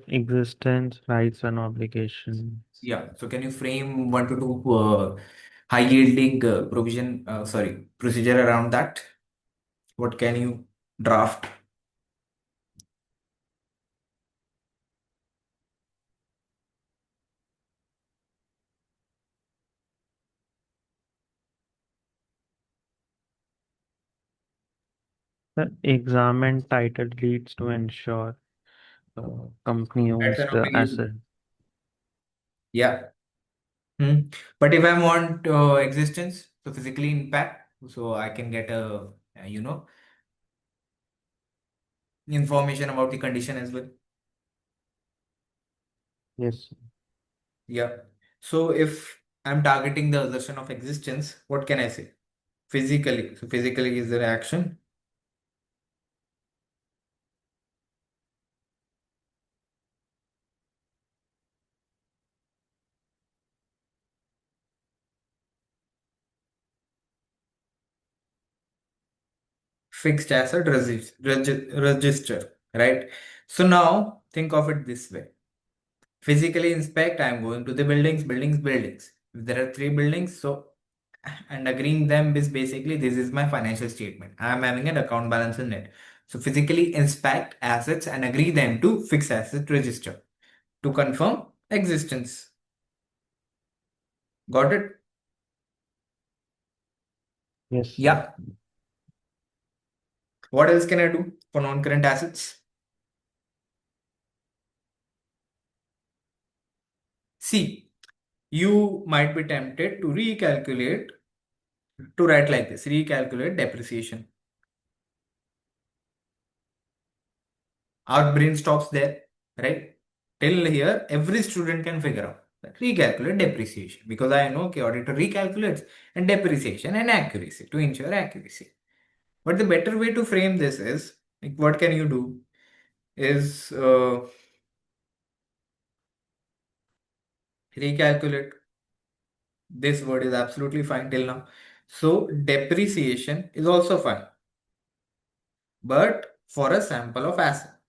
Existence, rights, and obligations. Yeah. So can you frame 1 to 2 high yielding procedure around that? What can you draft? The examined title leads to ensure the company That's owns an the obligation. asset. Yeah. But if I want existence, so physically impact, so I can get information about the condition as well. Yes. Yeah. So if I'm targeting the assertion of existence, what can I say? Physically. So physically is the action. Fixed asset register, right? So now think of it this way. Physically inspect, I'm going to the buildings. If there are 3 buildings, so and agreeing them is basically this is my financial statement. I'm having an account balance in it. So physically inspect assets and agree them to fixed asset register to confirm existence. Got it? Yes, sir. Yeah. What else can I do for non-current assets? See, you might be tempted to write like this, recalculate depreciation. Our brain stops there, right? Till here, every student can figure out that recalculate depreciation because I know okay, auditor recalculates and depreciation and accuracy to ensure accuracy. But the better way to frame this is like, what can you do? Is recalculate. This word is absolutely fine till now. So depreciation is also fine, but for a sample of asset.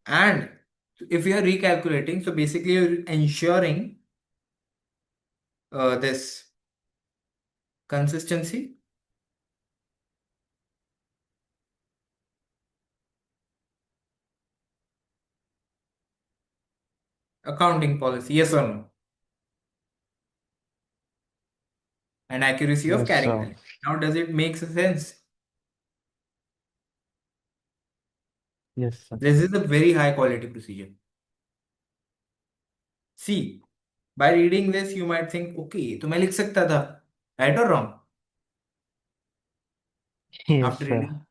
And if you are recalculating, so basically you're ensuring this consistency, accounting policy, yes or no, and accuracy of Yes, carrying sir. value. Now, does it make sense? Yes, sir. This is a very high quality procedure. See, by reading this, you might think, okay, तो मैं लिख सकता था, right or wrong? Yes, After sir. reading,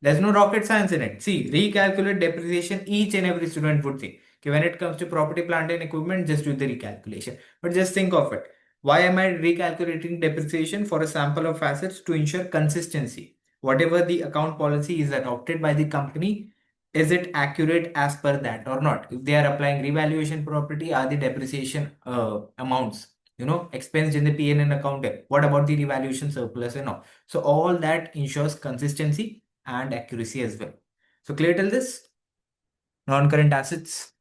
there's no rocket science in it. See, recalculate depreciation, each and every student would think. Okay, when it comes to property, plant, and equipment, just do the recalculation. But just think of it. Why am I recalculating depreciation for a sample of assets to ensure consistency? Whatever the account policy is adopted by the company is it accurate as per that or not? If they are applying revaluation property, are the depreciation amounts, expensed in the P&L account? What about the revaluation surplus and all? So all that ensures consistency and accuracy as well. So clear till this? Non-current assets.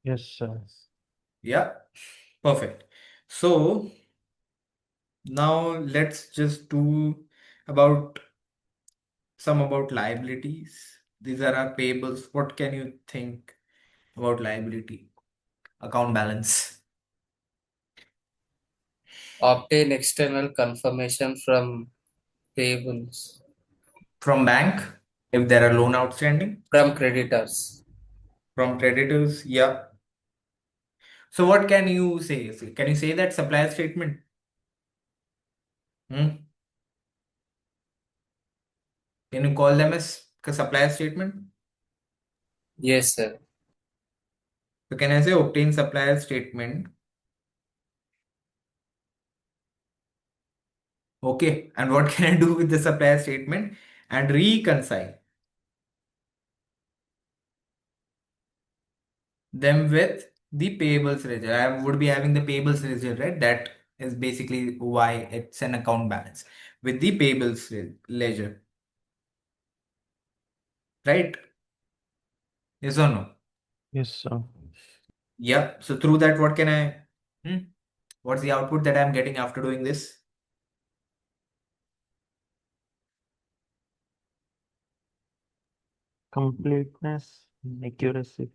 Yes, sir. Yeah, perfect. So now let's just do about liabilities. These are our payables. What can you think about liability? Account balance. Obtain external confirmation from payables, From bank, if there are loan outstanding. from creditors. From creditors, yeah. So what can you say? Can you say that supplier statement? Hmm? Can you call them as a supplier statement? Yes, sir. So can I say obtain supplier statement? Okay. And what can I do with the supplier statement? And reconcile them with the payables ledger. I would be having the payables ledger, right? That is basically why it's an account balance with the payables ledger, right? Yes or no? Yes, sir. Yeah. So through that, what can I? What's the output that I'm getting after doing this? Completeness and accuracy.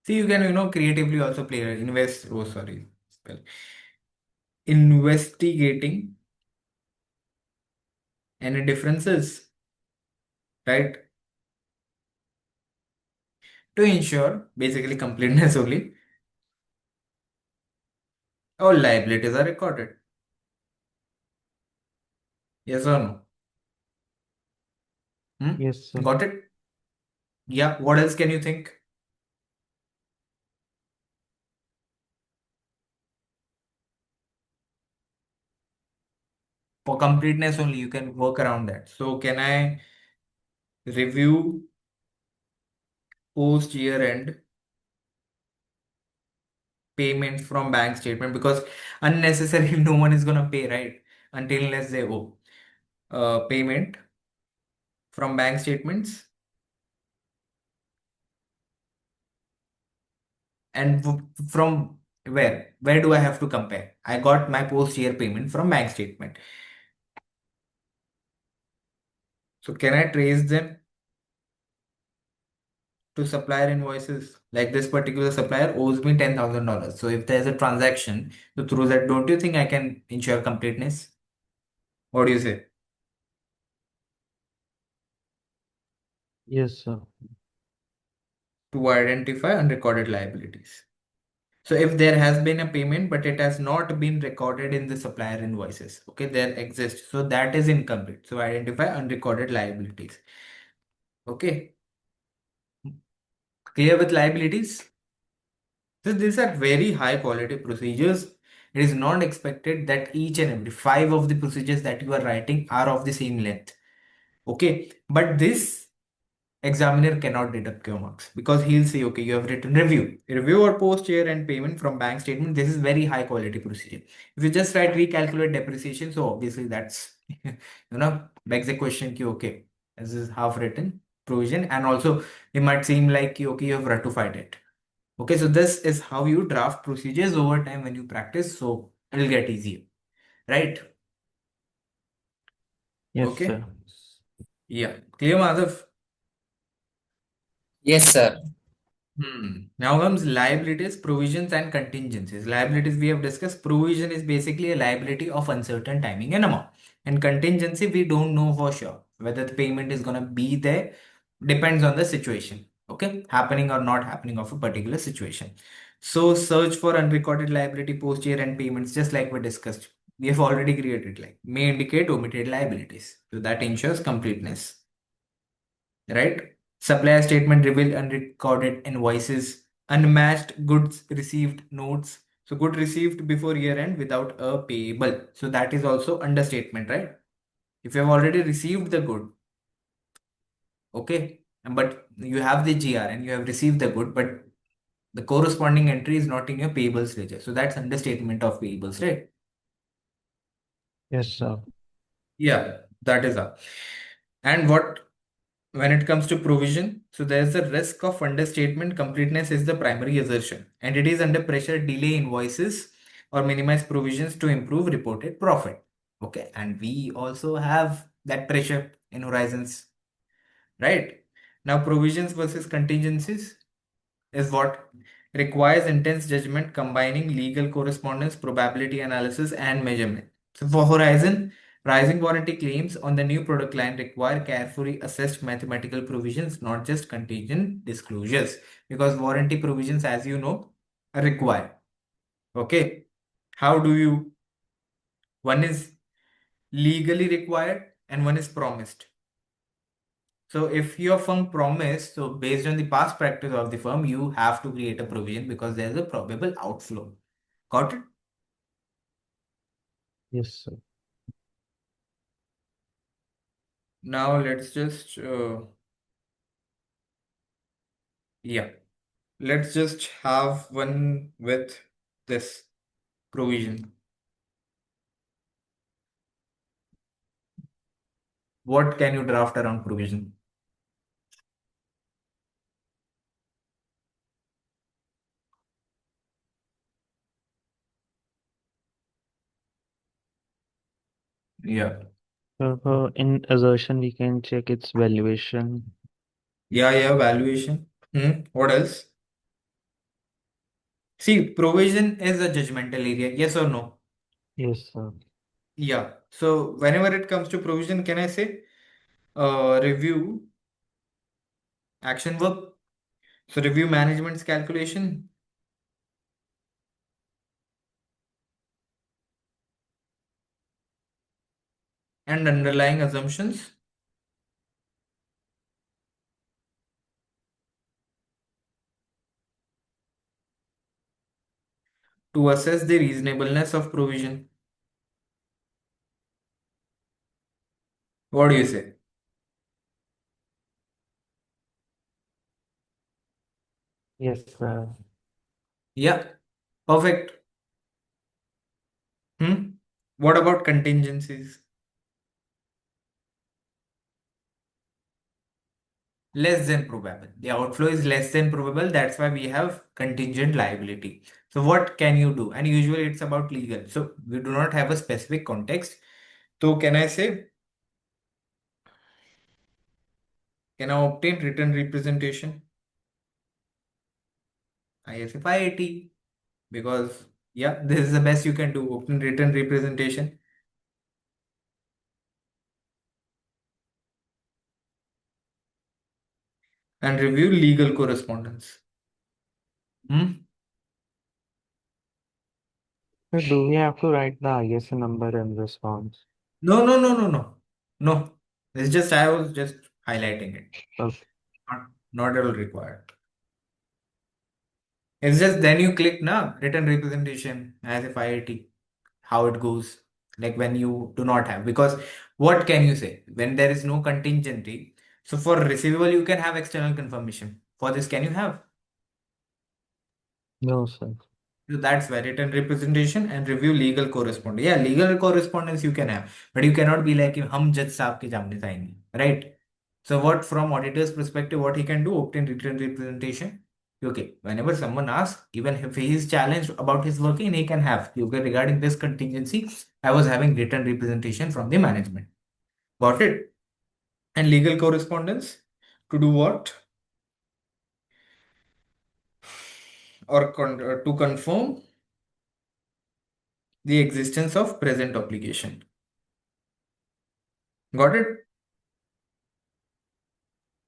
See, you can, creatively also play invest. Oh, sorry. Spell. Investigating any differences, right? To ensure basically completeness only, all liabilities are recorded. Yes or no? Yes, sir. Got it? Yeah. What else can you think? For completeness only, you can work around that. So can I review post year end payment from bank statement? Because unnecessarily no one is gonna pay, right? Until unless they owe payment from bank statements. And from where do I have to compare? I got my post year payment from bank statement. So can I trace them to supplier invoices? Like this particular supplier owes me $10,000. So if there's a transaction, so through that, don't you think I can ensure completeness? What do you say? Yes, sir. To identify unrecorded liabilities. So if there has been a payment, but it has not been recorded in the supplier invoices, okay, there exists. So that is incomplete. So identify unrecorded liabilities. Okay, clear with liabilities? So these are very high quality procedures. It is not expected that each and every five of the procedures that you are writing are of the same length. Okay, but this examiner cannot deduct your marks because he'll say, okay, you have written review or post year and payment from bank statement. This is very high quality procedure. If you just write recalculate depreciation, so obviously that's begs the question, okay, this is half written provision, and also it might seem like okay, you have ratified it. Okay, so this is how you draft procedures over time when you practice, so it'll get easier, right? Yes, Okay, sir. yeah, clear, Madhav? Yes, sir. Now comes liabilities, provisions, and contingencies. Liabilities we have discussed. Provision is basically a liability of uncertain timing and amount. And contingency, we don't know for sure whether the payment is gonna be there. Depends on the situation. Okay, happening or not happening of a particular situation. So search for unrecorded liability post year end payments, just like we discussed. We have already created like may indicate omitted liabilities. So that ensures completeness, right? Supplier statement reveal unrecorded invoices, unmatched goods received notes. So good received before year end without a payable. So that is also understatement, right? If you have already received the good, okay, but you have the GR and you have received the good, but the corresponding entry is not in your payables ledger. So that's understatement of payables, right? Yes, sir. Yeah, that is up. And when it comes to provision, so there's a risk of understatement. Completeness is the primary assertion, and it is under pressure, delay invoices or minimize provisions to improve reported profit. Okay, and we also have that pressure in horizons, right? Now, provisions versus contingencies is what requires intense judgment combining legal correspondence, probability analysis, and measurement. So for Horizon, rising warranty claims on the new product line require carefully assessed mathematical provisions, not just contingent disclosures, because warranty provisions, as you know, are required. Okay. How do you? One is legally required and one is promised. So if your firm promised, so based on the past practice of the firm, you have to create a provision because there's a probable outflow. Got it? Yes, sir. Now let's just yeah, let's just have one with this provision. What can you draft around provision? Yeah. So in assertion, we can check its valuation. Yeah, valuation. What else? See, provision is a judgmental area. Yes or no? Yes, sir. Yeah. So whenever it comes to provision, can I say review action verb? So review management's calculation and underlying assumptions to assess the reasonableness of provision. What do you say? Yes, sir. Yeah, perfect. What about contingencies? Less than probable. The outflow is less than probable. That's why we have contingent liability. So what can you do? And usually it's about legal. So we do not have a specific context. So can I say, can I obtain written representation? ISFI 80. Because yeah, this is the best you can do. Obtain written representation and review legal correspondence. So do we have to write the ISA number in response? No. No. It's just I was just highlighting it. Okay. Not at all required. It's just then you click na written representation as if IIT, how it goes. Like when you do not have, because what can you say when there is no contingency? So for receivable, you can have external confirmation. For this, can you have? No, sir. So that's why written representation and review legal correspondence. Yeah, legal correspondence you can have, but you cannot be like hum judge saab ke jamne jayenge, right? So what from auditor's perspective, what he can do, obtain written representation. Okay, whenever someone asks, even if he is challenged about his working, he can have. Okay, regarding this contingency, I was having written representation from the management. Got it? And legal correspondence to do what? To confirm the existence of present obligation. Got it?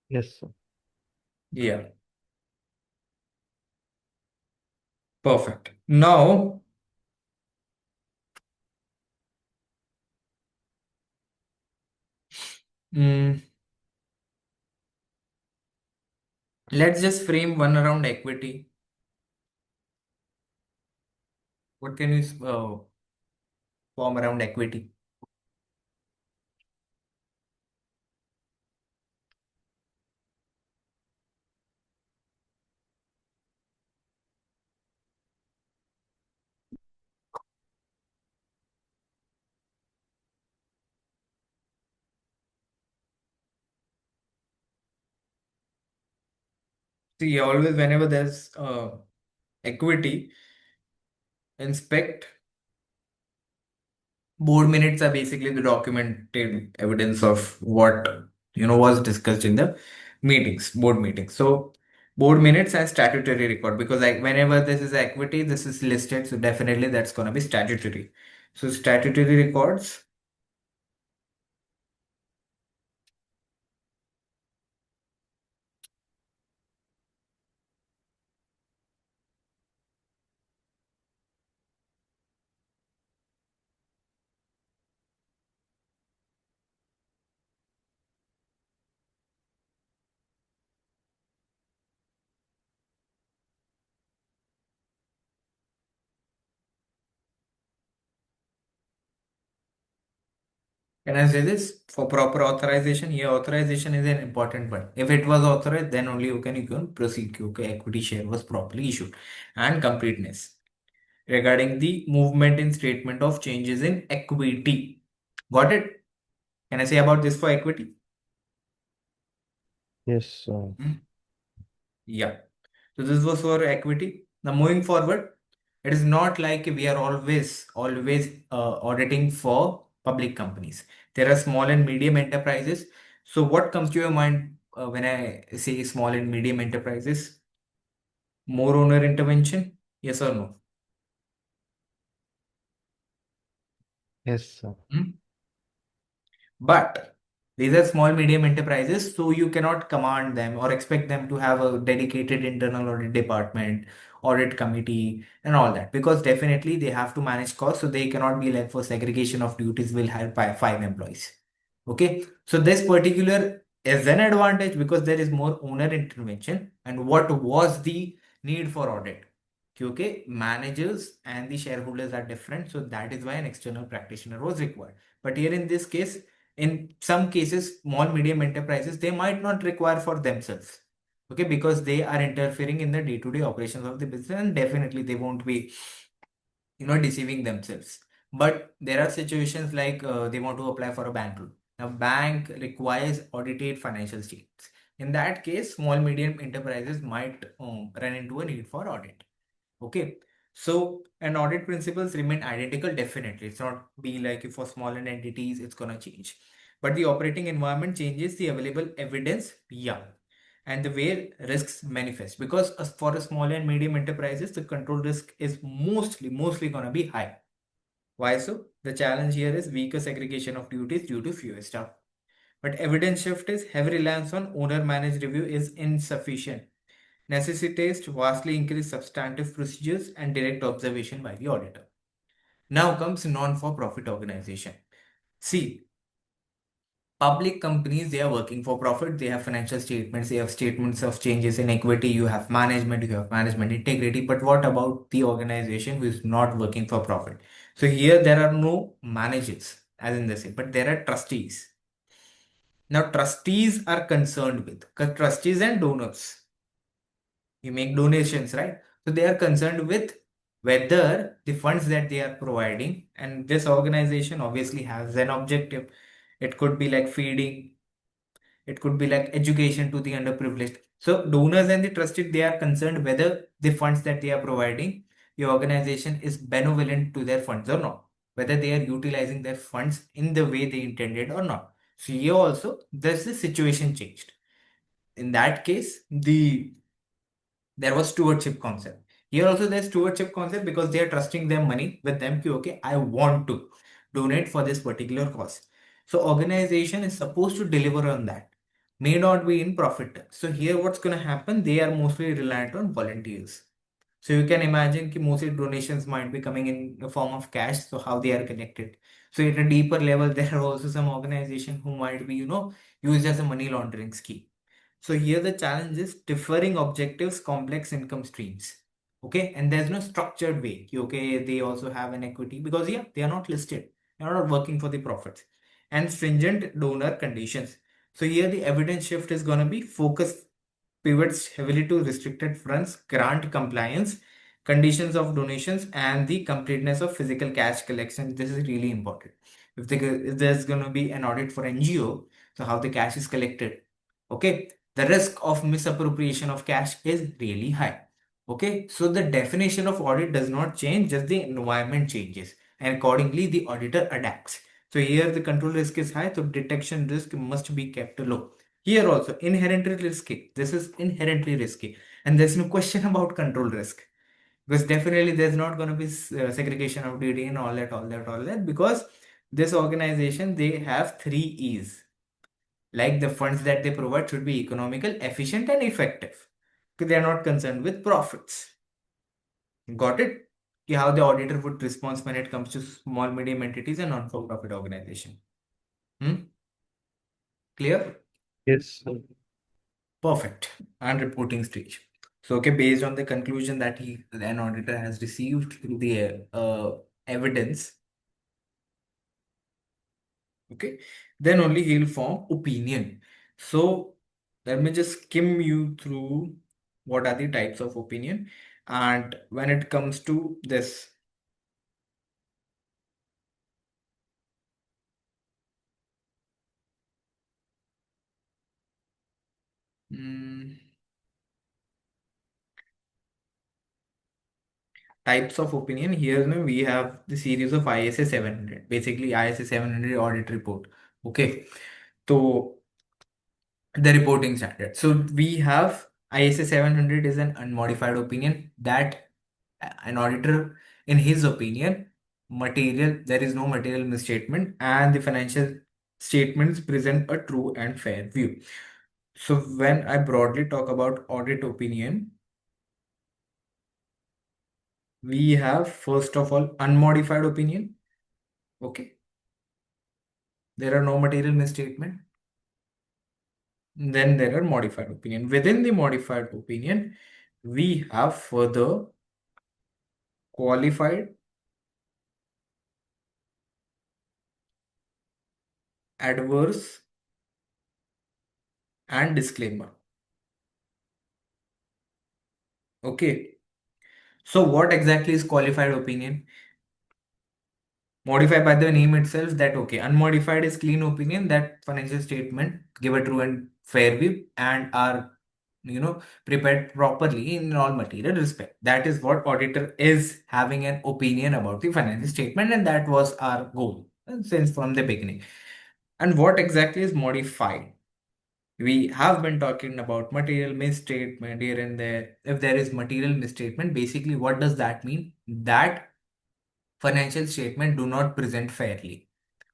Yes, sir. Yeah. Perfect. Now, mm, let's just frame one around equity. What can you form around equity? See, always whenever there's equity, inspect. Board minutes are basically the documented evidence of what was discussed in the board meetings. So board minutes and statutory record, because like whenever this is equity, this is listed, so definitely that's gonna be statutory. So statutory records. Can I say this? For proper authorization, here authorization is an important one. If it was authorized, then only you can proceed. Okay, equity share was properly issued. And completeness regarding the movement in statement of changes in equity. Got it? Can I say about this for equity? Yes. Yeah. So this was for equity. Now moving forward, it is not like we are always auditing for public companies. There are small and medium enterprises. So what comes to your mind when I say small and medium enterprises? More owner intervention? Yes or no? Yes. Hmm? But these are small medium enterprises, so you cannot command them or expect them to have a dedicated internal audit department, audit committee, and all that, because definitely they have to manage costs, so they cannot be like for segregation of duties will have five employees. Okay, so this particular is an advantage because there is more owner intervention. And what was the need for audit? Okay, managers and the shareholders are different, so that is why an external practitioner was required. But here in this case, in some cases, small medium enterprises, they might not require for themselves, okay, because they are interfering in the day-to-day operations of the business, and definitely they won't be deceiving themselves. But there are situations like they want to apply for a bank loan. Now bank requires audited financial statements. In that case, small medium enterprises might run into a need for audit. Okay, so and audit principles remain identical. Definitely, it's not be like if for smaller entities it's gonna change, but the operating environment changes, the available evidence, yeah, and the way risks manifest. Because for a small and medium enterprises, the control risk is mostly gonna be high. Why so? The challenge here is weaker segregation of duties due to fewer staff. But evidence shift is heavy reliance on owner managed review is insufficient, necessitates vastly increased substantive procedures and direct observation by the auditor. Now comes non-for-profit organization. See, public companies, they are working for profit, they have financial statements, they have statements of changes in equity, you have management integrity. But what about the organization who is not working for profit? So here there are no managers, as in the same, but there are trustees. Now, trustees are concerned with trustees and donors. You make donations, right? So they are concerned with whether the funds that they are providing, and this organization obviously has an objective. It could be like feeding, it could be like education to the underprivileged. So donors and the trusted, they are concerned whether the funds that they are providing, the organization is benevolent to their funds or not, whether they are utilizing their funds in the way they intended or not. So here also, there's the situation changed. In that case, there was stewardship concept. Here also there's stewardship concept because they are trusting their money with them. Okay, I want to donate for this particular cause. So organization is supposed to deliver on that. May not be in profit. So here what's going to happen? They are mostly reliant on volunteers. So you can imagine that mostly donations might be coming in the form of cash. So how they are connected. So at a deeper level, there are also some organization who might be, used as a money laundering scheme. So here the challenge is differing objectives, complex income streams. Okay, and there's no structured way. Okay, they also have an equity because yeah, they are not listed. They are not working for the profits. And stringent donor conditions. So here the evidence shift is going to be focused, pivots heavily to restricted funds, grant compliance, conditions of donations, and the completeness of physical cash collection. This is really important. If there's going to be an audit for NGO, so how the cash is collected. Okay, the risk of misappropriation of cash is really high. Okay, so the definition of audit does not change, just the environment changes, and accordingly the auditor adapts. So here the control risk is high, so detection risk must be kept low. Here also inherently risky. This is inherently risky, and there's no question about control risk, because definitely there's not going to be segregation of duty and all that, because this organization, they have 3 E's. Like the funds that they provide should be economical, efficient, and effective, because they are not concerned with profits. Got it? How the auditor would respond when it comes to small, medium entities and non-for-profit organization. Clear? Yes, sir. Perfect. And reporting stage. So, okay, based on the conclusion that an auditor has received through the evidence, okay, then only he'll form opinion. So let me just skim you through what are the types of opinion. And when it comes to this, types of opinion, here now we have the series of ISA 700, basically ISA 700 audit report. Okay, so the reporting standard. So we have ISA 700 is an unmodified opinion that an auditor, in his opinion, there is no material misstatement, and the financial statements present a true and fair view. So when I broadly talk about audit opinion, we have first of all unmodified opinion. Okay, there are no material misstatement. Then there are modified opinion. Within the modified opinion, we have further qualified, adverse, and disclaimer. Okay, so what exactly is qualified opinion? Modified by the name itself, that okay, unmodified is clean opinion that financial statement give a true and fair view and are prepared properly in all material respect. That is what auditor is having an opinion about the financial statement, and that was our goal since from the beginning. And what exactly is modified? We have been talking about material misstatement here and there. If there is material misstatement, basically what does that mean? That financial statement do not present fairly.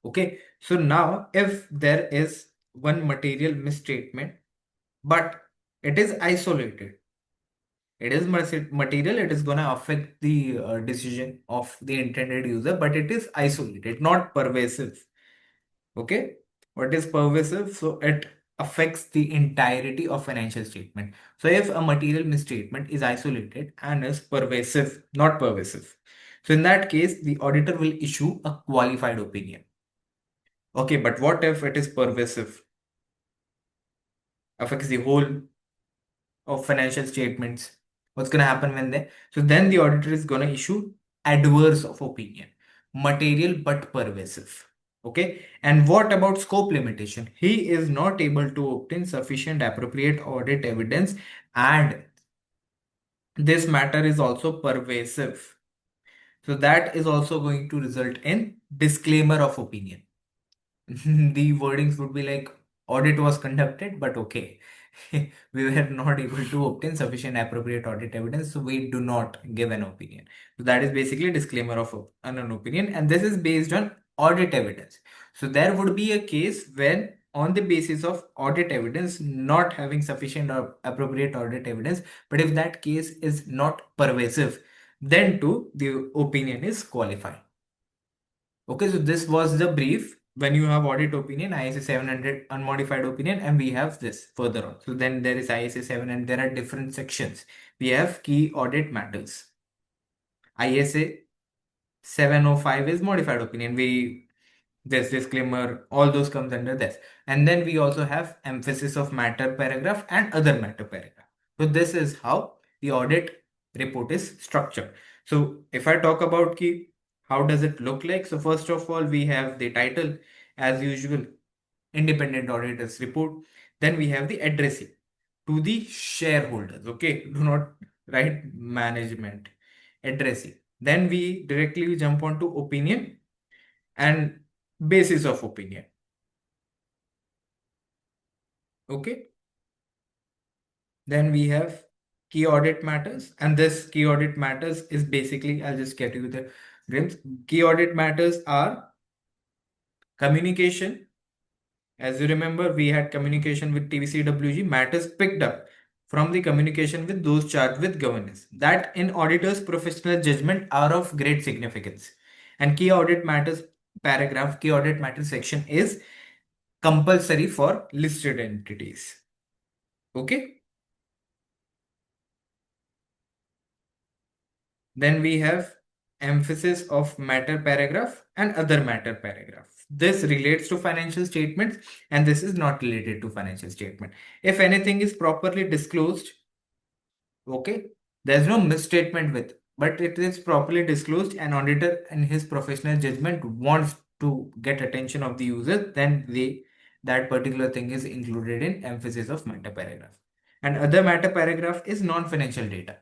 Okay, so now if there is one material misstatement, but it is isolated, it is material, it is going to affect the decision of the intended user, but it is isolated, not pervasive. Okay, what is pervasive? So it affects the entirety of financial statement. So if a material misstatement is isolated and is pervasive, not pervasive, so in that case, the auditor will issue a qualified opinion. Okay, but what if it is pervasive? Affects the whole of financial statements. What's going to happen when they? So then the auditor is going to issue adverse of opinion, material but pervasive. Okay, and what about scope limitation? He is not able to obtain sufficient appropriate audit evidence, and this matter is also pervasive. So that is also going to result in disclaimer of opinion. The wordings would be like audit was conducted, but okay, we were not able to obtain sufficient appropriate audit evidence, so we do not give an opinion. So that is basically a disclaimer of an opinion, and this is based on audit evidence. So there would be a case when on the basis of audit evidence not having sufficient or appropriate audit evidence, but if that case is not pervasive, then too the opinion is qualified. Okay, so this was the brief. When you have audit opinion, ISA 700 unmodified opinion, and we have this further on. So then there is ISA 7, and there are different sections. We have key audit matters. ISA 705 is modified opinion. This disclaimer, all those comes under this. And then we also have emphasis of matter paragraph and other matter paragraph. So this is how the audit report is structured. So if I talk about key, how does it look like? So first of all, we have the title as usual, independent auditors report. Then we have the addressee. to the shareholders. Okay, do not write management, addressee. Then we directly jump on to opinion and basis of opinion. Okay. Then we have key audit matters, and this key audit matters is basically, I'll just get you the glimpse. Key audit matters are communication. As you remember, we had communication with TVCWG, matters picked up from the communication with those charged with governance that in auditors' professional judgment are of great significance. And key audit matters paragraph, key audit matters section is compulsory for listed entities. Okay. Then we have emphasis of matter paragraph and other matter paragraph. This relates to financial statements and this is not related to financial statement. If anything is properly disclosed, okay, there's no misstatement with, but it is properly disclosed, an auditor in his professional judgment wants to get attention of the user, then that particular thing is included in emphasis of matter paragraph. And other matter paragraph is non-financial data.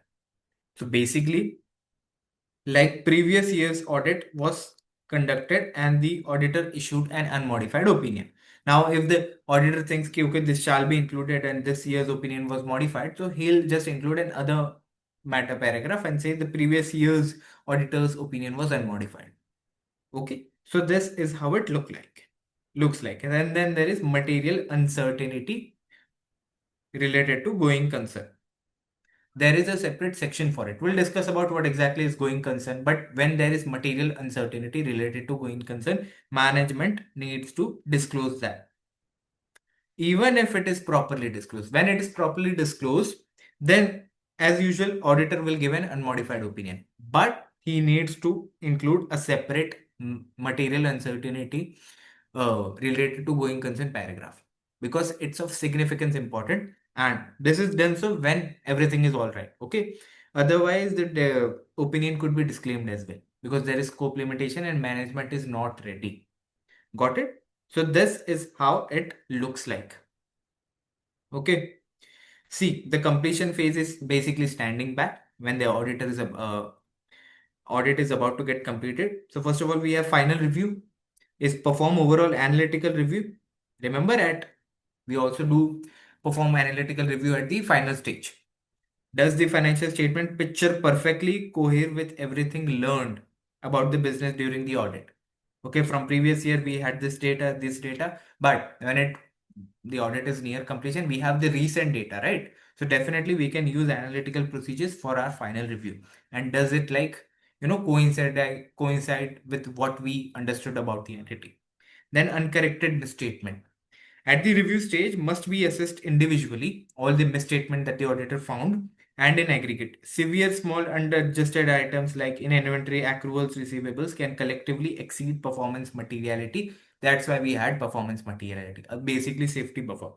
So basically, like previous year's audit was conducted and the auditor issued an unmodified opinion. Now, if the auditor thinks, okay, this shall be included and this year's opinion was modified, so he'll just include another matter paragraph and say the previous year's auditor's opinion was unmodified. Okay, so this is how it looks like. And then there is material uncertainty related to going concern. There is a separate section for it. We'll discuss about what exactly is going concern, but when there is material uncertainty related to going concern, management needs to disclose that. Even if it is properly disclosed. When it is properly disclosed, then as usual, auditor will give an unmodified opinion, but he needs to include a separate material uncertainty related to going concern paragraph because it's of significance important. And this is done so when everything is all right. Okay. Otherwise, the opinion could be disclaimed as well because there is scope limitation and management is not ready. Got it? So this is how it looks like. Okay. See, the completion phase is basically standing back when the audit is about to get completed. So first of all, we have final review is perform overall analytical review. Remember we also do perform analytical review at the final stage. Does the financial statement picture perfectly cohere with everything learned about the business during the audit? Okay, from previous year we had this data, but when the audit is near completion, we have the recent data, right? So definitely we can use analytical procedures for our final review. And does it coincide with what we understood about the entity? Then uncorrected misstatement. At the review stage, must be assessed individually, all the misstatement that the auditor found, and in aggregate. Severe small unadjusted items like in inventory, accruals, receivables can collectively exceed performance materiality. That's why we had performance materiality, basically safety buffer,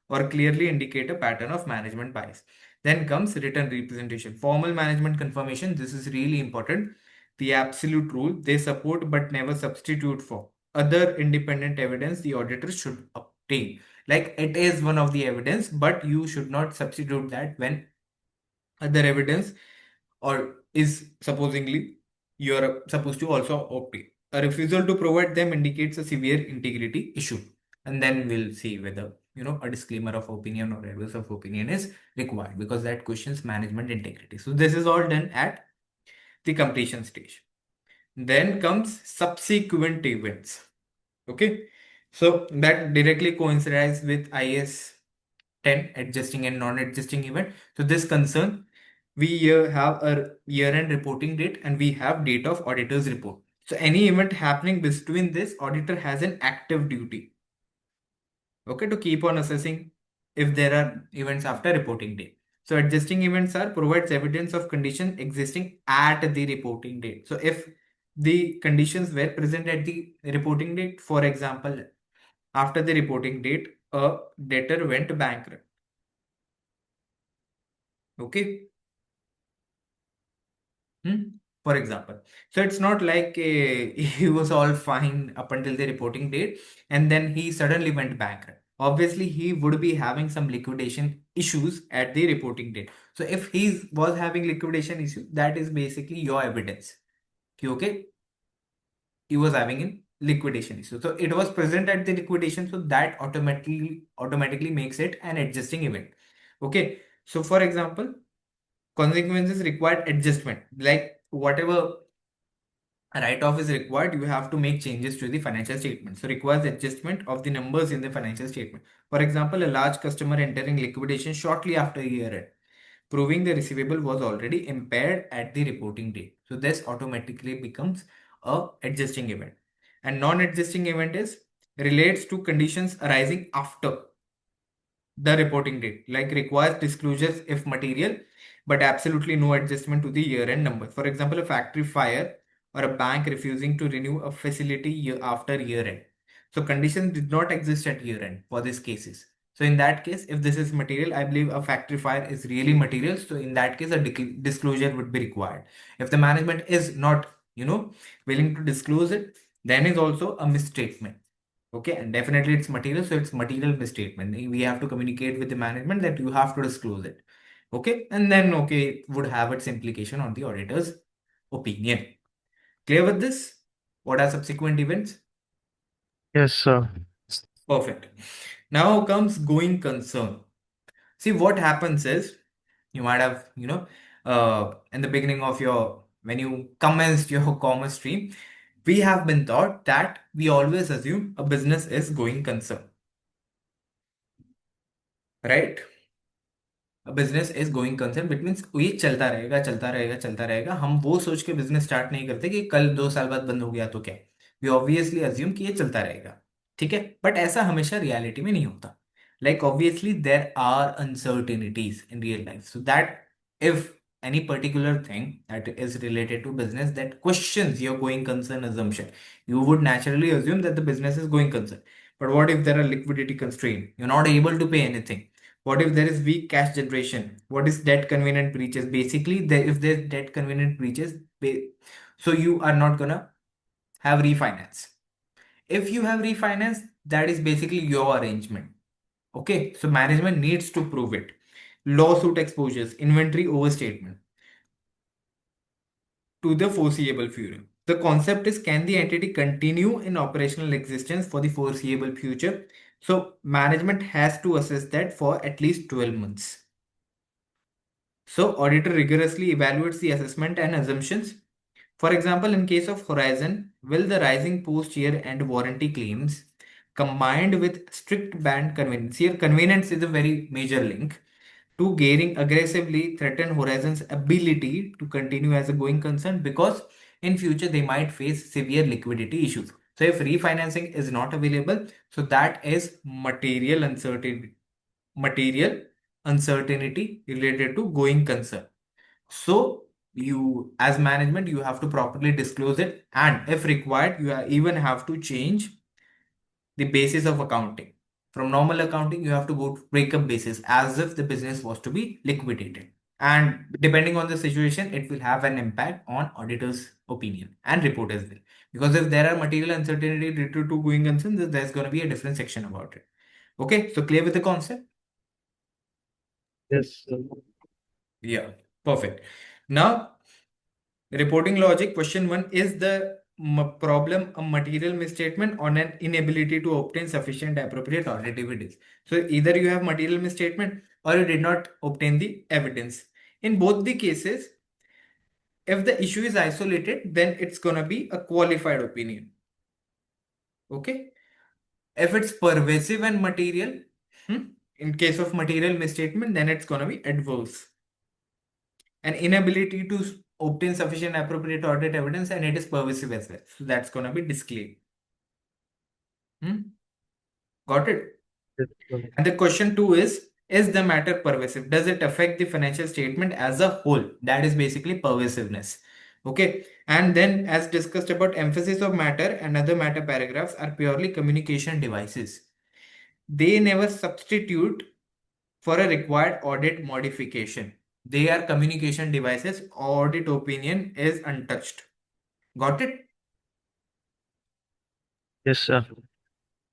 or clearly indicate a pattern of management bias. Then comes written representation. Formal management confirmation. This is really important. The absolute rule, they support but never substitute for other independent evidence the auditor should obtain. Like it is one of the evidence, but you should not substitute that when other evidence or is supposedly you are supposed to also obtain. A refusal to provide them indicates a severe integrity issue. And then we'll see whether a disclaimer of opinion or adverse of opinion is required because that questions management integrity. So this is all done at the completion stage. Then comes subsequent events. Okay, so that directly coincides with IS 10 adjusting and non-adjusting event. So this concern, we have a year-end reporting date and we have date of auditor's report. So any event happening between this, auditor has an active duty, okay, to keep on assessing if there are events after reporting date. So adjusting events are provides evidence of condition existing at the reporting date. So if the conditions were present at the reporting date, for example, after the reporting date, a debtor went bankrupt. Okay. For example, so it's not like he was all fine up until the reporting date and then he suddenly went bankrupt. obviously he would be having some liquidation issues at the reporting date. So if he was having liquidation issues, that is basically your evidence. Okay, he was having a liquidation issue. So it was present at the liquidation, so that automatically makes it an adjusting event. Okay, so for example, consequences required adjustment, like whatever write-off is required, you have to make changes to the financial statement. So requires adjustment of the numbers in the financial statement. For example, a large customer entering liquidation shortly after year end, proving the receivable was already impaired at the reporting date. So this automatically becomes a adjusting event. And non-adjusting event is relates to conditions arising after the reporting date, like requires disclosures if material, but absolutely no adjustment to the year-end number. For example, a factory fire or a bank refusing to renew a facility after year-end. So conditions did not exist at year-end for these cases. So in that case, if this is material, I believe a factory fire is really material. So in that case, a disclosure would be required. If the management is not, willing to disclose it, then is also a misstatement. Okay, and definitely it's material, so it's material misstatement. We have to communicate with the management that you have to disclose it. Okay, and then it would have its implication on the auditor's opinion. Clear with this? What are subsequent events? Yes, sir. Perfect. Now comes going concern. See, what happens is you might have, in the beginning of when you commenced your commerce stream, we have been taught that we always assume a business is going concern, right? A business is going concern, which means ये चलता रहेगा चलता रहेगा चलता रहेगा. हम वो सोच के बिजनेस स्टार्ट नहीं करते कि कल 2 साल बाद बंद हो गया तो क्या. वी ऑब्वियसली अज्यूम कि ये चलता रहेगा. ठीक है, बट ऐसा हमेशा रियलिटी में नहीं होता. Like obviously there are uncertainties in real life, so that if any particular thing that is related to business that questions your going concern assumption, you would naturally assume that the business is going concern. But what if there are liquidity constraint, you're not able to pay anything? What if there is weak cash generation? What is debt convenient breaches? Basically, if there's debt convenient breaches, so you are not gonna have refinance. If you have refinance, that is basically your arrangement. Okay, so management needs to prove it. Lawsuit exposures, inventory overstatement to the foreseeable future. The concept is, can the entity continue in operational existence for the foreseeable future? So management has to assess that for at least 12 months. So auditor rigorously evaluates the assessment and assumptions. For example, in case of Horizon, will the rising post-year end warranty claims combined with strict band convenience? Here, convenience is a very major link to gearing aggressively threaten Horizon's ability to continue as a going concern, because in future they might face severe liquidity issues. So if refinancing is not available, so that is material uncertainty related to going concern. So you, as management, you have to properly disclose it, and if required, you even have to change the basis of accounting. From normal accounting, you have to go to breakup basis as if the business was to be liquidated. And depending on the situation, it will have an impact on auditor's opinion and report as well. Because if there are material uncertainty related to going concern, then there's going to be a different section about it. Okay, so clear with the concept? Yes, sir. Yeah, perfect. Now, reporting logic, question 1, is the problem a material misstatement or an inability to obtain sufficient appropriate audit evidence? So either you have material misstatement or you did not obtain the evidence. In both the cases, if the issue is isolated, then it's gonna be a qualified opinion. Okay. If it's pervasive and material, in case of material misstatement, then it's gonna be adverse. An inability to obtain sufficient appropriate audit evidence, and it is pervasive as well. So that's going to be disclaimed. Got it? Yes, sir. And the question 2 is the matter pervasive? Does it affect the financial statement as a whole? That is basically pervasiveness. Okay. And then, as discussed about emphasis of matter and other matter paragraphs are purely communication devices. They never substitute for a required audit modification. They are communication devices. Audit opinion is untouched. Got it? Yes, sir.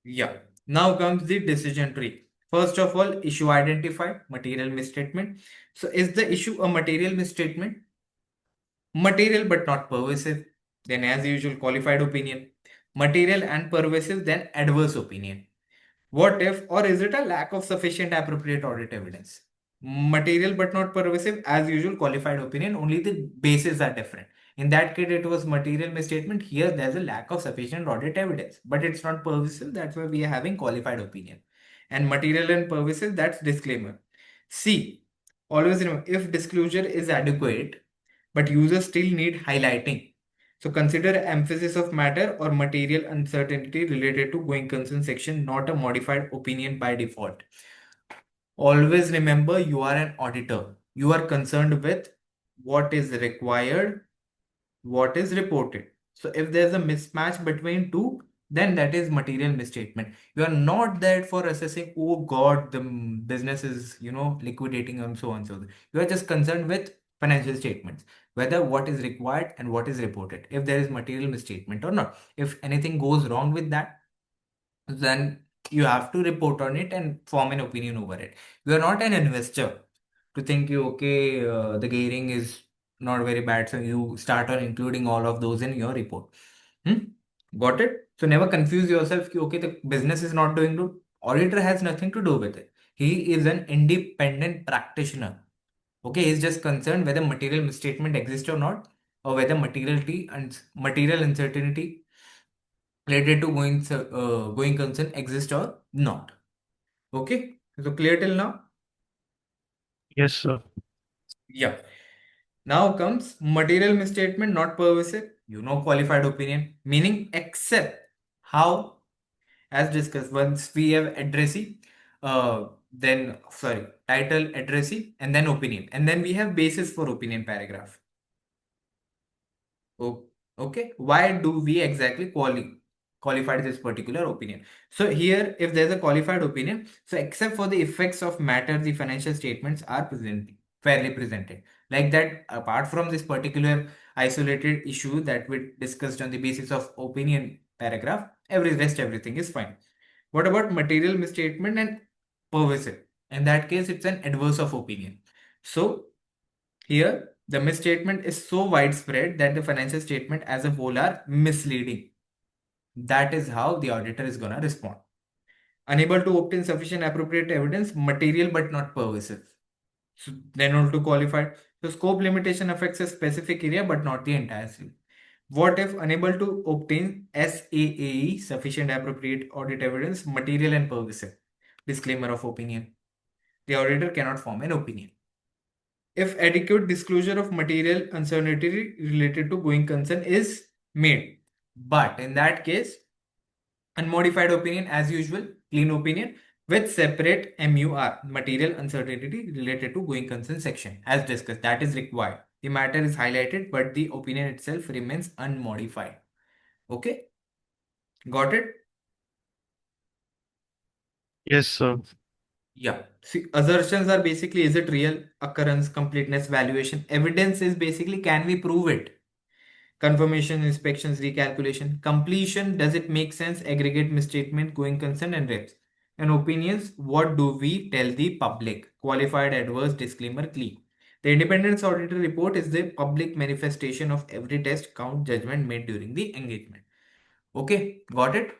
Yeah. Now comes the decision tree. First of all, issue identified, material misstatement. So is the issue a material misstatement? Material but not pervasive. Then as usual, qualified opinion. Material and pervasive, then adverse opinion. What if, or is it a lack of sufficient appropriate audit evidence? Material but not pervasive, as usual, qualified opinion, only the bases are different. In that case, it was material misstatement. Here, there's a lack of sufficient audit evidence, but it's not pervasive. That's why we are having qualified opinion. And material and pervasive, that's disclaimer. C, always remember, if disclosure is adequate, but users still need highlighting. So consider emphasis of matter or material uncertainty related to going concern section, not a modified opinion by default. Always remember you are an auditor. You are concerned with what is required, what is reported. So if there's a mismatch between two, then that is material misstatement. You are not there for assessing, oh God, the business is, liquidating and so on. So you are just concerned with financial statements, whether what is required and what is reported, if there is material misstatement or not. If anything goes wrong with that, then you have to report on it and form an opinion over it. You are not an investor to think you okay, the gearing is not very bad, so you start on including all of those in your report. Got it? So never confuse yourself. Okay, the business is not doing good. Auditor has nothing to do with it. He is an independent practitioner. Okay, he's just concerned whether material misstatement exists or not, or whether materiality and material uncertainty related to going concern exist or not. Okay, so clear till now? Yes, sir. Yeah. Now comes material misstatement, not pervasive. Qualified opinion, meaning except how, as discussed, once we have addressee, then sorry, title, addressee, and then opinion, and then we have basis for opinion paragraph. Okay, why do we exactly qualify this particular opinion? So here, if there's a qualified opinion, so except for the effects of matter, the financial statements are fairly presented. Like that, apart from this particular isolated issue that we discussed on the basis of opinion paragraph, everything is fine. What about material misstatement and pervasive? In that case, it's an adverse of opinion. So here, the misstatement is so widespread that the financial statement as a whole are misleading. That is how the auditor is going to respond. Unable to obtain sufficient appropriate evidence, material but not pervasive. So then also qualified. So scope limitation affects a specific area but not the entire field. What if unable to obtain SAAE, sufficient appropriate audit evidence, material and pervasive? Disclaimer of opinion. The auditor cannot form an opinion. If adequate disclosure of material uncertainty related to going concern is made. But in that case, unmodified opinion as usual, clean opinion with separate MUR, material uncertainty related to going concern section as discussed. That is required. The matter is highlighted, but the opinion itself remains unmodified. Okay, got it? Yes, sir. Yeah. See, assertions are basically, is it real, occurrence, completeness, valuation. Evidence is basically, can we prove it? Confirmation, inspections, recalculation. Completion, does it make sense? Aggregate misstatement, going concern, and reps. And opinions, what do we tell the public? Qualified, adverse, disclaimer, clean. The independence auditor report is the public manifestation of every test, count, judgment made during the engagement. Okay, got it?